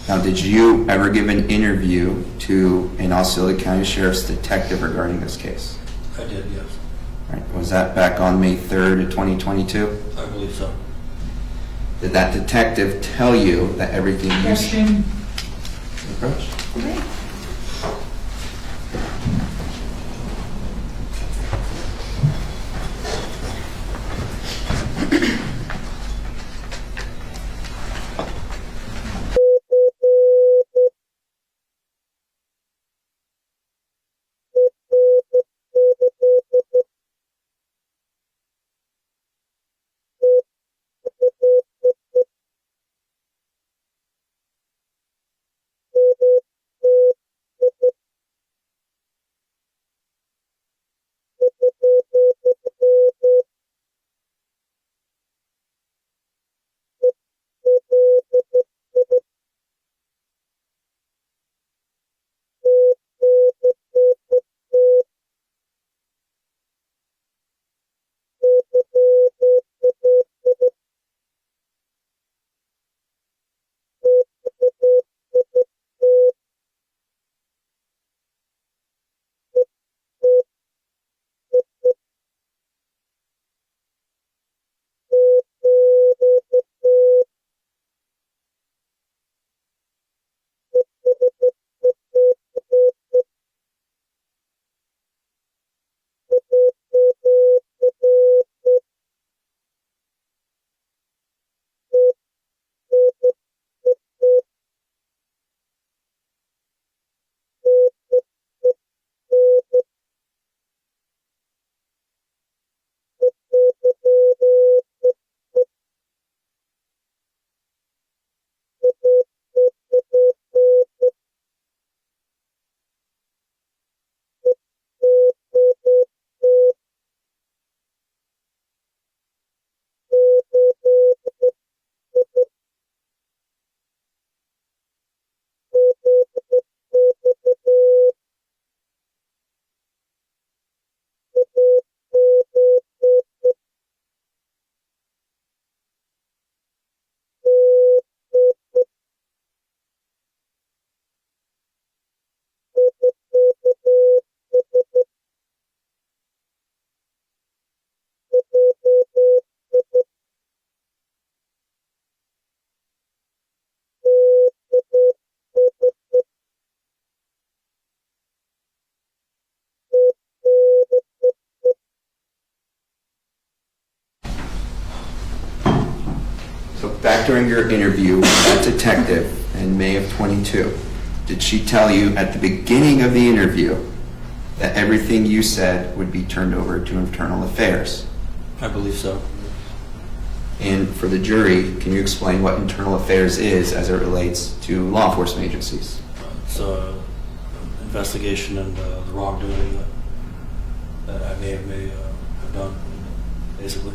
Now, did you ever give an interview to an Osceola County Sheriff's detective regarding this case? I did, yes. Right. Was that back on May 3rd of 2022? I believe so. Did that detective tell you that everything you Question. approach? So back during your interview with that detective in May of 22, did she tell you at the beginning of the interview that everything you said would be turned over to internal affairs? I believe so. And for the jury, can you explain what internal affairs is as it relates to law enforcement agencies? It's an investigation and the wrongdoing that I may have done, basically.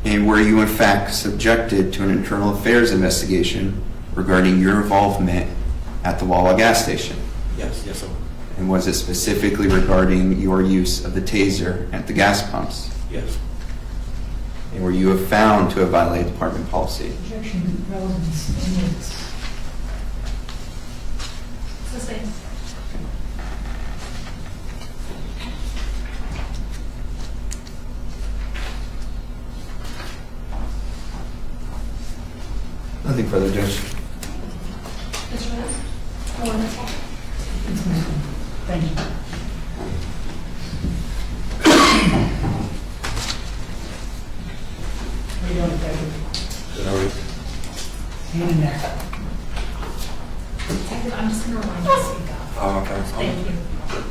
And were you in fact subjected to an internal affairs investigation regarding your involvement at the Wawa gas station? Yes, I would. And was it specifically regarding your use of the taser at the gas pumps? Yes. And were you found to have violated department policy? Objection, relevance, and limits. Sustained. Nothing further, Judge. Mr. Reyes? Or Ms. Walker? Thank you. What are you doing, Detective? Good, how are you? Hand in there. Detective, I'm just going to remind you to speak up. Oh, okay. Thank you.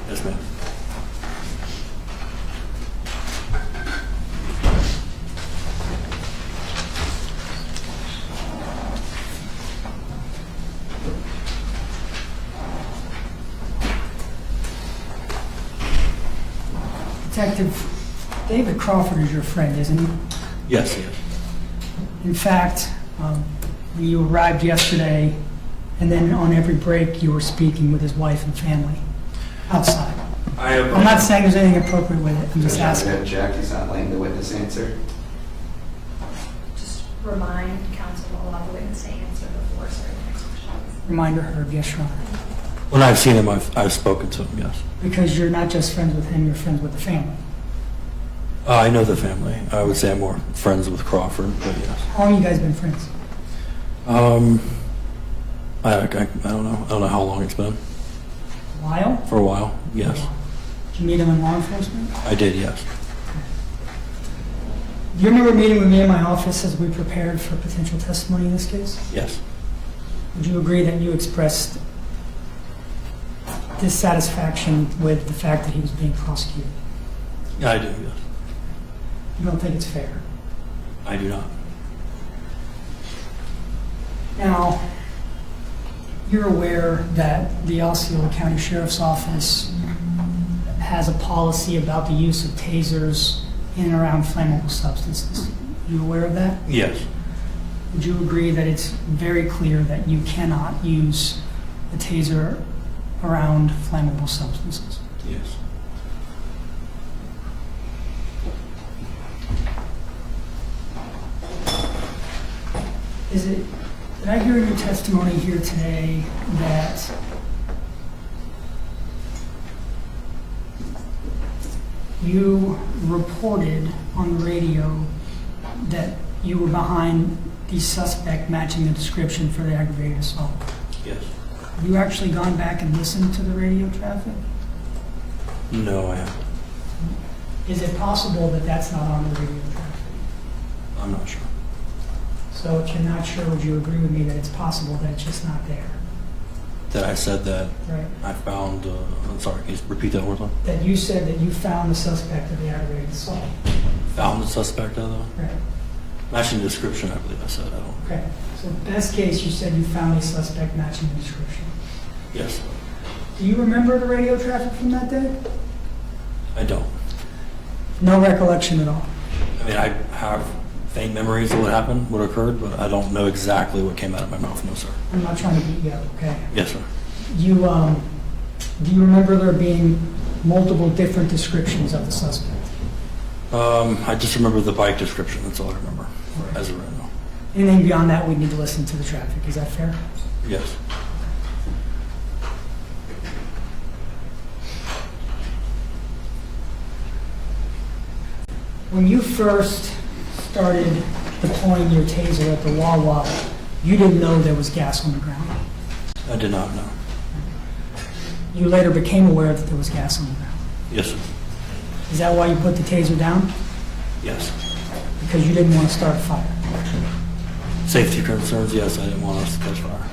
Yes, ma'am. Detective, David Crawford is your friend, isn't he? Yes, yes. In fact, when you arrived yesterday, and then on every break, you were speaking with his wife and family outside. I'm not saying there's anything appropriate with it, I'm just Judge, asking. Jackie's not letting the witness answer. Just remind counsel to allow the witness to answer before starting the next questions. Reminder Herb, yes, Your Honor. When I've seen him, I've spoken to him, yes. Because you're not just friends with him, you're friends with the family. I know the family. I would say I'm more friends with Crawford, but yes. How long have you guys been friends? I don't know. I don't know how long it's been. A while? For a while, yes. Did you meet him in law enforcement? I did, yes. Do you remember meeting with me in my office as we prepared for potential testimony in this case? Yes. Would you agree that you expressed dissatisfaction with the fact that he was being prosecuted? Yeah, I do, yes. You don't think it's fair? I do not. Now, you're aware that the Osceola County Sheriff's Office has a policy about the use of tasers in and around flammable substances. You aware of that? Yes. Would you agree that it's very clear that you cannot use a taser around flammable substances? Yes. Did I hear in your testimony here today that you reported on the radio that you were behind the suspect matching the description for the aggravated assault? Yes. Have you actually gone back and listened to the radio traffic? No, I haven't. Is it possible that that's not on the radio traffic? I'm not sure. So if you're not sure, would you agree with me that it's possible that it's just not there? That I said that Right? I found, I'm sorry, can you repeat that one more time? That you said that you found the suspect of the aggravated assault. Found the suspect, though? Right. Matching the description, I believe I said. I don't. Okay. So best case, you said you found a suspect matching the description. Yes. Do you remember the radio traffic from that day? I don't. No recollection at all. I mean, I have faint memories of what happened, what occurred, but I don't know exactly what came out of my mouth, no, sir. I'm not trying to beat you up, okay? Yes, sir. You, do you remember there being multiple different descriptions of the suspect? I just remember the bike description, that's all I remember, as of right now. Anything beyond that, we need to listen to the traffic. Is that fair? Yes. When you first started deploying your taser at the Wawa, you didn't know there was gas on the ground. I did not know. You later became aware that there was gas on the ground. Yes, sir. Is that why you put the taser down? Yes. Because you didn't want to start a fire? Safety concerns, yes, I didn't want us to catch fire.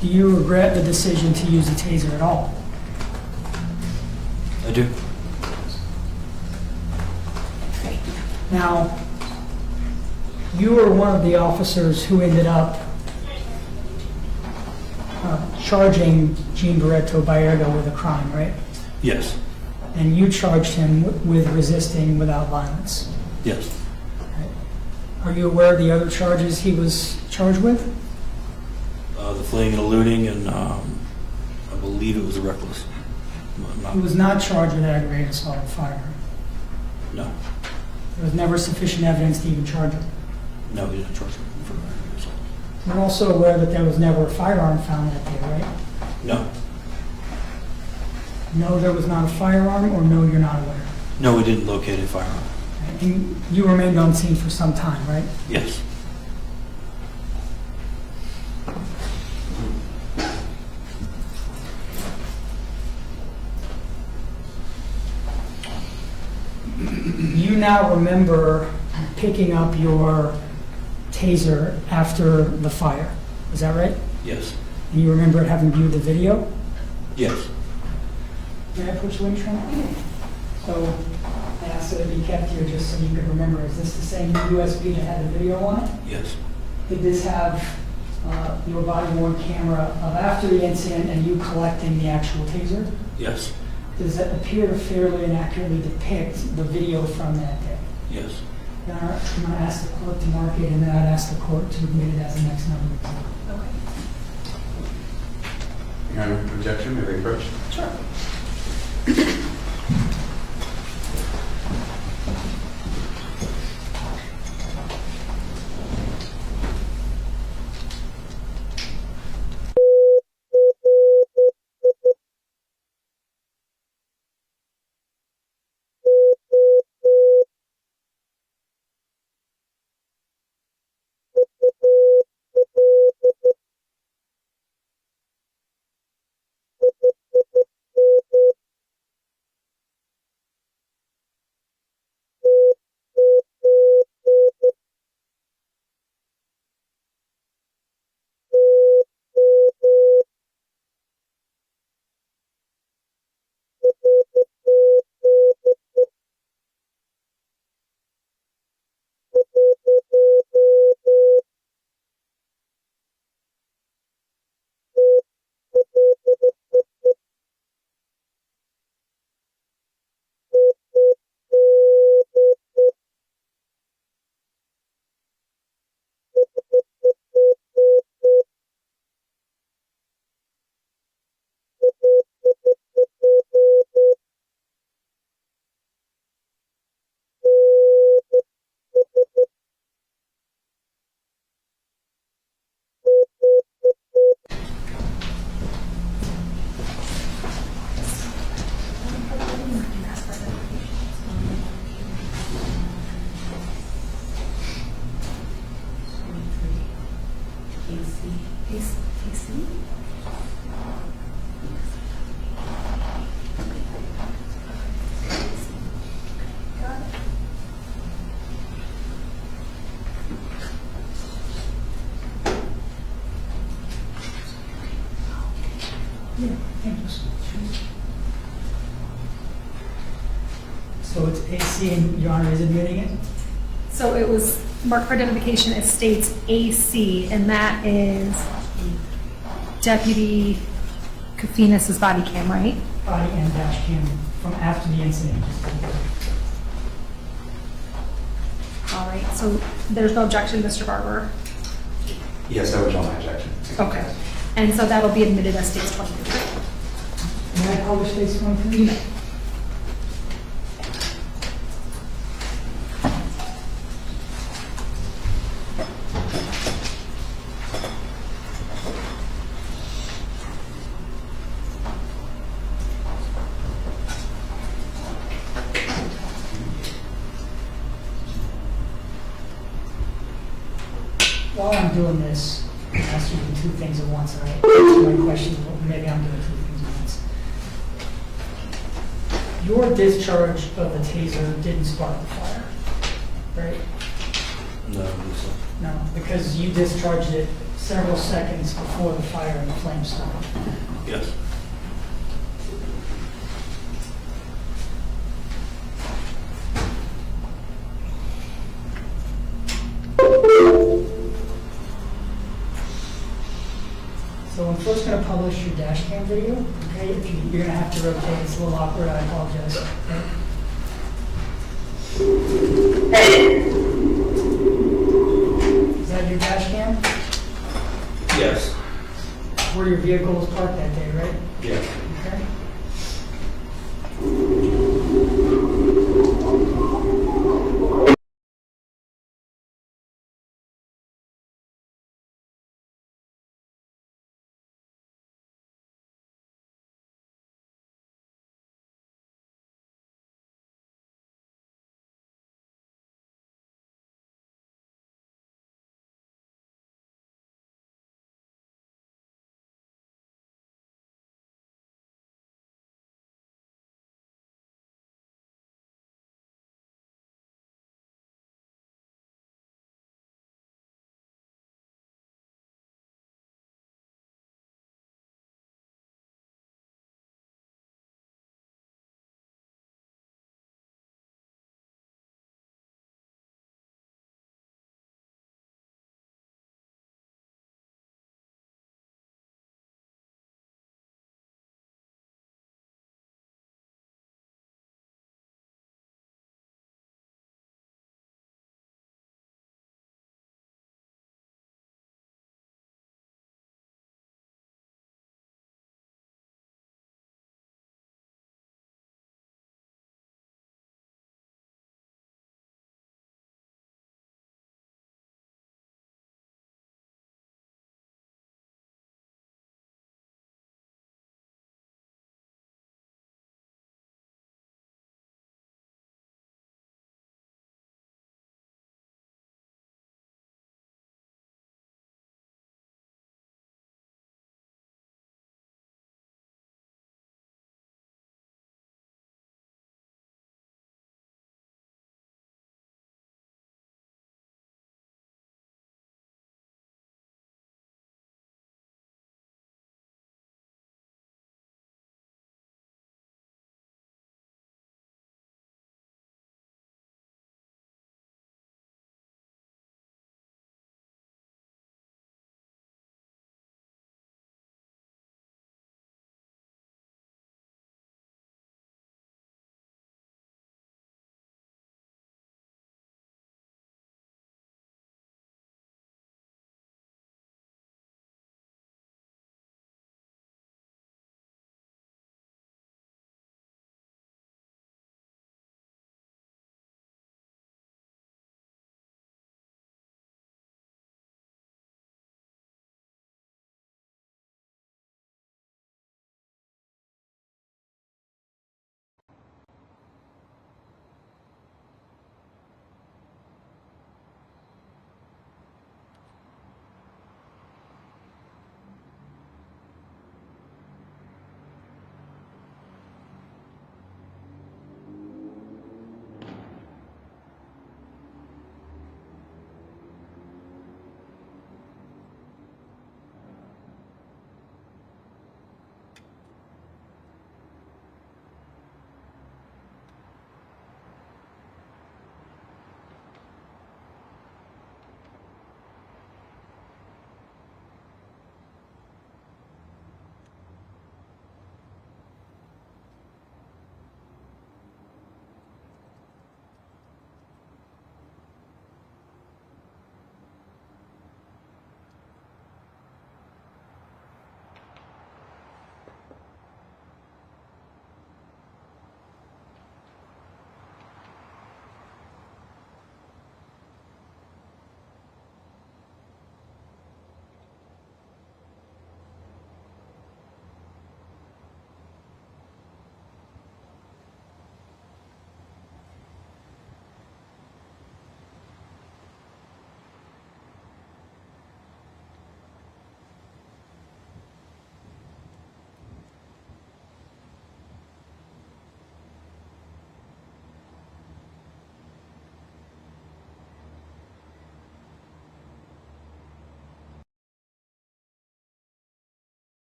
Do you regret the decision to use the taser at all? I do. Now, you were one of the officers who ended up charging Jean Baretto-Baerga with a crime, right? Yes. And you charged him with resisting without violence. Yes. Are you aware of the other charges he was charged with? The fleeing and eluding, and I believe it was reckless. He was not charged with aggravated assault and firearm. No. There was never sufficient evidence to even charge him. No, we didn't charge him for aggravated assault. You're also aware that there was never a firearm found that day, right? No. No, there was not a firearm, or no, you're not aware? No, we didn't locate a firearm. And you remained on scene for some time, right? Yes. You now remember picking up your taser after the fire. Is that right? Yes. And you remember having viewed the video? Yes. May I put you in, Trent? So I asked it to be kept here just so you could remember. Is this the same USB that had the video on it? Yes. Did this have your body-worn camera of after the incident and you collecting the actual taser? Yes. Does that appear to fairly and accurately depict the video from that day? Yes. Your Honor, I'm going to ask the clerk to mark it, and then I'd ask the court to admit it as the next number. Okay. Your Honor, objection, may we approach? Sure. So it's AC, and Your Honor is admitting it? So it was marked for identification, it states AC, and that is Deputy Kafinas' body cam, right? Body and dash cam from after the incident. All right, so there's no objection, Mr. Barber? Yes, that was my objection. Okay. And so that'll be admitted as states 23. May I publish this one, please? While I'm doing this, I'm asking you two things at once, all right? Answer my question, but maybe I'm doing two things at once. Your discharge of the taser didn't spark the fire, right? No, so. No, because you discharged it several seconds before the fire and the flames started. Yes. So I'm first going to publish your dash cam video, okay? If you're going to have to rotate, it's a little awkward, I apologize. Okay? Is that your dash cam? Yes. Where your vehicle was parked that day, right? Yes. Okay.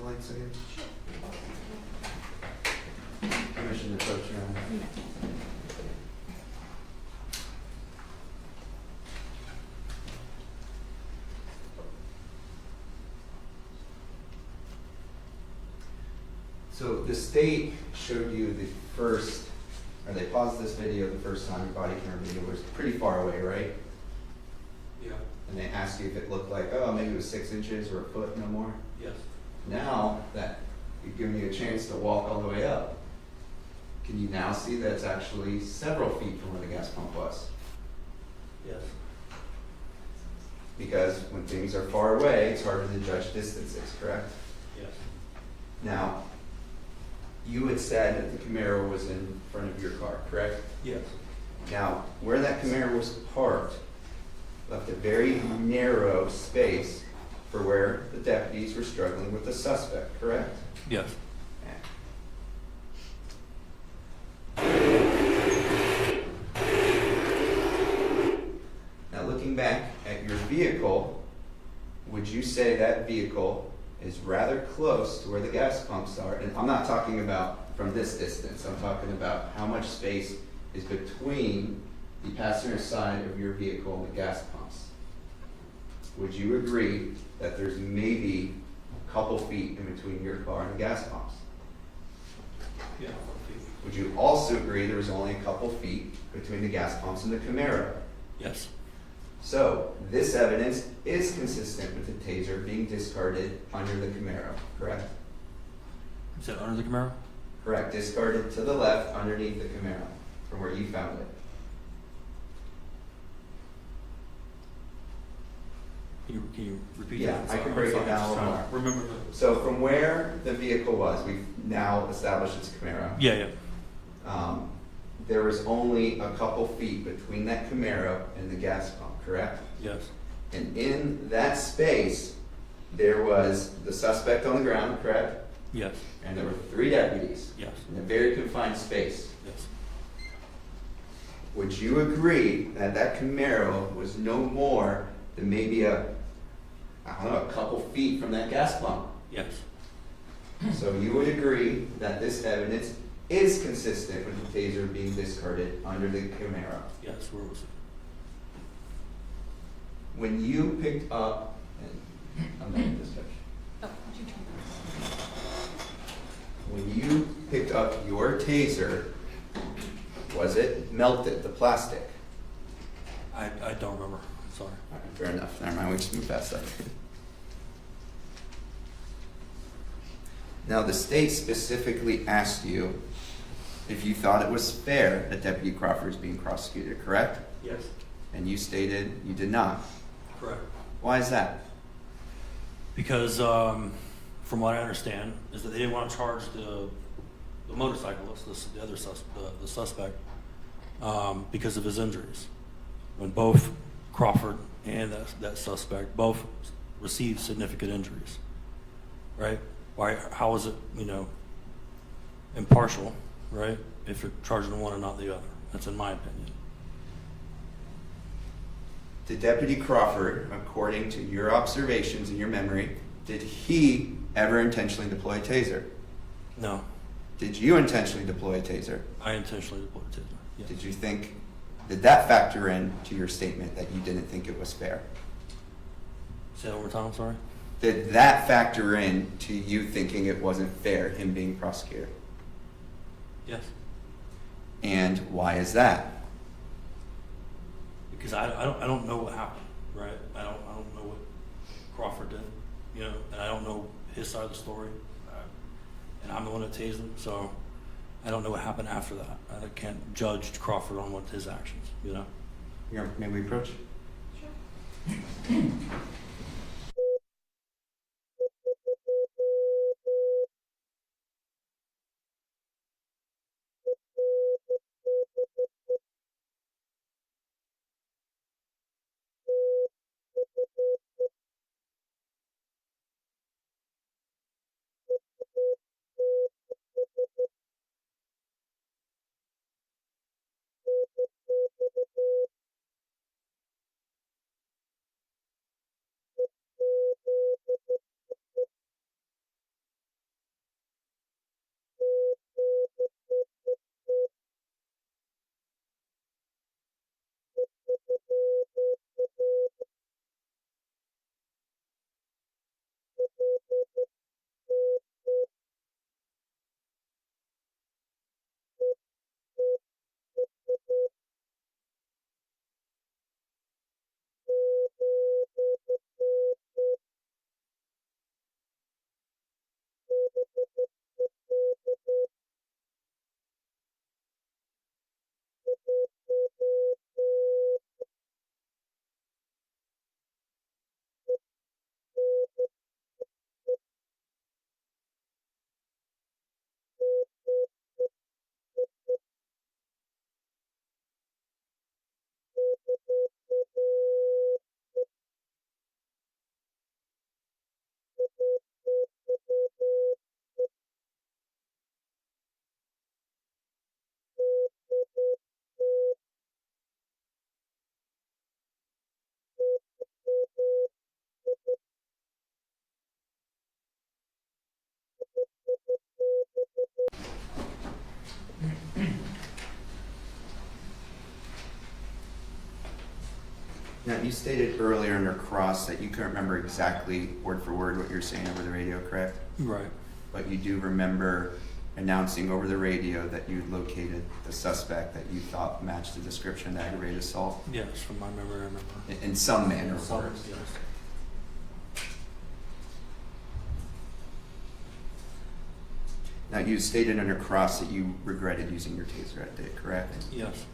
the lights again? Permission to approach your own. So the state showed you the first, or they paused this video the first time your body camera video was pretty far away, right? Yeah. And they asked you if it looked like, oh, maybe it was 6 inches or a foot, no more. Yes. Now that you've given you a chance to walk all the way up, can you now see that it's actually several feet from where the gas pump was? Yes. Because when things are far away, it's harder to judge distances, correct? Yes. Now, you had said that the Camaro was in front of your car, correct? Yes. Now, where that Camaro was parked left a very narrow space for where the deputies were struggling with the suspect, correct? Yes. Now, looking back at your vehicle, would you say that vehicle is rather close to where the gas pumps are? And I'm not talking about from this distance. I'm talking about how much space is between the passenger side of your vehicle and the gas pumps. Would you agree that there's maybe a couple feet in between your car and the gas pumps? Yeah. Would you also agree there was only a couple feet between the gas pumps and the Camaro? Yes. So, this evidence is consistent with the Taser being discarded under the Camaro, correct? Is that under the Camaro? Correct, discarded to the left underneath the Camaro from where you found it. Can you repeat Yeah, that? I can break it Sorry, down a just little trying to Remember the. So from where the vehicle was, we've now established it's Camaro. Yeah, There was only a couple feet between that Camaro and the gas pump, correct? yes. And in that space, there was the suspect on the ground, correct? Yes. And there were 3 deputies Yes. in a very confined space. Yes. Would you agree that that Camaro was no more than maybe a couple feet from that gas pump? Yes. So you would agree that this evidence is consistent with the Taser being discarded under the Camaro? Yes. Where was it? When you picked up, and I'm done with this, Judge. When you picked up your Taser, was it melted, the plastic? I don't remember. Sorry. All right, fair enough. Never mind. We just move past that. Now, the state specifically asked you if you thought it was fair that Deputy Crawford is being prosecuted, correct? Yes. And you stated you did not. Correct. Why is that? Because from what I understand, is that they didn't want to charge the motorcyclist, the other the suspect, because of his injuries. When both Crawford and that suspect both received significant injuries, right? Why? How is it, impartial, right? If you're charging one and not the other, that's in my opinion. Did Deputy Crawford, according to your observations and your memory, did he ever intentionally deploy a Taser? No, Did you intentionally deploy a Taser? I intentionally deployed a Taser. Yes. Did that factor in to your statement that you didn't think it was fair? Say that one more time. I'm sorry. Did that factor in to you thinking it wasn't fair, him being prosecuted? Yes. And why is that? Because I don't know what happened, right? I don't know what Crawford did, and I don't know his side of the story, and I'm the one that tased him, so I don't know what happened after that. I can't judge Crawford on what his actions, May we approach? Now, you stated earlier under cross that you couldn't remember exactly word for word what you were saying over the radio, correct? Right. But you do remember announcing over the radio that you located the suspect that you thought matched the description of the aggravated assault Yes, from my memory, I remember. in some manner of Some, words. yes. Now, you stated under cross that you regretted using your taser that day, correct? Yes.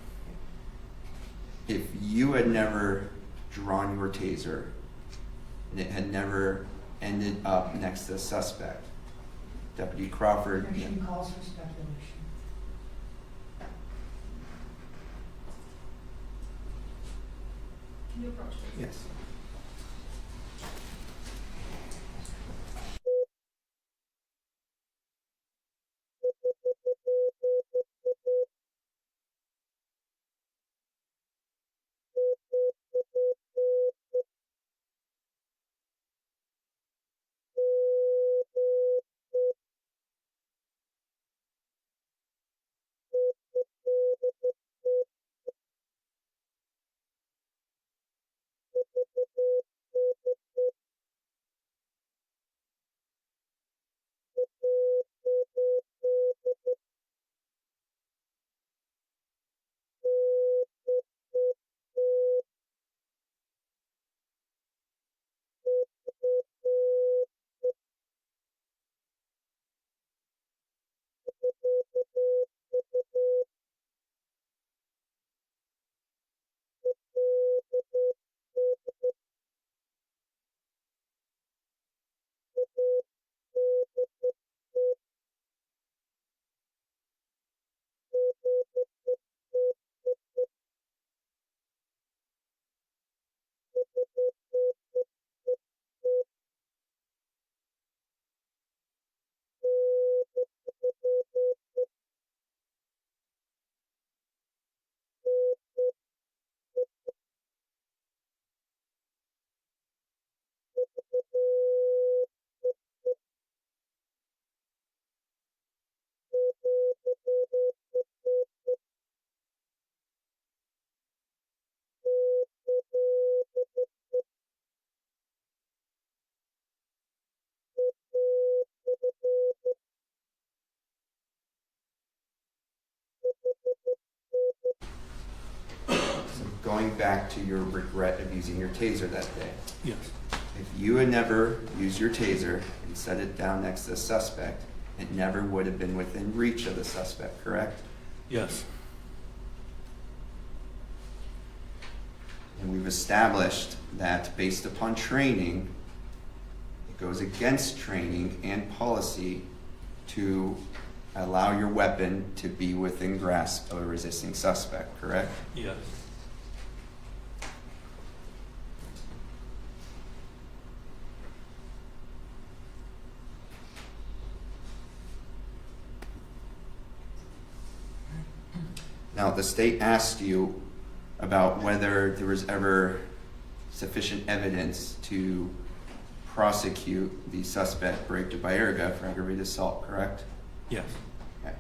If you had never drawn your taser and it had never ended up next to the suspect, Deputy Crawford, Motion calls for speculation. Can you approach this? yes. Going back to your regret of using your taser that day, Yes. if you had never used your taser and set it down next to the suspect, it never would have been within reach of the suspect, correct? Yes. And we've established that based upon training, it goes against training and policy to allow your weapon to be within grasp of a resisting suspect, correct? Yes. Now, the state asked you about whether there was ever sufficient evidence to prosecute the suspect, Baretto-Baerga, for aggravated assault, correct? Yes. Okay.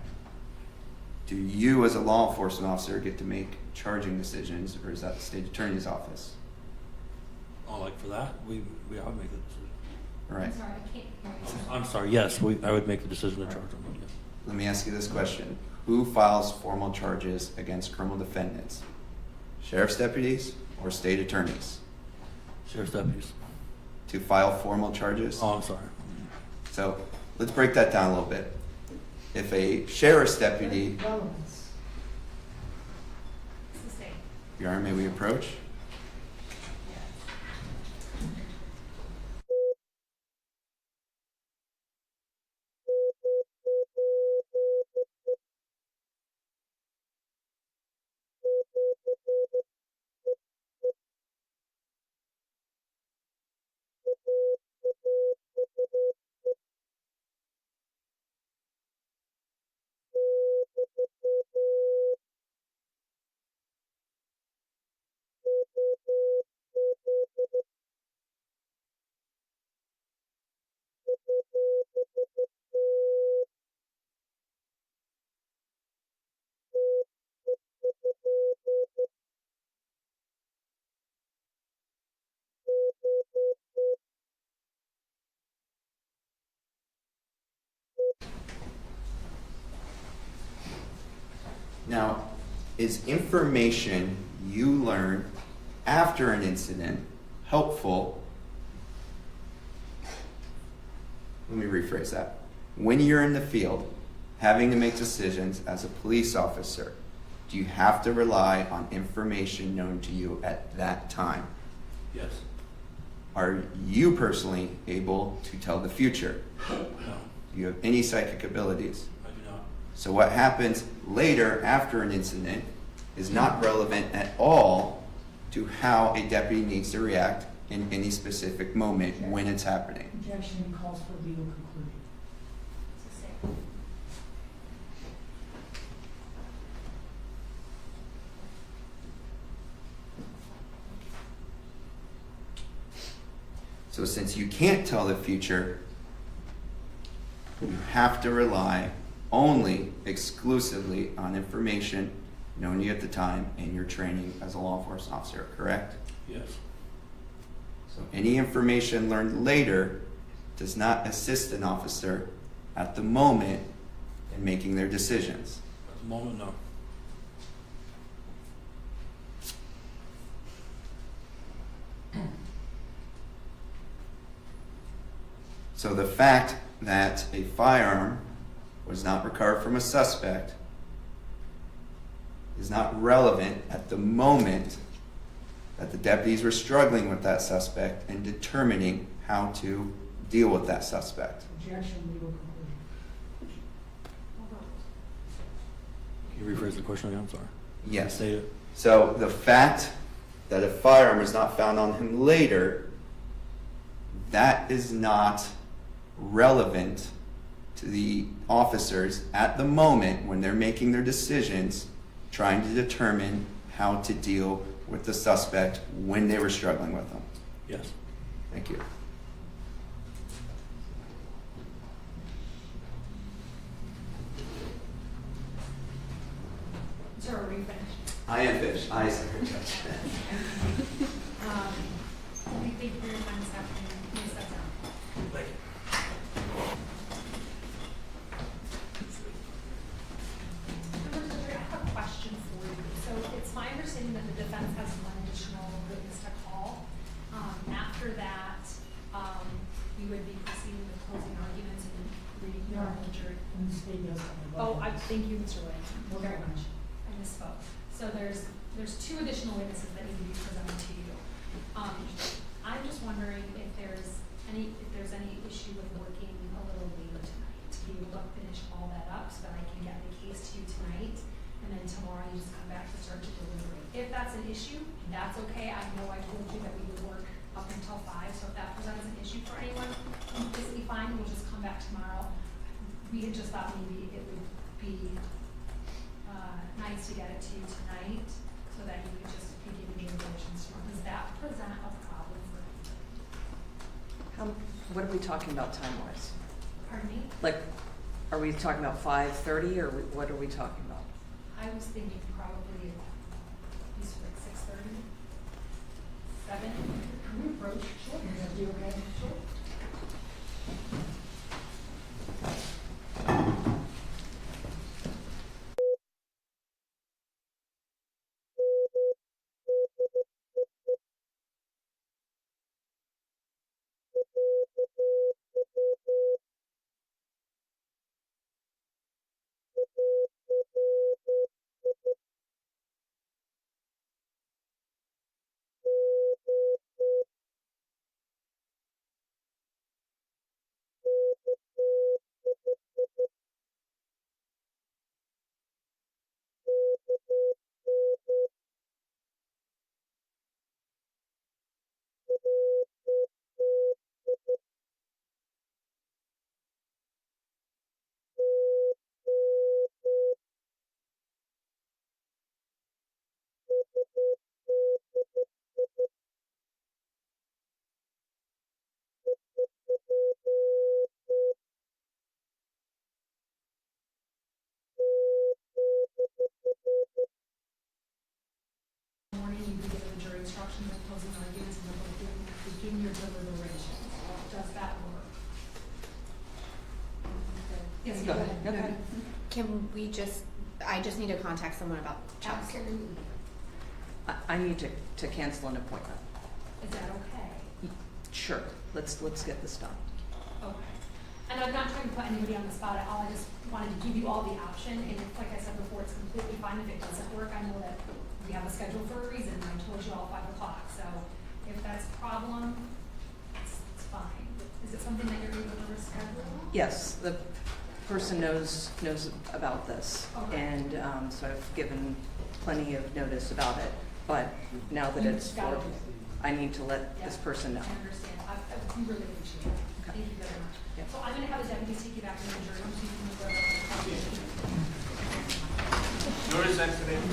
Do you, as a law enforcement officer, get to make charging decisions, or is that the state attorney's office? Oh, like for that, we I would make the decision. All right. I'm sorry, I can't hear you. I'm sorry, yes, I would make the decision to charge them. Yes. Let me ask you this question. Who files formal charges against criminal defendants? Sheriff's deputies or state attorneys? Sheriff's deputies. To file formal charges? Oh, I'm sorry. So let's break that down a little bit. If a sheriff's deputy, Relevance. It's the state. Your Honor, may we approach? Now, is information you learn after an incident helpful? Let me rephrase that. When you're in the field, having to make decisions as a police officer, do you have to rely on information known to you at that time? Yes. Are you personally able to tell the future? No, Do you have any psychic abilities? I do not. So what happens later after an incident is not relevant at all to how a deputy needs to react in any specific moment when it's happening. Objection calls for legal conclusion. So since you can't tell the future, you have to rely only exclusively on information known to you at the time and your training as a law enforcement officer, correct? Yes. So any information learned later does not assist an officer at the moment in making their decisions. At the moment, no. So the fact that a firearm was not recovered from a suspect is not relevant at the moment that the deputies were struggling with that suspect and determining how to deal with that suspect. Objection, legal conclusion. Can you rephrase the question again? I'm sorry. Yes. Say it. So the fact that a firearm is not found on him later, that is not relevant to the officers at the moment when they're making their decisions, trying to determine how to deal with the suspect when they were struggling with him. Yes. Thank you. So are we finished? I am finished. I second judge. Thank you for your time this afternoon. Please step down. Thank you. I have a question for you. So it's my understanding that the defense has one additional witness to call. After that, we would be proceeding with closing arguments and reading the jury. And the state does have a Oh, vote. thank you, Mr. Williams. Okay. Very much. I misspoke. So there's two additional witnesses that need to be presented to you. I'm just wondering if there's any issue with working a little later tonight to be able to finish all that up so that I can get the case to you tonight, and then tomorrow you just come back to start to deliberate. If that's an issue, that's okay. I know I told you that we would work up until 5, so if that presents an issue for anyone, completely fine. We'll just come back tomorrow. We had just thought maybe it would be nice to get it to you tonight so that you could just be giving your revisions tomorrow. Does that present a problem for you? What are we talking about time-wise? Pardon me? Like, are we talking about 5:30 or what are we talking about? I was thinking probably at least like 6:30, 7. Can we approach? Sure. Is that be okay? Sure. Morning, you begin the jury instructions and closing arguments and then begin your deliberations. Does that work? Yes, go ahead. Okay. Can we just, I just need to contact someone about Chuck. Absolutely. I need to cancel an appointment. Is that okay? Sure, let's get this done. Okay. And I'm not trying to put anybody on the spot at all, I just wanted to give you all the option, and if, like I said before, it's completely fine if it doesn't work. I know that we have a schedule for a reason, and I told you all 5 o'clock, so if that's a problem, it's fine. Is it something that you're able to reschedule? Yes, the person knows about this, Okay. and so I've given plenty of notice about it, but now that it's Got it. I need to let this Yeah, person know. I understand. We really appreciate it. Thank you very much. Yep. So I'm going to have the deputies take you back to the jury room so you can move over. Notice accident.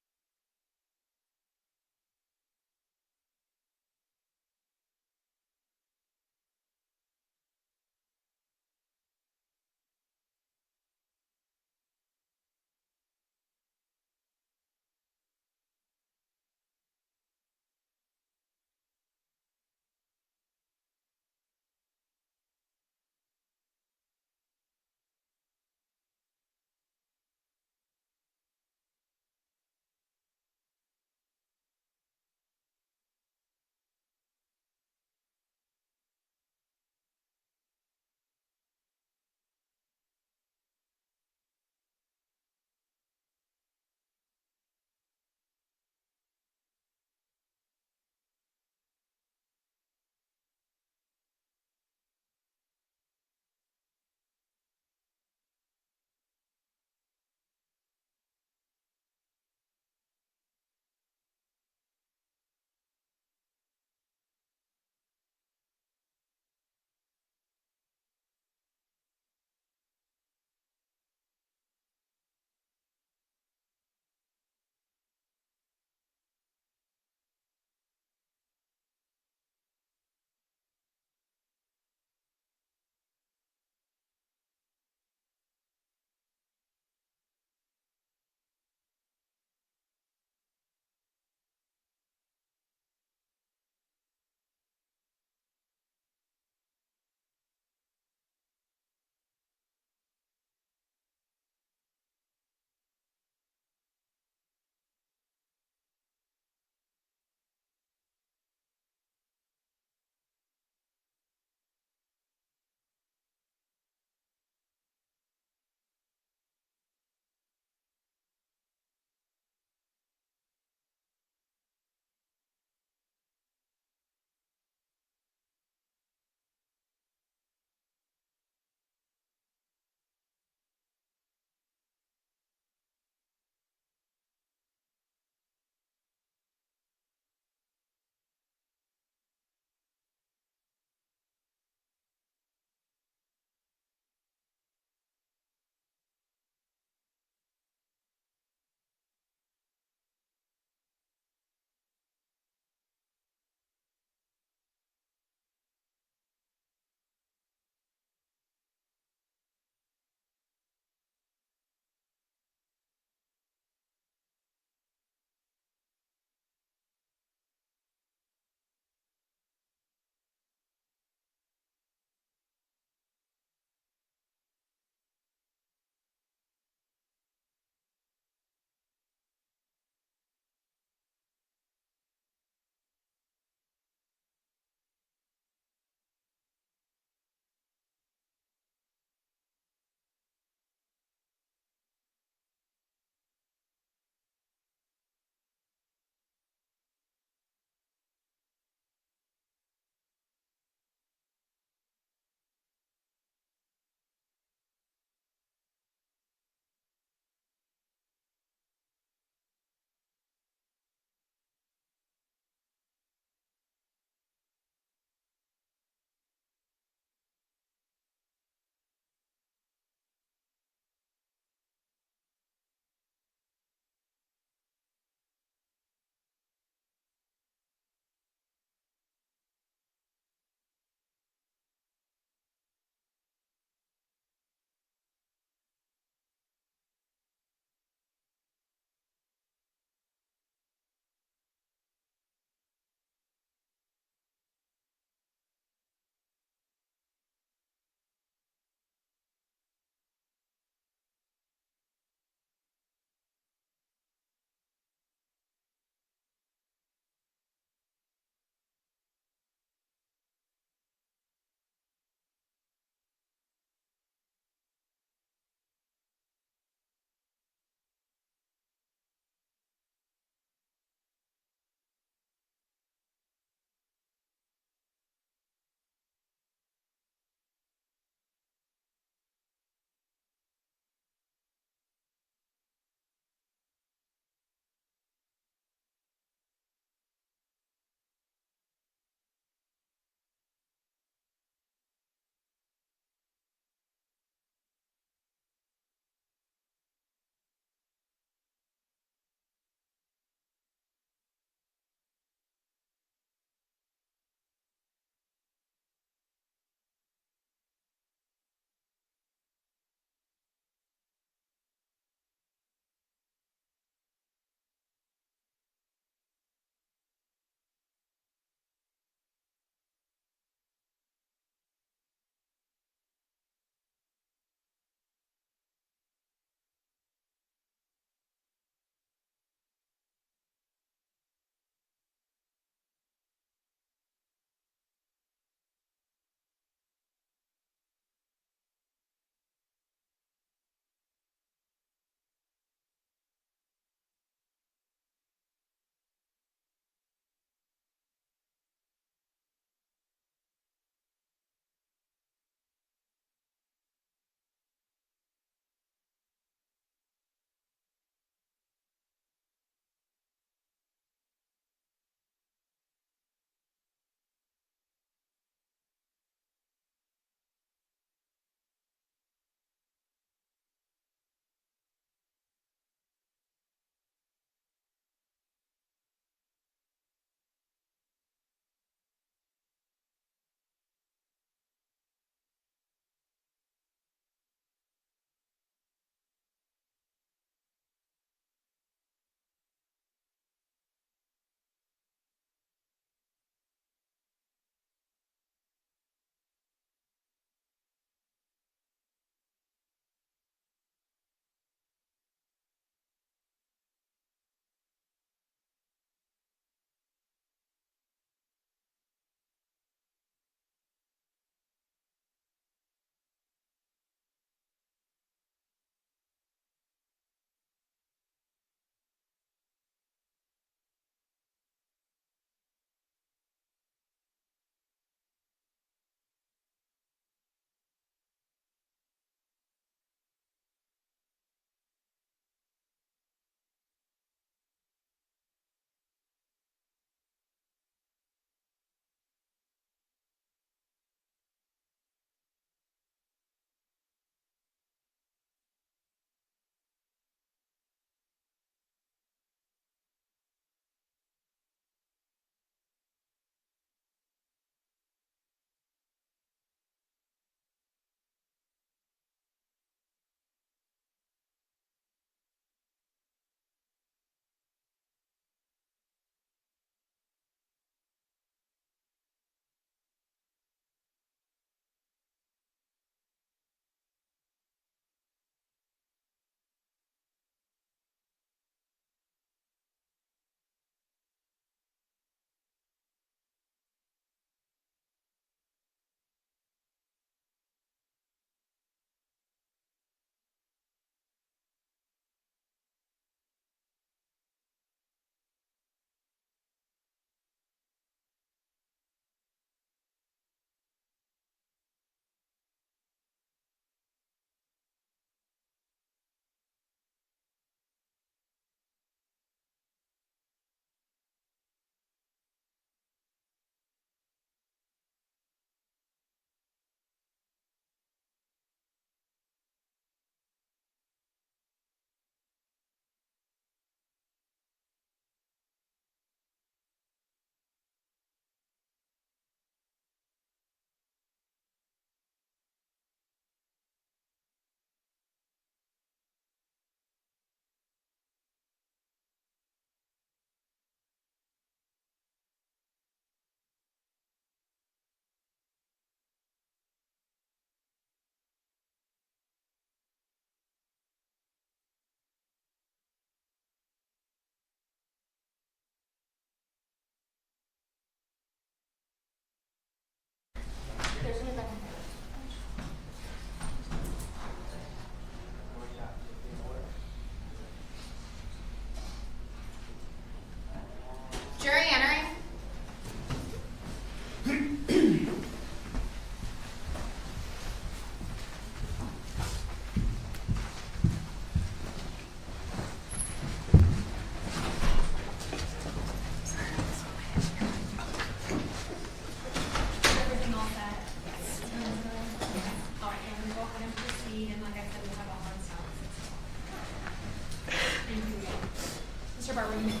Department unit.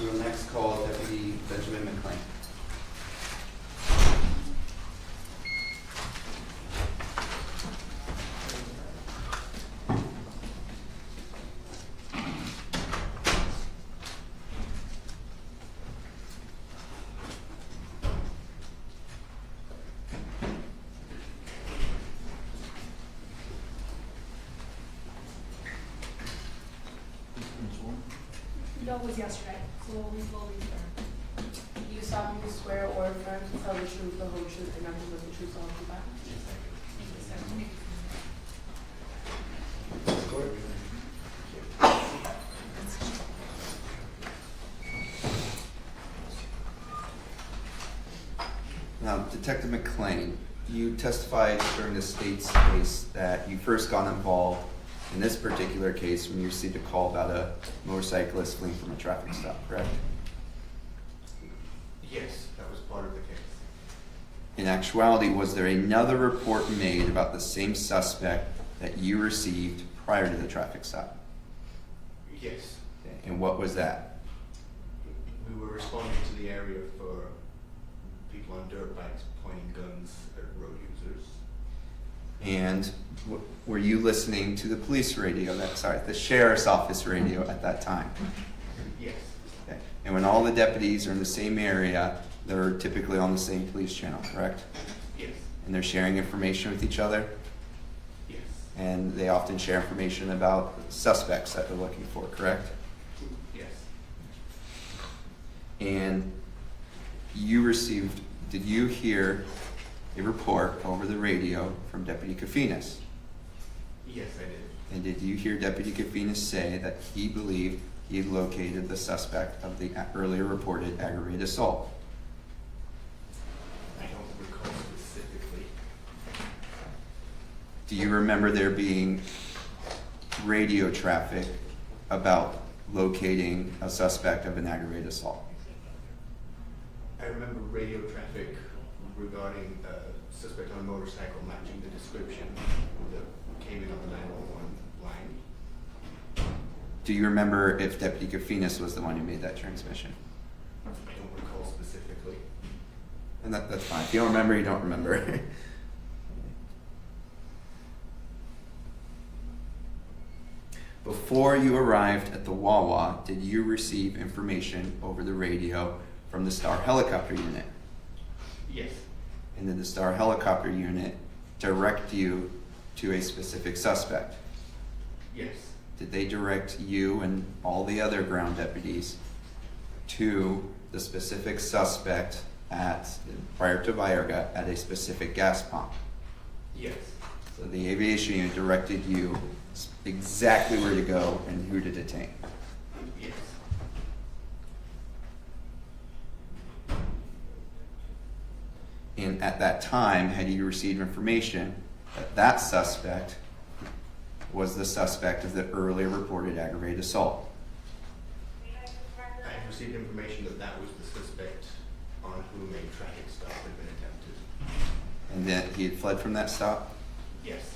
We will next call Deputy Benjamin McLean. No, it was yesterday, so we'll leave there. Do you solemnly swear or affirm to tell the truth, the whole truth, and nothing but the truth, so help you God? Now, Detective McLean, you testified during the state's case that you first got involved in this particular case when you received a call about a motorcyclist fleeing from a traffic stop, correct? Yes, that was part of the case. In actuality, was there another report made about the same suspect that you received prior to the traffic stop? Yes, Okay, and what was that? we were responding to the area for people on dirt bikes pointing guns at road users. And were you listening to the police radio, the sheriff's office radio at that time? Yes, Okay. And when all the deputies are in the same area, they're typically on the same police channel, correct? yes, And they're sharing information with each other? yes, And they often share information about suspects that they're looking for, correct? yes. And did you hear a report over the radio from Deputy Kafinas? Yes, I did. And did you hear Deputy Kafinas say that he believed he had located the suspect of the earlier reported aggravated assault? I don't recall specifically. Do you remember there being radio traffic about locating a suspect of an aggravated assault? I remember radio traffic regarding a suspect on a motorcycle matching the description that came in on the 911 line. Do you remember if Deputy Kafinas was the one who made that transmission? I don't recall specifically. And that's fine. If you don't remember, you don't remember. Before you arrived at the Wawa, did you receive information over the radio from the Star Helicopter Unit? Yes, And did the Star Helicopter Unit direct you to a specific suspect? yes, Did they direct you and all the other ground deputies to the specific suspect prior to Baerga at a specific gas pump? yes, So the aviation unit directed you exactly where to go and who to detain. yes, And at that time, had you received information that that suspect was the suspect of the earlier reported aggravated assault? I have received information that that was the suspect on whom a traffic stop had been attempted. And that he had fled from that stop? Yes,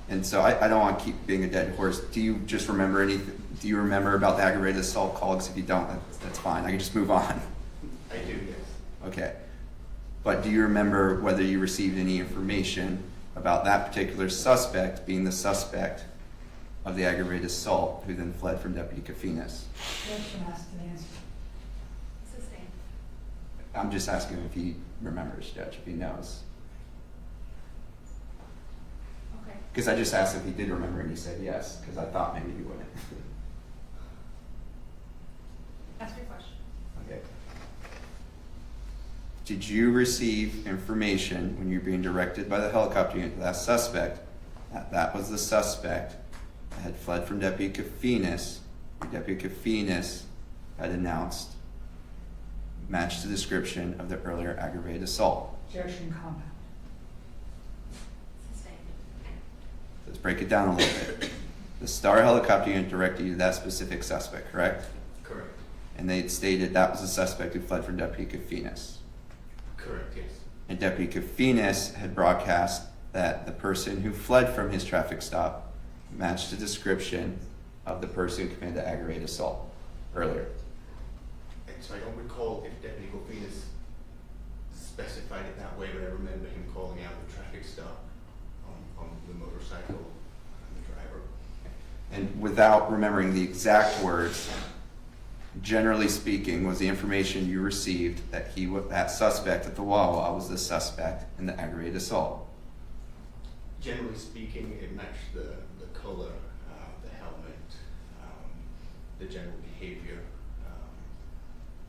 And so I don't want to keep being a dead horse. Do you just remember anything? Do you remember about the aggravated assault call? Because if you don't, that's fine. I can just move on. I do, yes. Okay. But do you remember whether you received any information about that particular suspect being the suspect of the aggravated assault who then fled from Deputy Kafinas? Question asked and answered. Sustained. I'm just asking if he remembers, Judge, if he knows. Okay. Because I just asked if he did remember and he said yes, because I thought maybe he wouldn't. Ask your question. Okay. Did you receive information when you were being directed by the helicopter unit to that suspect, that was the suspect that had fled from Deputy Kafinas, who Deputy Kafinas had announced matched the description of the earlier aggravated assault? Objection compound. Sustained. Let's break it down a little bit. The Star Helicopter Unit directed you to that specific suspect, correct? Correct. And they had stated that was the suspect who fled from Deputy Kafinas. Correct, yes. And Deputy Kafinas had broadcast that the person who fled from his traffic stop matched the description of the person who committed the aggravated assault. earlier. And so I don't recall if Deputy Golfinas specified it that way, but I remember him calling out the traffic stop on the motorcycle and the driver. And without remembering the exact words, generally speaking, was the information you received that that suspect at the Wawa was the suspect in the aggravated assault? Generally speaking, it matched the color, the helmet, the general behavior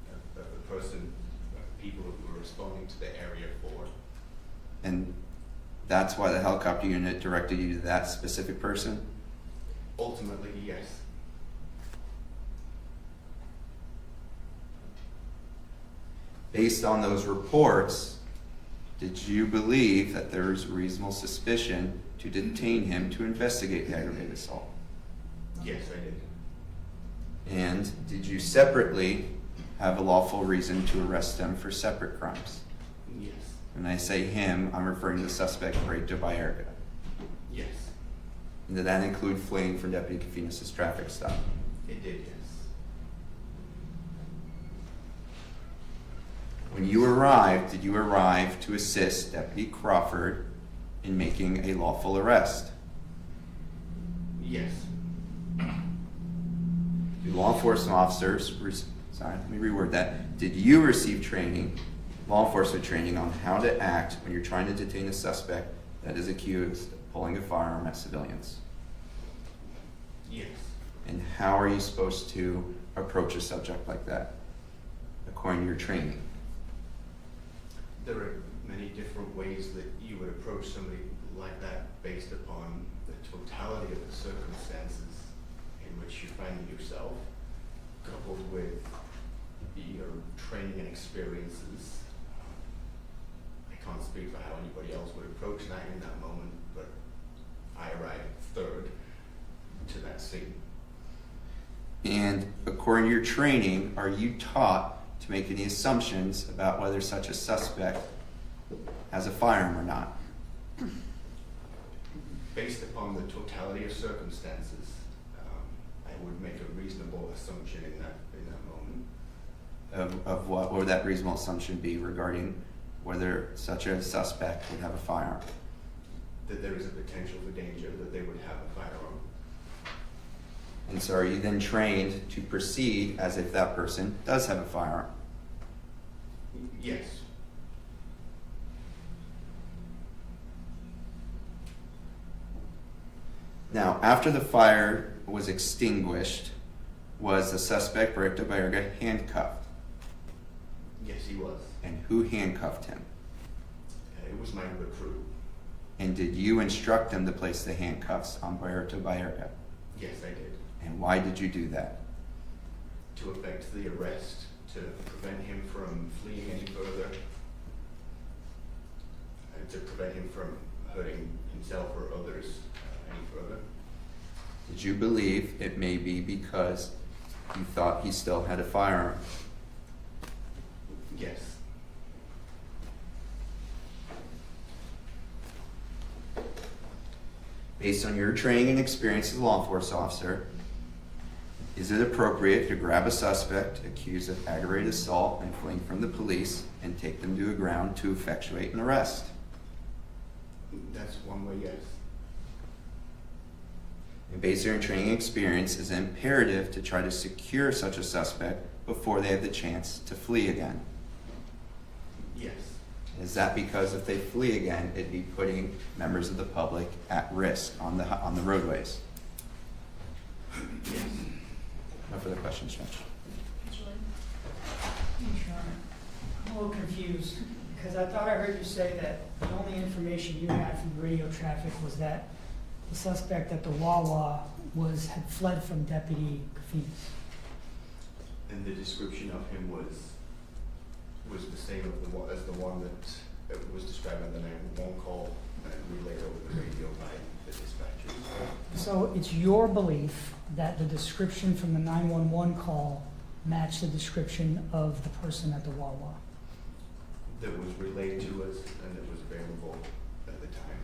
of the person, people who were responding to the area for. And that's why the helicopter unit directed you to that specific person? Ultimately, yes. Based on those reports, did you believe that there was reasonable suspicion to detain him to investigate the aggravated assault? Yes, I did. And did you separately have a lawful reason to arrest him for separate crimes? Yes. When I say him, I'm referring to the suspect, Baretto-Baerga. Yes. And did that include fleeing from Deputy Golfinas' traffic stop? It did, yes. When you arrived, did you arrive to assist Deputy Crawford in making a lawful arrest? Yes. Do law enforcement officers, sorry, let me reword that. Did you receive training, law enforcement training, on how to act when you're trying to detain a suspect that is accused of pulling a firearm at civilians? Yes. And how are you supposed to approach a subject like that, according to your training? There are many different ways that you would approach somebody like that based upon the totality of the circumstances in which you find yourself, coupled with your training and experiences. I can't speak for how anybody else would approach that in that moment, but I arrived third to that scene. And according to your training, are you taught to make any assumptions about whether such a suspect has a firearm or not? Based upon the totality of circumstances, I would make a reasonable assumption in that moment. Of what would that reasonable assumption be regarding whether such a suspect would have a firearm? That there is a potential for danger, that they would have a firearm. And so are you then trained to proceed as if that person does have a firearm? Yes. Now, after the fire was extinguished, was the suspect, Baretto-Baerga, handcuffed? Yes, he was. And who handcuffed him? It was my recruit. And did you instruct him to place the handcuffs on Baretto-Baerga? Yes, I did. And why did you do that? To effect the arrest, to prevent him from fleeing any further, and to prevent him from hurting himself or others any further. Did you believe it may be because you thought he still had a firearm? Yes. Based on your training and experience as a law enforcement officer, is it appropriate to grab a suspect accused of aggravated assault and fleeing from the police and take them to the ground to effectuate an arrest? That's one way, yes. And based on your training and experience, is it imperative to try to secure such a suspect before they have the chance to flee again? Yes. Is that because if they flee again, it'd be putting members of the public at risk on the roadways? Yes. No further questions, Judge. I'm a little confused, because I thought I heard you say that the only information you had from the radio traffic was that the suspect at the Wawa had fled from Deputy Golfinas. And the description of him was the same as the one that was described on the 911 call and relayed over the radio by the dispatchers. So it's your belief that the description from the 911 call matched the description of the person at the Wawa? That was relayed to us and that was available at the time.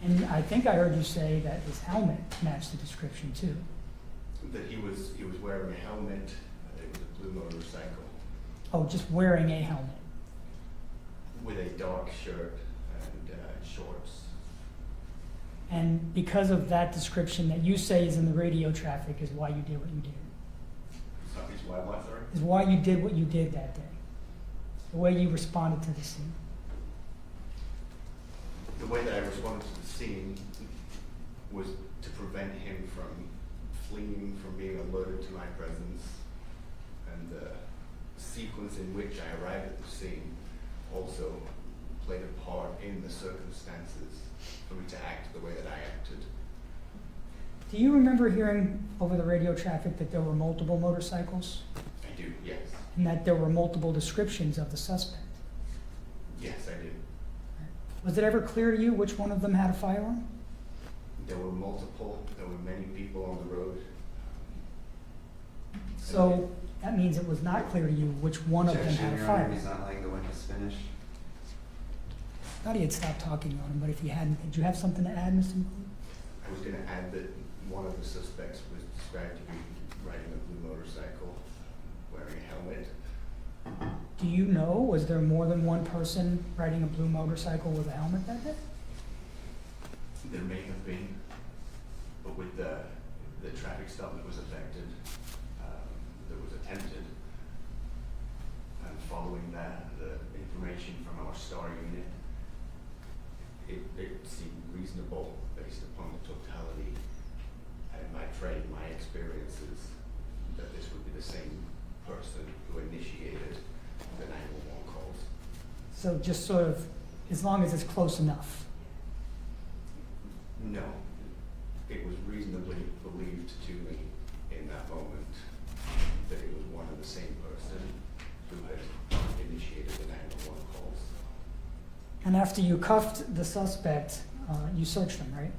And I think I heard you say that his helmet matched the description too. That he was wearing a helmet, it was a blue motorcycle, Oh, just wearing a helmet. with a dark shirt and shorts. And because of that description that you say is in the radio traffic is why you did what you did. So is why what, sorry? Is why you did what you did that day. The way you responded to the scene. The way that I responded to the scene was to prevent him from fleeing, from being alerted to my presence, and the sequence in which I arrived at the scene also played a part in the circumstances for me to act the way that I acted. Do you remember hearing over the radio traffic that there were multiple motorcycles? I do, yes. And that there were multiple descriptions of the suspect? Yes, I did. Was it ever clear to you which one of them had a firearm? There were multiple, there were many people on the road. So that means it was not clear to you which one of them Objection, had a Your Honor, firearm. he's not letting the witness finish. I thought he had stopped talking on him, but if he hadn't, did you have something to add, Mr. McClure? I was gonna add that one of the suspects was described to be riding a blue motorcycle, wearing a helmet. Do you know, was there more than one person riding a blue motorcycle with a helmet that day? There may have been, but with the traffic stop that was affected, that was attempted, and following that, the information from our STAR unit, it seemed reasonable based upon the totality and my trade, my experiences, that this would be the same person who initiated the 911 calls. So just sort of, as long as it's close enough. No, it was reasonably believed to me in that moment that it was one and the same person who had initiated the 911 calls. And after you cuffed the suspect, you searched him, right?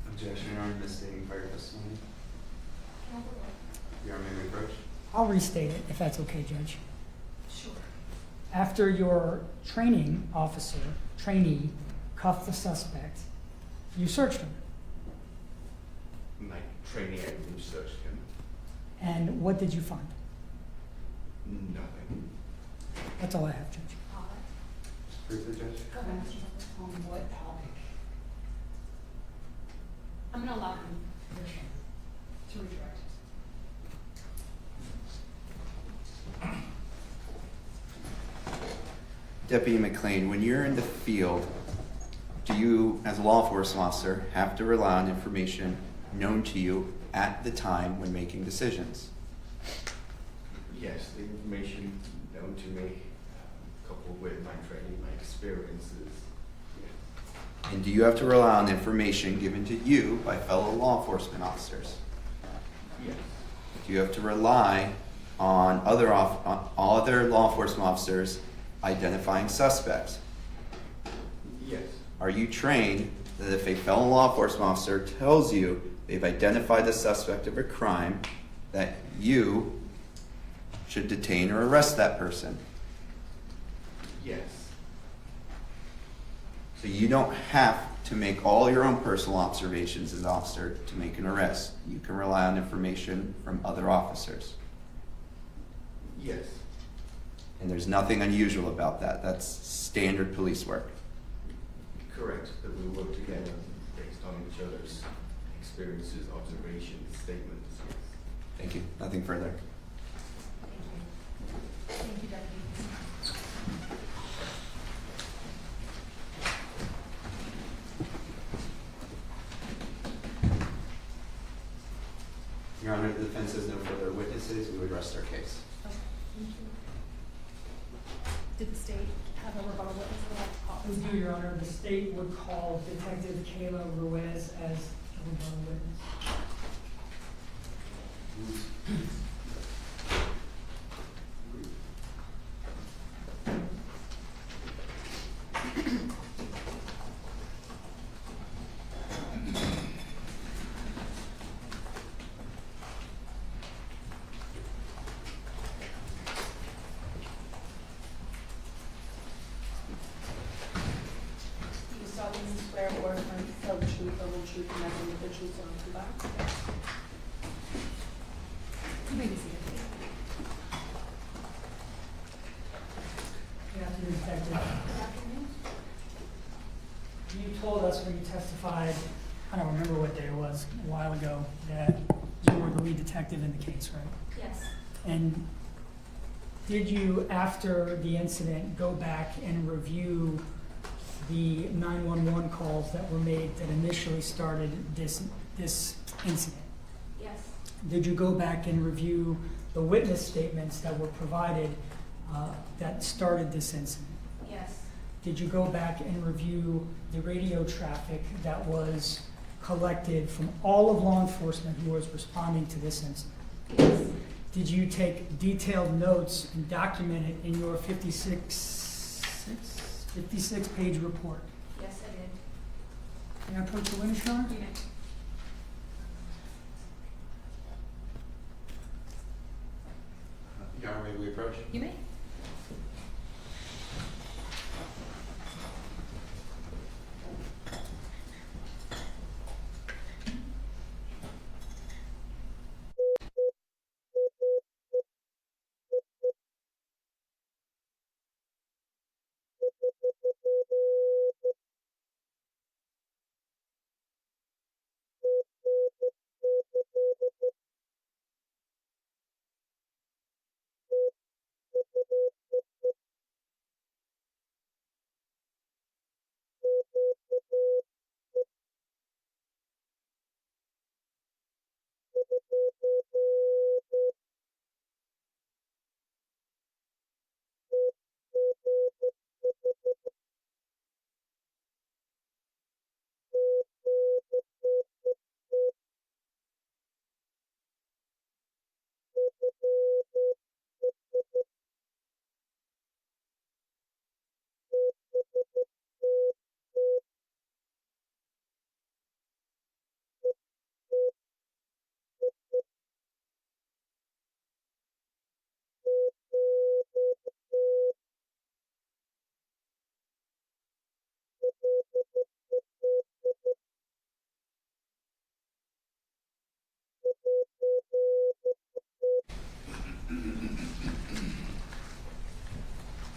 Objection, Your Honor, misstating prior testimony. Your Honor, may we approach? I'll restate it, if that's okay, Judge. Sure. After your training officer, trainee, cuffed the suspect, you searched him. My trainee, I believe, searched him. And what did you find? Nothing. That's all I have, Judge. Just briefly, Judge. Go ahead. On what topic? I'm gonna allow him to redirect. Deputy McLean, when you're in the field, do you, as a law enforcement officer, have to rely on information known to you at the time when making decisions? Yes, the information known to me, coupled with my training, my experiences. Yes. And do you have to rely on information given to you by fellow law enforcement officers? Yes. Do you have to rely on other law enforcement officers identifying suspects? Yes. Are you trained that if a fellow law enforcement officer tells you they've identified the suspect of a crime, that you should detain or arrest that person? Yes. So you don't have to make all your own personal observations as an officer to make an arrest. You can rely on information from other officers. Yes. And there's nothing unusual about that. That's standard police work. Correct, that we work together based on each other's experiences, observations, statements. Yes. Thank you. Nothing further. Thank you, Deputy. Your Honor, the defense has no further witnesses. We would rest our case. Okay, thank you. Did the state have a rebuttal witness they'd like to call? We do, Your Honor. The state would call Detective Kayla Ruiz as a rebuttal witness. Do you solemnly swear or affirm to tell the truth, the whole truth, and nothing but the truth, so help you God? may be seated. Good afternoon, Detective. You told us when you testified, I don't remember what day it was, a while ago, that you were the lead detective in the case, right? Yes. And did you, after the incident, go back and review the 911 calls that were made that initially started this incident? Yes. Did you go back and review the witness statements that were provided that started this incident? Yes. Did you go back and review the radio traffic that was collected from all of law enforcement who was responding to this incident? Yes. Did you take detailed notes and document it in your 56-page report? Yes, I did. Can I approach the witness, Your Honor? You may. Your Honor, may we approach? You may.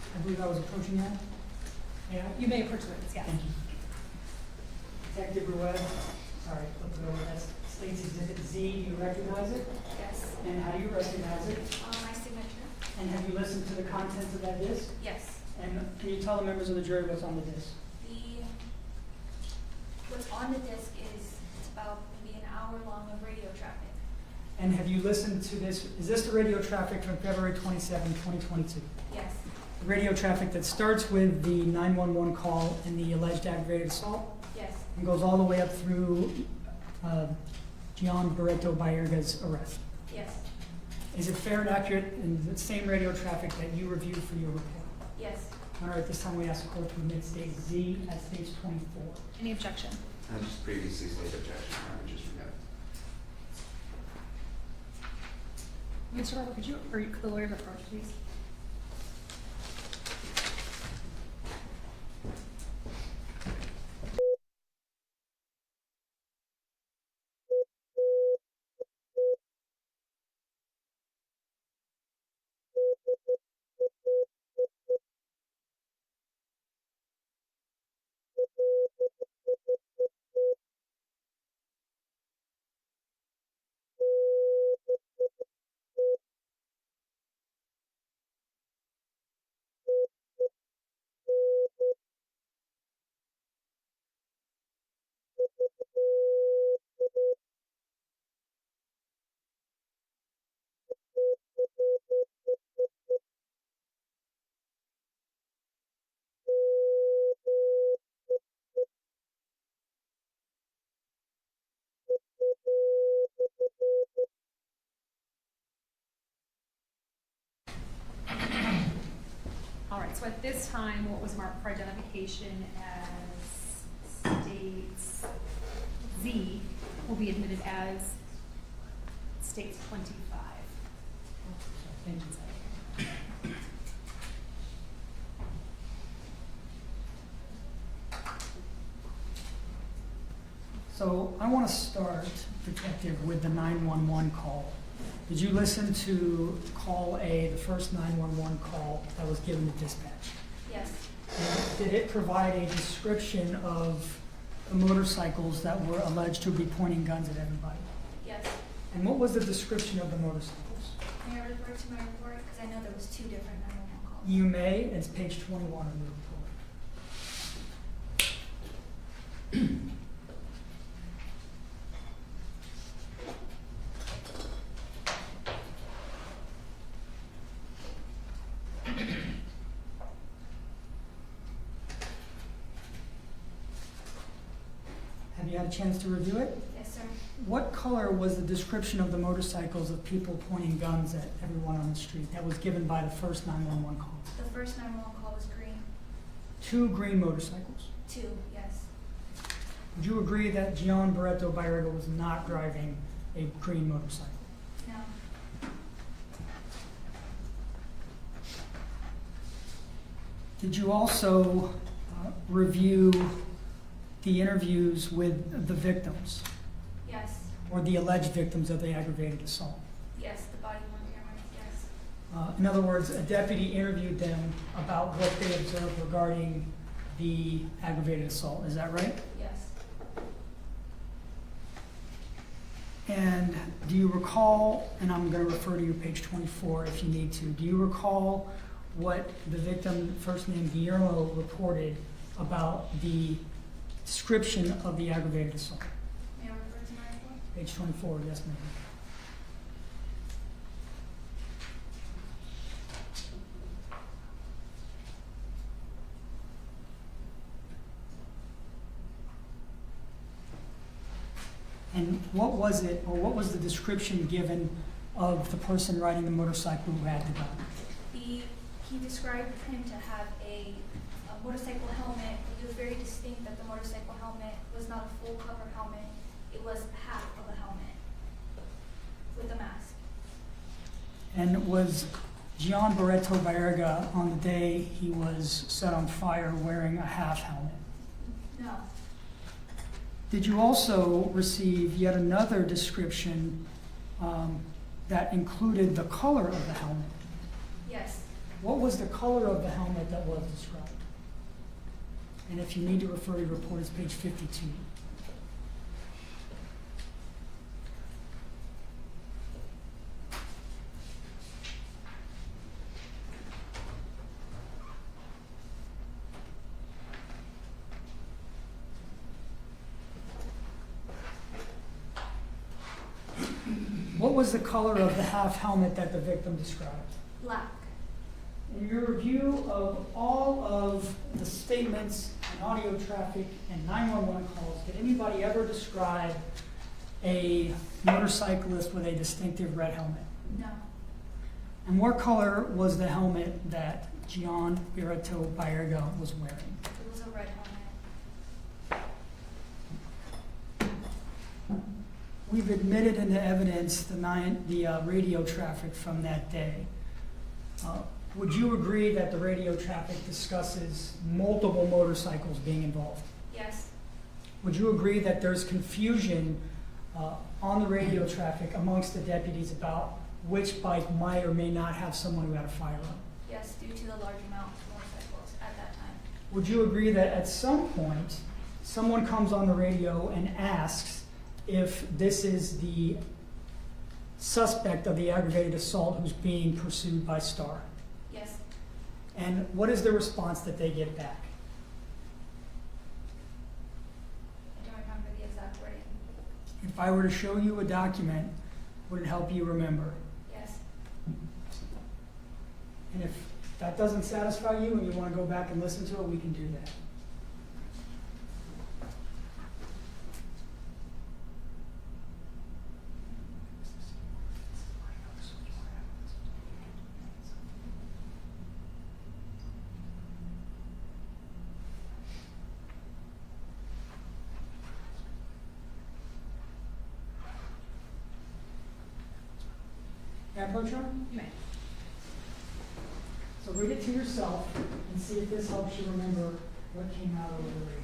I believe I was approaching that. Yeah. You may approach the witness, yes. Thank you. Detective Rued, sorry, flip it over. That's State's Exhibit Z. Do you recognize it? Yes. And how do you recognize it? My signature? And have you listened to the contents of that disc? Yes. And can you tell the members of the jury what's on the disc? What's on the disc is about maybe an hour long of radio traffic. And have you listened to this? Is this the radio traffic from February 27, 2022? Yes. The radio traffic that starts with the 911 call and the alleged aggravated assault Yes. and goes all the way up through Jean Baretto-Baerga's arrest. Yes. Is it fair and accurate in the same radio traffic that you reviewed for your report? Yes. All right, this time we ask the court to admit stage Z at stage 24. Any objection? I just previously stated objection, Your Honor, just remember. Mr. Robert, could the lawyers approach, please? All right, so at this time, what was marked for identification as states Z will be admitted as states 25. Thank you. So I want to start, Detective, with the 911 call Did you listen to call A, the first 911 call that was given to dispatch? Yes. And did it provide a description of the motorcycles that were alleged to be pointing guns at everybody? Yes. And what was the description of the motorcycles? May I refer to my report? Because I know there was 2 different 911 calls. You may, it's page 21 of the report. Have you had a chance to review it? Yes, sir. What color was the description of the motorcycles of people pointing guns at everyone on the street that was given by the first 911 call? The first 911 call was green. 2 green motorcycles. 2, yes. Would you agree that Jean Baretto-Baerga was not driving a green motorcycle? No. Did you also review the interviews with the victims Yes. or the alleged victims of the aggravated assault? Yes, the body worn cameras, yes. In other words, a deputy interviewed them about what they observed regarding the aggravated assault. Is that right? Yes. And do you recall, and I'm going to refer to your page 24 if you need to, do you recall what the victim, first name Guillermo, reported about the description of the aggravated assault? May I refer to my report? Page 24, yes, ma'am. And what was it, or what was the description given of the person riding the motorcycle who had the gun? He described him to have a motorcycle helmet. It was very distinct that the motorcycle helmet was not a full cover helmet. It was half of a helmet with a mask. And was Jean Baretto-Baerga on the day he was set on fire wearing a half helmet? No. Did you also receive yet another description that included the color of the helmet? Yes. What was the color of the helmet that was described? And if you need to refer to your report, it's page 52. What was the color of the half helmet that the victim described? Black. In your review of all of the statements and audio traffic and 911 calls, did anybody ever describe a motorcyclist with a distinctive red helmet? No. And what color was the helmet that Jean Baretto-Baerga was wearing? It was a red helmet. We've admitted into evidence the radio traffic from that day. Would you agree that the radio traffic discusses multiple motorcycles being involved? Yes. Would you agree that there's confusion on the radio traffic amongst the deputies about which bike might or may not have someone who had a firearm? Yes, due to the large amount of motorcycles at that time. Would you agree that at some point, someone comes on the radio and asks if this is the suspect of the aggravated assault who's being pursued by Star? Yes. And what is the response that they get back? I don't remember the exact wording. If I were to show you a document, would it help you remember? Yes. And if that doesn't satisfy you and you want to go back and listen to it, we can do that. May I approach her? You may. So read it to yourself and see if this helps you remember what came out over the radio.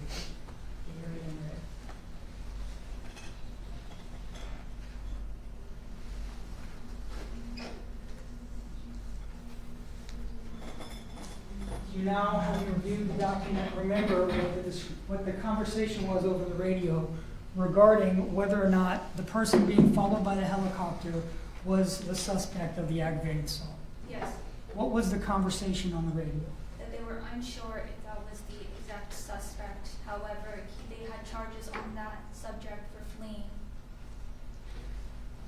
You hear it in red. you now, having reviewed the document, remember what the conversation was over the radio regarding whether or not the person being followed by the helicopter was the suspect of the aggravated assault? Yes, What was the conversation on the radio? that they were unsure if that was the exact suspect. However, they had charges on that subject for fleeing.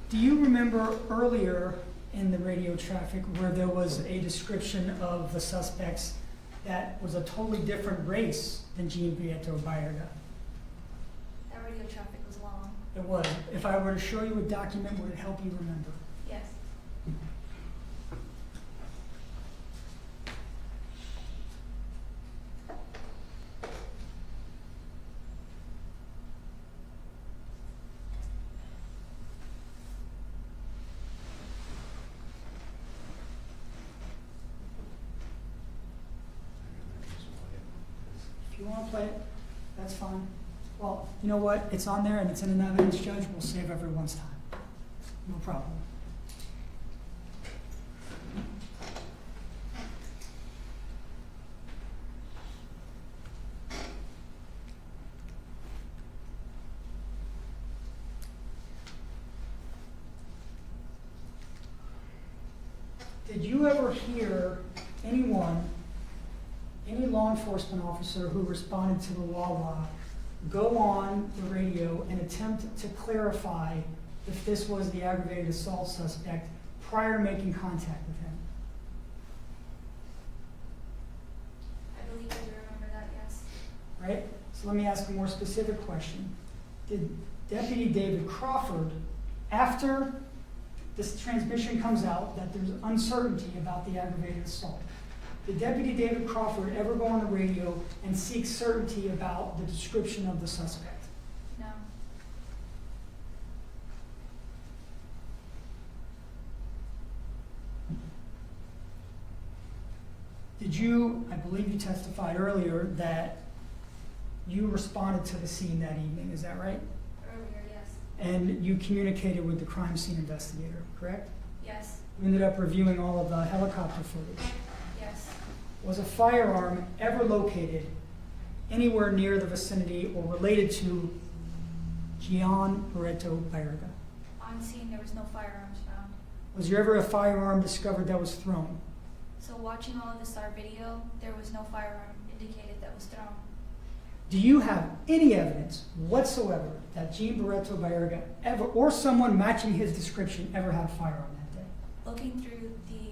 Do you remember earlier in the radio traffic where there was a description of the suspects that was a totally different race than Jean Baretto-Baerga? That radio traffic was long. It was. If I were to show you a document, would it help you remember? Yes. If you want to play it, that's fine. Well, you know what? It's on there and it's in an evidence, Judge. We'll save everyone's time. No problem. Did you ever hear anyone, any law enforcement officer who responded to the Wawa, go on the radio and attempt to clarify if this was the aggravated assault suspect prior to making contact with him? I believe I do remember that, yes. Right? So let me ask a more specific question. Did Deputy David Crawford, after this transmission comes out that there's uncertainty about the aggravated assault, did Deputy David Crawford ever go on the radio and seek certainty about the description of the suspect? No. Did you, I believe you testified earlier that you responded to the scene that evening, is that right? Earlier, yes. And you communicated with the crime scene investigator, correct? Yes. You ended up reviewing all of the helicopter footage. Yes. Was a firearm ever located anywhere near the vicinity or related to Jean Baretto-Baerga? On scene, there was no firearms found. Was there ever a firearm discovered that was thrown? So watching all of the SAR video, there was no firearm indicated that was thrown. Do you have any evidence whatsoever that Jean Baretto-Baerga ever, or someone matching his description, ever had a firearm that day? Looking through the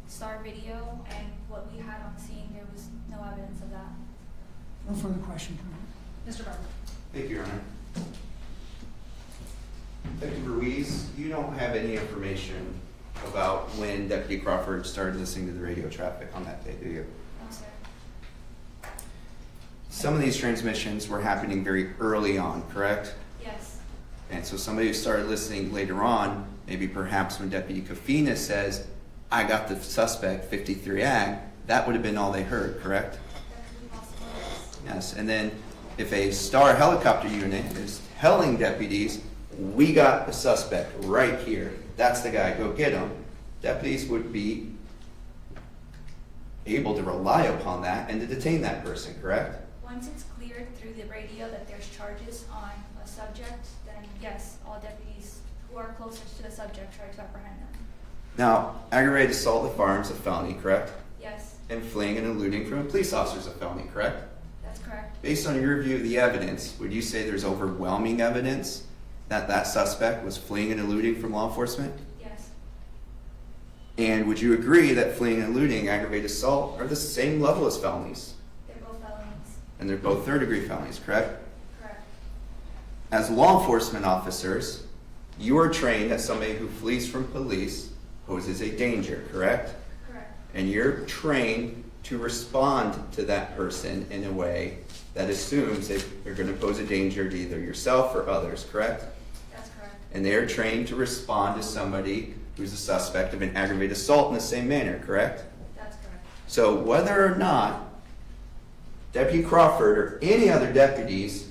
SAR video and what we had on scene, there was no evidence of that. No further questions. Mr. Barber. Thank you, Your Honor. Detective Ruiz, you don't have any information about when Deputy Crawford started listening to the radio traffic on that day, do you? No, sir. Some of these transmissions were happening very early on, correct? Yes. And so somebody who started listening later on, maybe perhaps when Deputy Kafina says, I got the suspect, 53 Ag, that would have been all they heard, correct? That could be possible, yes. Yes, and then if a STAR helicopter unit is telling deputies, we got the suspect right here, that's the guy, go get him, deputies would be able to rely upon that and to detain that person, correct? Once it's cleared through the radio that there's charges on a subject, then yes, all deputies who are closest to the subject try to apprehend them. Now, aggravated assault with firearms is a felony, correct? Yes, And fleeing and eluding from a police officer is a felony, correct? that's correct. Based on your review of the evidence, would you say there's overwhelming evidence that that suspect was fleeing and eluding from law enforcement? Yes, And would you agree that fleeing and eluding, aggravated assault, are the same level as felonies? they're both felonies. And they're both third-degree felonies, correct? Correct. As law enforcement officers, you are trained that somebody who flees from police poses a danger, correct? Correct. And you're trained to respond to that person in a way that assumes that they're going to pose a danger to either yourself or others, correct? That's correct. And they are trained to respond to somebody who's a suspect of an aggravated assault in the same manner, correct? That's correct. So whether or not Deputy Crawford or any other deputies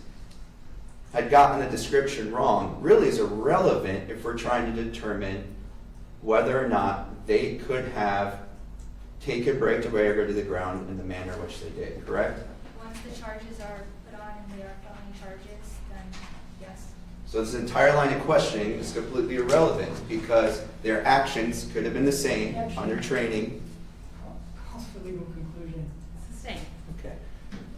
had gotten the description wrong really is irrelevant if we're trying to determine whether or not they could have taken Baretto-Baerga to the ground in the manner which they did, correct? Once the charges are put on and they are felony charges, then yes. So this entire line of questioning is completely irrelevant because their actions could have been the same under training. Calls for legal conclusion. It's the same. Okay.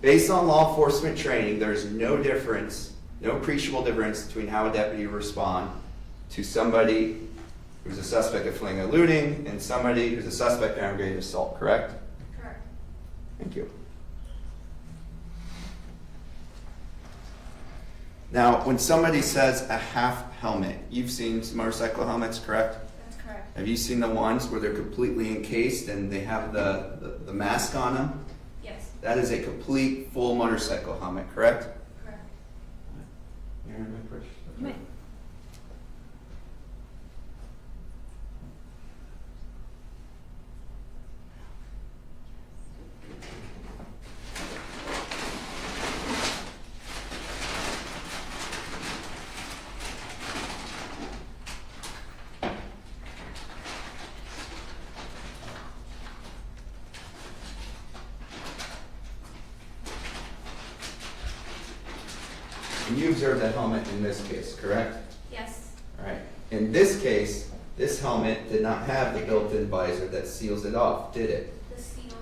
Based on law enforcement training, there is no difference, no appreciable difference between how a deputy will respond to somebody who's a suspect of fleeing or looting and somebody who's a suspect of aggravated assault, correct? Correct. Thank you. Now, when somebody says a half helmet, you've seen motorcycle helmets, correct? That's correct. Have you seen the ones where they're completely encased and they have the mask on them? Yes. That is a complete full motorcycle helmet, correct? Correct. You may. And you observed that helmet in this case, correct? Yes. All right. In this case, this helmet did not have the built-in visor that seals it off, did it? The seal,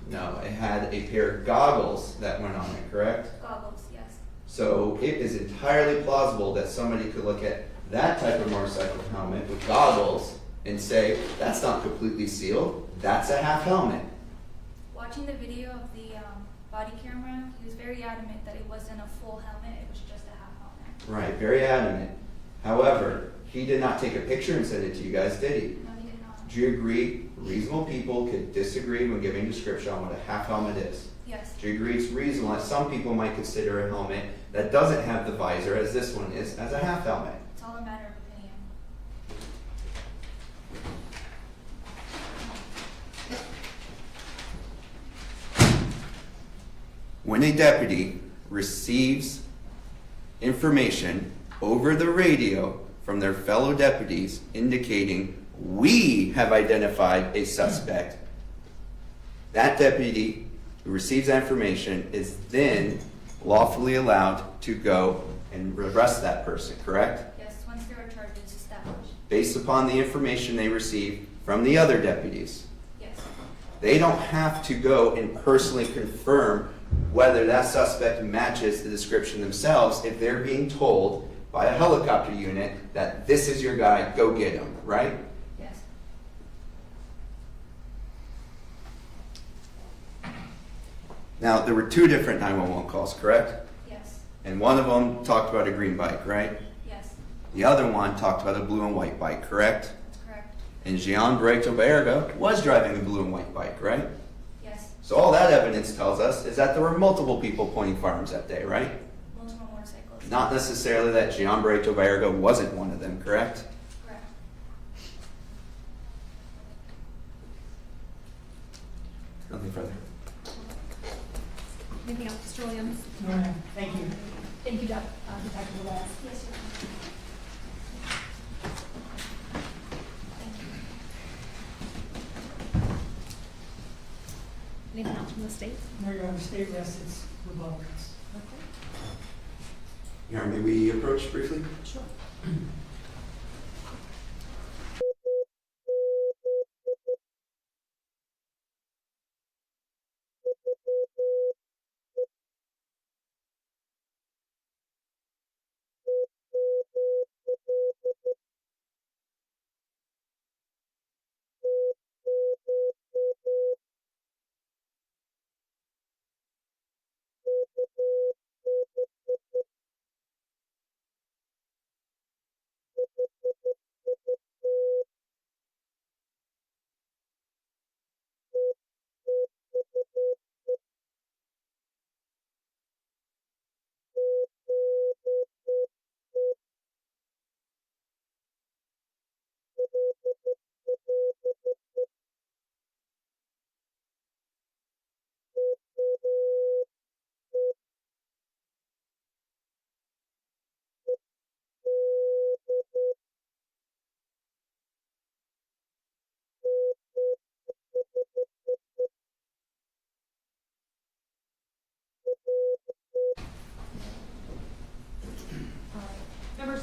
no. No, it had a pair of goggles that went on it, correct? Goggles, yes. So it is entirely plausible that somebody could look at that type of motorcycle helmet with goggles and say, that's not completely sealed, that's a half helmet. Watching the video of the body camera, he was very adamant that it wasn't a full helmet, it was just a half helmet. Right, very adamant. However, he did not take a picture and send it to you guys, did he? No, he did not. Do you agree reasonable people could disagree when giving description on what a half helmet is? Yes. Do you agree it's reasonable that some people might consider a helmet that doesn't have the visor, as this one is, as a half helmet? It's all a matter of opinion. When a deputy receives information over the radio from their fellow deputies indicating we have identified a suspect, that deputy who receives that information is then lawfully allowed to go and arrest that person, correct? Yes, once there are charges established. Based upon the information they receive from the other deputies. Yes. They don't have to go and personally confirm whether that suspect matches the description themselves if they're being told by a helicopter unit that this is your guy, go get him, right? Yes. Now, there were two different 911 calls, correct? Yes. And one of them talked about a green bike, right? Yes. The other one talked about a blue and white bike, correct? That's correct. And Jean Baretto-Baerga was driving a blue and white bike, right? Yes. So all that evidence tells us is that there were multiple people pointing firearms that day, right? Multiple motorcycles. Not necessarily that Jean Baretto-Baerga wasn't one of them, correct? Correct. Nothing further. Anything else, Mr. Williams? No, ma'am. Thank you. Thank you, Detective Velez. Yes, Your Honor. Anything else from the state? No, Your Honor, state rests its rebuttal. Your Honor, may we approach briefly? Sure.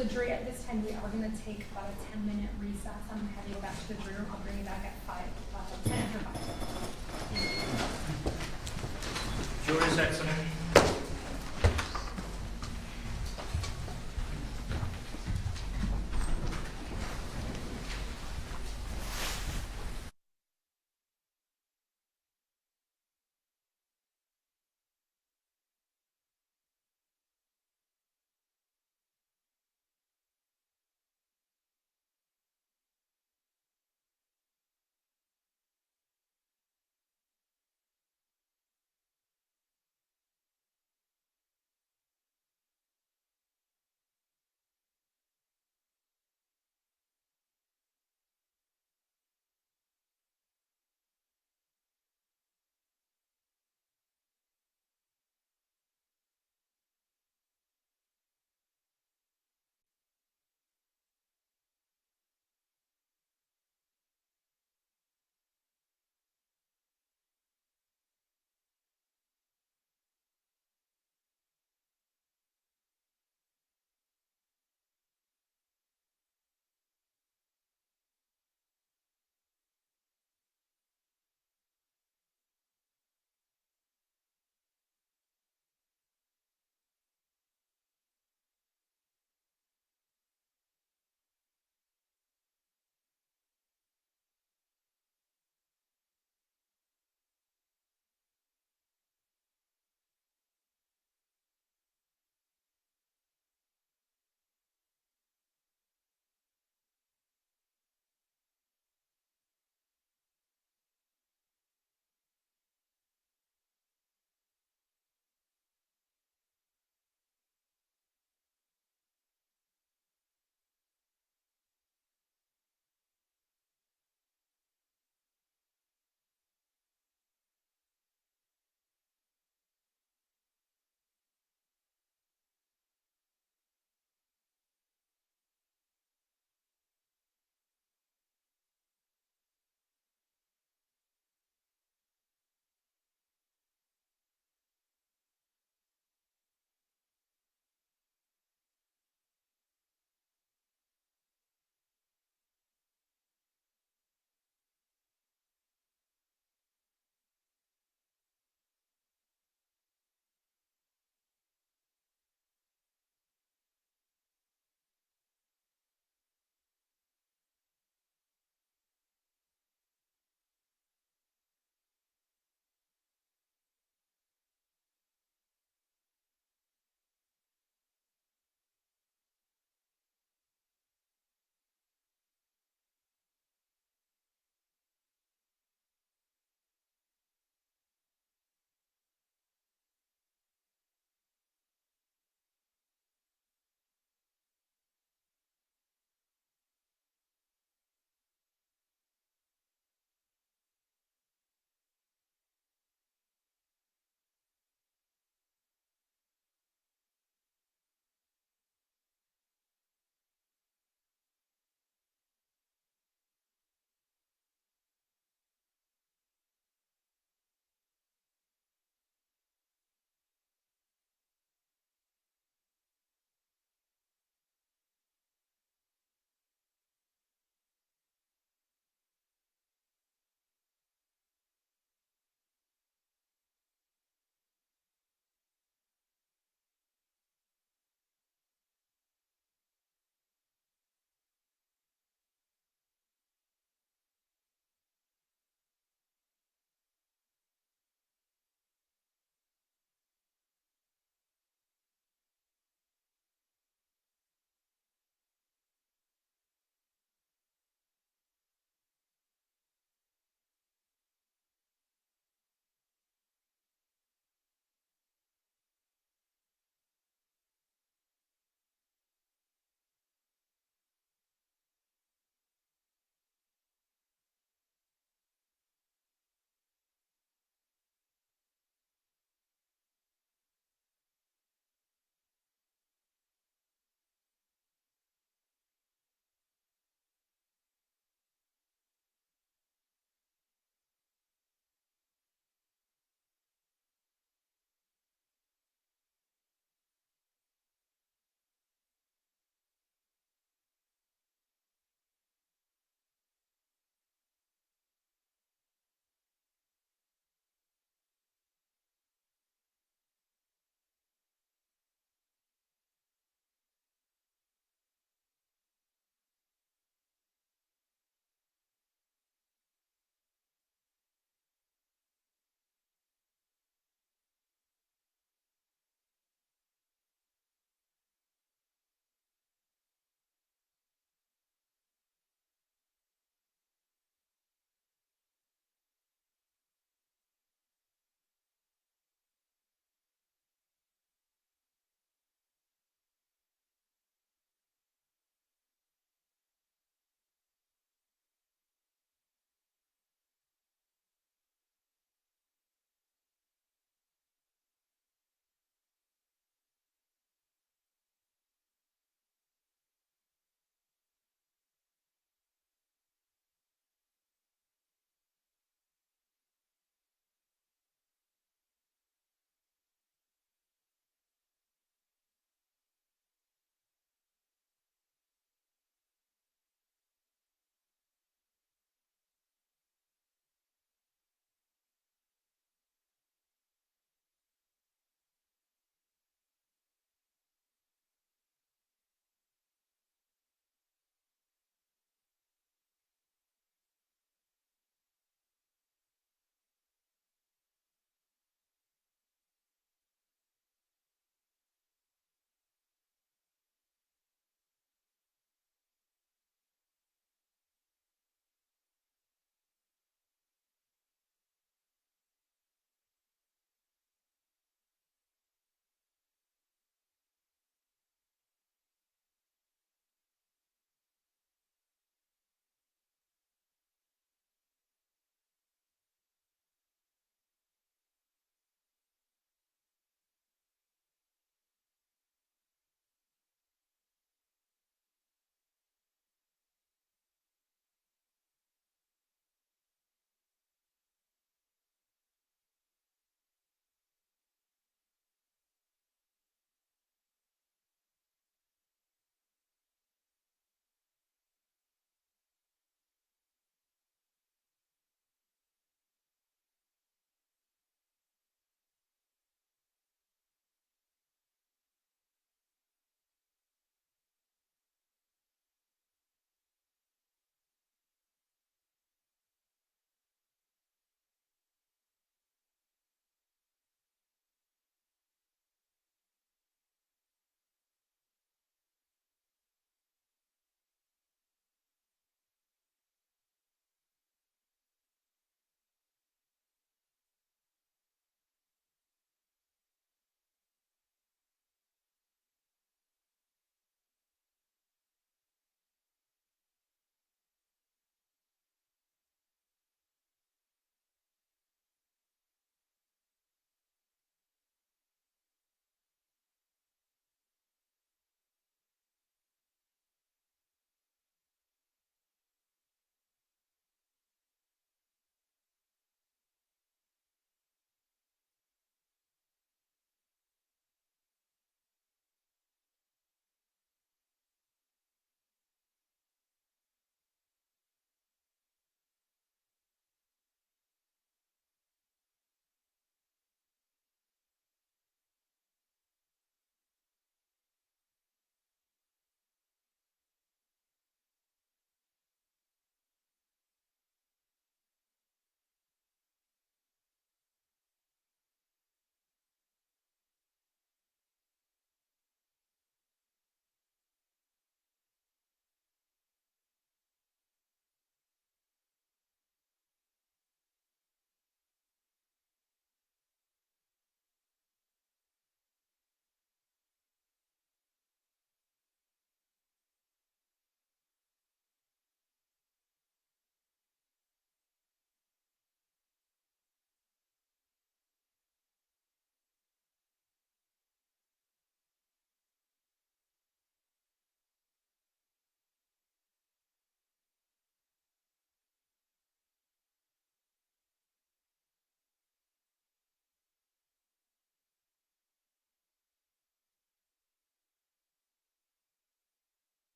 the jury, at this time, we are going to take about a 10-minute recess. I'm going to have you go back to the jury room. I'll bring you back at 10 after 5. Jury is exiting.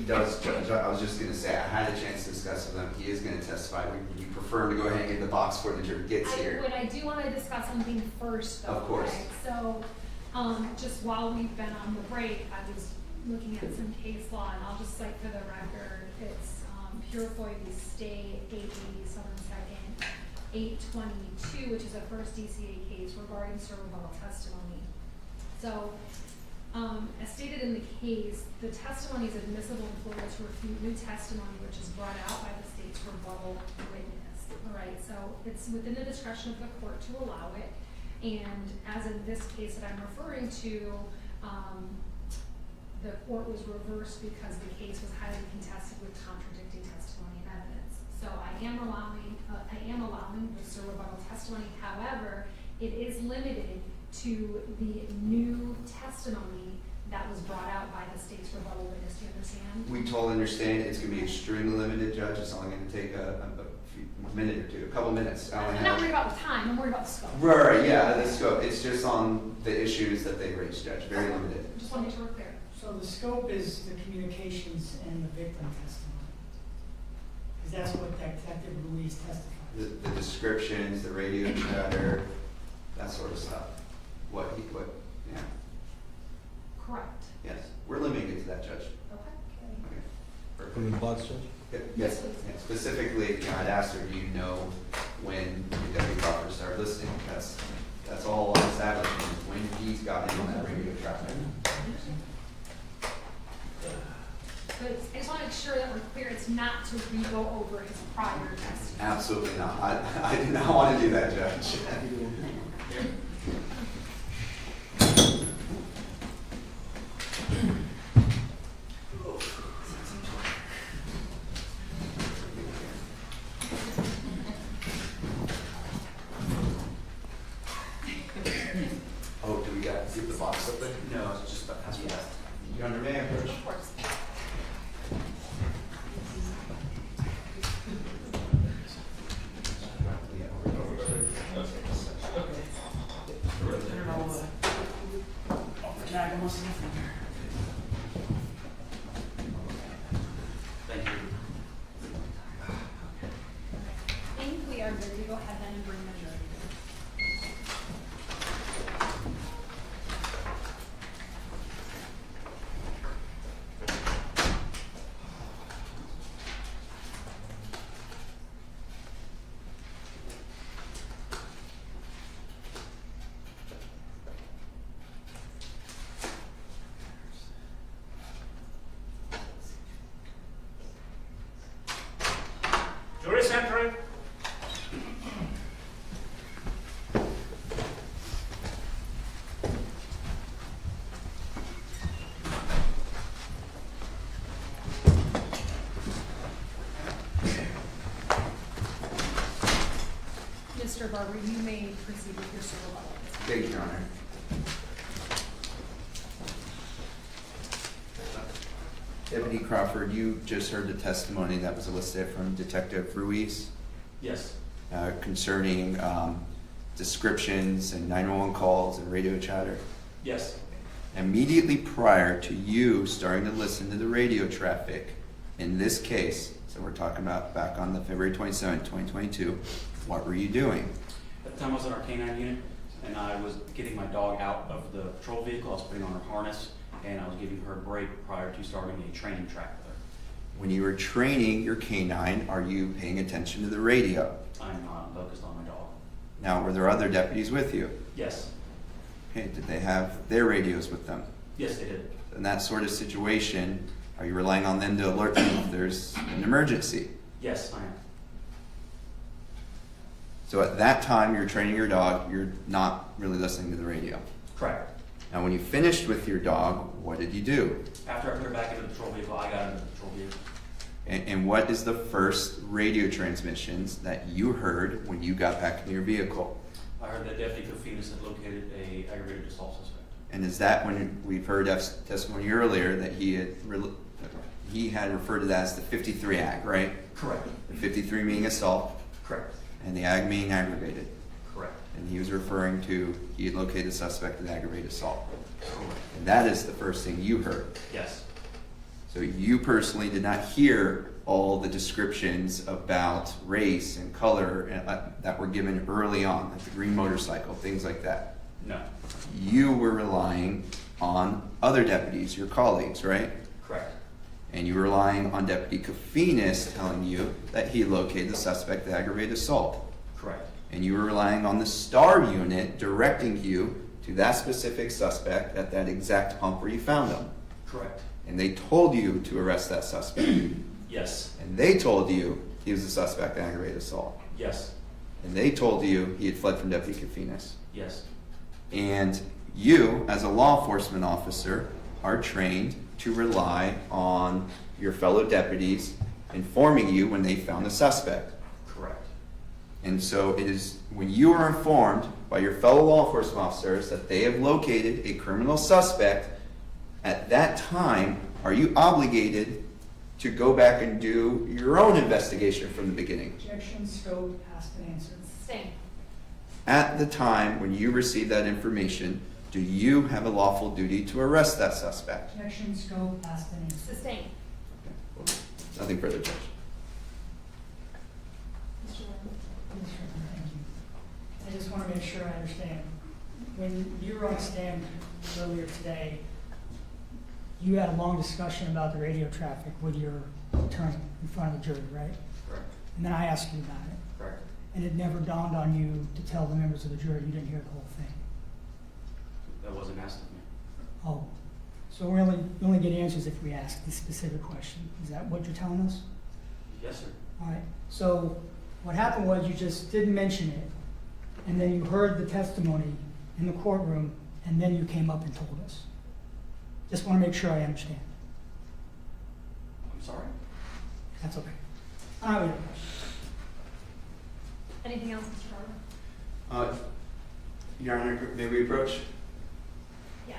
does, Judge. I was just going to say, I had a chance to discuss with him. He is going to testify. Would you prefer him to go ahead and get the box before the jury gets here? What I do want to discuss something first, though. Of course. Okay? So, just while we've been on the break, I was looking at some case law, and I'll just cite for the record, it's Purefoy v. State, 880 Southern Second, 822, which is a first DCA case regarding rebuttal testimony. So, as stated in the case, the testimony is admissible in Florida to refute new testimony which is brought out by the state's rebuttal witness. All right, so it's within the discretion of the court to allow it. And as in this case that I'm referring to, the court was reversed because the case was highly contested with contradicting testimony and evidence. So I am allowing this rebuttal testimony. However, it is limited to the new testimony that was brought out by the state's rebuttal witness. Do you understand? We totally understand. It's going to be extremely limited, Judge. It's only going to take a minute or two, a couple minutes. I'm not worried about the time. I'm worried about the scope. Right, yeah, the scope. It's just on the issues that they raised, Judge. Very limited. Just want to make sure we're clear. So the scope is the communications and the victim testimony. Because that's what Detective Ruiz testified. The descriptions, the radio chatter, that sort of stuff. Yeah. Correct. Yes, we're limiting it to that, Judge. Okay. Perfect. From the box, Judge? Yes, please. yeah, specifically, I'd asked her, do you know when Deputy Crawford started listening? That's all established, when he's got in on that radio traffic. But I just want to make sure that we're clear. It's not to re-go over his prior testimony. Absolutely not. I do not want to do that, Judge. Oh, do we got to keep the box open? No, it's just about past that. You under me, Coach? Of course. Thank you. I think we are ready to go ahead then and bring the jury. Jury centering. Mr. Barber, you may proceed with your civil rebuttal. Thank you, Your Honor. Deputy Crawford, you just heard the testimony that was elicited from Detective Ruiz Yes. concerning descriptions and 911 calls and radio chatter. Yes. Immediately prior to you starting to listen to the radio traffic in this case, so we're talking about back on the February 27, 2022, what were you doing? At the time I was in our K-9 unit, and I was getting my dog out of the patrol vehicle. I was putting on her harness, and I was giving her a break prior to starting a training track with her. When you were training your canine, are you paying attention to the radio? I'm not focused on my dog. Now, were there other deputies with you? Yes. Okay, did they have their radios with them? Yes, they did. In that sort of situation, are you relying on them to alert you if there's an emergency? Yes, I am. So at that time, you're training your dog, you're not really listening to the radio. Correct. Now, when you finished with your dog, what did you do? After I put her back into the patrol vehicle, I got into the patrol vehicle. And what is the first radio transmissions that you heard when you got back in your vehicle? I heard that Deputy Kofinas had located a aggravated assault suspect. And is that when we've heard testimony earlier that he had referred to that as the 53 ag, right? Correct. The 53 meaning assault Correct. and the ag meaning aggravated. Correct. And he was referring to he had located a suspect in aggravated assault. And that is the first thing you heard. Yes. So you personally did not hear all the descriptions about race and color that were given early on, like the green motorcycle, things like that. No. You were relying on other deputies, your colleagues, right? Correct. And you were relying on Deputy Kafinas telling you that he located the suspect in aggravated assault. Correct. And you were relying on the STAR unit directing you to that specific suspect at that exact pump where you found him. Correct. And they told you to arrest that suspect. Yes. And they told you he was the suspect in aggravated assault. Yes. And they told you he had fled from Deputy Kafinas. Yes. And you, as a law enforcement officer, are trained to rely on your fellow deputies informing you when they found the suspect. Correct. And so it is when you are informed by your fellow law enforcement officers that they have located a criminal suspect, at that time, are you obligated to go back and do your own investigation from the beginning? Objection, scope, asked and answered. Sustained. At the time when you receive that information, do you have a lawful duty to arrest that suspect? Objection, scope, asked and answered. Sustained. Nothing further, Judge. Mr. Lynn. Yes, sir. Thank you. I just want to make sure I understand. When you were on stand earlier today, you had a long discussion about the radio traffic with your attorney in front of the jury, right? Correct. And then I asked you about it. Correct. And it never dawned on you to tell the members of the jury you didn't hear the whole thing. That wasn't asked of me. Oh, so we only get answers if we ask the specific question. Is that what you're telling us? Yes, sir. All right, so what happened was you just didn't mention it, and then you heard the testimony in the courtroom, and then you came up and told us. Just want to make sure I understand. I'm sorry? That's okay. I don't have any other questions. Anything else, Mr. Barber? Your Honor, may we approach? Yes.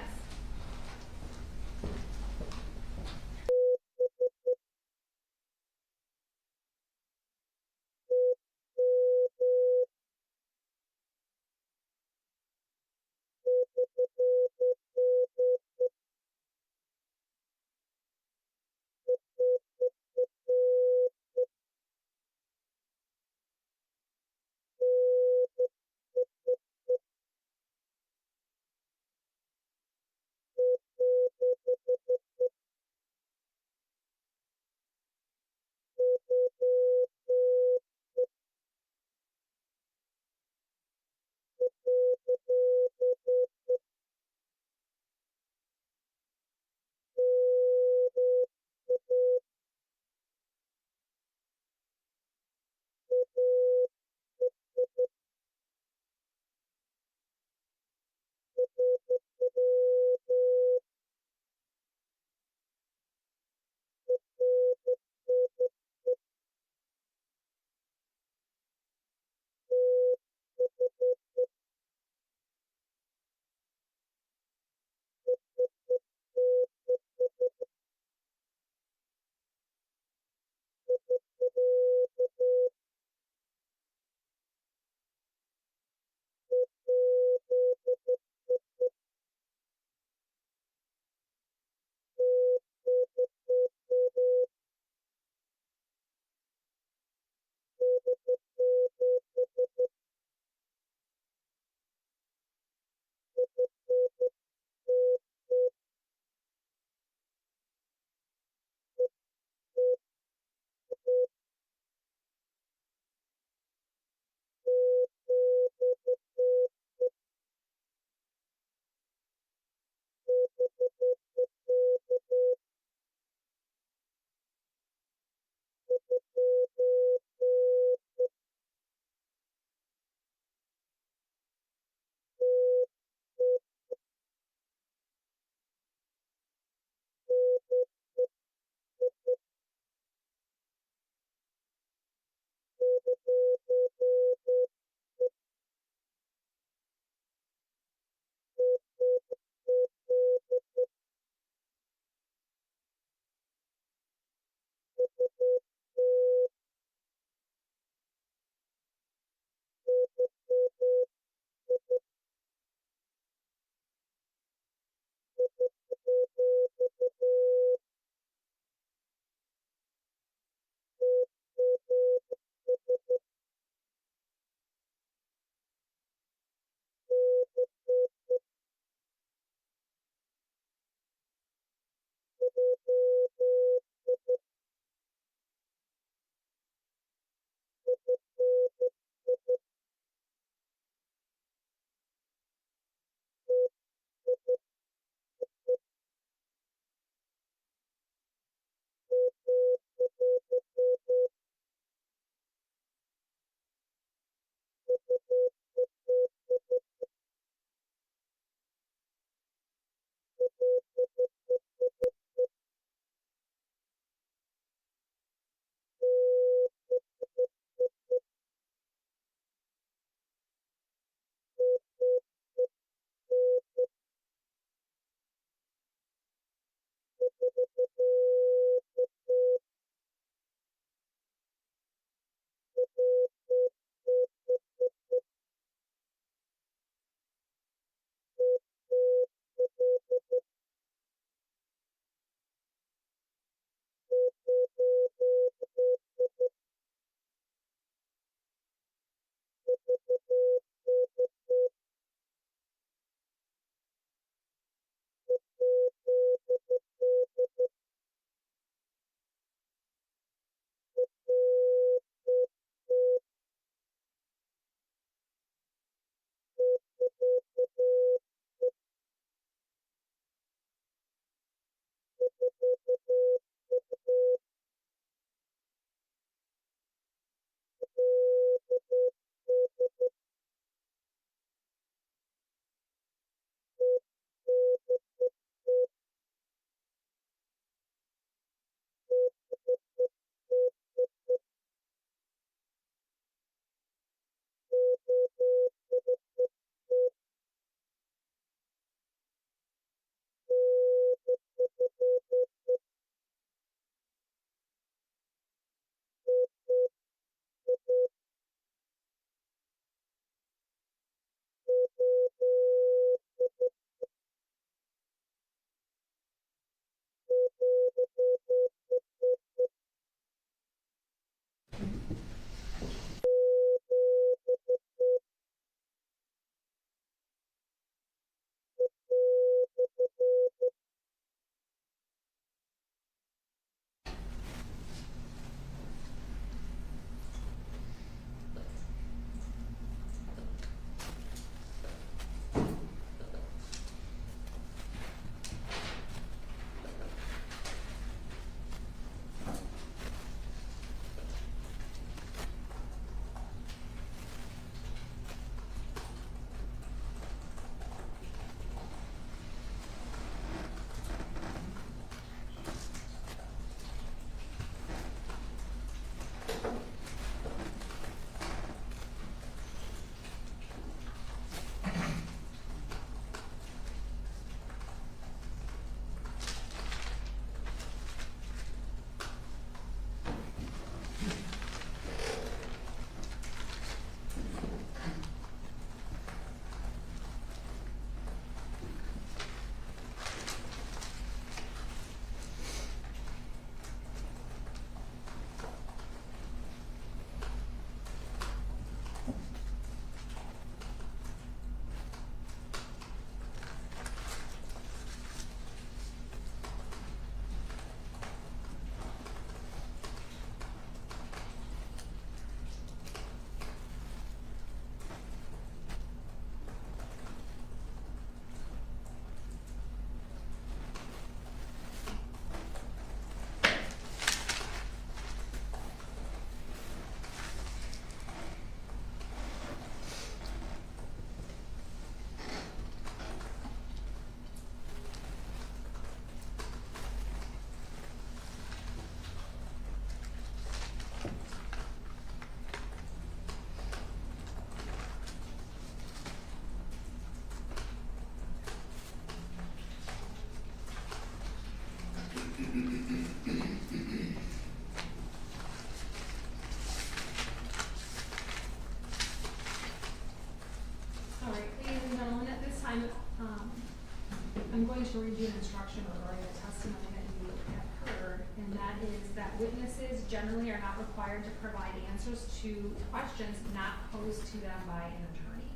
to read you an instruction regarding the testimony that you have heard, and that is that witnesses generally are not required to provide answers to questions not posed to them by an attorney.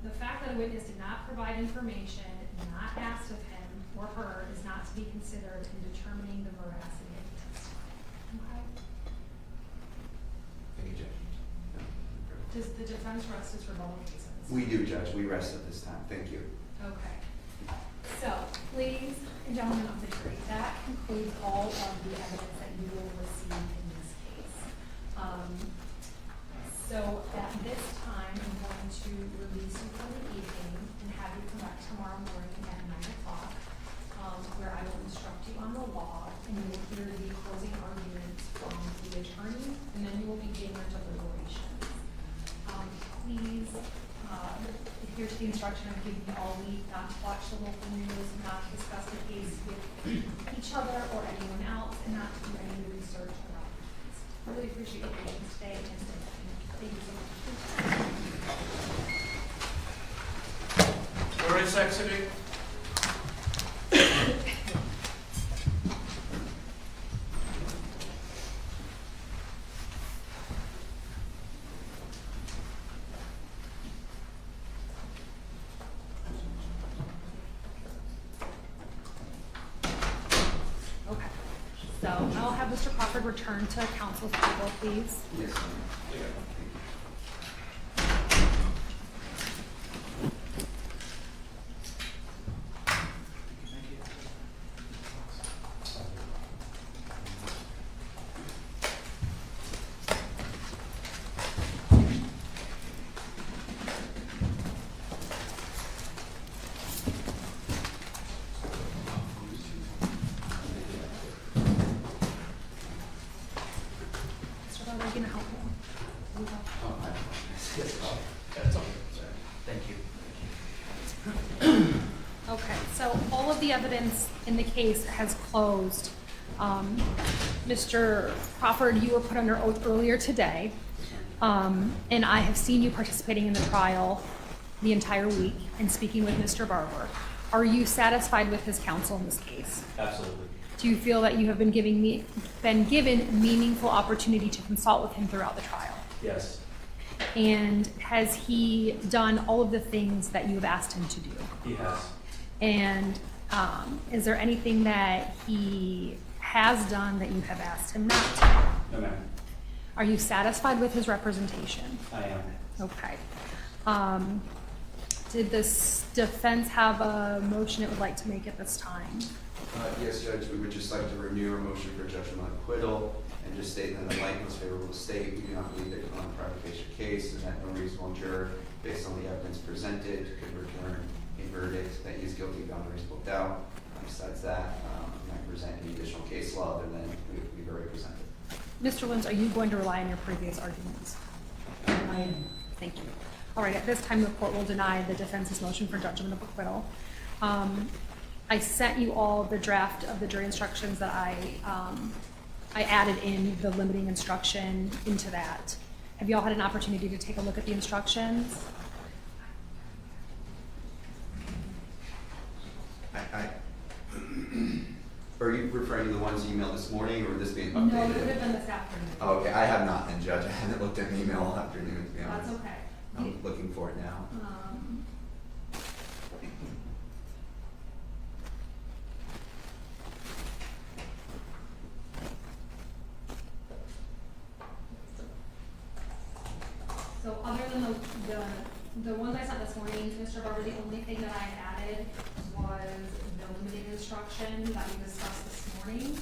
The fact that a witness did not provide information not asked of him or her is not to be considered in determining the veracity of the testimony. Okay? Thank you, Judge. Does the defense rest its rebuttal cases? We do, Judge. We rest at this time. Thank you. Okay. So, ladies and gentlemen of the jury, that concludes all of the evidence that you will receive in this case. So at this time, I'm going to release you for the evening and have you come back tomorrow morning at 9 o'clock, where I will instruct you on the law, and you will hear the closing arguments from the attorney, and then you will begin your deliberations. Please adhere to the instruction I've given you all week, not to watch the local news, not to discuss the case with each other or anyone else, and not to do any research about the case. I really appreciate your patience today, and thank you so much. Jury is exiting. Okay. So I'll have Mr. Crawford return to counsel's table, please. Yes, ma'am. Mr. Bell, are you going to help me? Oh, I apologize. That's all. Sorry. Thank you. Okay, so all of the evidence in the case has closed. Mr. Crawford, you were put under oath earlier today, and I have seen you participating in the trial the entire week and speaking with Mr. Barber. Are you satisfied with his counsel in this case? Absolutely. Do you feel that you have been given meaningful opportunity to consult with him throughout the trial? Yes. And has he done all of the things that you have asked him to do? He has. And is there anything that he has done that you have asked him not to? No, ma'am. Are you satisfied with his representation? I am. Okay. Did this defense have a motion it would like to make at this time? Yes, Judge, we would just like to renew our motion for judgment on acquittal and just state that in the light most favorable state, we do not believe that on a prima facie case and that no reasonable juror, based on the evidence presented, could return a verdict that he is guilty beyond a reasonable doubt. Besides that, I'm not present any additional case law other than we've already presented. Mr. Lins, are you going to rely on your previous arguments? I am. Thank you. All right, at this time, the court will deny the defense's motion for judgment of acquittal. I sent you all the draft of the jury instructions that I added in the limiting instruction into that. Have you all had an opportunity to take a look at the instructions? Are you referring to the ones you emailed this morning, or this being No, updated? it would have been this afternoon. Oh, okay, I have not then, Judge. I haven't looked at an email all afternoon, to be honest. That's okay. I'm looking for it now. So other than the ones I sent this morning, Mr. Barber, the only thing that I added was the limiting instruction that we discussed this morning.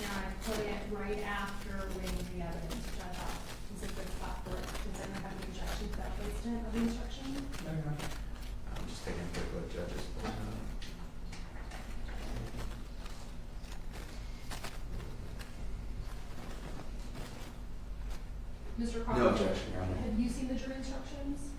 And I put it right after weighing the evidence, which I thought was a good spot for it. Does anyone have any objection to that placement of the instruction? I'm just taking a quick look, Judges. Mr. Crawford? No objection, Your Honor. Have you seen the jury instructions?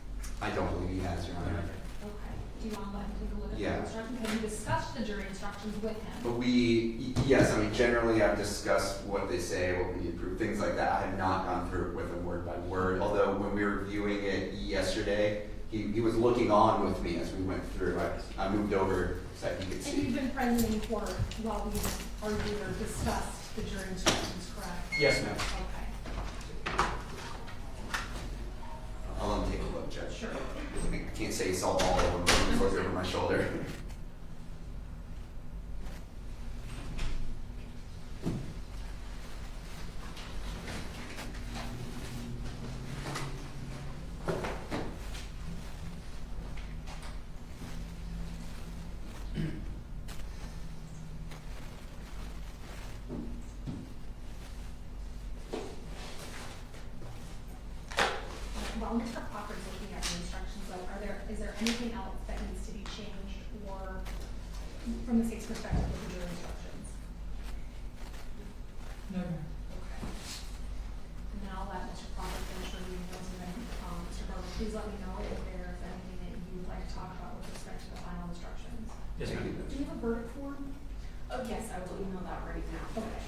I don't believe he has, Your Honor. Okay. Do you want to let him take a look at Yeah. the instructions? Have you discussed the jury instructions with him? But yes, I mean, generally I've discussed what they say, what we need to prove, things like that. I have not gone through it with him word by word, although when we were viewing it yesterday, he was looking on with me as we went through. I moved over that you could And see. you've been present in court while we argued or discussed the jury instructions, correct? Yes, ma'am. Okay. I'll let him take a look, Judge. Sure. I can't say he saw all of them, he looked over my shoulder. While Mr. Crawford's looking at the instructions, though, is there anything else that needs to be changed or from the state's perspective with the jury instructions? No. Okay. And then I'll let Mr. Crawford finish reviewing those, and then, Mr. Berger, please let me know if there's anything that you would like to talk about with respect to the final instructions. Yes, ma'am. Do you have a verdict form? Oh, yes, I will email that right now. Okay.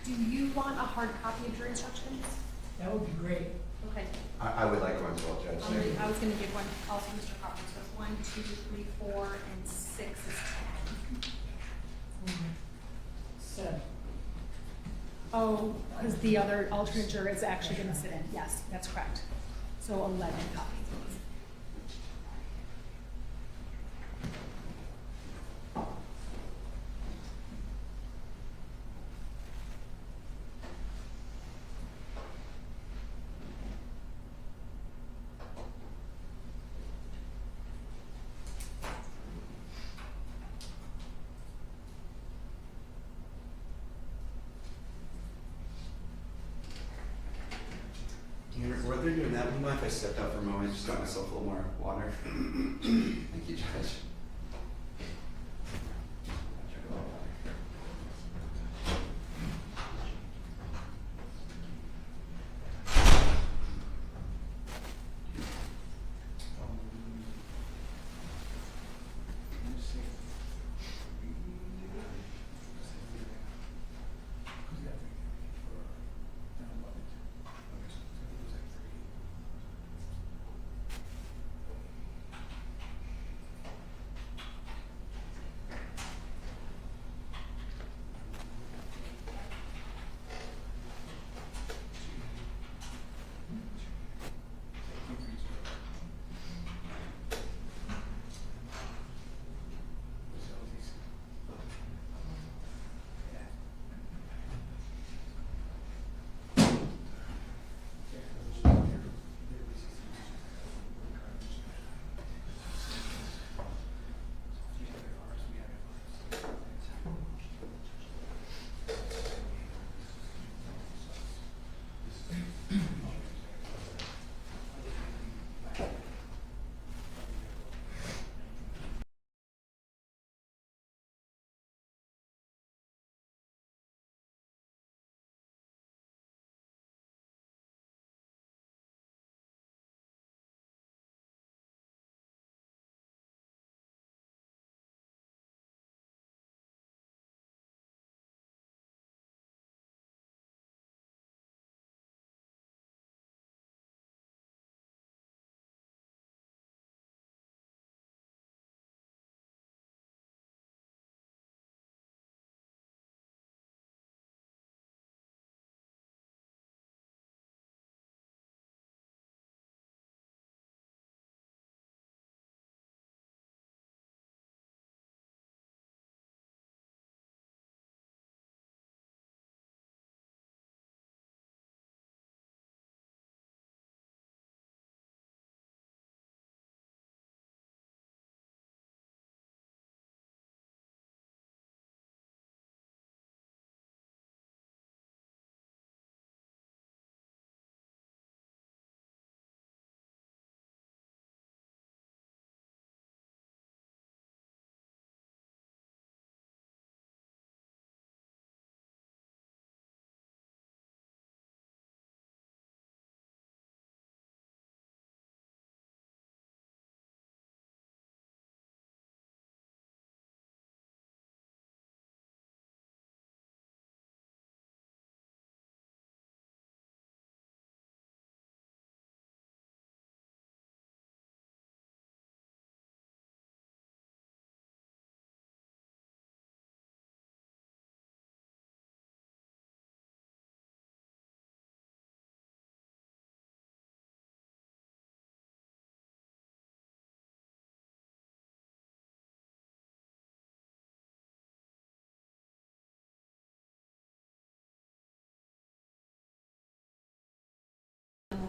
Do you want a hard copy of your instructions? That would be great. Okay. I would like one as well, Judge. I was gonna give one also to Mr. Crawford, so it's 1, 2, 3, 4, and 6 is 10. 7. Oh, because the other alternate juror is actually going to sit in. Yes, that's correct. So 11 copies. While they're doing that, would you mind if I stepped out for a moment, just got myself a little more water? Thank you, Judge.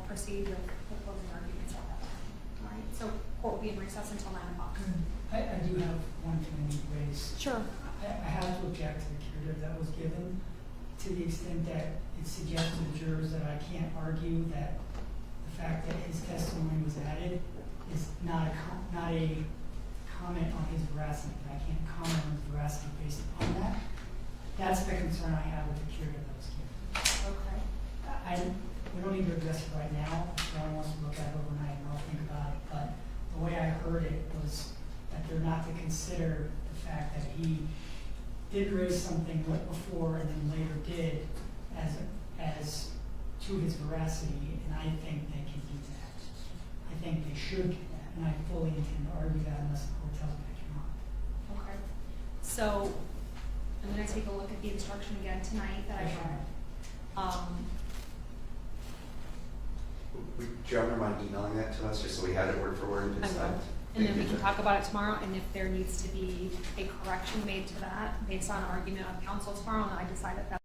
proceed with the closing arguments at that time. All right, so court will be in recess until 9 o'clock. I do have one thing I need to raise. Sure. I have to object to the curative that was given, to the extent that it suggests to the jurors that I can't argue that the fact that his testimony was added is not a comment on his veracity. I can't comment on his veracity based upon that. That's the concern I have with the curative that was given. Okay. We don't need to address it right now. If John wants to look at it overnight, and I'll think about it. But the way I heard it was that they're not to consider the fact that he did raise something before and then later did as to his veracity, and I think they can do that. I think they should do that, and I fully intend to argue that unless the court tells me I cannot. Okay. So I'm going to take a look at the instruction again tonight that I read. Would John mind emailing that to us, just so we had it word for word and I decide? will. And then we can talk about it tomorrow, and if there needs to be a correction made to that based on argument of counsel tomorrow, and I decide that that's